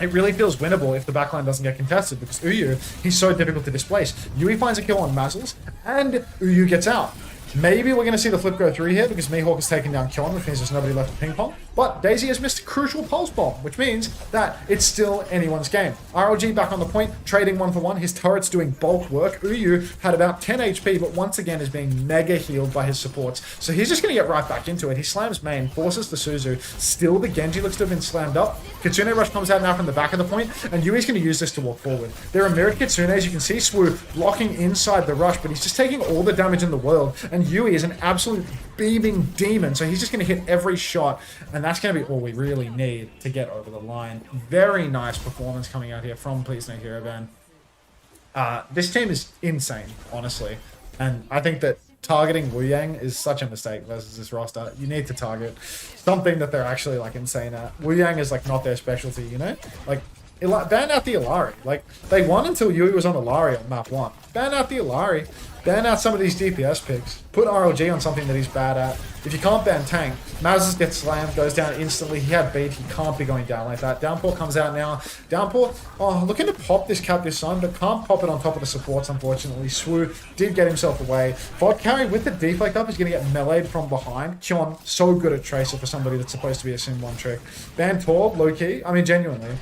it really feels winnable if the backline doesn't get contested, because Uyu, he's so difficult to displace. Yui finds a kill on Mazels, and Uyu gets out. Maybe we're going to see the flip go through here because Mihawk has taken down Kyon, which means there's nobody left to ping pong. But Daisy has missed a crucial pulse bomb, which means that it's still anyone's game. RLG back on the point, trading 1-for-1. His turret's doing bulk work. Uyu had about 10 HP, but once again is being mega healed by his supports. So he's just going to get right back into it. He slams main, forces the Suzu. Still, the Genji looks to have been slammed up. Kitsune Rush comes out now from the back of the point, and Yui's going to use this to walk forward. There are mirrored Kitsunes. You can see Swoo blocking inside the rush, but he's just taking all the damage in the world, and Yui is an absolute beaming demon, so he's just going to hit every shot, and that's going to be all we really need to get over the line. Very nice performance coming out here from Plz Not Hero Ban. This team is insane, honestly, and I think that targeting Wu Yang is such a mistake versus this roster. You need to target something that they're actually like insane at. Wu Yang is like not their specialty, you know? Like, ban out the Illari. Like, they won until Yui was on Illari on map 1. Ban out the Illari. Ban out some of these DPS picks. Put RLG on something that he's bad at. If you can't ban Tank, Mazes gets slammed, goes down instantly. He had beat. He can't be going down like that. Downpour comes out now. Downpour, looking to pop this Cactus Sun, but can't pop it on top of the supports, unfortunately. Swoo did get himself away. Vod carry with the deflect up is going to get meleeed from behind. Kyon, so good at Tracer for somebody that's supposed to be a Sim 1 trick. Ban Torb, low-key. I mean, genuinely.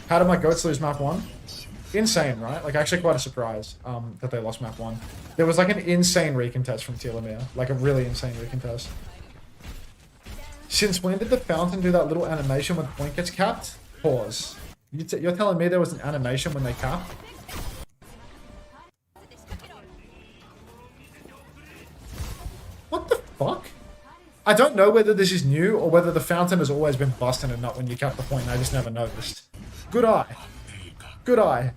How did my goats lose map 1? Insane, right? Like, actually quite a surprise that they lost map 1. There was like an insane recontest from Telomere. Like a really insane recontest. Since when did the fountain do that little animation when the point gets capped? Pause. You're telling me there was an animation when they capped? What the fuck? I don't know whether this is new or whether the fountain has always been busting a nut when you cap the point and I just never noticed. Good eye. Good eye.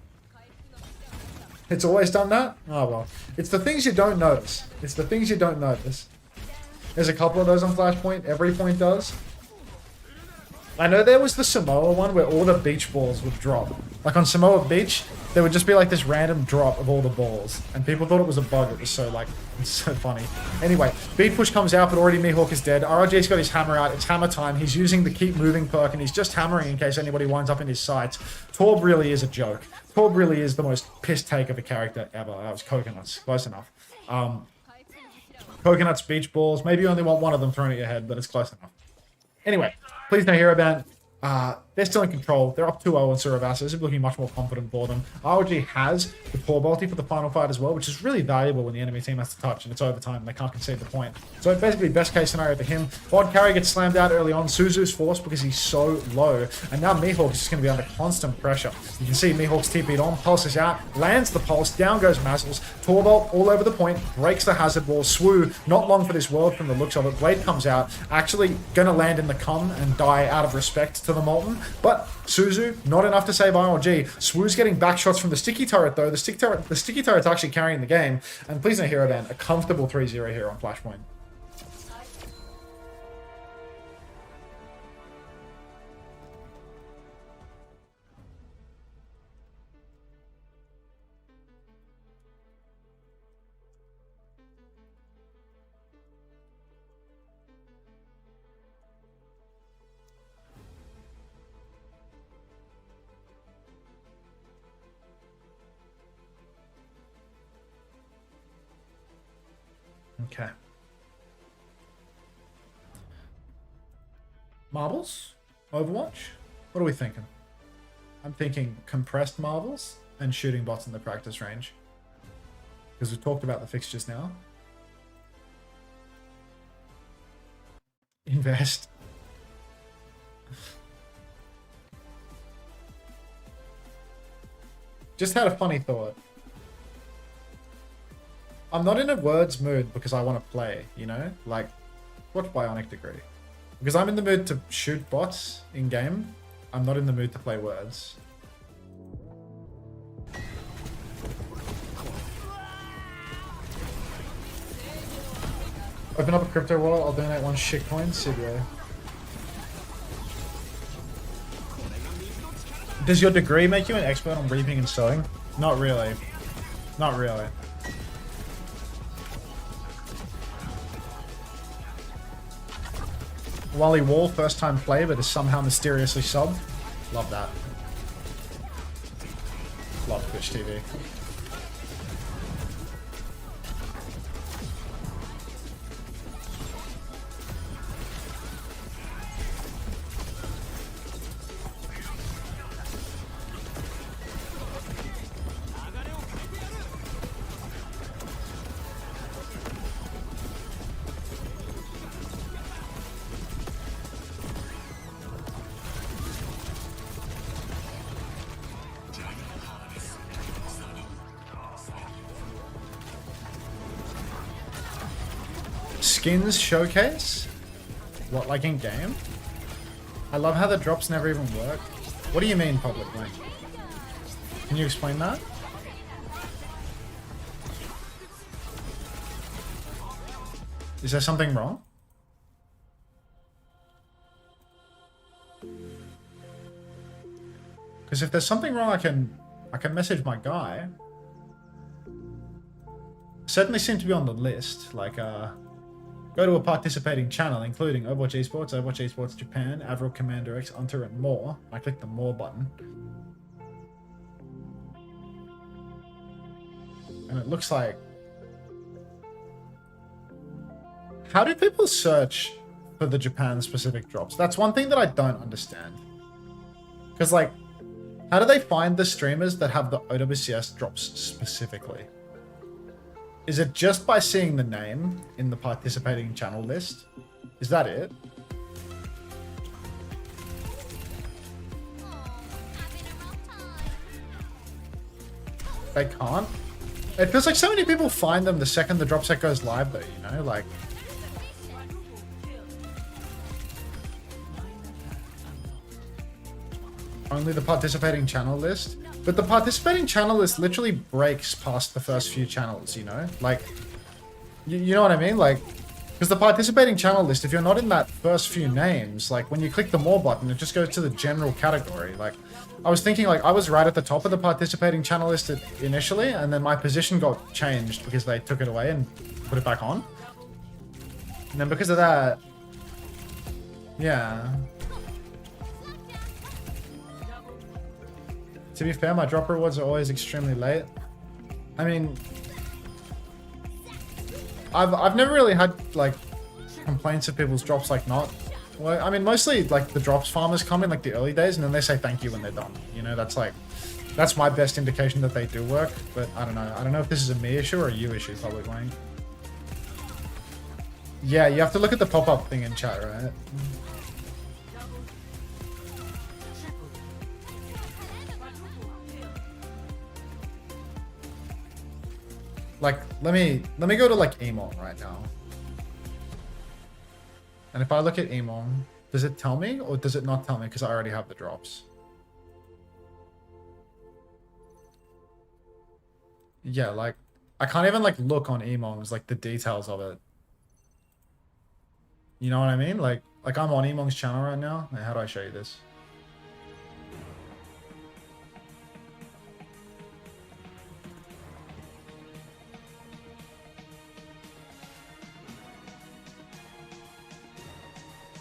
It's always done that? Oh well. It's the things you don't notice. It's the things you don't notice. There's a couple of those on Flashpoint. Every point does. I know there was the Samoa one where all the beach balls would drop. Like on Samoa Beach, there would just be like this random drop of all the balls. And people thought it was a bug. It was so like, it's so funny. Anyway, beat push comes out, but already Mihawk is dead. RLG's got his hammer out. It's hammer time. He's using the keep moving perk and he's just hammering in case anybody winds up in his sights. Torb really is a joke. Torb really is the most piss take of a character ever. That was Coconuts. Close enough. Coconuts, beach balls. Maybe you only want one of them thrown at your head, but it's close enough. Anyway, Plz Not Hero Ban. They're still in control. They're up 2-0 on Surabasa. This is looking much more confident for them. RLG has the Torb ulti for the final fight as well, which is really valuable when the enemy team has to touch and it's overtime and they can't concede the point. So basically, best case scenario for him. Bod carry gets slammed out early on. Suzu's forced because he's so low. And now Mihawk is just going to be under constant pressure. You can see Mihawk's TP'd on, pulses out, lands the pulse, down goes Mazzles. Torb ult all over the point, breaks the hazard wall. Swoo, not long for this world from the looks of it. Blade comes out, actually going to land in the cum and die out of respect to the Molten. But Suzu, not enough to save RLG. Swoo's getting back shots from the sticky turret though. The sticky turret's actually carrying the game. And Plz Not Hero Ban, a comfortable 3-0 here on Flashpoint. Okay. Marbles? Overwatch? What are we thinking? I'm thinking compressed marbles and shooting bots in the practice range. Because we've talked about the fixtures now. Invest. Just had a funny thought. I'm not in a words mood because I want to play, you know? Like, watch Bionic Degree. Because I'm in the mood to shoot bots in-game, I'm not in the mood to play words. Open up a crypto wallet, I'll donate 1 shitcoin, CBA. Does your degree make you an expert on reaping and sowing? Not really. Not really. Wally Wall, first time play, but is somehow mysteriously subbed. Love that. Love Twitch TV. Skins showcase? What, like in game? I love how the drops never even work. What do you mean publicly? Can you explain that? Is there something wrong? Because if there's something wrong, I can message my guy. Certainly seem to be on the list. Like, go to a participating channel, including Overwatch Esports, Overwatch Esports Japan, Avril Commander X, Unter, and more. I click the more button. And it looks like... How do people search for the Japan-specific drops? That's one thing that I don't understand. Because, like, how do they find the streamers that have the OWCS drops specifically? Is it just by seeing the name in the participating channel list? Is that it? They can't? It feels like so many people find them the second the drop set goes live though, you know? Like... Only the participating channel list? But the participating channel list literally breaks past the first few channels, you know? Like, you know what I mean? Like, Because the participating channel list, if you're not in that first few names, like when you click the more button, it just goes to the general category. Like, I was thinking like I was right at the top of the participating channel list initially, and then my position got changed because they took it away and put it back on. And then because of that, yeah. To be fair, my drop rewards are always extremely late. I mean, I've never really had like complaints of people's drops like not. Well, I mean, mostly like the drops farmers come in like the early days and then they say thank you when they're done. You know, that's my best indication that they do work. But I don't know. I don't know if this is a me issue or a you issue, public lane. Yeah, you have to look at the pop-up thing in chat, right? Like, let me go to like Emon right now. And if I look at Emon, does it tell me or does it not tell me because I already have the drops? Yeah, like I can't even like look on Emon's like the details of it. You know what I mean? Like I'm on Emon's channel right now. Wait, how do I show you this?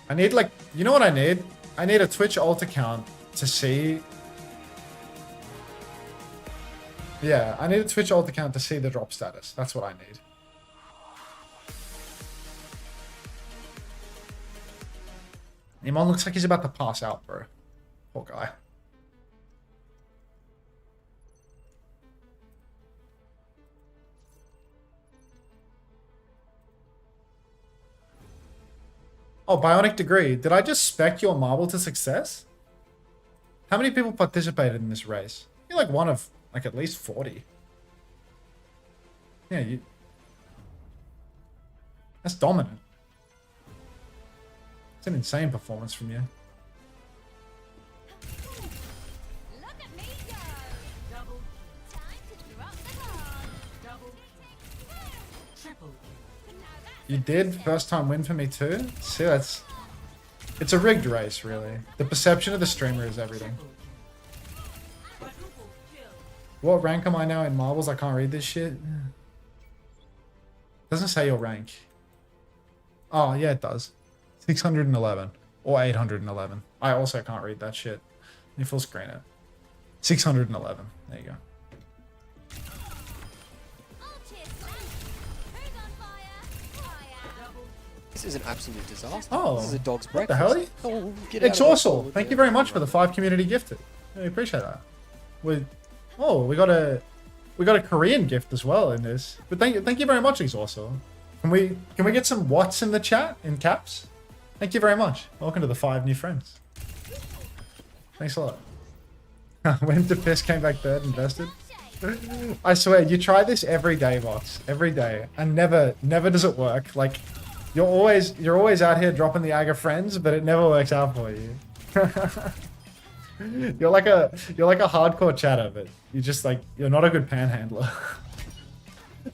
I need like, you know what I need? I need a Twitch alt account to see. Yeah, I need a Twitch alt account to see the drop status. That's what I need. Iman looks like he's about to pass out, bro. Poor guy. Oh, Bionic Degree. Did I just spec your marble to success? How many people participated in this race? You're like one of, like, at least 40. Yeah, you... That's dominant. It's an insane performance from you. Look at me go! Time to drop the bomb! You did? First time win for me too? See, that's... It's a rigged race, really. The perception of the streamer is everything. What rank am I now in marbles? I can't read this shit. Doesn't say your rank. Oh, yeah, it does. 611. Or 811. I also can't read that shit. You full screen it. 611. There you go. This is an absolute disaster. Oh, this is a dog's what breakfast. the hell? Oh, get out of Exhaustal. there. Thank you very much for the 5 community gifted. I appreciate that. We got a Korean gift as well in this. But thank you very much, Exhaustal. Can we get some what's in the chat in caps? Thank you very much. Welcome to the 5 new friends. Thanks a lot. When DePiss came back third, invested. I swear, you try this every day, Vox. Every day. And never does it work. Like, you're always out here dropping the Aga friends, but it never works out for you. You're like a hardcore chatter, but you're not a good panhandler.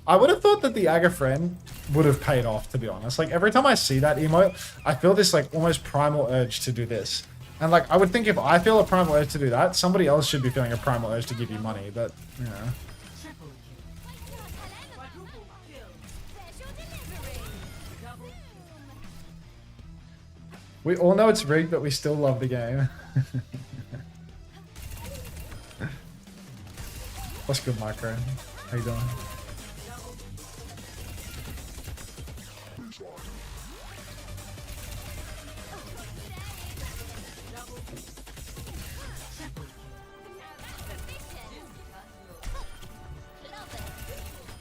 I would have thought that the Aga friend would have paid off, to be honest. Like, every time I see that emote, I feel this like almost primal urge to do this. And like, I would think if I feel a primal urge to do that, somebody else should be feeling a primal urge to give you money, but, you know. We all know it's rigged, but we still love the game. What's good, Micro? How you doing?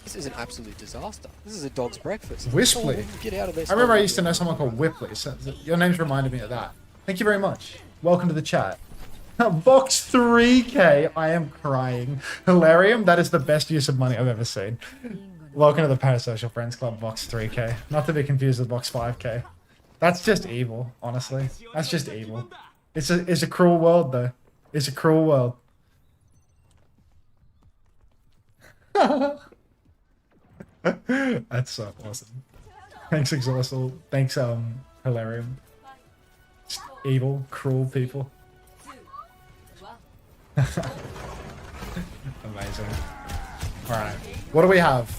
This is an absolute disaster. This is a dog's breakfast. Whispley. Oh, get out of there. I remember I used to know someone called Whipley. So your name's reminded me of that. Thank you very much. Welcome to the chat. Box 3K. I am crying. Hilarium. That is the best use of money I've ever seen. Welcome to the Parasocial Friends Club, Box 3K. Not to be confused with Box 5K. That's just evil, honestly. That's just evil. It's a cruel world, though. It's a cruel world. That's so awesome. Thanks, Exhaustal. Thanks, Hilarium. Just evil, cruel people. Amazing. Alright. What do we have?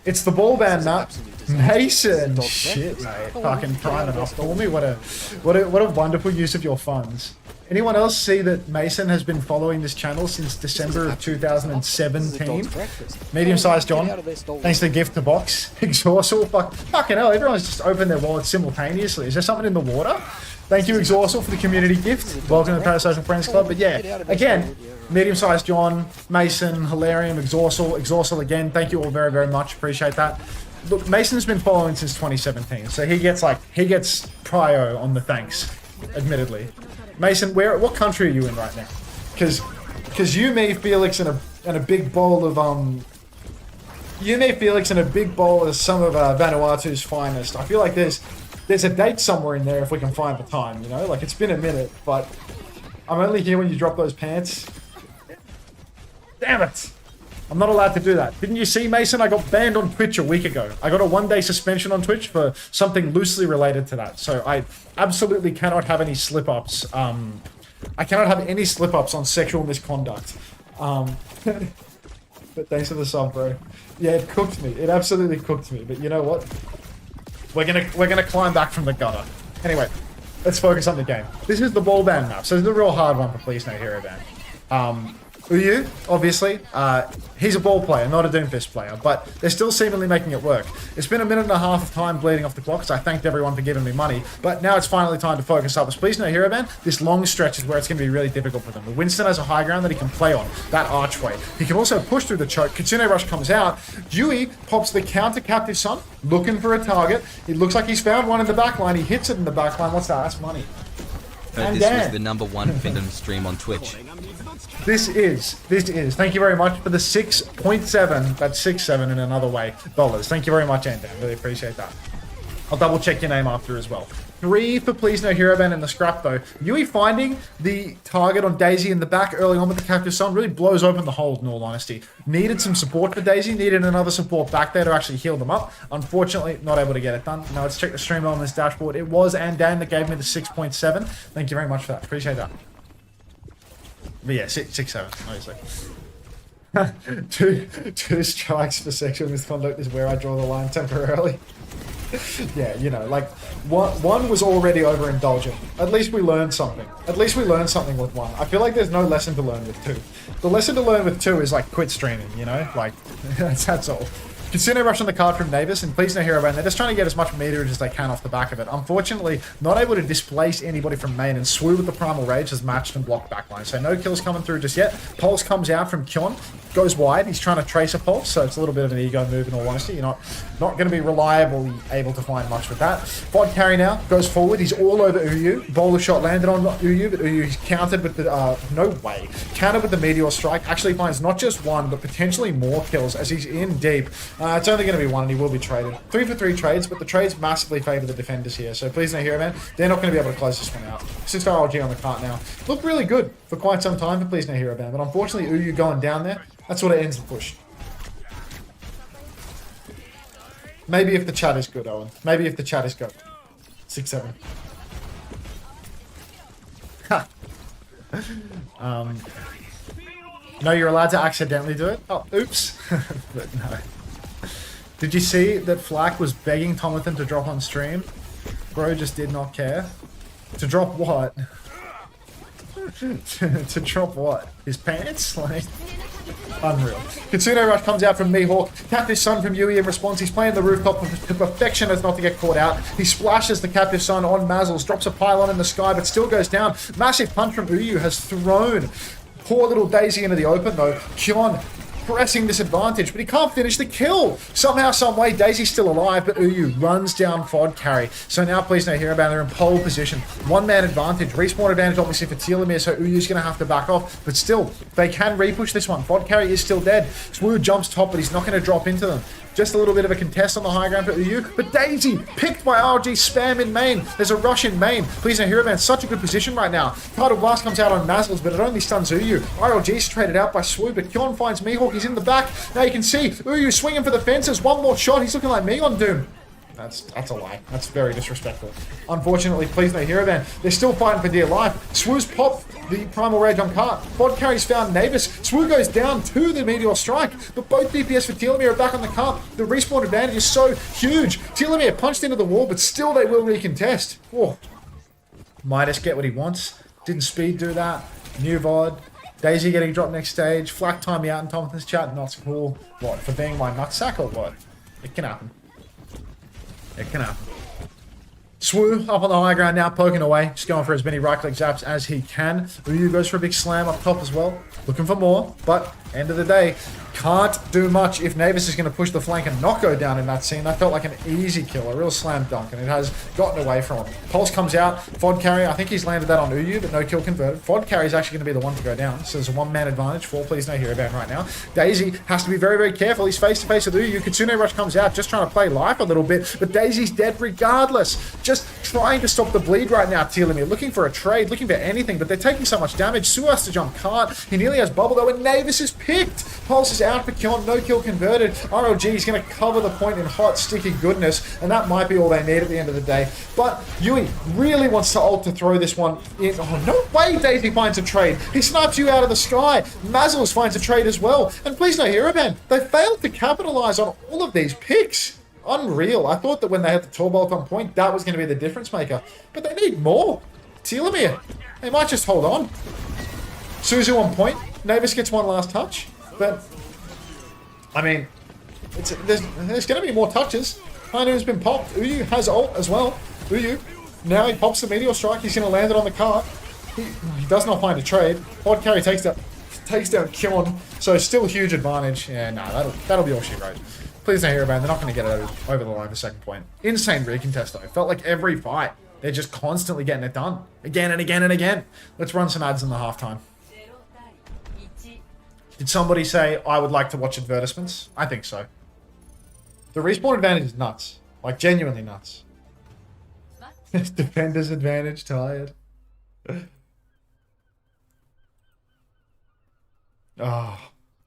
It's the ball band map. Mason! Shit, mate. Fucking prime enough for me. What a wonderful use of your funds. Anyone else see that Mason has been following this channel since December of 2017? Medium-sized John. Thanks to the gift to box. Exhaustal. Fucking hell, everyone's just opened their wallets simultaneously. Is there something in the water? Thank you, Exhaustal, for the community gift. Welcome to the Parasocial Friends Club. But yeah, again, medium-sized John, Mason, Hilarium, Exhaustal again. Thank you all very, very much. Appreciate that. Look, Mason's been following since 2017, so he gets prio on the thanks, admittedly. Mason, what country are you in right now? Because you, me, Felix, and a big bowl of you, me, Felix, and a big bowl of some of Vanuatu's finest. I feel like there's a date somewhere in there if we can find the time. You know, like it's been a minute, but I'm only here when you drop those pants. Damn it! I'm not allowed to do that. Didn't you see, Mason? I got banned on Twitch a week ago. I got a 1-day suspension on Twitch for something loosely related to that. So I absolutely cannot have any slip-ups. I cannot have any slip-ups on sexual misconduct. But thanks for the sub, bro. Yeah, it cooked me. It absolutely cooked me. But you know what? We're gonna climb back from the gutter. Anyway, let's focus on the game. This is the ball band map. So this is a real hard one for Plz Not Hero Ban. Uyu, obviously, he's a ball player, not a Doomfist player, but they're still seemingly making it work. It's been a minute and a half of time bleeding off the clock, so I thanked everyone for giving me money, but now it's finally time to focus up. As Plz Not Hero Ban, this long stretch is where it's going to be really difficult for them. The Winston has a high ground that he can play on, that archway. He can also push through the choke. Kitsune Rush comes out. Dewey pops the counter Captive Sun, looking for a target. It looks like he's found one in the backline. He hits it in the backline. What's that? That's money. Heard this was the #1 Findom stream on Twitch. This is. Thank you very much for the 6.7. That's 6.7 in another way. Dollars. Thank you very much, Andan. Really appreciate that. I'll double check your name after as well. 3 for Plz Not Hero Ban in the scrap though. Yui finding the target on Daisy in the back early on with the Cactus Sun really blows open the hold in all honesty. Needed some support for Daisy, needed another support back there to actually heal them up. Unfortunately, not able to get it done. Now let's check the stream on this dashboard. It was Andan that gave me the 6.7. Thank you very much for that. Appreciate that. But yeah, 6.7, obviously. two strikes for sexual misconduct is where I draw the line temporarily. Yeah, you know, like, one was already overindulgent. At least we learned something. At least we learned something with one. I feel like there's no lesson to learn with 2. The lesson to learn with 2 is, like, quit streaming, you know? Like, that's all. Kitsune Rush on the card from Navis, and Plz Not Hero Ban, they're just trying to get as much meterage as they can off the back of it. Unfortunately, not able to displace anybody from main, and Swoo with the Primal Rage has matched and blocked backline. So no kills coming through just yet. Pulse comes out from Kyon, goes wide. He's trying to trace a Pulse, so it's a little bit of an ego move in all honesty. You're not going to be reliably able to find much with that. Fod carry now, goes forward. He's all over Uyu. Bowler shot landed on Uyu, but Uyu's countered with the, no way. Countered with the Meteor Strike. Actually finds not just one, but potentially more kills as he's in deep. It's only going to be one, and he will be traded. 3 for 3 trades, but the trades massively favour the defenders here. So Plz Not Hero Ban, they're not going to be able to close this one out. 6-star LG on the cart now. Looked really good for quite some time for Plz Not Hero Ban, but unfortunately Uyu going down there, that's what it ends the push. Maybe if the chat is good, Owen. Maybe if the chat is good. 6-7. Ha. No, you're allowed to accidentally do it? Oh, oops. But no. Did you see that Flack was begging Tomathan to drop on stream? Bro just did not care. To drop what? to drop what? His pants? Like, unreal. Kitsune Rush comes out from Mihawk. Captive Sun from Yui in response. He's playing the rooftop to perfection as not to get caught out. He splashes the Captive Sun on Mazzles, drops a pylon in the sky, but still goes down. Massive punch from Uyu has thrown poor little Daisy into the open though. Kyon pressing this advantage, but he can't finish the kill. Somehow, some way, Daisy's still alive, but Uyu runs down Fod carry. So now Plz Not Hero Ban, they're in pole position. One-man advantage. Respawn advantage, obviously, for Telomere, so Uyu's going to have to back off. But still, they can repush this one. Fod carry is still dead. Swoo jumps top, but he's not going to drop into them. Just a little bit of a contest on the high ground for Uyu, but Daisy picked by RG spam in main. There's a rush in main. Plz Not Hero Ban, such a good position right now. Tidal Blast comes out on Mazzles, but it only stuns Uyu. RLG's traded out by Swoo, but Kyon finds Mihawk. He's in the back. Now you can see Uyu swinging for the fences. One more shot. He's looking like me on Doom. That's a lie. That's very disrespectful. Unfortunately, Plz Not Hero Ban. They're still fighting for dear life. Swoo's popped the Primal Rage on cart. Bod carries found Navis. Swoo goes down to the Meteor Strike, but both DPS for Telomere are back on the cart. The respawn advantage is so huge. Telomere punched into the wall, but still they will recontest. Whoa. Midas get what he wants. Didn't Speed do that? New VOD. Daisy getting dropped next stage. Flak time me out in Thompson's chat. Not cool. What? For being my nutsack or what? It can happen. It can happen. Swoo up on the high ground now, poking away. Just going for as many right-click zaps as he can. Uyu goes for a big slam up top as well. Looking for more, but end of the day, can't do much if Navis is going to push the flank and not go down in that scene. That felt like an easy kill, a real slam dunk, and it has gotten away from him. Pulse comes out, FOD carry, I think he's landed that on Uyu, but no kill converted. FOD carry is actually going to be the one to go down, so there's a one-man advantage for Plz Not Hero Ban right now. Daisy has to be very, very careful. He's face-to-face with Uyu. Kitsune Rush comes out, just trying to play life a little bit, but Daisy's dead regardless. Just trying to stop the bleed right now, Telomere, looking for a trade, looking for anything, but they're taking so much damage. Su has to jump cart. He nearly has bubble though, and Navis is picked. Pulse is out for kill, no kill converted. RLG is going to cover the point in hot, sticky goodness, and that might be all they need at the end of the day. But Yui really wants to ult to throw this one in. Oh, no way Daisy finds a trade. He snipes you out of the sky. Mazzles finds a trade as well. And Plz Not Hero Ban, they failed to capitalize on all of these picks. Unreal. I thought that when they had the Torbolt on point, that was going to be the difference maker. But they need more. Telomere, they might just hold on. Suzu on point. Navis gets one last touch. But, I mean, there's going to be more touches. Hainu's been popped. Uyu has ult as well. Uyu, now he pops the Meteor Strike. He's going to land it on the cart. He does not find a trade. Pod carry takes down Kiln. So still huge advantage. Yeah, no, that'll be all she wrote. Plz Not Hero Ban, they're not going to get it over the line for second point. Insane recontest though. Felt like every fight, they're just constantly getting it done. Again and again and again. Let's run some ads in the halftime. Did somebody say, I would like to watch advertisements? I think so. The respawn advantage is nuts. Like, genuinely nuts. Defender's advantage, tired. Oh,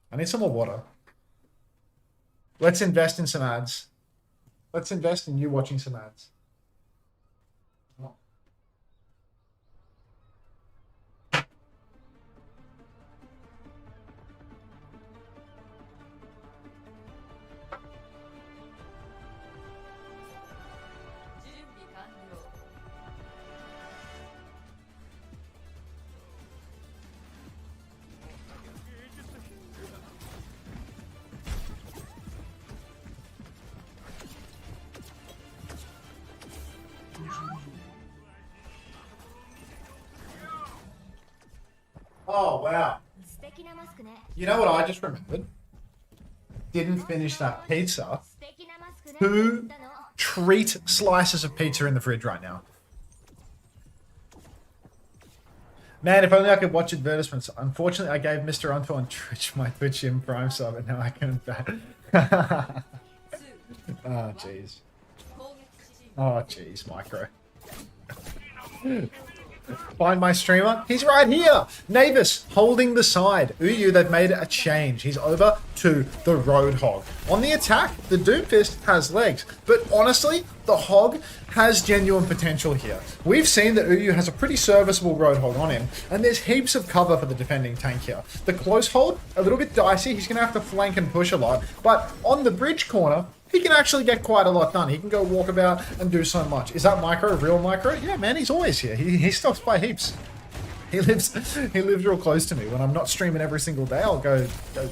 I need some more water. Let's invest in some ads. Let's invest in you watching some ads. Oh, wow. You know what I just remembered? Didn't finish that pizza. 2 treat slices of pizza in the fridge right now. Man, if only I could watch advertisements. Unfortunately, I gave Mr. Unter on Twitch my Twitch in Prime sub, and now I can't bet. Oh, jeez. Oh, jeez, Micro. Find my streamer. He's right here. Navis holding the side. Uyu, they've made a change. He's over to the Roadhog. On the attack, the Doomfist has legs. But honestly, the Hog has genuine potential here. We've seen that Uyu has a pretty serviceable Roadhog on him, and there's heaps of cover for the defending tank here. The close hold, a little bit dicey. He's going to have to flank and push a lot. But on the bridge corner, he can actually get quite a lot done. He can go walkabout and do so much. Is that Micro real Micro? Yeah, man, he's always here. He stops by heaps. He lives real close to me. When I'm not streaming every single day, I'll go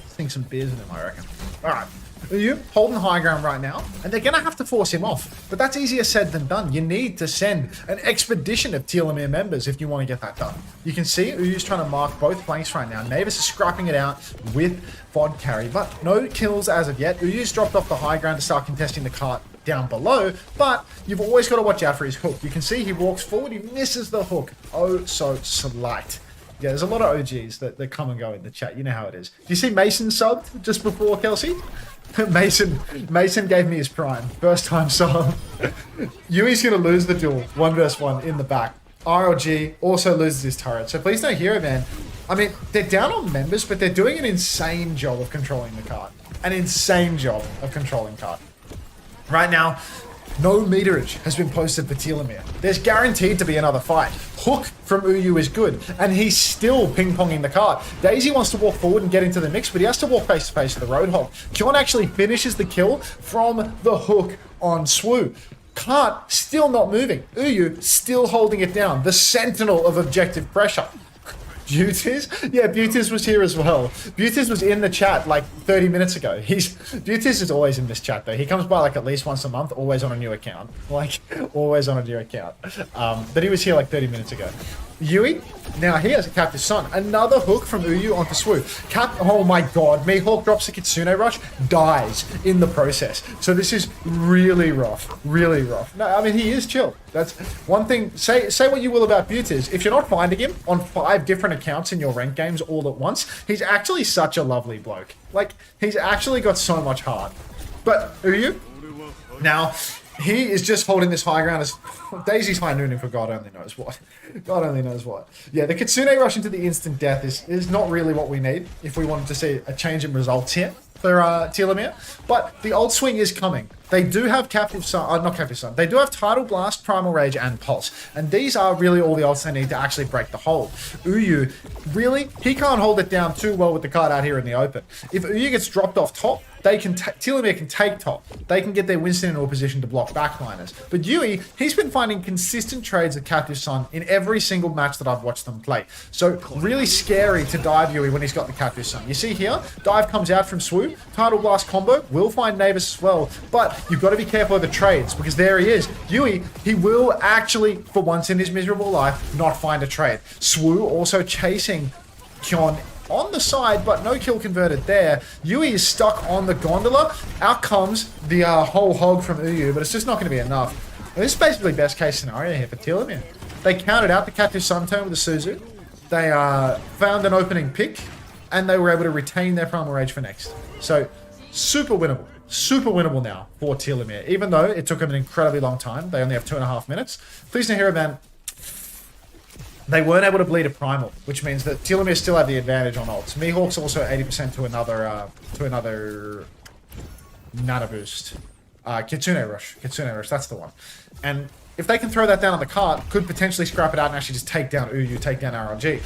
sink some beers with him, I reckon. All right. Uyu holding high ground right now, and they're going to have to force him off. But that's easier said than done. You need to send an expedition of Telomere members if you want to get that done. You can see Uyu's trying to mark both flanks right now. Navis is scrapping it out with VOD carry, but no kills as of yet. Uyu's dropped off the high ground to start contesting the cart down below, but you've always got to watch out for his hook. You can see he walks forward, he misses the hook. Oh, so slight. Yeah, there's a lot of OGs that come and go in the chat. You know how it is. Do you see Mason subbed just before Kelsey? Mason gave me his prime. First time sub. Yui's going to lose the duel. 1 versus 1 in the back. RLG also loses his turret. So Plz Not Hero Ban. I mean, they're down on members, but they're doing an insane job of controlling the cart. An insane job of controlling cart. Right now, No meterage has been posted for Telomere. There's guaranteed to be another fight. Hook from Uyu is good, and he's still ping-ponging the cart. Daisy wants to walk forward and get into the mix, but he has to walk face-to-face with the Roadhog. Kyon actually finishes the kill from the hook on Swoo. Cart still not moving. Uyu still holding it down. The sentinel of objective pressure. Beauties? Yeah, Beauties was here as well. Beauties was in the chat like 30 minutes ago. Beauties is always in this chat though. He comes by like at least once a month, always on a new account. Like, always on a new account. But he was here like 30 minutes ago. Yui, now he has a captive son. Another hook from Uyu onto Swoo. Oh my god, Mihawk drops the Kitsune Rush, dies in the process. So this is really rough, really rough. No, I mean, he is chill. That's one thing. Say what you will about Beauties. If you're not finding him on 5 different accounts in your ranked games all at once, he's actually such a lovely bloke. Like, he's actually got so much heart. But Uyu, now, he is just holding this high ground as Daisy's high nooning for God only knows what. God only knows what. Yeah, the Kitsune rush into the instant death is not really what we need if we wanted to see a change in results here for Telomere. But the old swing is coming. They do have Captive Sun, not Captive Sun. They do have Tidal Blast, Primal Rage, and Pulse. And these are really all the ults they need to actually break the hold. Uyu, really, he can't hold it down too well with the card out here in the open. If Uyu gets dropped off top, Telomere can take top. They can get their Winston into a position to block backliners. But Yui, he's been finding consistent trades of Captive Sun in every single match that I've watched them play. So really scary to dive Yui when he's got the Captive Sun. You see here, dive comes out from Swoop, Tidal Blast combo, will find Navis as well, but you've got to be careful of the trades because there he is. Yui, he will actually, for once in his miserable life, not find a trade. Swoo also chasing Kyon on the side, but no kill converted there. Yui is stuck on the gondola. Out comes the whole hog from Uyu, but it's just not going to be enough. And this is basically best case scenario here for Telomere. They counted out the Captive Sun turn with the Suzu. They found an opening pick, and they were able to retain their Primal Rage for next. So, super winnable. Super winnable now for Telomere, even though it took them an incredibly long time. They only have 2.5 minutes. Plz Not Hero Ban, they weren't able to bleed a Primal, which means that Telomere still have the advantage on ults. Mihawk's also 80% to another Nana boost. Kitsune Rush, that's the one. And if they can throw that down on the cart, could potentially scrap it out and actually just take down Uyu, take down RLG.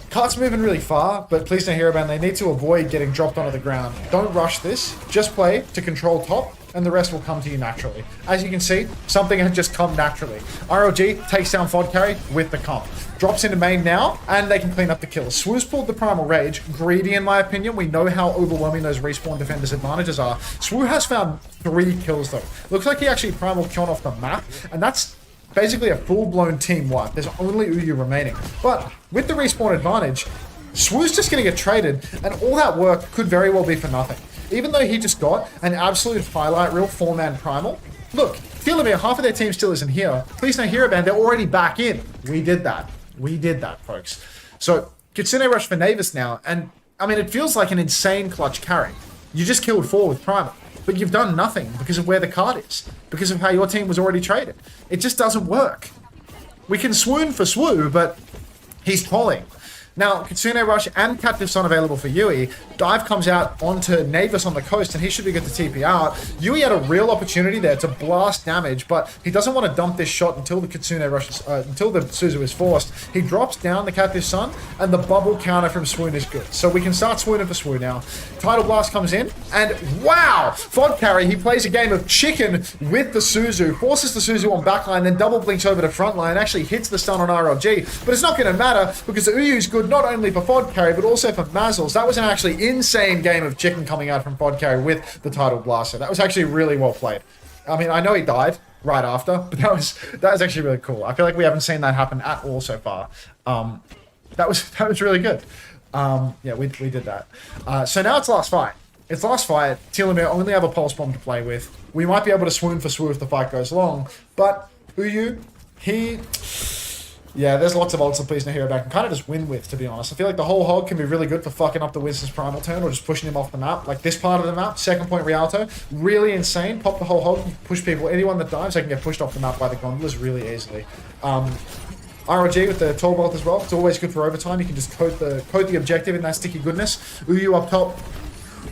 Cart's moving really far, but Plz Not Hero Ban, they need to avoid getting dropped onto the ground. Don't rush this, just play to control top, and the rest will come to you naturally. As you can see, something has just come naturally. RLG takes down FOD carry with the comp. Drops into main now, and they can clean up the kills. Swoo's pulled the Primal Rage. Greedy, in my opinion. We know how overwhelming those respawn defenders' advantages are. Swoo has found 3 kills, though. Looks like he actually Primal Kyon off the map, and that's basically a full-blown team wipe. There's only Uyu remaining. But with the respawn advantage, Swoo's just going to get traded, and all that work could very well be for nothing. Even though he just got an absolute highlight reel 4-man Primal. Look, Telomere, half of their team still isn't here. Plz Not Hero Ban, they're already back in. We did that. We did that, folks. So, Kitsune Rush for Navis now, and I mean, it feels like an insane clutch carry. You just killed 4 with Primal, but you've done nothing because of where the card is, because of how your team was already traded. It just doesn't work. We can swoon for Swoo, but he's trolling. Now, Kitsune Rush and Captive Sun available for Yui. Dive comes out onto Navis on the coast, and he should be good to TP out. Yui had a real opportunity there to blast damage, but he doesn't want to dump this shot until the Kitsune Rush, until the Suzu is forced. He drops down the Captive Sun, and the bubble counter from Swoon is good. So we can start swooning for Swoo now. Tidal Blast comes in, and wow! FOD carry, he plays a game of chicken with the Suzu, forces the Suzu on backline, then double blinks over to frontline, actually hits the stun on RLG, but it's not going to matter because the Uyu's good not only for FOD carry, but also for Mazzles. That was an actually insane game of chicken coming out from FOD carry with the Tidal Blaster. That was actually really well played. I mean, I know he died right after, but that was actually really cool. I feel like we haven't seen that happen at all so far. That was really good. Yeah, we did that. So now it's last fight. It's last fight. Telomere only have a pulse bomb to play with. We might be able to swoon for Swoo if the fight goes long, but Uyu, yeah, there's lots of ults that Plz Not Hero Ban can kind of just win with, to be honest. I feel like the whole hog can be really good for fucking up the Winston's Primal turn or just pushing him off the map. Like this part of the map, second point Rialto, really insane. Pop the whole hog, you push people. Anyone that dives, they can get pushed off the map by the gondolas really easily. ROG with the tall bolt as well. It's always good for overtime. You can just coat the objective in that sticky goodness. Uyu up top.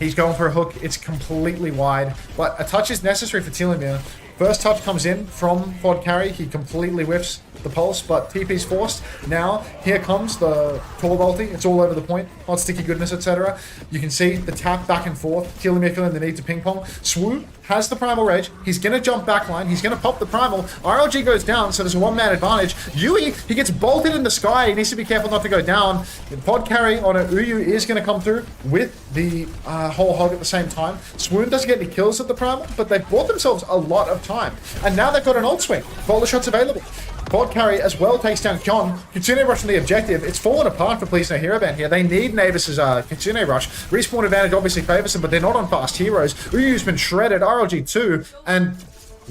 He's going for a hook. It's completely wide, but a touch is necessary for Telomere. First touch comes in from Quad Carry. He completely whiffs the pulse, but TP's forced. Now, here comes the Torb ulti. It's all over the point. Hot sticky goodness, etc. You can see the tap back and forth. Telomere feeling the need to ping pong. Swoo has the Primal Rage. He's going to jump backline. He's going to pop the Primal. RLG goes down, so there's a one-man advantage. Yui, he gets bolted in the sky. He needs to be careful not to go down. The Pod Carry on a Uyu is going to come through with the whole hog at the same time. Swoon doesn't get any kills with the Primal, but they've bought themselves a lot of time. And now they've got an ult swing. Boulder shots available. Quad Carry as well takes down Kyon. Kitsune Rush on the objective. It's fallen apart for Plz Not Hero Ban here. They need Navis's Kitsune Rush. Respawn advantage obviously favors them, but they're not on fast heroes. Uyu's been shredded. RLG 2. And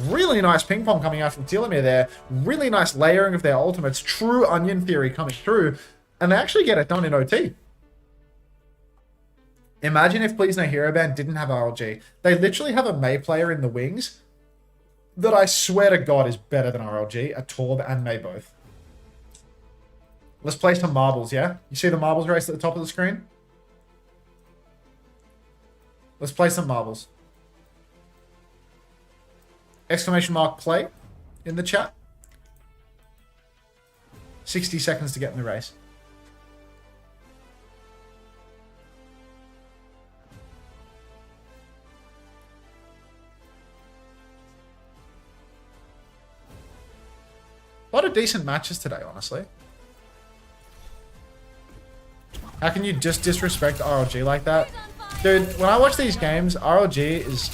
really nice ping pong coming out from Telomere there. Really nice layering of their ultimates. True onion theory coming through. And they actually get it done in OT. Imagine if Plz Not Hero Ban didn't have RLG. They literally have a Mei player in the wings that I swear to God is better than RLG, a Torb and Mei both. Let's play some marbles, yeah? You see the marbles race at the top of the screen? Let's play some marbles. Exclamation mark play in the chat. 60 seconds to get in the race. A lot of decent matches today, honestly. How can you just disrespect RLG like that? Dude, when I watch these games, RLG is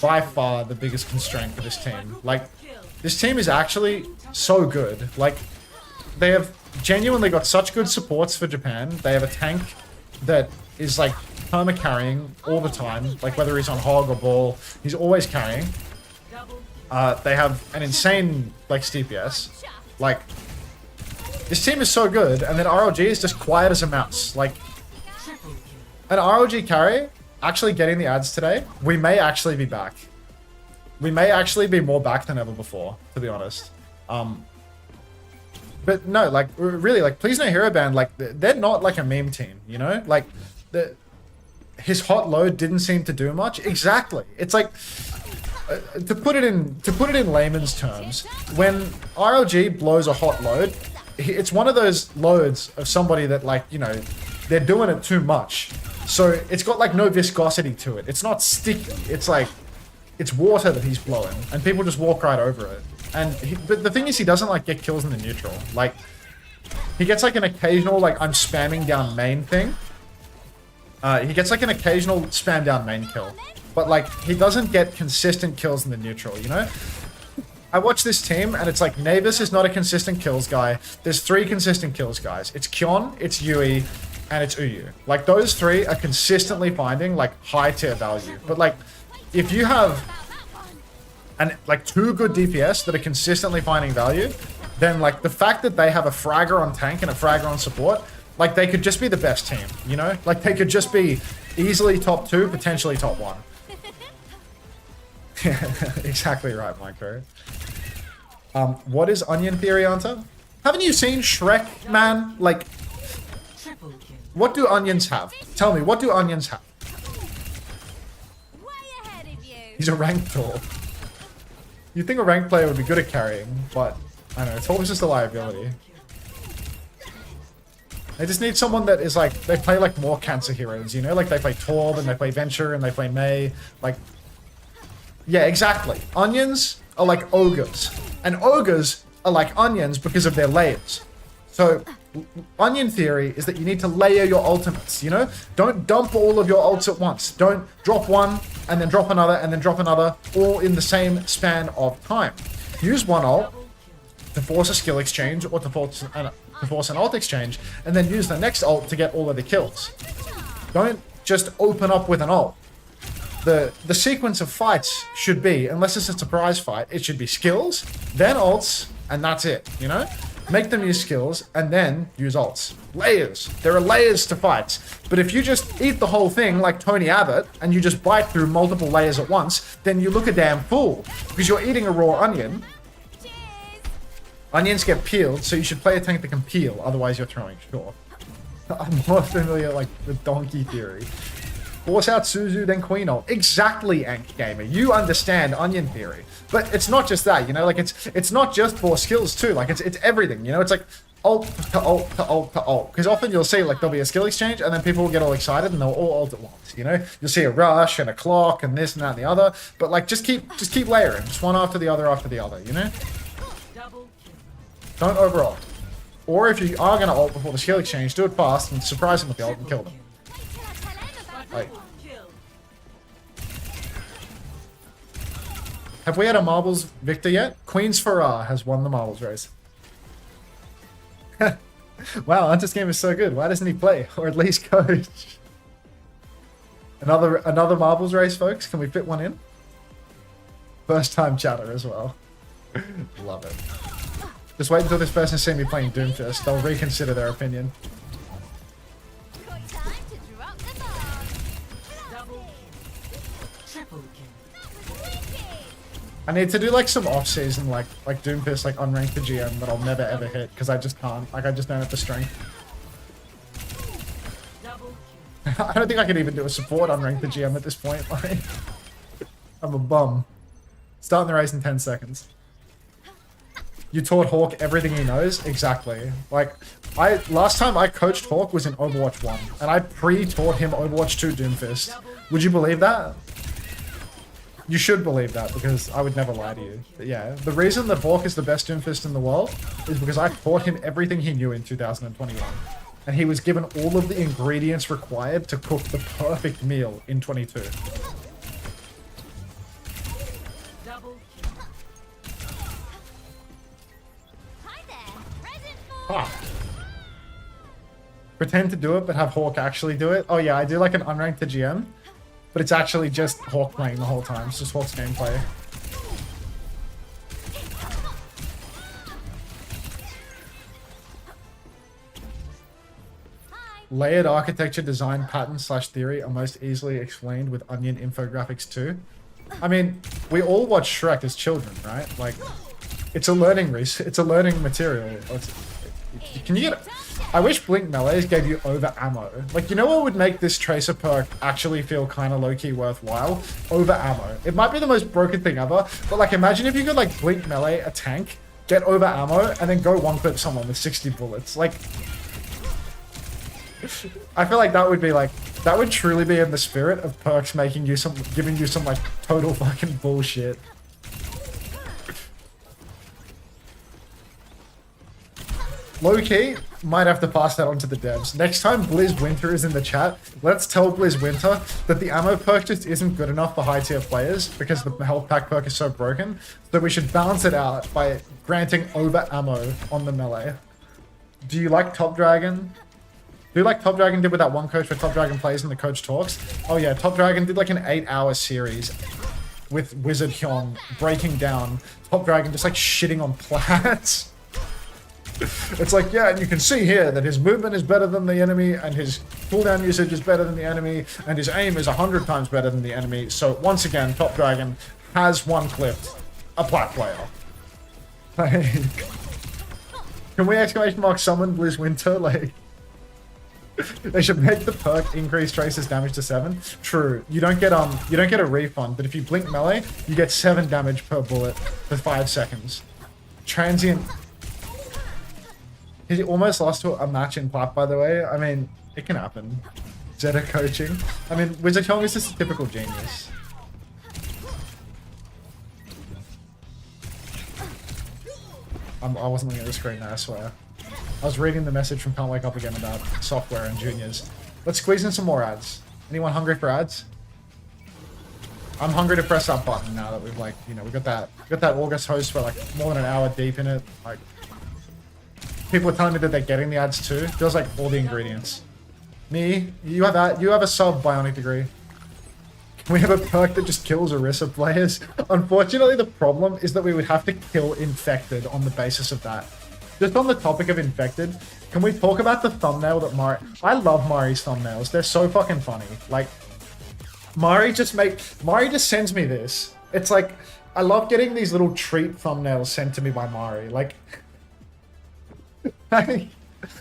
by far the biggest constraint for this team. Like, this team is actually so good. Like, they have genuinely got such good supports for Japan. They have a tank that is, like, perma-carrying all the time. Like, whether he's on hog or ball, he's always carrying. They have an insane, like, DPS. Like, this team is so good, and then RLG is just quiet as a mouse. Like, an RLG carry actually getting the ads today, we may actually be back. We may actually be more back than ever before, to be honest. But no, like, really, like, Plz Not Hero Ban, like, they're not like a meme team, you know? Like, his hot load didn't seem to do much. Exactly. It's like, to put it in layman's terms, when RLG blows a hot load, it's one of those loads of somebody that, like, you know, they're doing it too much. So it's got like no viscosity to it. It's not sticky. It's like, it's water that he's blowing, and people just walk right over it. And but the thing is, he doesn't like get kills in the neutral. Like, he gets like an occasional like I'm spamming down main thing. He gets like an occasional spam down main kill. But, like, he doesn't get consistent kills in the neutral, you know? I watch this team, and it's like, Navis is not a consistent kills guy. There's 3 consistent kills guys. It's Kyon, it's Yui, and it's Uyu. Like, those 3 are consistently finding, like, high tier value. But, like, if you have, like, 2 good DPS that are consistently finding value, then, like, the fact that they have a fragger on tank and a fragger on support, like, they could just be the best team, you know? Like, they could just be easily top 2, potentially top 1. Exactly right, Micro. What is onion theory, Unter? Haven't you seen Shrek, man? Like, what do onions have? Tell me, what do onions have? Way ahead of you. He's a ranked Torb. You'd think a ranked player would be good at carrying, but I don't know, Torb is just a liability. They just need someone that is like, they play like more cancer heroes, you know? Like they play Torb and they play Venture and they play Mei. Like, yeah, exactly. Onions are like ogres. And ogres are like onions because of their layers. So, onion theory is that you need to layer your ultimates, you know? Don't dump all of your ults at once. Don't drop one, and then drop another, and then drop another, all in the same span of time. Use one ult to force a skill exchange, or to force an ult exchange, and then use the next ult to get all of the kills. Don't just open up with an ult. The sequence of fights should be, unless it's a surprise fight, it should be skills, then ults, and that's it, you know? Make them use skills, and then use ults. Layers. There are layers to fights. But if you just eat the whole thing like Tony Abbott, and you just bite through multiple layers at once, then you look a damn fool. Because you're eating a raw onion. Onions get peeled, so you should play a tank that can peel, otherwise you're throwing short. I'm more familiar, like, with donkey theory. Force out Suzu, then Queen ult. Exactly, Ank Gamer. You understand onion theory. But it's not just that, you know, like it's not just for skills too. Like it's everything, you know. It's like ult to ult to ult to ult. Because often you'll see like there'll be a skill exchange and then people will get all excited and they'll all ult at once, you know. You'll see a rush and a clock and this and that and the other. But like just keep layering, just one after the other, you know. Don't over ult. Or if you are gonna ult before the skill exchange, do it fast and surprise them with the ult and kill them. Like, have we had a marbles victor yet? Queen's Farah has won the marbles race. Wow, Hunter's game is so good. Why doesn't he play? Or at least coach? Another marbles race, folks. Can we fit one in? First time chatter as well. Love it. Just wait until this person sees me playing Doomfist. They'll reconsider their opinion. Got time to drop the bomb. Triple kill. That was wicked. I need to do like some off-season like Doomfist like unranked the GM that I'll never ever hit because I just can't. Like I just don't have the strength. I don't think I can even do a support unranked the GM at this point. Like I'm a bum. Starting the race in 10 seconds. You taught Hawk everything he knows? Exactly. Like, last time I coached Hawk was in Overwatch 1, and I pre-taught him Overwatch 2 Doomfist. Would you believe that? You should believe that, because I would never lie to you. But yeah, the reason that Hawk is the best Doomfist in the world is because I taught him everything he knew in 2021. And he was given all of the ingredients required to cook the perfect meal in 22. Hi there. Present for. Ah. Pretend to do it, but have Hawk actually do it. Oh yeah, I do like an unranked to GM, but it's actually just Hawk playing the whole time. It's just Hawk's gameplay. Layered architecture design pattern slash theory are most easily explained with Onion infographics too. I mean, we all watch Shrek as children, right? Like, it's a learning it's a learning material. Can you get it? I wish Blink Melees gave you over ammo. Like, you know what would make this Tracer perk actually feel kind of low-key worthwhile? Over ammo. It might be the most broken thing ever, but like, imagine if you could like Blink Melee a tank, get over ammo, and then go one-clip someone with 60 bullets. Like, I feel like that would be like, that would truly be in the spirit of perks making you giving you some like total fucking bullshit. Low-key, might have to pass that on to the devs. Next time Blizz Winter is in the chat, let's tell Blizz Winter that the ammo perk just isn't good enough for high tier players because the health pack perk is so broken, so we should balance it out by granting over ammo on the melee. Do you like Top Dragon? Do you like Top Dragon did with that one coach where Top Dragon plays and the coach talks? Oh yeah, Top Dragon did like an 8-hour series with Wizard Hyung breaking down Top Dragon just like shitting on Plz. It's like, yeah, and you can see here that his movement is better than the enemy, and his cooldown usage is better than the enemy, and his aim is 100 times better than the enemy. So once again, Top Dragon has one-clipped a plat player. Like, can we exclamation mark summon Blizz Winter? Like, they should make the perk increase Tracer's damage to 7. True, you don't get a refund, but if you blink melee, you get 7 damage per bullet for 5 seconds. Transient. He almost lost to a match in plat, by the way. I mean, it can happen. Zeta coaching. I mean, Wizard Hyung is just a typical genius. I wasn't looking at the screen there, I swear. I was reading the message from Can't Wake Up Again about software and juniors. Let's squeeze in some more ads. Anyone hungry for ads? I'm hungry to press that button now that we've like, you know, we got that August host for like more than an hour deep in it. Like, people are telling me that they're getting the ads too. Feels like all the ingredients. Me, you have a sub bionic degree. Can we have a perk that just kills Orisa players? Unfortunately, the problem is that we would have to kill Infected on the basis of that. Just on the topic of Infected, can we talk about the thumbnail that Mari... I love Mari's thumbnails. They're so fucking funny. Like, Mari just sends me this. It's like, I love getting these little treat thumbnails sent to me by Mari. Like,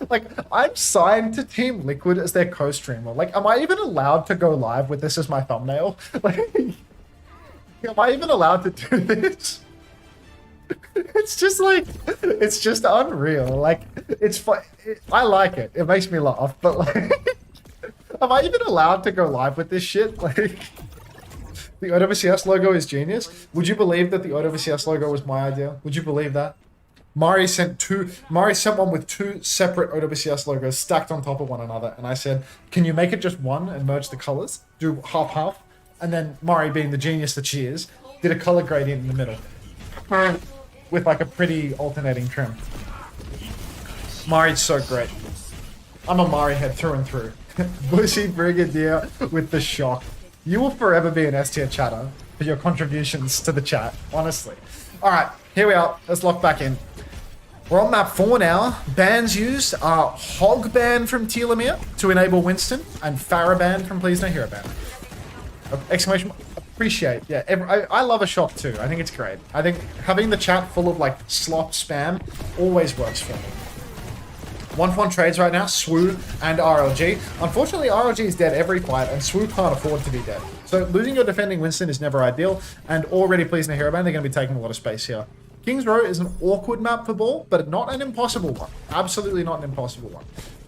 Like, I'm signed to Team Liquid as their co-streamer. Like, am I even allowed to go live with this as my thumbnail? Like, am I even allowed to do this? It's just like, it's just unreal. Like, it's fun. I like it. It makes me laugh. But like, am I even allowed to go live with this shit? Like, the OWCS logo is genius. Would you believe that the OWCS logo was my idea? Would you believe that? Mari sent one with two separate OWCS logos stacked on top of one another, and I said, can you make it just one and merge the colors? Do half-half? And then Mari, being the genius that she is, did a color gradient in the middle. With like a pretty alternating trim. Mari's so great. I'm a Mari head through and through. Bushy Brigadier with the shock. You will forever be an S tier chatter for your contributions to the chat, honestly. Alright, here we are. Let's lock back in. We're on map 4 now. Bans used are Hog Ban from Telomere to enable Winston, and Farah Ban from Plz Not Hero Ban. Exclamation, appreciate. Yeah, I love a shock too. I think it's great. I think having the chat full of like slop spam always works for me. 1-for-1 trades right now, Swoo and RLG. Unfortunately, RLG is dead every fight, and Swoo can't afford to be dead. So losing your defending Winston is never ideal, and already Plz Not Hero Ban, they're going to be taking a lot of space here. King's Row is an awkward map for ball, but not an impossible one. Absolutely not an impossible one.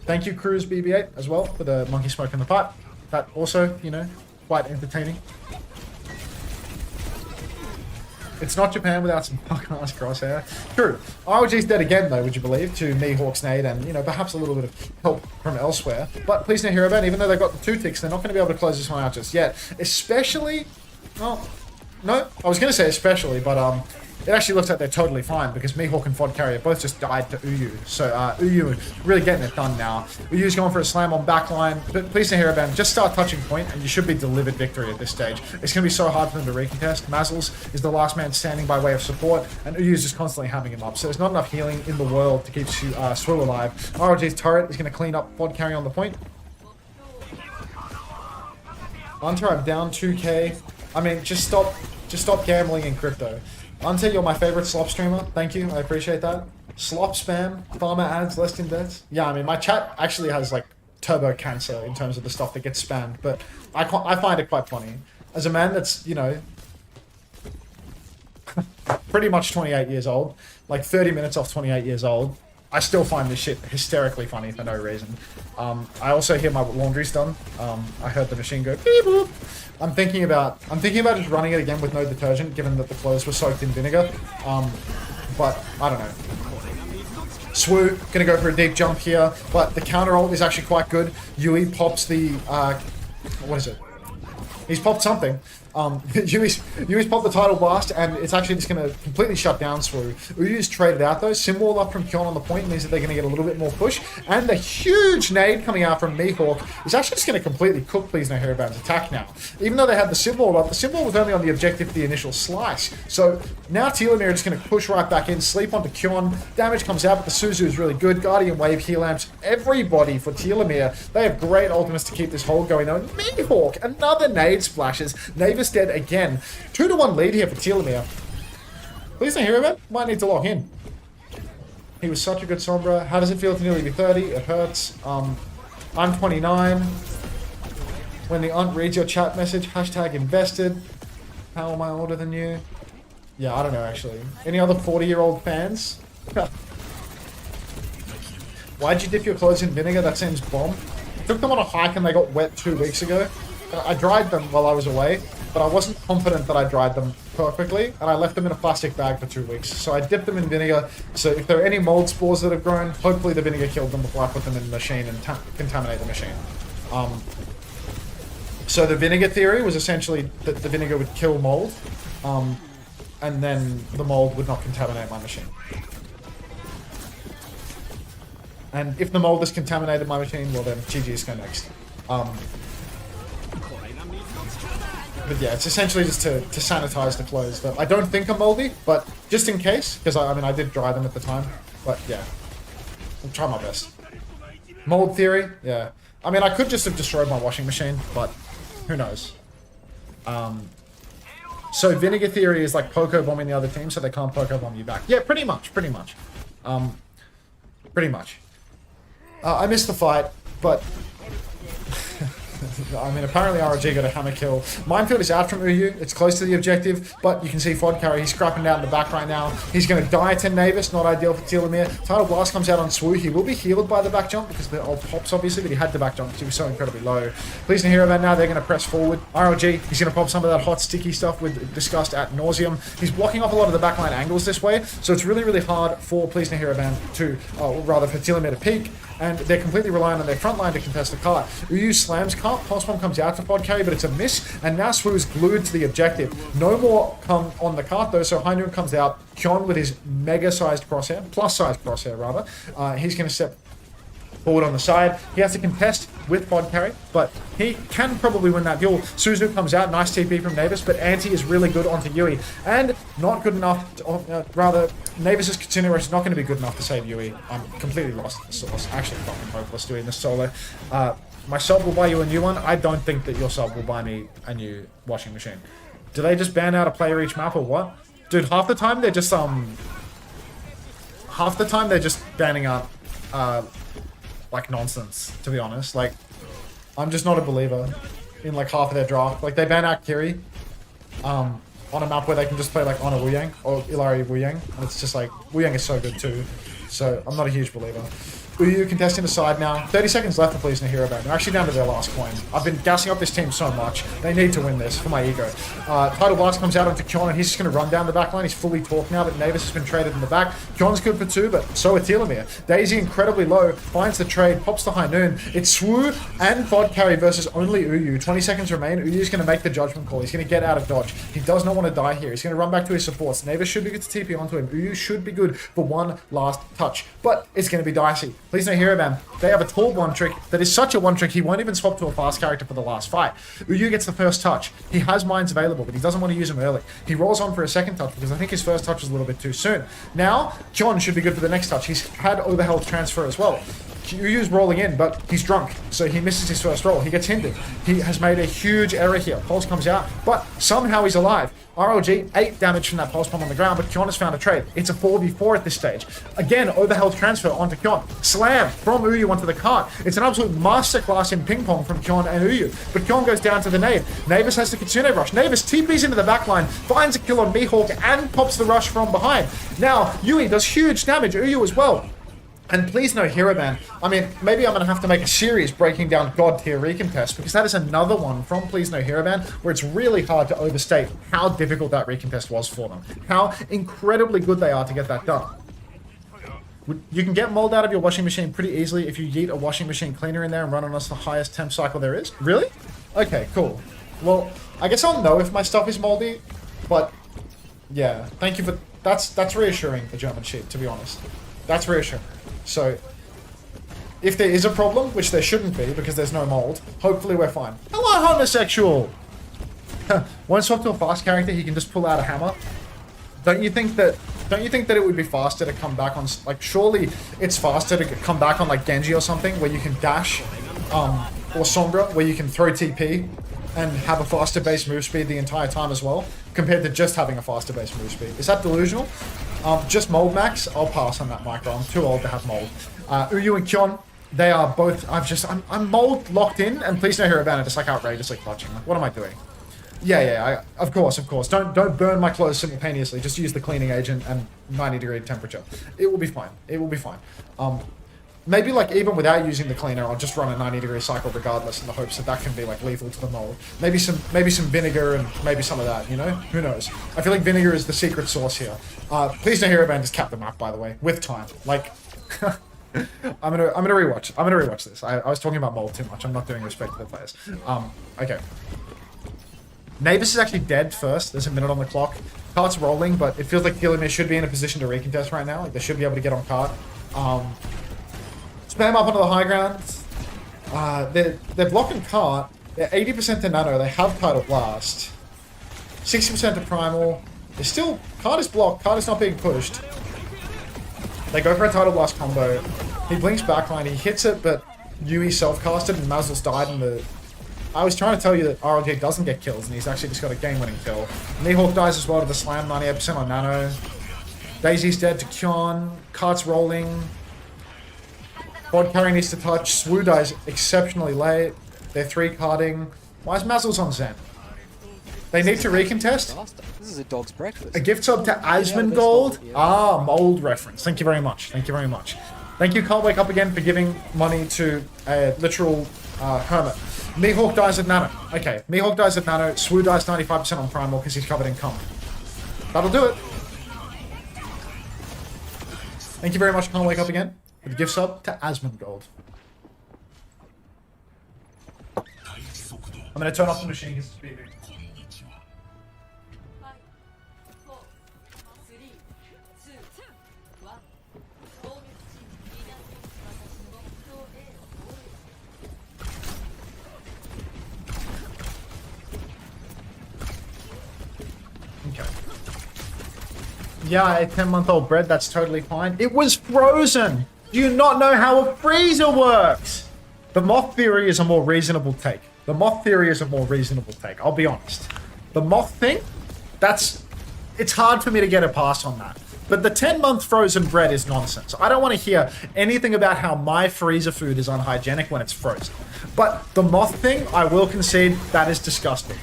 Thank you, Cruz BB8, as well, for the monkey smoke in the pipe. That also, you know, quite entertaining. It's not Japan without some fucking ass crosshair. True. ROG's dead again, though, would you believe, to me, Hawk's Nade, and, you know, perhaps a little bit of help from elsewhere. But Plz Not Hero Ban, even though they've got the 2 ticks, they're not going to be able to close this one out just yet. Especially... Well, no, I was going to say especially, but, it actually looks like they're totally fine because Mihawk and Fod Carrier both just died to Uyu. So Uyu is really getting it done now. Uyu's going for a slam on backline, but Plz Not Hero Ban, just start touching point and you should be delivered victory at this stage. It's going to be so hard for them to recontest. Mazzles is the last man standing by way of support, and Uyu's just constantly hamming him up. So there's not enough healing in the world to keep Swoo alive. RLG's turret is going to clean up Fod Carrier on the point. Unter, I'm down 2k. I mean, just stop gambling in crypto. Unter, you're my favorite slop streamer. Thank you. I appreciate that. Slop spam, farmer ads, less than bets. Yeah, I mean, my chat actually has like turbo cancer in terms of the stuff that gets spammed, but I find it quite funny. As a man that's, you know, pretty much 28 years old, like 30 minutes off 28 years old, I still find this shit hysterically funny for no reason. I also hear my laundry's done. I heard the machine go beep boop. I'm thinking about just running it again with no detergent, given that the clothes were soaked in vinegar. But I don't know. Swoo gonna go for a deep jump here, but the counter ult is actually quite good. Yui pops the what is it? He's popped something. Yui's popped the tidal blast, and it's actually just going to completely shut down Swoo. Uyu's traded out though. Symbol up from Kyon on the point means that they're going to get a little bit more push. And the huge nade coming out from Mihawk is actually just going to completely cook Plz Not Hero Ban's attack now. Even though they had the symbol up, the symbol was only on the objective for the initial slice. So now Telomere is going to push right back in, sleep onto Kyon. Damage comes out, but the Suzu is really good. Guardian Wave, heal amps, everybody for Telomere. They have great ultimates to keep this hold going though. And Mihawk, another nade splashes. Navis dead again. 2-1 lead here for Telomere. Plz Not Hero Ban might need to lock in. He was such a good Sombra. How does it feel to nearly be 30? It hurts. I'm 29. When the aunt reads your chat message, hashtag invested. How am I older than you? Yeah, I don't know actually. Any other 40-year-old fans? Why'd you dip your clothes in vinegar? That seems bomb. I took them on a hike and they got wet 2 weeks ago. I dried them while I was away, but I wasn't confident that I dried them perfectly, and I left them in a plastic bag for 2 weeks. So I dipped them in vinegar, so if there are any mold spores that have grown, hopefully the vinegar killed them before I put them in the machine and contaminate the machine. So the vinegar theory was essentially that the vinegar would kill mold, and then the mold would not contaminate my machine. And if the mold has contaminated my machine, well then GG's go next. But yeah, it's essentially just to sanitize the clothes that I don't think are moldy, but just in case, because I mean I did dry them at the time, but yeah, I'll try my best. Mold theory, yeah. I mean I could just have destroyed my washing machine, but who knows. So vinegar theory is like poker bombing the other team so they can't poker bomb you back. Yeah, pretty much. Pretty much. I missed the fight, but I mean, apparently ROG got a hammer kill. Minefield is out from Uyu. It's close to the objective, but you can see Fod carry. He's scrapping down in the back right now. He's going to die to Navis. Not ideal for Telomere. Tidal Blast comes out on Swoo. He will be healed by the back jump because of the old pops, obviously, but he had the back jump because he was so incredibly low. Plz Not Hero Ban now. They're going to press forward. ROG, he's going to pop some of that hot, sticky stuff with discussed at nauseum. He's blocking off a lot of the backline angles this way, so it's really, really hard for Plz Not Hero Ban to, or rather for Telomere to peak, and they're completely reliant on their front line to contest the cart. Uyu slams cart. Pulse bomb comes out for Fod carry, but it's a miss, and now Swoo is glued to the objective. No more come on the cart though, so Hainun comes out. Kyon with his mega-sized crosshair, plus-sized crosshair rather. He's going to step forward on the side. He has to contest with Fod carry, but he can probably win that duel. Suzu comes out, nice TP from Navis, but Anti is really good onto Yui, and not good enough, rather, Navis' Kitsune Rush is not going to be good enough to save Yui. I'm completely lost at the source. Actually fucking hopeless doing this solo. My sub will buy you a new one. I don't think that your sub will buy me a new washing machine. Do they just ban out a player each map or what? Dude, half the time they're just banning out like nonsense, to be honest. Like, I'm just not a believer in like half of their draft. Like, they ban out Kiri on a map where they can just play like on a Wu Yang or Ilari Wu Yang, and it's just like Wu Yang is so good too. So I'm not a huge believer. Uyu contesting the side now. 30 seconds left for Plz Not Hero Ban. They're actually down to their last coin. I've been gassing up this team so much. They need to win this for my ego. Tidal Blast comes out onto Kyon, and he's just going to run down the back line. He's fully torqued now, but Navis has been traded in the back. Kyon's good for 2, but so are Telomere. Daisy incredibly low, finds the trade, pops the high noon. It's Swoo and Fod carry versus only Uyu. 20 seconds remain. Uyu's going to make the judgment call. He's going to get out of dodge. He does not want to die here. He's going to run back to his supports. Navis should be good to TP onto him. Uyu should be good for one last touch, but it's going to be dicey. Plz Not Hero Ban. They have a tall one trick that is such a one trick he won't even swap to a fast character for the last fight. Uyu gets the first touch. He has mines available, but he doesn't want to use them early. He rolls on for a second touch because I think his first touch was a little bit too soon. Now, Kyon should be good for the next touch. He's had overhealth transfer as well. Uyu's rolling in, but he's drunk, so he misses his first roll. He gets hindered. He has made a huge error here. Pulse comes out, but somehow he's alive. ROG, 8 damage from that pulse bomb on the ground, but Kyon has found a trade. It's a 4v4 at this stage. Again, overhealth transfer onto Kyon. Slam from Uyu onto the cart. It's an absolute masterclass in ping pong from Kyon and Uyu, but Kyon goes down to the nade. Navis has the Kitsune Rush. Navis TPs into the backline, finds a kill on Mihawk, and pops the rush from behind. Now, Yui does huge damage, Uyu as well. And Plz Not Hero Ban. I mean, maybe I'm going to have to make a series breaking down God tier recontest, because that is another one from Plz Not Hero Ban where it's really hard to overstate how difficult that recontest was for them. How incredibly good they are to get that done. You can get mold out of your washing machine pretty easily if you yeet a washing machine cleaner in there and run on us the highest temp cycle there is. Really? Okay, cool. Well, I guess I'll know if my stuff is moldy, but yeah, thank you for... That's reassuring, the German sheep, to be honest. That's reassuring. So, if there is a problem, which there shouldn't be because there's no mold, hopefully we're fine. Hello, homosexual! Won't swap to a fast character, he can just pull out a hammer. Don't you think that it would be faster to come back on, like, surely it's faster to come back on, like, Genji or something, where you can dash, or Sombra, where you can throw TP and have a faster base move speed the entire time as well, compared to just having a faster base move speed. Is that delusional? Just mold max, I'll pass on that micro. I'm too old to have mold. Uyu and Kyon, they are both, I'm mold locked in, and Plz Not Hero Ban are just like outrageously clutching. Like, what am I doing? Yeah, of course. Don't burn my clothes simultaneously. Just use the cleaning agent and 90-degree temperature. It will be fine. It will be fine. Maybe, like, even without using the cleaner, I'll just run a 90-degree cycle regardless in the hopes that that can be, like, lethal to the mold. Maybe some vinegar and maybe some of that, you know? Who knows? I feel like vinegar is the secret sauce here. Plz Not Hero Ban just capped the map, by the way, with time. Like, I'm gonna rewatch this. I was talking about mold too much. I'm not doing respect to the players. Okay. Navis is actually dead first. There's a minute on the clock. Cart's rolling, but it feels like Telomere should be in a position to recontest right now. Like, they should be able to get on cart. Spam up onto the high ground. They're blocking cart. They're 80% to nano. They have Tidal Blast. 60% to primal. They're still... Cart is blocked. Cart is not being pushed. They go for a Tidal Blast combo. He blinks backline. He hits it, but Yui self-casted and Mazel's died in the... I was trying to tell you that ROG doesn't get kills, and he's actually just got a game-winning kill. Mihawk dies as well to the slam, 98% on nano. Daisy's dead to Kyon. Cart's rolling. Quad carry needs to touch. Swoo dies exceptionally late. They're 3-carding. Why is Mazzles on Zen? They need to recontest. Faster. This is a dog's breakfast. A gift sub to Asmongold. Ah, mold reference. Thank you very much. Thank you very much. Thank you, Can't Wake Up Again, for giving money to a literal hermit. Mihawk dies at Nano. Okay, Mihawk dies at Nano. Swoo dies 95% on Primal because he's covered in cum. That'll do it. Thank you very much, Can't Wake Up Again, for the gift sub to Asmongold. I'm going to turn off the machine because it's beeping. 5 4 3 2 1攻撃時皆私のと A を Okay. Yeah, a 10-month-old bread, that's totally fine. It was frozen! Do you not know how a freezer works? The moth theory is a more reasonable take. The moth theory is a more reasonable take, I'll be honest. The moth thing, it's hard for me to get a pass on that. But the 10-month frozen bread is nonsense. I don't want to hear anything about how my freezer food is unhygienic when it's frozen. But the moth thing, I will concede, that is disgusting.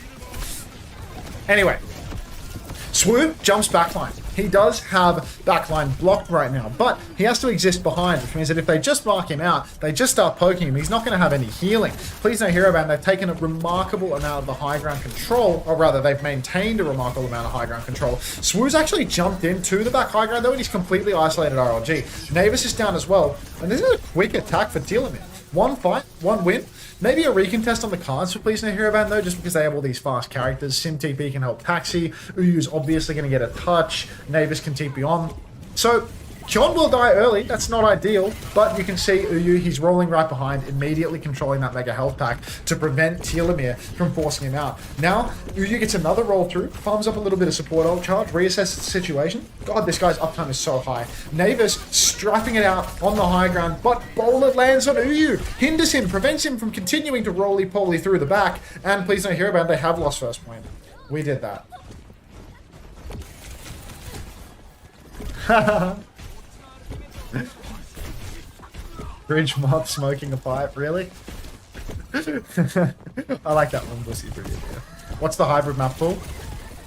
Anyway. Swoop jumps backline. He does have backline blocked right now, but he has to exist behind, which means that if they just mark him out, they just start poking him, he's not going to have any healing. Please Not Hero Ban, they've taken a remarkable amount of the high ground control, or rather, they've maintained a remarkable amount of high ground control. Swoo's actually jumped into the back high ground, though, and he's completely isolated RLG. Navis is down as well, and this is a quick attack for Telomere. One fight, one win. Maybe a recontest on the cards for Plz Not Hero Ban, though, just because they have all these fast characters. Sim TP can help Taxi. Uyu's obviously going to get a touch. Navis can TP on. So, John will die early. That's not ideal. But you can see Uyu, he's rolling right behind, immediately controlling that mega health pack to prevent Telomere from forcing him out. Now, Uyu gets another roll through, farms up a little bit of support ult charge, reassesses the situation. God, this guy's uptime is so high. Navis strapping it out on the high ground, but Bowler lands on Uyu, hinders him, prevents him from continuing to roly-poly through the back, and Plz Not Hero Ban, they have lost first point. We did that. Bridge moth smoking a pipe, really? I like that one, Bussy. Brilliant. Yeah. What's the hybrid map pool?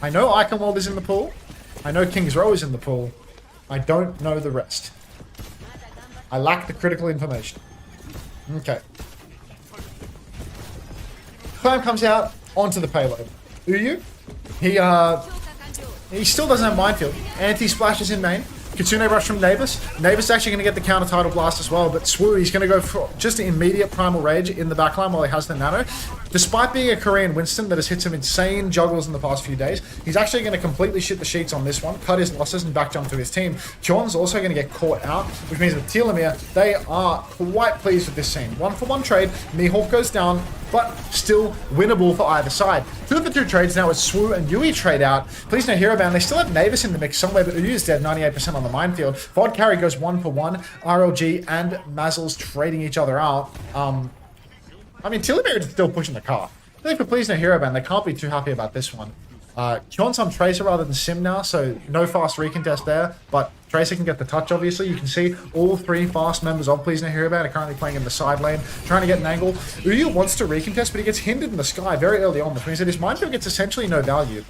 I know Iconwald is in the pool. I know King's Row is in the pool. I don't know the rest. I lack the critical information. Okay. Clam comes out onto the payload. Uyu, he still doesn't have minefield. Anti-splashes in main. Kitsune rush from Navis. Navis is actually going to get the counter title blast as well, but Swoo, he's going to go for just an immediate primal rage in the backline while he has the nano. Despite being a Korean Winston that has hit some insane juggles in the past few days, he's actually going to completely shit the sheets on this one, cut his losses and back jump to his team. Kion's also going to get caught out, which means with Telomere, they are quite pleased with this scene. 1-for-1 trade, Mihawk goes down, but still winnable for either side. 2-for-2 trades now with Swoo and Yui trade out. Plz Not Hero Ban, they still have Navis in the mix somewhere, but Uyu's dead, 98% on the minefield. Vod carry goes 1-for-1. RLG and Mazzles trading each other out. I mean, Telomere is still pushing the car. I think for Plz Not Hero Ban, they can't be too happy about this one. Kion's on Tracer rather than Sim now, so no fast recontest there, but Tracer can get the touch, obviously. You can see all 3 fast members of Plz Not Hero Ban are currently playing in the side lane, trying to get an angle. Uyu wants to recontest, but he gets hindered in the sky very early on, which means that his minefield gets essentially no value.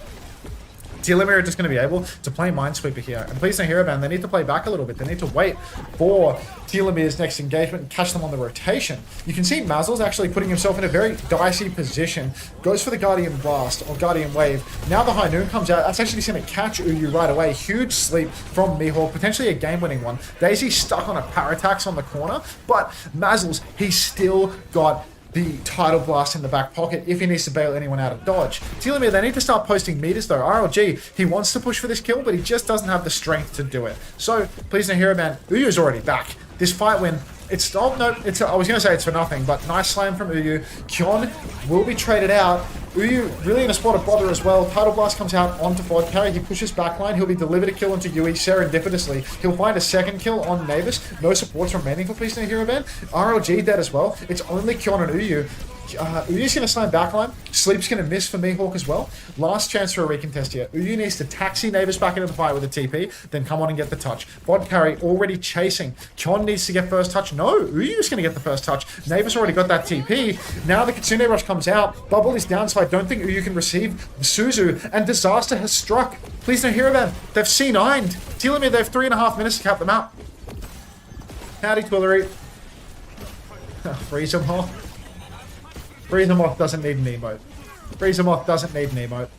Telomere are just going to be able to play Minesweeper here. And Plz Not Hero Ban, they need to play back a little bit. They need to wait for Telomere's next engagement and catch them on the rotation. You can see Mazzle's actually putting himself in a very dicey position. Goes for the Guardian Blast or Guardian Wave. Now the High Noon comes out. That's actually going to catch Uyu right away. Huge sleep from Mihawk, potentially a game-winning one. Daisy stuck on a Paratax on the corner, but Mazzle's, he's still got the title blast in the back pocket if he needs to bail anyone out of dodge. Telomere, they need to start posting meters though. RLG, he wants to push for this kill, but he just doesn't have the strength to do it. So, Plz Not Hero Ban, Uyu's already back. This fight win, it's, oh no, it's, I was going to say it's for nothing, but nice slam from Uyu. Kion will be traded out. Uyu really in a spot of bother as well. Title Blast comes out onto Ford Carry. He pushes backline. He'll be delivered a kill into Yui serendipitously. He'll find a second kill on Navis. No supports remaining for Plz Not Hero Ban. RLG dead as well. It's only Kion and Uyu. Uyu's going to slam backline. Sleep's going to miss for Mihawk as well. Last chance for a recontest here. Uyu needs to taxi Navis back into the fight with a TP, then come on and get the touch. Bod carry already chasing. Kyon needs to get first touch. No, Uyu's going to get the first touch. Navis already got that TP. Now the Kitsune Rush comes out. Bubble is down, so I don't think Uyu can receive Suzu. And Disaster has struck. Please don't hear of them. They've C9'd. Telomere, they have 3.5 minutes to cap them out. Howdy, Twillery. Freeze them off. Freeze them off doesn't need an emote. Freeze them off doesn't need an emote.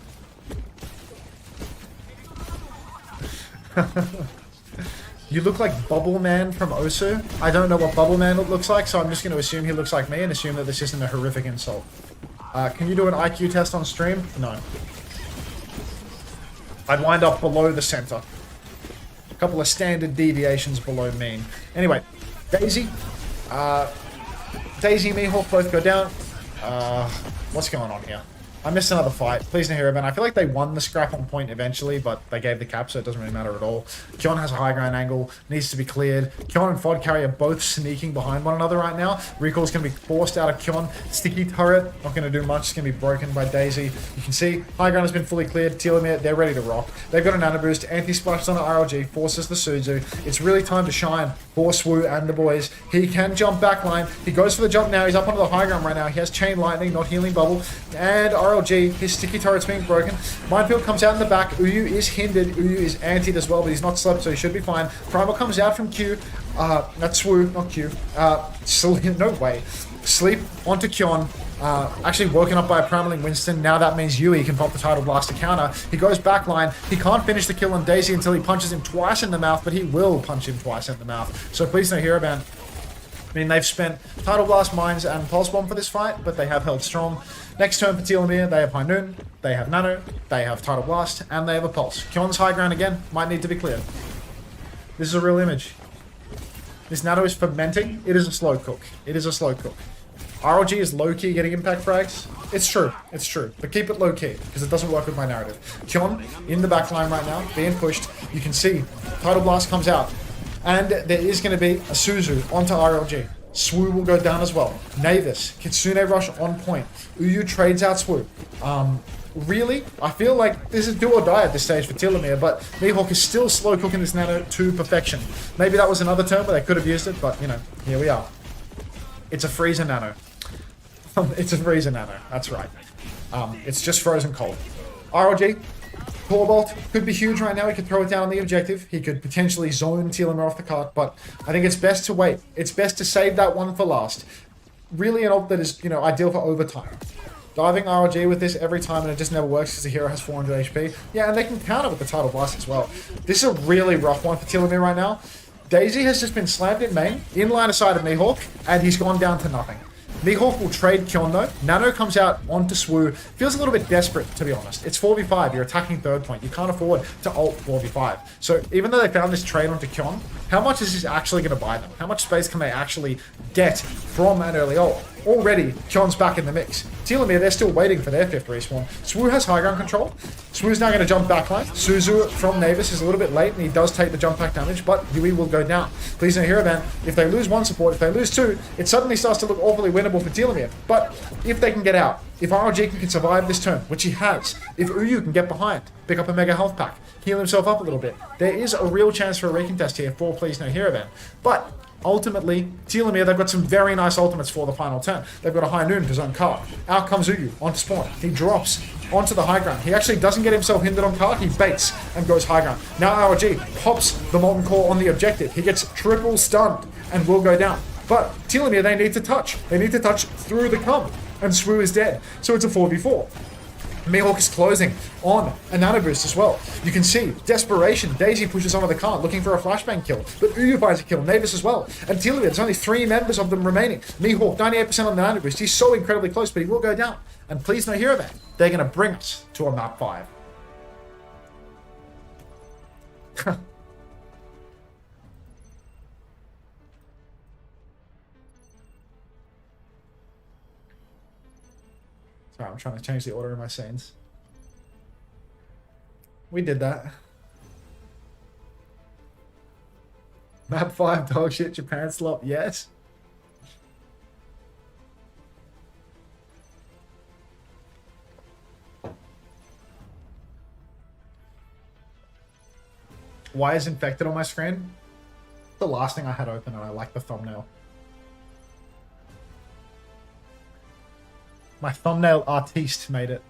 You look like Bubble Man from Osu. I don't know what Bubble Man looks like, so I'm just going to assume he looks like me and assume that this isn't a horrific insult. Can you do an IQ test on stream? No. I'd wind up below the center. A couple of standard deviations below mean. Anyway, Daisy. Daisy and Mihawk both go down. What's going on here? I missed another fight. Please no hero ban. I feel like they won the scrap on point eventually, but they gave the cap, so it doesn't really matter at all. Kyon has a high ground angle, needs to be cleared. Kyon and Fod carry are both sneaking behind one another right now. Recall's going to be forced out of Kyon. Sticky turret, not going to do much. It's going to be broken by Daisy. You can see, high ground has been fully cleared. Telomere, they're ready to rock. They've got a nano boost. Anti-splash on the RLG, forces the Suzu. It's really time to shine for Swoo and the boys. He can jump backline. He goes for the jump now. He's up onto the high ground right now. He has Chain Lightning, not Healing Bubble. And RLG, his sticky turret's being broken. Minefield comes out in the back. Uyu is hindered. Uyu is antied as well, but he's not slept, so he should be fine. Primal comes out from Q. That's Swoo, not Q. No way. Sleep onto Kyon. Actually woken up by a Primaling Winston. Now that means Yui can pop the Tidal Blast to counter. He goes backline. He can't finish the kill on Daisy until he punches him twice in the mouth, but he will punch him twice in the mouth. So please no hero ban. I mean, they've spent Tidal Blast, Mines, and Pulse Bomb for this fight, but they have held strong. Next turn for Telomere, they have High Noon, they have Nano, they have Tidal Blast, and they have a Pulse. Kyon's high ground again, might need to be cleared. This is a real image. This Nano is fermenting. It is a slow cook. It is a slow cook. RLG is low-key getting impact frags. It's true. It's true. But keep it low-key, because it doesn't work with my narrative. Kyon in the backline right now, being pushed. You can see Tidal Blast comes out. And there is going to be a Suzu onto RLG. Swoo will go down as well. Navis, Kitsune Rush on point. Uyu trades out Swoo. Really? I feel like this is do or die at this stage for Telomere, but Mihawk is still slow cooking this Nano to perfection. Maybe that was another turn where they could have used it, but, you know, here we are. It's a freezer Nano. It's a freezer Nano, that's right. It's just frozen cold. RLG, Core Bolt could be huge right now. He could throw it down on the objective. He could potentially zone Telomere off the cart, but I think it's best to wait. It's best to save that one for last. Really an ult that is, you know, ideal for overtime. Diving RLG with this every time and it just never works because the hero has 400 HP. Yeah, and they can counter with the Tidal Blast as well. This is a really rough one for Telomere right now. Daisy has just been slammed in main, in line of sight of Mihawk, and he's gone down to nothing. Mihawk will trade Kyon though. Nano comes out onto Swoo. Feels a little bit desperate, to be honest. It's 4v5. You're attacking third point. You can't afford to ult 4v5. So even though they found this trade onto Kyon, how much is this actually going to buy them? How much space can they actually get from an early ult? Already, Kyon's back in the mix. Telomere, they're still waiting for their 5th respawn. Swoo has high ground control. Swoo's now going to jump backline. Suzu from Navis is a little bit late, and he does take the jump back damage, but Yui will go down. Please no hero ban. If they lose one support, if they lose two, it suddenly starts to look awfully winnable for Telomere. But if they can get out, if RLG can survive this turn, which he has, if Uyu can get behind, pick up a mega health pack, heal himself up a little bit, there is a real chance for a recontest here for Please No Hero Ban. But ultimately, Telomere, they've got some very nice ultimates for the final turn. They've got a High Noon to zone cart. Out comes Uyu onto spawn. He drops onto the high ground. He actually doesn't get himself hindered on cart. He baits and goes high ground. Now RLG pops the Molten Core on the objective. He gets triple stunned and will go down. But Telomere, they need to touch. They need to touch through the cum. And Swoo is dead. So it's a 4v4. Mihawk is closing on a nano boost as well. You can see desperation. Daisy pushes onto the cart looking for a flashbang kill, but Uyu finds a kill. Navis as well. And Telomere, there's only 3 members of them remaining. Mihawk 98% on the nano boost. He's so incredibly close, but he will go down. And please no hero ban. They're going to bring us to a map 5. Sorry, I'm trying to change the order of my scenes. We did that. Map 5, dog shit, Japan slop, yes. Why is infected on my screen? The last thing I had open and I like the thumbnail. My thumbnail artiste made it.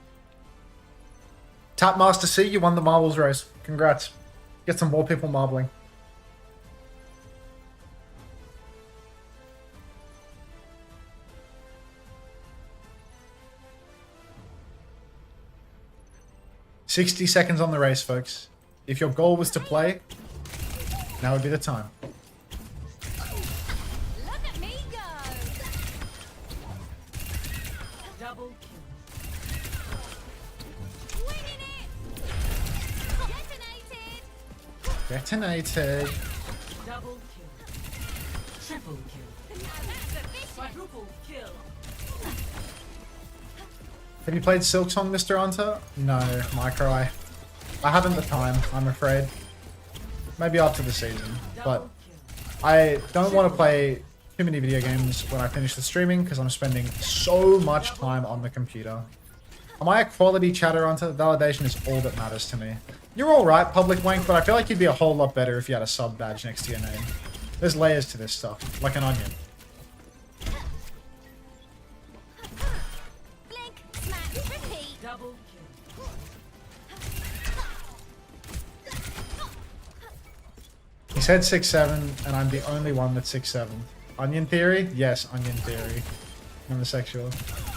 Tapmaster C, you won the marbles race. Congrats. Get some more people marbling. "60 seconds on the race, folks. If your goal was to play, now would be the time." Look at me go. Double kill. Winning it. Detonated. Detonated. Double kill. Triple kill. Now that's efficient. Quadruple kill. Have you played Silksong, Mr. Unter? No, Micro. I haven't the time, I'm afraid. Maybe after the season, but I don't want to play too many video games when I finish the streaming because I'm spending so much time on the computer. Am I a quality chatter, Unter? Validation is all that matters to me. You're alright, Public Wank, but I feel like you'd be a whole lot better if you had a sub badge next to your name. There's layers to this stuff, like an onion. Blink, smack, repeat. Double kill. He said 6'7", and I'm the only one that's 6'7". Onion theory? Yes, onion theory. Homosexual.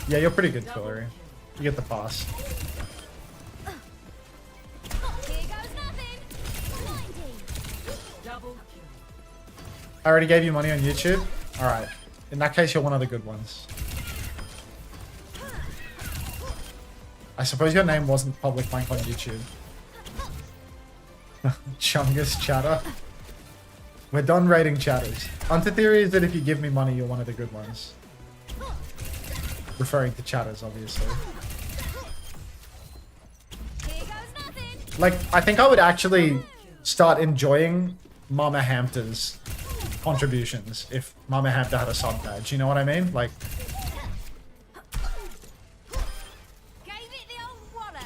Yeah, you're pretty good, Fillery. You get the pass. Here goes nothing. Blinding. Double kill. I already gave you money on YouTube? Alright. In that case, you're one of the good ones. I suppose your name wasn't Public Wank on YouTube. Chungus chatter. We're done rating chatters. Unter theory is that if you give me money, you're one of the good ones. Referring to chatters, obviously. Here goes nothing. Like, I think I would actually start enjoying Mama Hampter's contributions if Mama Hampter had a sub badge. You know what I mean? Like, Gave it the old wallet.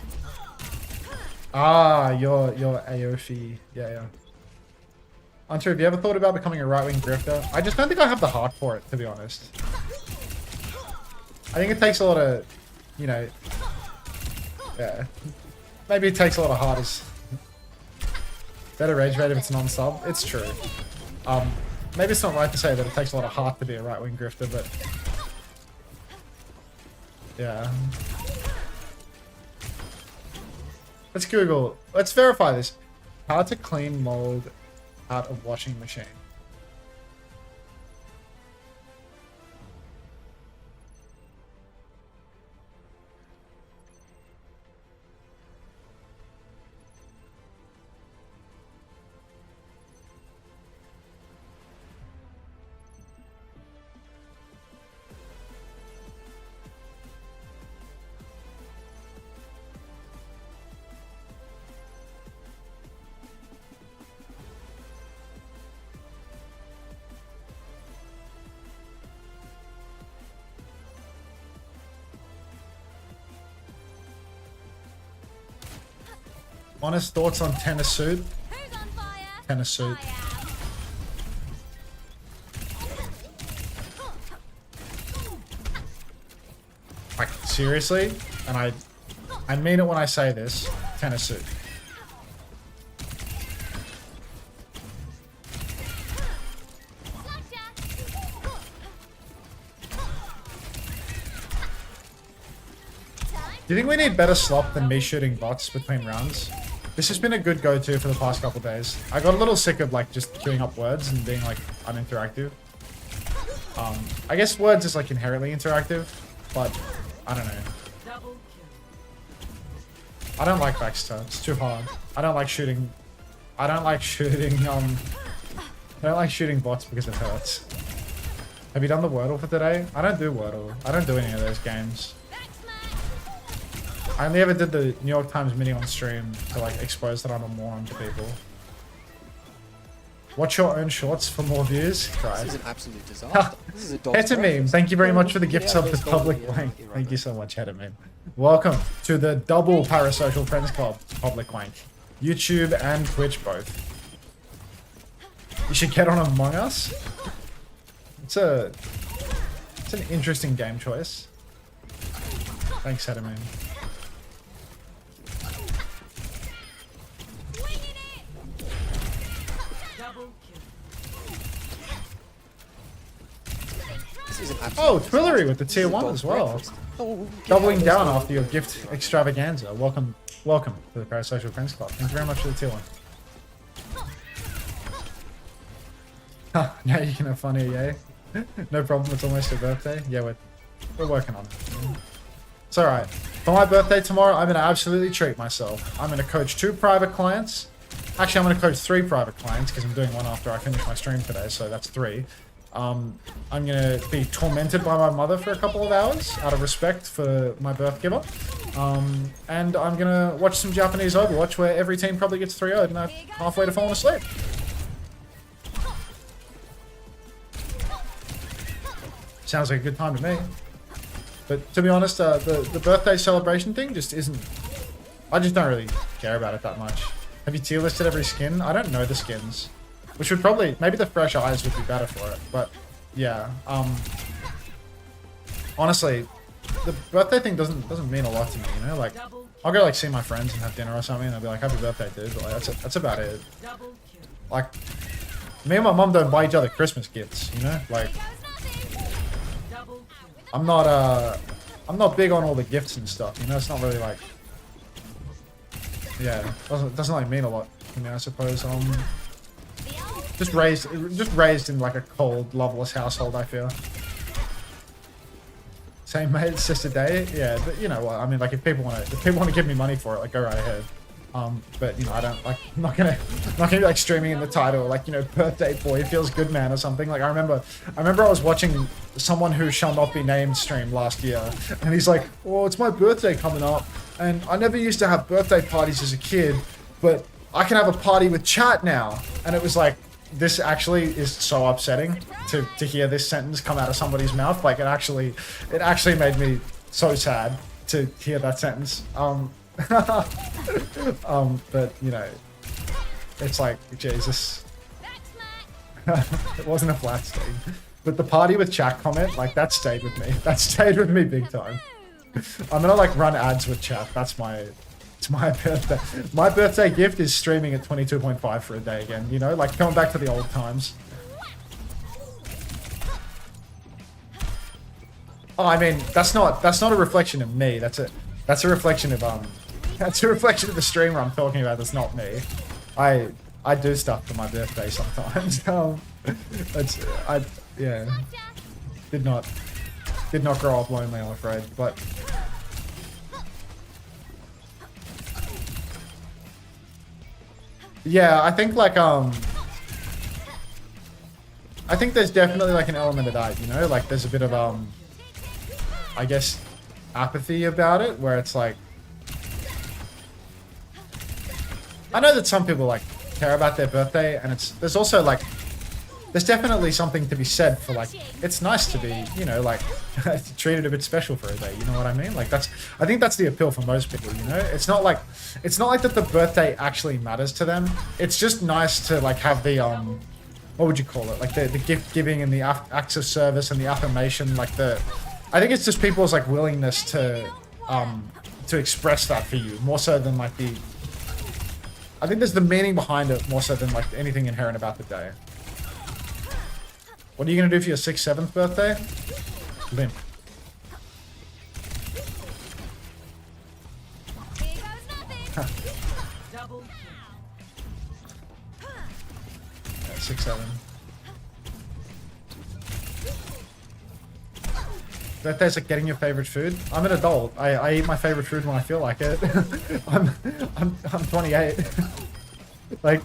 ah, you're AOFE. Yeah. Unter, have you ever thought about becoming a right-wing grifter? I just don't think I have the heart for it, to be honest. I think it takes a lot of, you know, yeah. Maybe it takes a lot of heart as better rage rate if it's non-sub. It's true. Maybe it's not right to say that it takes a lot of heart to be a right-wing grifter, but yeah. Let's Google. Let's verify this. How to clean mold out of washing machine. Honest thoughts on tennis suit? Who's on fire? Tennis suit. I Like, seriously? And I mean it when I say this. Tennis suit. Do you think we need better slop than me shooting bots between rounds? This has been a good go-to for the past couple days. I got a little sick of like just queuing up words and being like uninteractive. I guess words is like inherently interactive, but I don't know. Double kill. I don't like Baxter. It's too hard. I don't like shooting. I don't like shooting bots because it hurts. Have you done the Wordle for today? I don't do Wordle. I don't do any of those games. I only ever did the New York Times mini on stream to like expose that I'm a moron to people. Watch your own shorts for more views. This Right. is an absolute disaster. This is a dog's Head to meme. breakfast. Thank you very much for the Get gift out sub of to this Public dog. Wank. Yeah, you're Thank right. you so much, Head of Meme. Welcome to the double Parasocial Friends Club, Public Wank. YouTube and Twitch both. You should get on Among Us. It's an interesting game choice. Thanks, Sediment. This is an Oh, absolute Twillery with the disaster. tier This is 1 dog's as well. breakfast. Oh, get Doubling out of down this after your gift extravaganza. Welcome to the Parasocial Friends Club. Thank you very much for the tier 1. Huh, now you can have fun here, yay. No problem, it's almost your birthday. Yeah, we're working on it. It's alright. For my birthday tomorrow, I'm going to absolutely treat myself. I'm going to coach 2 private clients. Actually, I'm going to coach 3 private clients because I'm doing one after I finish my stream today, so that's 3. I'm going to be tormented by my mother for a couple of hours out of respect for my birth giver. And I'm going to watch some Japanese Overwatch where every team probably gets 3-0'd and I'm halfway to falling asleep. Sounds like a good time to me. But to be honest, the birthday celebration thing just isn't... I just don't really care about it that much. Have you tier listed every skin? I don't know the skins. Which would probably... Maybe the fresh eyes would be better for it. But, yeah. Honestly, the birthday thing doesn't mean a lot to me, you know? Like, I'll go, like, see my friends and have dinner or something, and they'll be like, happy birthday, dude. But, like, that's about it. Like, me and my mum don't buy each other Christmas gifts, you know? Like... I'm not big on all the gifts and stuff, you know, it's not really like, yeah, doesn't like mean a lot to me, I suppose. Just raised in like a cold, loveless household, I feel. Same mate, it's just a day, yeah, but you know what, I mean, like if people want to give me money for it, like go right ahead. But you know, I don't like, I'm not gonna be like streaming in the title, like, you know, birthday boy feels good man or something. Like I remember I was watching someone who shall not be named stream last year, and he's like, oh, it's my birthday coming up, and I never used to have birthday parties as a kid, but I can have a party with chat now. And it was like, this actually is so upsetting to hear this sentence come out of somebody's mouth. Like it actually made me so sad to hear that sentence. But you know, it's like, Jesus. It wasn't a flat state. But the party with chat comment, like that stayed with me. That stayed with me big time. I'm gonna like run ads with chat. It's my birthday. My birthday gift is streaming at 22.5 for a day again, you know, like going back to the old times. Oh, I mean, that's not a reflection of me. That's a reflection of the streamer I'm talking about. That's not me. I do stuff for my birthday sometimes. Yeah. Did not grow up lonely, I'm afraid. But yeah, I think like I think there's definitely like an element of that, you know, like there's a bit of I guess apathy about it, where it's like, I know that some people like care about their birthday, and there's also like, there's definitely something to be said for like, it's nice to be, you know, like treated a bit special for a day, you know what I mean? Like I think that's the appeal for most people, you know? It's not like that the birthday actually matters to them. It's just nice to like have the, what would you call it? Like the gift giving and the acts of service and the affirmation, like I think it's just people's like willingness to express that for you, more so than like I think there's the meaning behind it more so than like anything inherent about the day. What are you gonna do for your 6th, 7th birthday? Limp. Yeah, 6, 7. Birthday's like getting your favorite food. I'm an adult. I eat my favorite food when I feel like it. I'm 28. Like,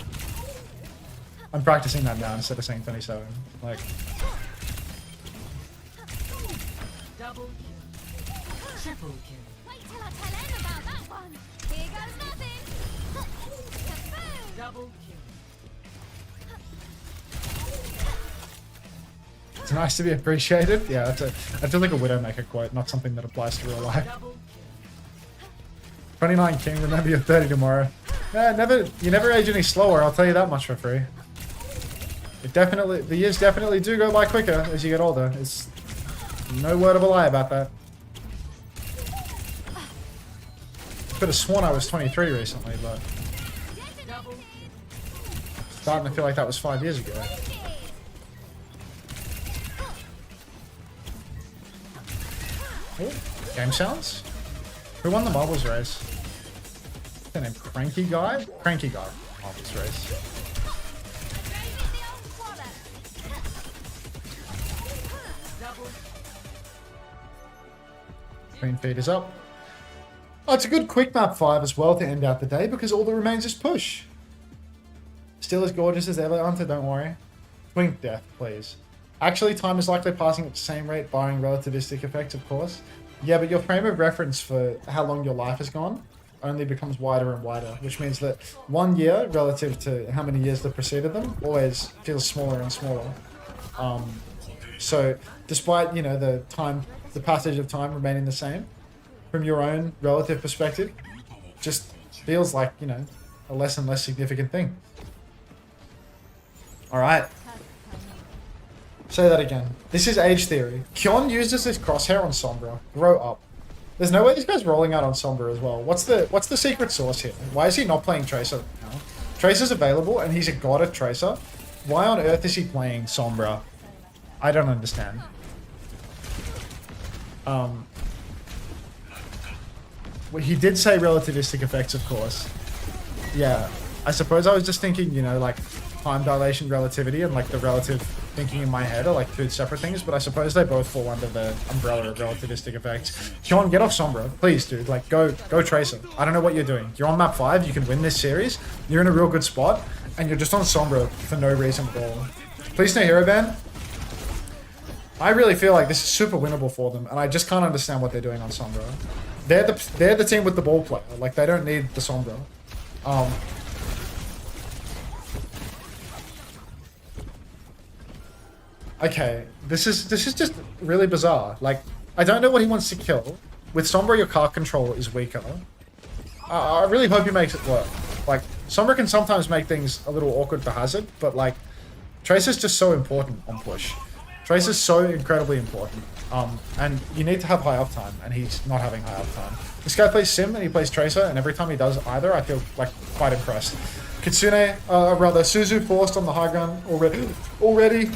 I'm practicing that now instead of saying 27. Like, Double kill. Triple kill. Wait till I tell him about that one. Here goes nothing. Kaboom! Double kill. it's nice to be appreciated. Yeah, that's like a Widowmaker quote, not something that applies to real life. 29 King, remember you're 30 tomorrow. Yeah, you never age any slower, I'll tell you that much for free. The years definitely do go by quicker as you get older. It's no word of a lie about that. Could have sworn I was 23 recently, but starting to feel like that was 5 years ago. Oh, game sounds? Who won the marbles race? What's their name? Cranky Guy? Cranky Guy. Marbles race. Green feed is up. Oh, it's a good quick map 5 as well to end out the day because all that remains is push. Still as gorgeous as ever, Unter, don't worry. Twink death, please. Actually, time is likely passing at the same rate, barring relativistic effects, of course. Yeah, but your frame of reference for how long your life has gone only becomes wider and wider, which means that 1 year relative to how many years that preceded them always feels smaller and smaller. So despite, you know, the passage of time remaining the same, from your own relative perspective, just feels like, you know, a less and less significant thing. Alright. Say that again. This is age theory. Kyon uses this crosshair on Sombra. Grow up. There's no way this guy's rolling out on Sombra as well. What's the secret sauce here? Why is he not playing Tracer now? Tracer's available and he's a god at Tracer. Why on earth is he playing Sombra? I don't understand. Well, he did say relativistic effects, of course. Yeah. I suppose I was just thinking, you know, like time dilation relativity and like the relative thinking in my head are like two separate things, but I suppose they both fall under the umbrella of relativistic effects. Kyon, get off Sombra. Please, dude. Like, go Tracer. I don't know what you're doing. You're on map 5. You can win this series. You're in a real good spot, and you're just on Sombra for no reason at all. Plz Not Hero Ban. I really feel like this is super winnable for them, and I just can't understand what they're doing on Sombra. They're the team with the ball player. Like, they don't need the Sombra. Okay, this is just really bizarre. Like, I don't know what he wants to kill. With Sombra, your card control is weaker. I really hope he makes it work. Like, Sombra can sometimes make things a little awkward for Hazard, but like, Tracer's just so important on push. Tracer's so incredibly important. And you need to have high uptime, and he's not having high uptime. This guy plays Sim and he plays Tracer, and every time he does either, I feel like quite impressed. Kitsune, rather Suzu forced on the high ground already.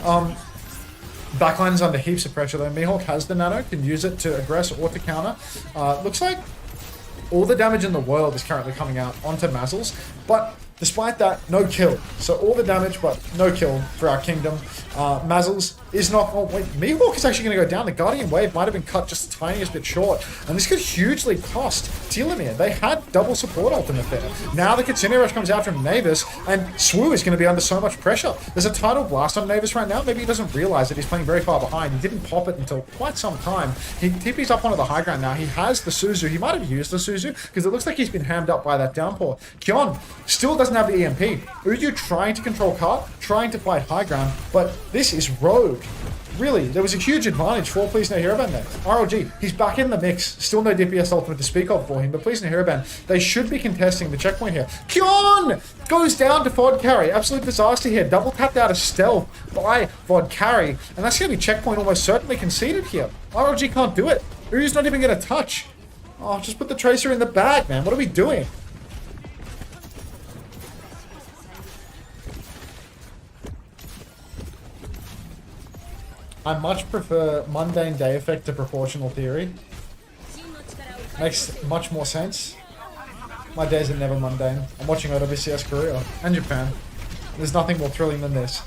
Backline's under heaps of pressure though. Mihawk has the nano, can use it to aggress or to counter. Looks like all the damage in the world is currently coming out onto Mazzles, but despite that, no kill. So all the damage, but no kill for our kingdom. Mazzles is not... Oh, wait. Mihawk is actually going to go down. The Guardian Wave might have been cut just the tiniest bit short. And this could hugely cost Telomere. They had double support ultimate there. Now the Kitsune Rush comes out from Navis, and Swoo is going to be under so much pressure. There's a Tidal Blast on Navis right now. Maybe he doesn't realize that he's playing very far behind. He didn't pop it until quite some time. He TP's up onto the high ground now. He has the Suzu. He might have used the Suzu, because it looks like he's been hammed up by that downpour. Kyon still doesn't have the EMP. Uju trying to control cart, trying to fight high ground, but this is rogue. Really, there was a huge advantage for Plz Not Hero Ban there. RLG, he's back in the mix. Still no DPS ultimate to speak of for him, but Plz Not Hero Ban, they should be contesting the checkpoint here. Kyon goes down to Vod Carry. Absolute disaster here. Double tapped out of stealth by Vod Carry, and that's going to be checkpoint almost certainly conceded here. RLG can't do it. Uju's not even going to touch. Oh, just put the Tracer in the bag, man. What are we doing? I much prefer mundane day effect to proportional theory. Makes much more sense. My days are never mundane. I'm watching OWCS Korea and Japan. There's nothing more thrilling than this.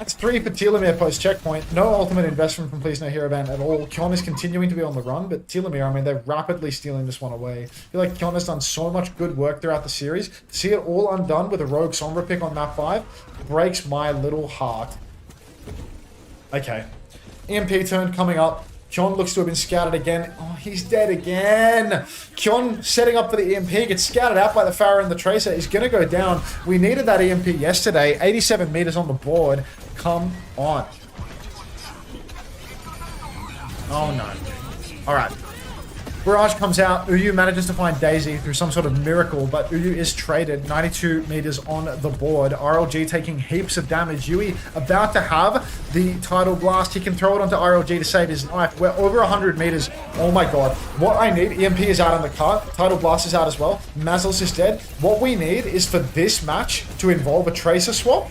That's 3 for Telomere post checkpoint. No ultimate investment from Plz Not Hero Ban at all. Kyon is continuing to be on the run, but Telomere, I mean, they're rapidly stealing this one away. I feel like Kyon has done so much good work throughout the series. To see it all undone with a rogue Sombra pick on map 5 breaks my little heart. Okay. EMP turn coming up. Kyon looks to have been scouted again. Oh, he's dead again. Kyon setting up for the EMP, gets scouted out by the Pharah and the Tracer. He's going to go down. We needed that EMP yesterday. 87 meters on the board. Come on. Oh, no. All right. Barrage comes out. Uyu manages to find Daisy through some sort of miracle, but Uyu is traded. 92 meters on the board. RLG taking heaps of damage. Yui about to have the Tidal Blast. He can throw it onto RLG to save his life. We're over 100 meters. Oh my god. What I need, EMP is out on the cart. Tidal Blast is out as well. Mazzles is dead. What we need is for this match to involve a Tracer swap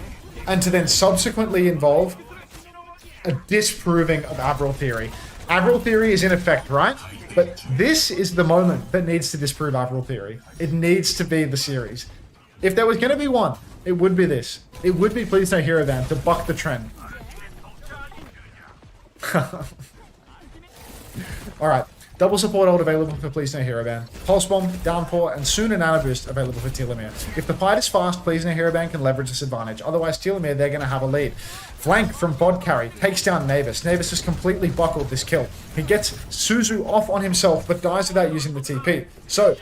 and to then subsequently involve a disproving of Avril Theory. Avril Theory is in effect, right? But this is the moment that needs to disprove Avril Theory. It needs to be the series. If there was going to be one, it would be this. It would be Plz Not Hero Ban to buck the trend. Alright. Double support ult available for Plz Not Hero Ban. Pulse Bomb, Downpour, and soon a Nano Boost available for Telomere. If the fight is fast, Plz Not Hero Ban can leverage this advantage. Otherwise, Telomere, they're going to have a lead. Flank from Bod Carry takes down Navis. Navis has completely buckled this kill. He gets Suzu off on himself, but dies without using the TP. So,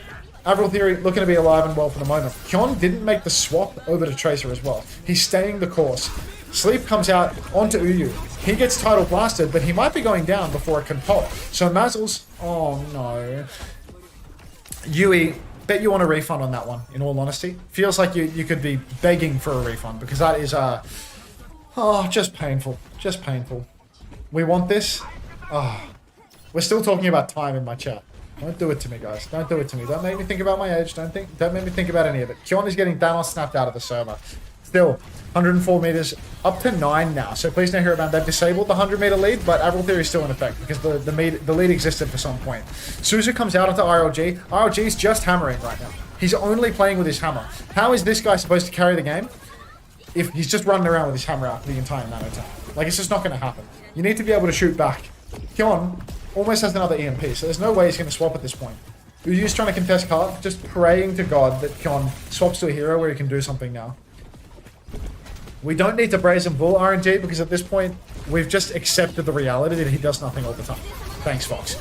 Avril Theory looking to be alive and well for the moment. Kyon didn't make the swap over to Tracer as well. He's staying the course. Sleep comes out onto Uyu. He gets Tidal Blasted, but he might be going down before it can pop. So Mazzles... Oh, no. Yui, bet you want a refund on that one, in all honesty. Feels like you could be begging for a refund, because that is, oh, just painful. Just painful. We want this? Oh. We're still talking about time in my chat. Don't do it to me, guys. Don't do it to me. Don't make me think about my age. Don't make me think about any of it. Kyon is getting Thanos snapped out of the server. Still, 104 meters, up to 9 now. So Plz Not Hero Ban, they've disabled the 100-meter lead, but Avril Theory is still in effect because the lead existed for some point. Suzu comes out onto RLG. RLG's just hammering right now. He's only playing with his hammer. How is this guy supposed to carry the game if he's just running around with his hammer out for the entire nano time? Like, it's just not going to happen. You need to be able to shoot back. Kyon almost has another EMP, so there's no way he's going to swap at this point. Uyu's trying to contest card, just praying to God that Kyon swaps to a hero where he can do something now. We don't need to Brazen Bull RNG because at this point, we've just accepted the reality that he does nothing all the time. Thanks, Fox.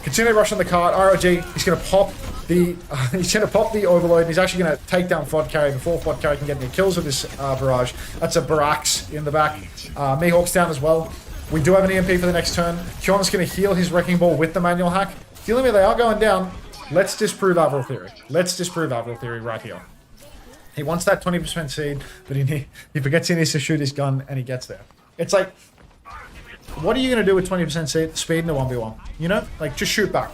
Continue to rush on the card. ROG, he's going to pop the Overload, and he's actually going to take down Fod Carry before Fod Carry can get any kills with this barrage. That's a Barax in the back. Mihawk's down as well. We do have an EMP for the next turn. Kyon's going to heal his Wrecking Ball with the manual hack. Telomere, they are going down. Let's disprove Avril Theory. Let's disprove Avril Theory right here. He wants that 20% seed, but he forgets he needs to shoot his gun, and he gets there. It's like, what are you going to do with 20% speed in a 1v1? You know? Like, just shoot back.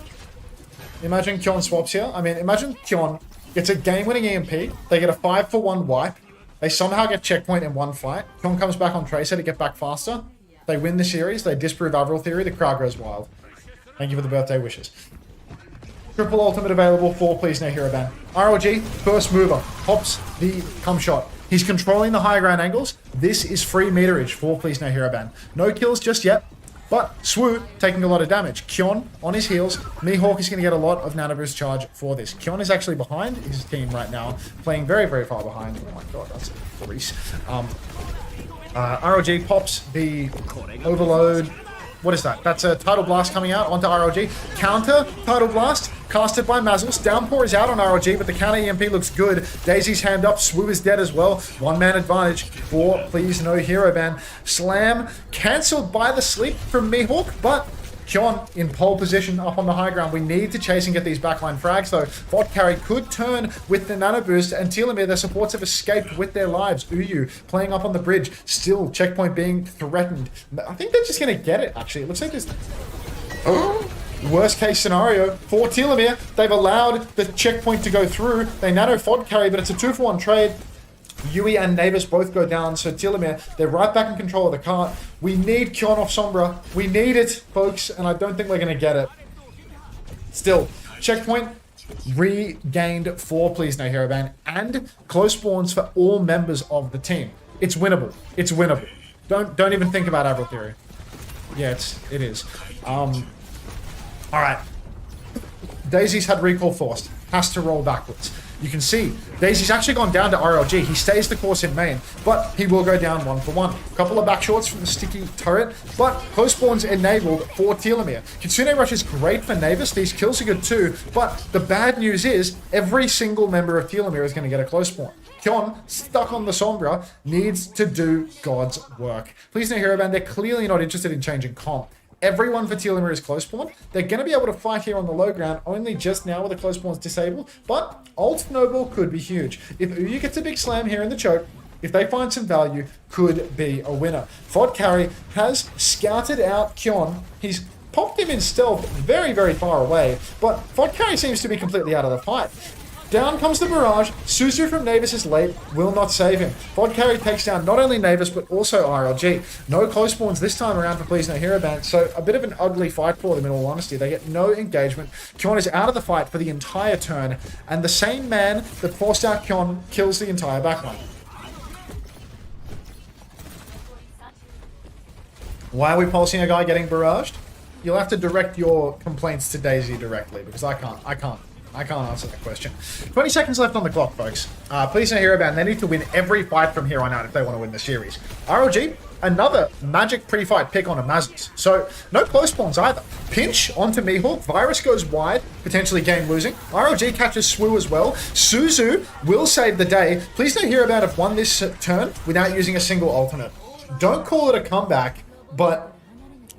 Imagine Kyon swaps here. I mean, imagine Kyon gets a game-winning EMP. They get a 5-for-1 wipe. They somehow get checkpoint in one fight. Kyon comes back on Tracer to get back faster. They win the series. They disprove Avril Theory. The crowd goes wild. Thank you for the birthday wishes. Triple ultimate available for Plz Not Hero Ban. RLG, first mover, pops the cum shot. He's controlling the high ground angles. This is free meterage for Plz Not Hero Ban. No kills just yet, but Swoop taking a lot of damage. Kyon on his heels. Mihawk is going to get a lot of nano boost charge for this. Kyon is actually behind his team right now, playing very, very far behind. Oh my god, that's a grease. RLG pops the overload. What is that? That's a Tidal Blast coming out onto RLG. Counter Tidal Blast, casted by Mazzles. Downpour is out on RLG, but the counter EMP looks good. Daisy's hand up. Swoo is dead as well. One-man advantage for Plz Not Hero Ban. Slam cancelled by the sleep from Mihawk, but Kyon in pole position up on the high ground. We need to chase and get these backline frags though. Bot Carry could turn with the nano boost, and Telomere, their supports have escaped with their lives. Uyu playing up on the bridge, still checkpoint being threatened. I think they're just going to get it actually. It looks like this... Worst case scenario for Telomere, they've allowed the checkpoint to go through. They nano Fod Carry, but it's a 2-for-1 trade. Yui and Navis both go down, so Telomere, they're right back in control of the cart. We need Kyon off Sombra. We need it, folks, and I don't think we're going to get it. Still, checkpoint regained for Plz Not Hero Ban, and close spawns for all members of the team. It's winnable. It's winnable. Don't even think about Avril Theory. Yeah, it is. Alright. Daisy's had recall forced. Has to roll backwards. You can see, Daisy's actually gone down to RLG. He stays the course in main, but he will go down 1-for-1. A couple of back shots from the sticky turret, but close spawns enabled for Telomere. Kitsune Rush is great for Navis. These kills are good too, but the bad news is every single member of Telomere is going to get a close spawn. Kyon, stuck on the Sombra, needs to do God's work. Plz Not Hero Ban, they're clearly not interested in changing comp. everyone for Telomere is close spawn. They're going to be able to fight here on the low ground, only just now with the close spawn's disabled. But ult snowball could be huge. If Uyu gets a big slam here in the choke, if they find some value, could be a winner. Fod Carry has scouted out Kyon. He's popped him in stealth very, very far away, but Fod Carry seems to be completely out of the fight. Down comes the barrage. Suzu from Navis is late, will not save him. Fod Carry takes down not only Navis, but also RLG. No close spawns this time around for Plz Not Hero Ban, so a bit of an ugly fight for them in all honesty. They get no engagement. Kyon is out of the fight for the entire turn, and the same man that forced out Kyon kills the entire backline. Why are we pulsing a guy getting barraged? You'll have to direct your complaints to Daisy directly, because I can't answer that question. 20 seconds left on the clock, folks. Plz Not Hero Ban, they need to win every fight from here on out if they want to win the series. RLG, another magic pre-fight pick on a Mazes. So, no close spawns either. Pinch onto Mihawk, Virus goes wide, potentially game losing. RLG catches Swoo as well. Suzu will save the day. Plz Not Hero Ban have won this turn without using a single alternate. Don't call it a comeback, but,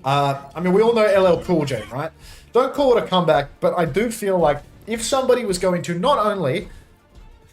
I mean, we all know LL Cool J, right? Don't call it a comeback, but I do feel like if somebody was going to not only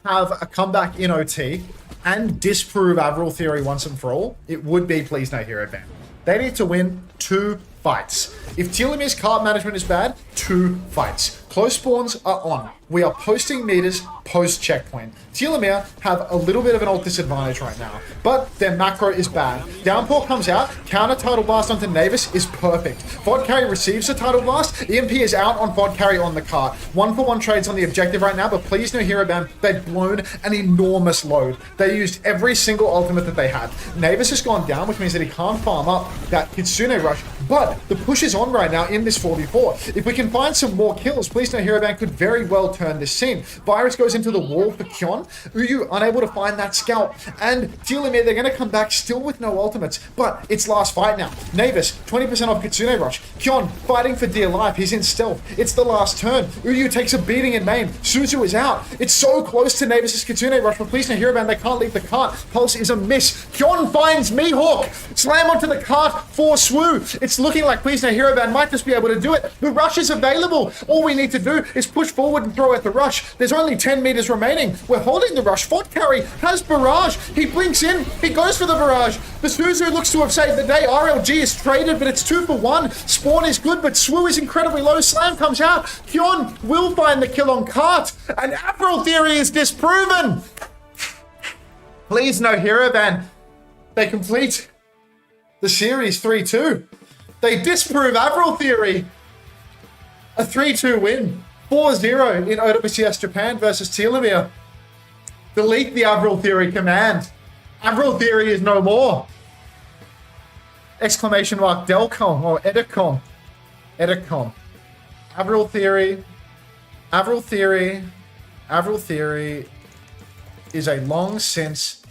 have a comeback in OT and disprove Avril Theory once and for all, it would be Plz Not Hero Ban. They need to win 2 fights. If Telomere's card management is bad, 2 fights. Close spawns are on. We are posting meters post-checkpoint. Telomere have a little bit of an ult disadvantage right now, but their macro is bad. Downpour comes out, counter Tidal Blast onto Navis is perfect. Fod Carry receives the Tidal Blast, EMP is out on Fod Carry on the cart. 1-for-1 trades on the objective right now, but Plz Not Hero Ban, they've blown an enormous load. They used every single ultimate that they had. Navis has gone down, which means that he can't farm up that Kitsune rush, but the push is on right now in this 4v4. If we can find some more kills, Plz Not Hero Ban could very well turn this scene. Virus goes into the wall for Kyon. Uyu unable to find that scalp. And Telomere, they're going to come back still with no ultimates. But it's last fight now. Navis, 20% off Kitsune Rush. Kyon fighting for dear life. He's in stealth. It's the last turn. Uyu takes a beating in main. Suzu is out. It's so close to Navis' Kitsune Rush. But Plz Not Hero Ban, they can't leave the cart. Pulse is a miss. Kyon finds Mihawk. Slam onto the cart for Swoo. It's looking like Plz Not Hero Ban might just be able to do it. The rush is available. All we need to do is push forward and throw at the rush. There's only 10 meters remaining. We're holding the rush. Fod Carry has barrage. He blinks in. He goes for the barrage. The Suzu looks to have saved the day. RLG is traded, but it's 2-for-1. Spawn is good, but Swoo is incredibly low. Slam comes out. Kyon will find the kill on cart. And Avril Theory is disproven. Plz Not Hero Ban. They complete the series 3-2. They disprove Avril Theory. A 3-2 win. 4-0 in OWCS Japan versus Telomere. Delete the Avril Theory command. Avril Theory is no more. Exclamation mark Delcom or Edicom. Edicom. Avril Theory. Avril Theory. Avril Theory is a long since.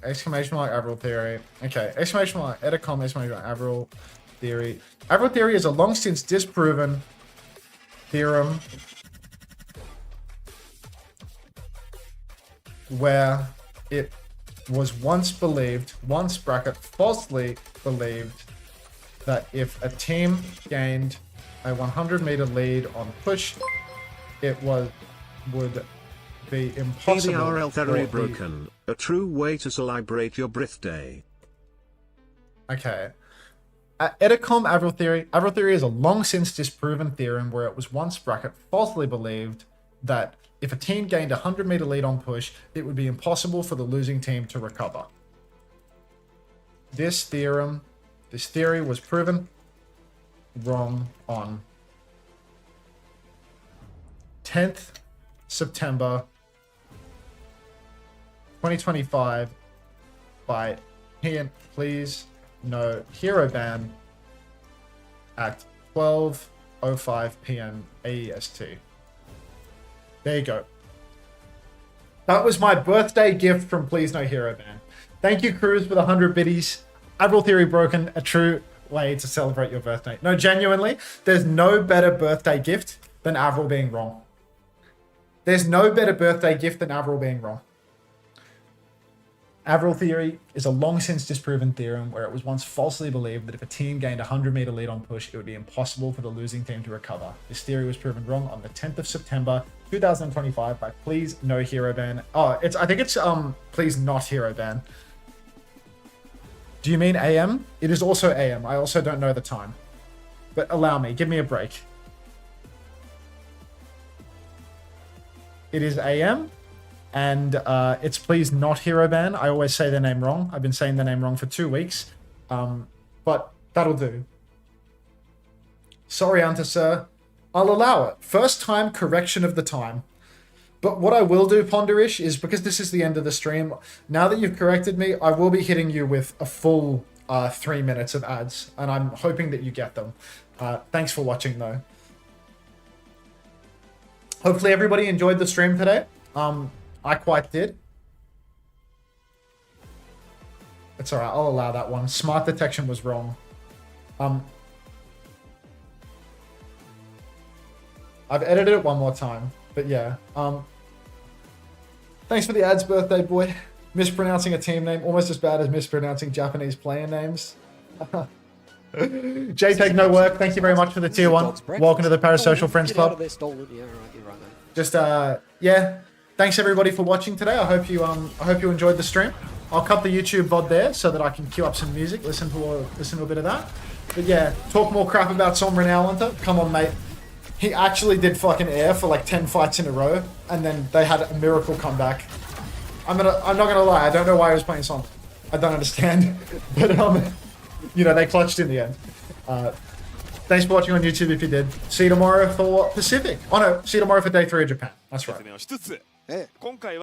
Exclamation mark Avril Theory. Okay. Exclamation mark Edicom. Exclamation mark Avril Theory. Avril Theory is a long since disproven theorem where it was once believed, once bracket falsely believed, that if a team gained a 100-meter lead on push, it would be impossible. PDRL Theory broken. A true way to celebrate your birthday. Okay. Edicom Avril Theory. Avril Theory is a long since disproven theorem where it was once bracket falsely believed that if a team gained a 100-meter lead on push, it would be impossible for the losing team to recover. This theory was proven wrong on 10th September 2025 by Plz Not Hero Ban at 12:05 p.m. AEST. There you go. That was my birthday gift from Plz Not Hero Ban. Thank you, Cruz, for the 100 biddies. Avril Theory broken, a true way to celebrate your birthday. No, genuinely, there's no better birthday gift than Avril being wrong. There's no better birthday gift than Avril being wrong. Avril theory is a long since disproven theorem where it was once falsely believed that if a team gained a 100-meter lead on push, it would be impossible for the losing team to recover. This theory was proven wrong on the 10th of September 2025 by Plz No Hero Ban. Oh, I think it's Plz Not Hero Ban. Do you mean AM? It is also AM. I also don't know the time. But allow me, give me a break. It is AM. And it's Plz Not Hero Ban. I always say their name wrong. I've been saying their name wrong for 2 weeks. But that'll do. Sorry, Unter, sir. I'll allow it. First time correction of the time. But what I will do, Ponderish, is because this is the end of the stream, now that you've corrected me, I will be hitting you with a full 3 minutes of ads. And I'm hoping that you get them. Thanks for watching, though. Hopefully everybody enjoyed the stream today. I quite did. It's alright, I'll allow that one. Smart detection was wrong. I've edited it one more time, but yeah. Thanks for the ads, birthday boy. Mispronouncing a team name almost as bad as mispronouncing Japanese player names. JPEG no work. Thank you very much for the tier 1. Welcome to the Parasocial Friends Club. Just yeah. Thanks everybody for watching today. I hope you enjoyed the stream. I'll cut the YouTube VOD there so that I can queue up some music, listen to a bit of that. But yeah, talk more crap about Sombra now, Unter. Come on, mate. He actually did fucking air for like 10 fights in a row, and then they had a miracle comeback. I'm not gonna lie, I don't know why he was playing Sombra. I don't understand. But you know, they clutched in the end. Thanks for watching on YouTube if you did. See you tomorrow for Pacific. Oh no, see you tomorrow for day 3 of Japan. That's right. Yeah.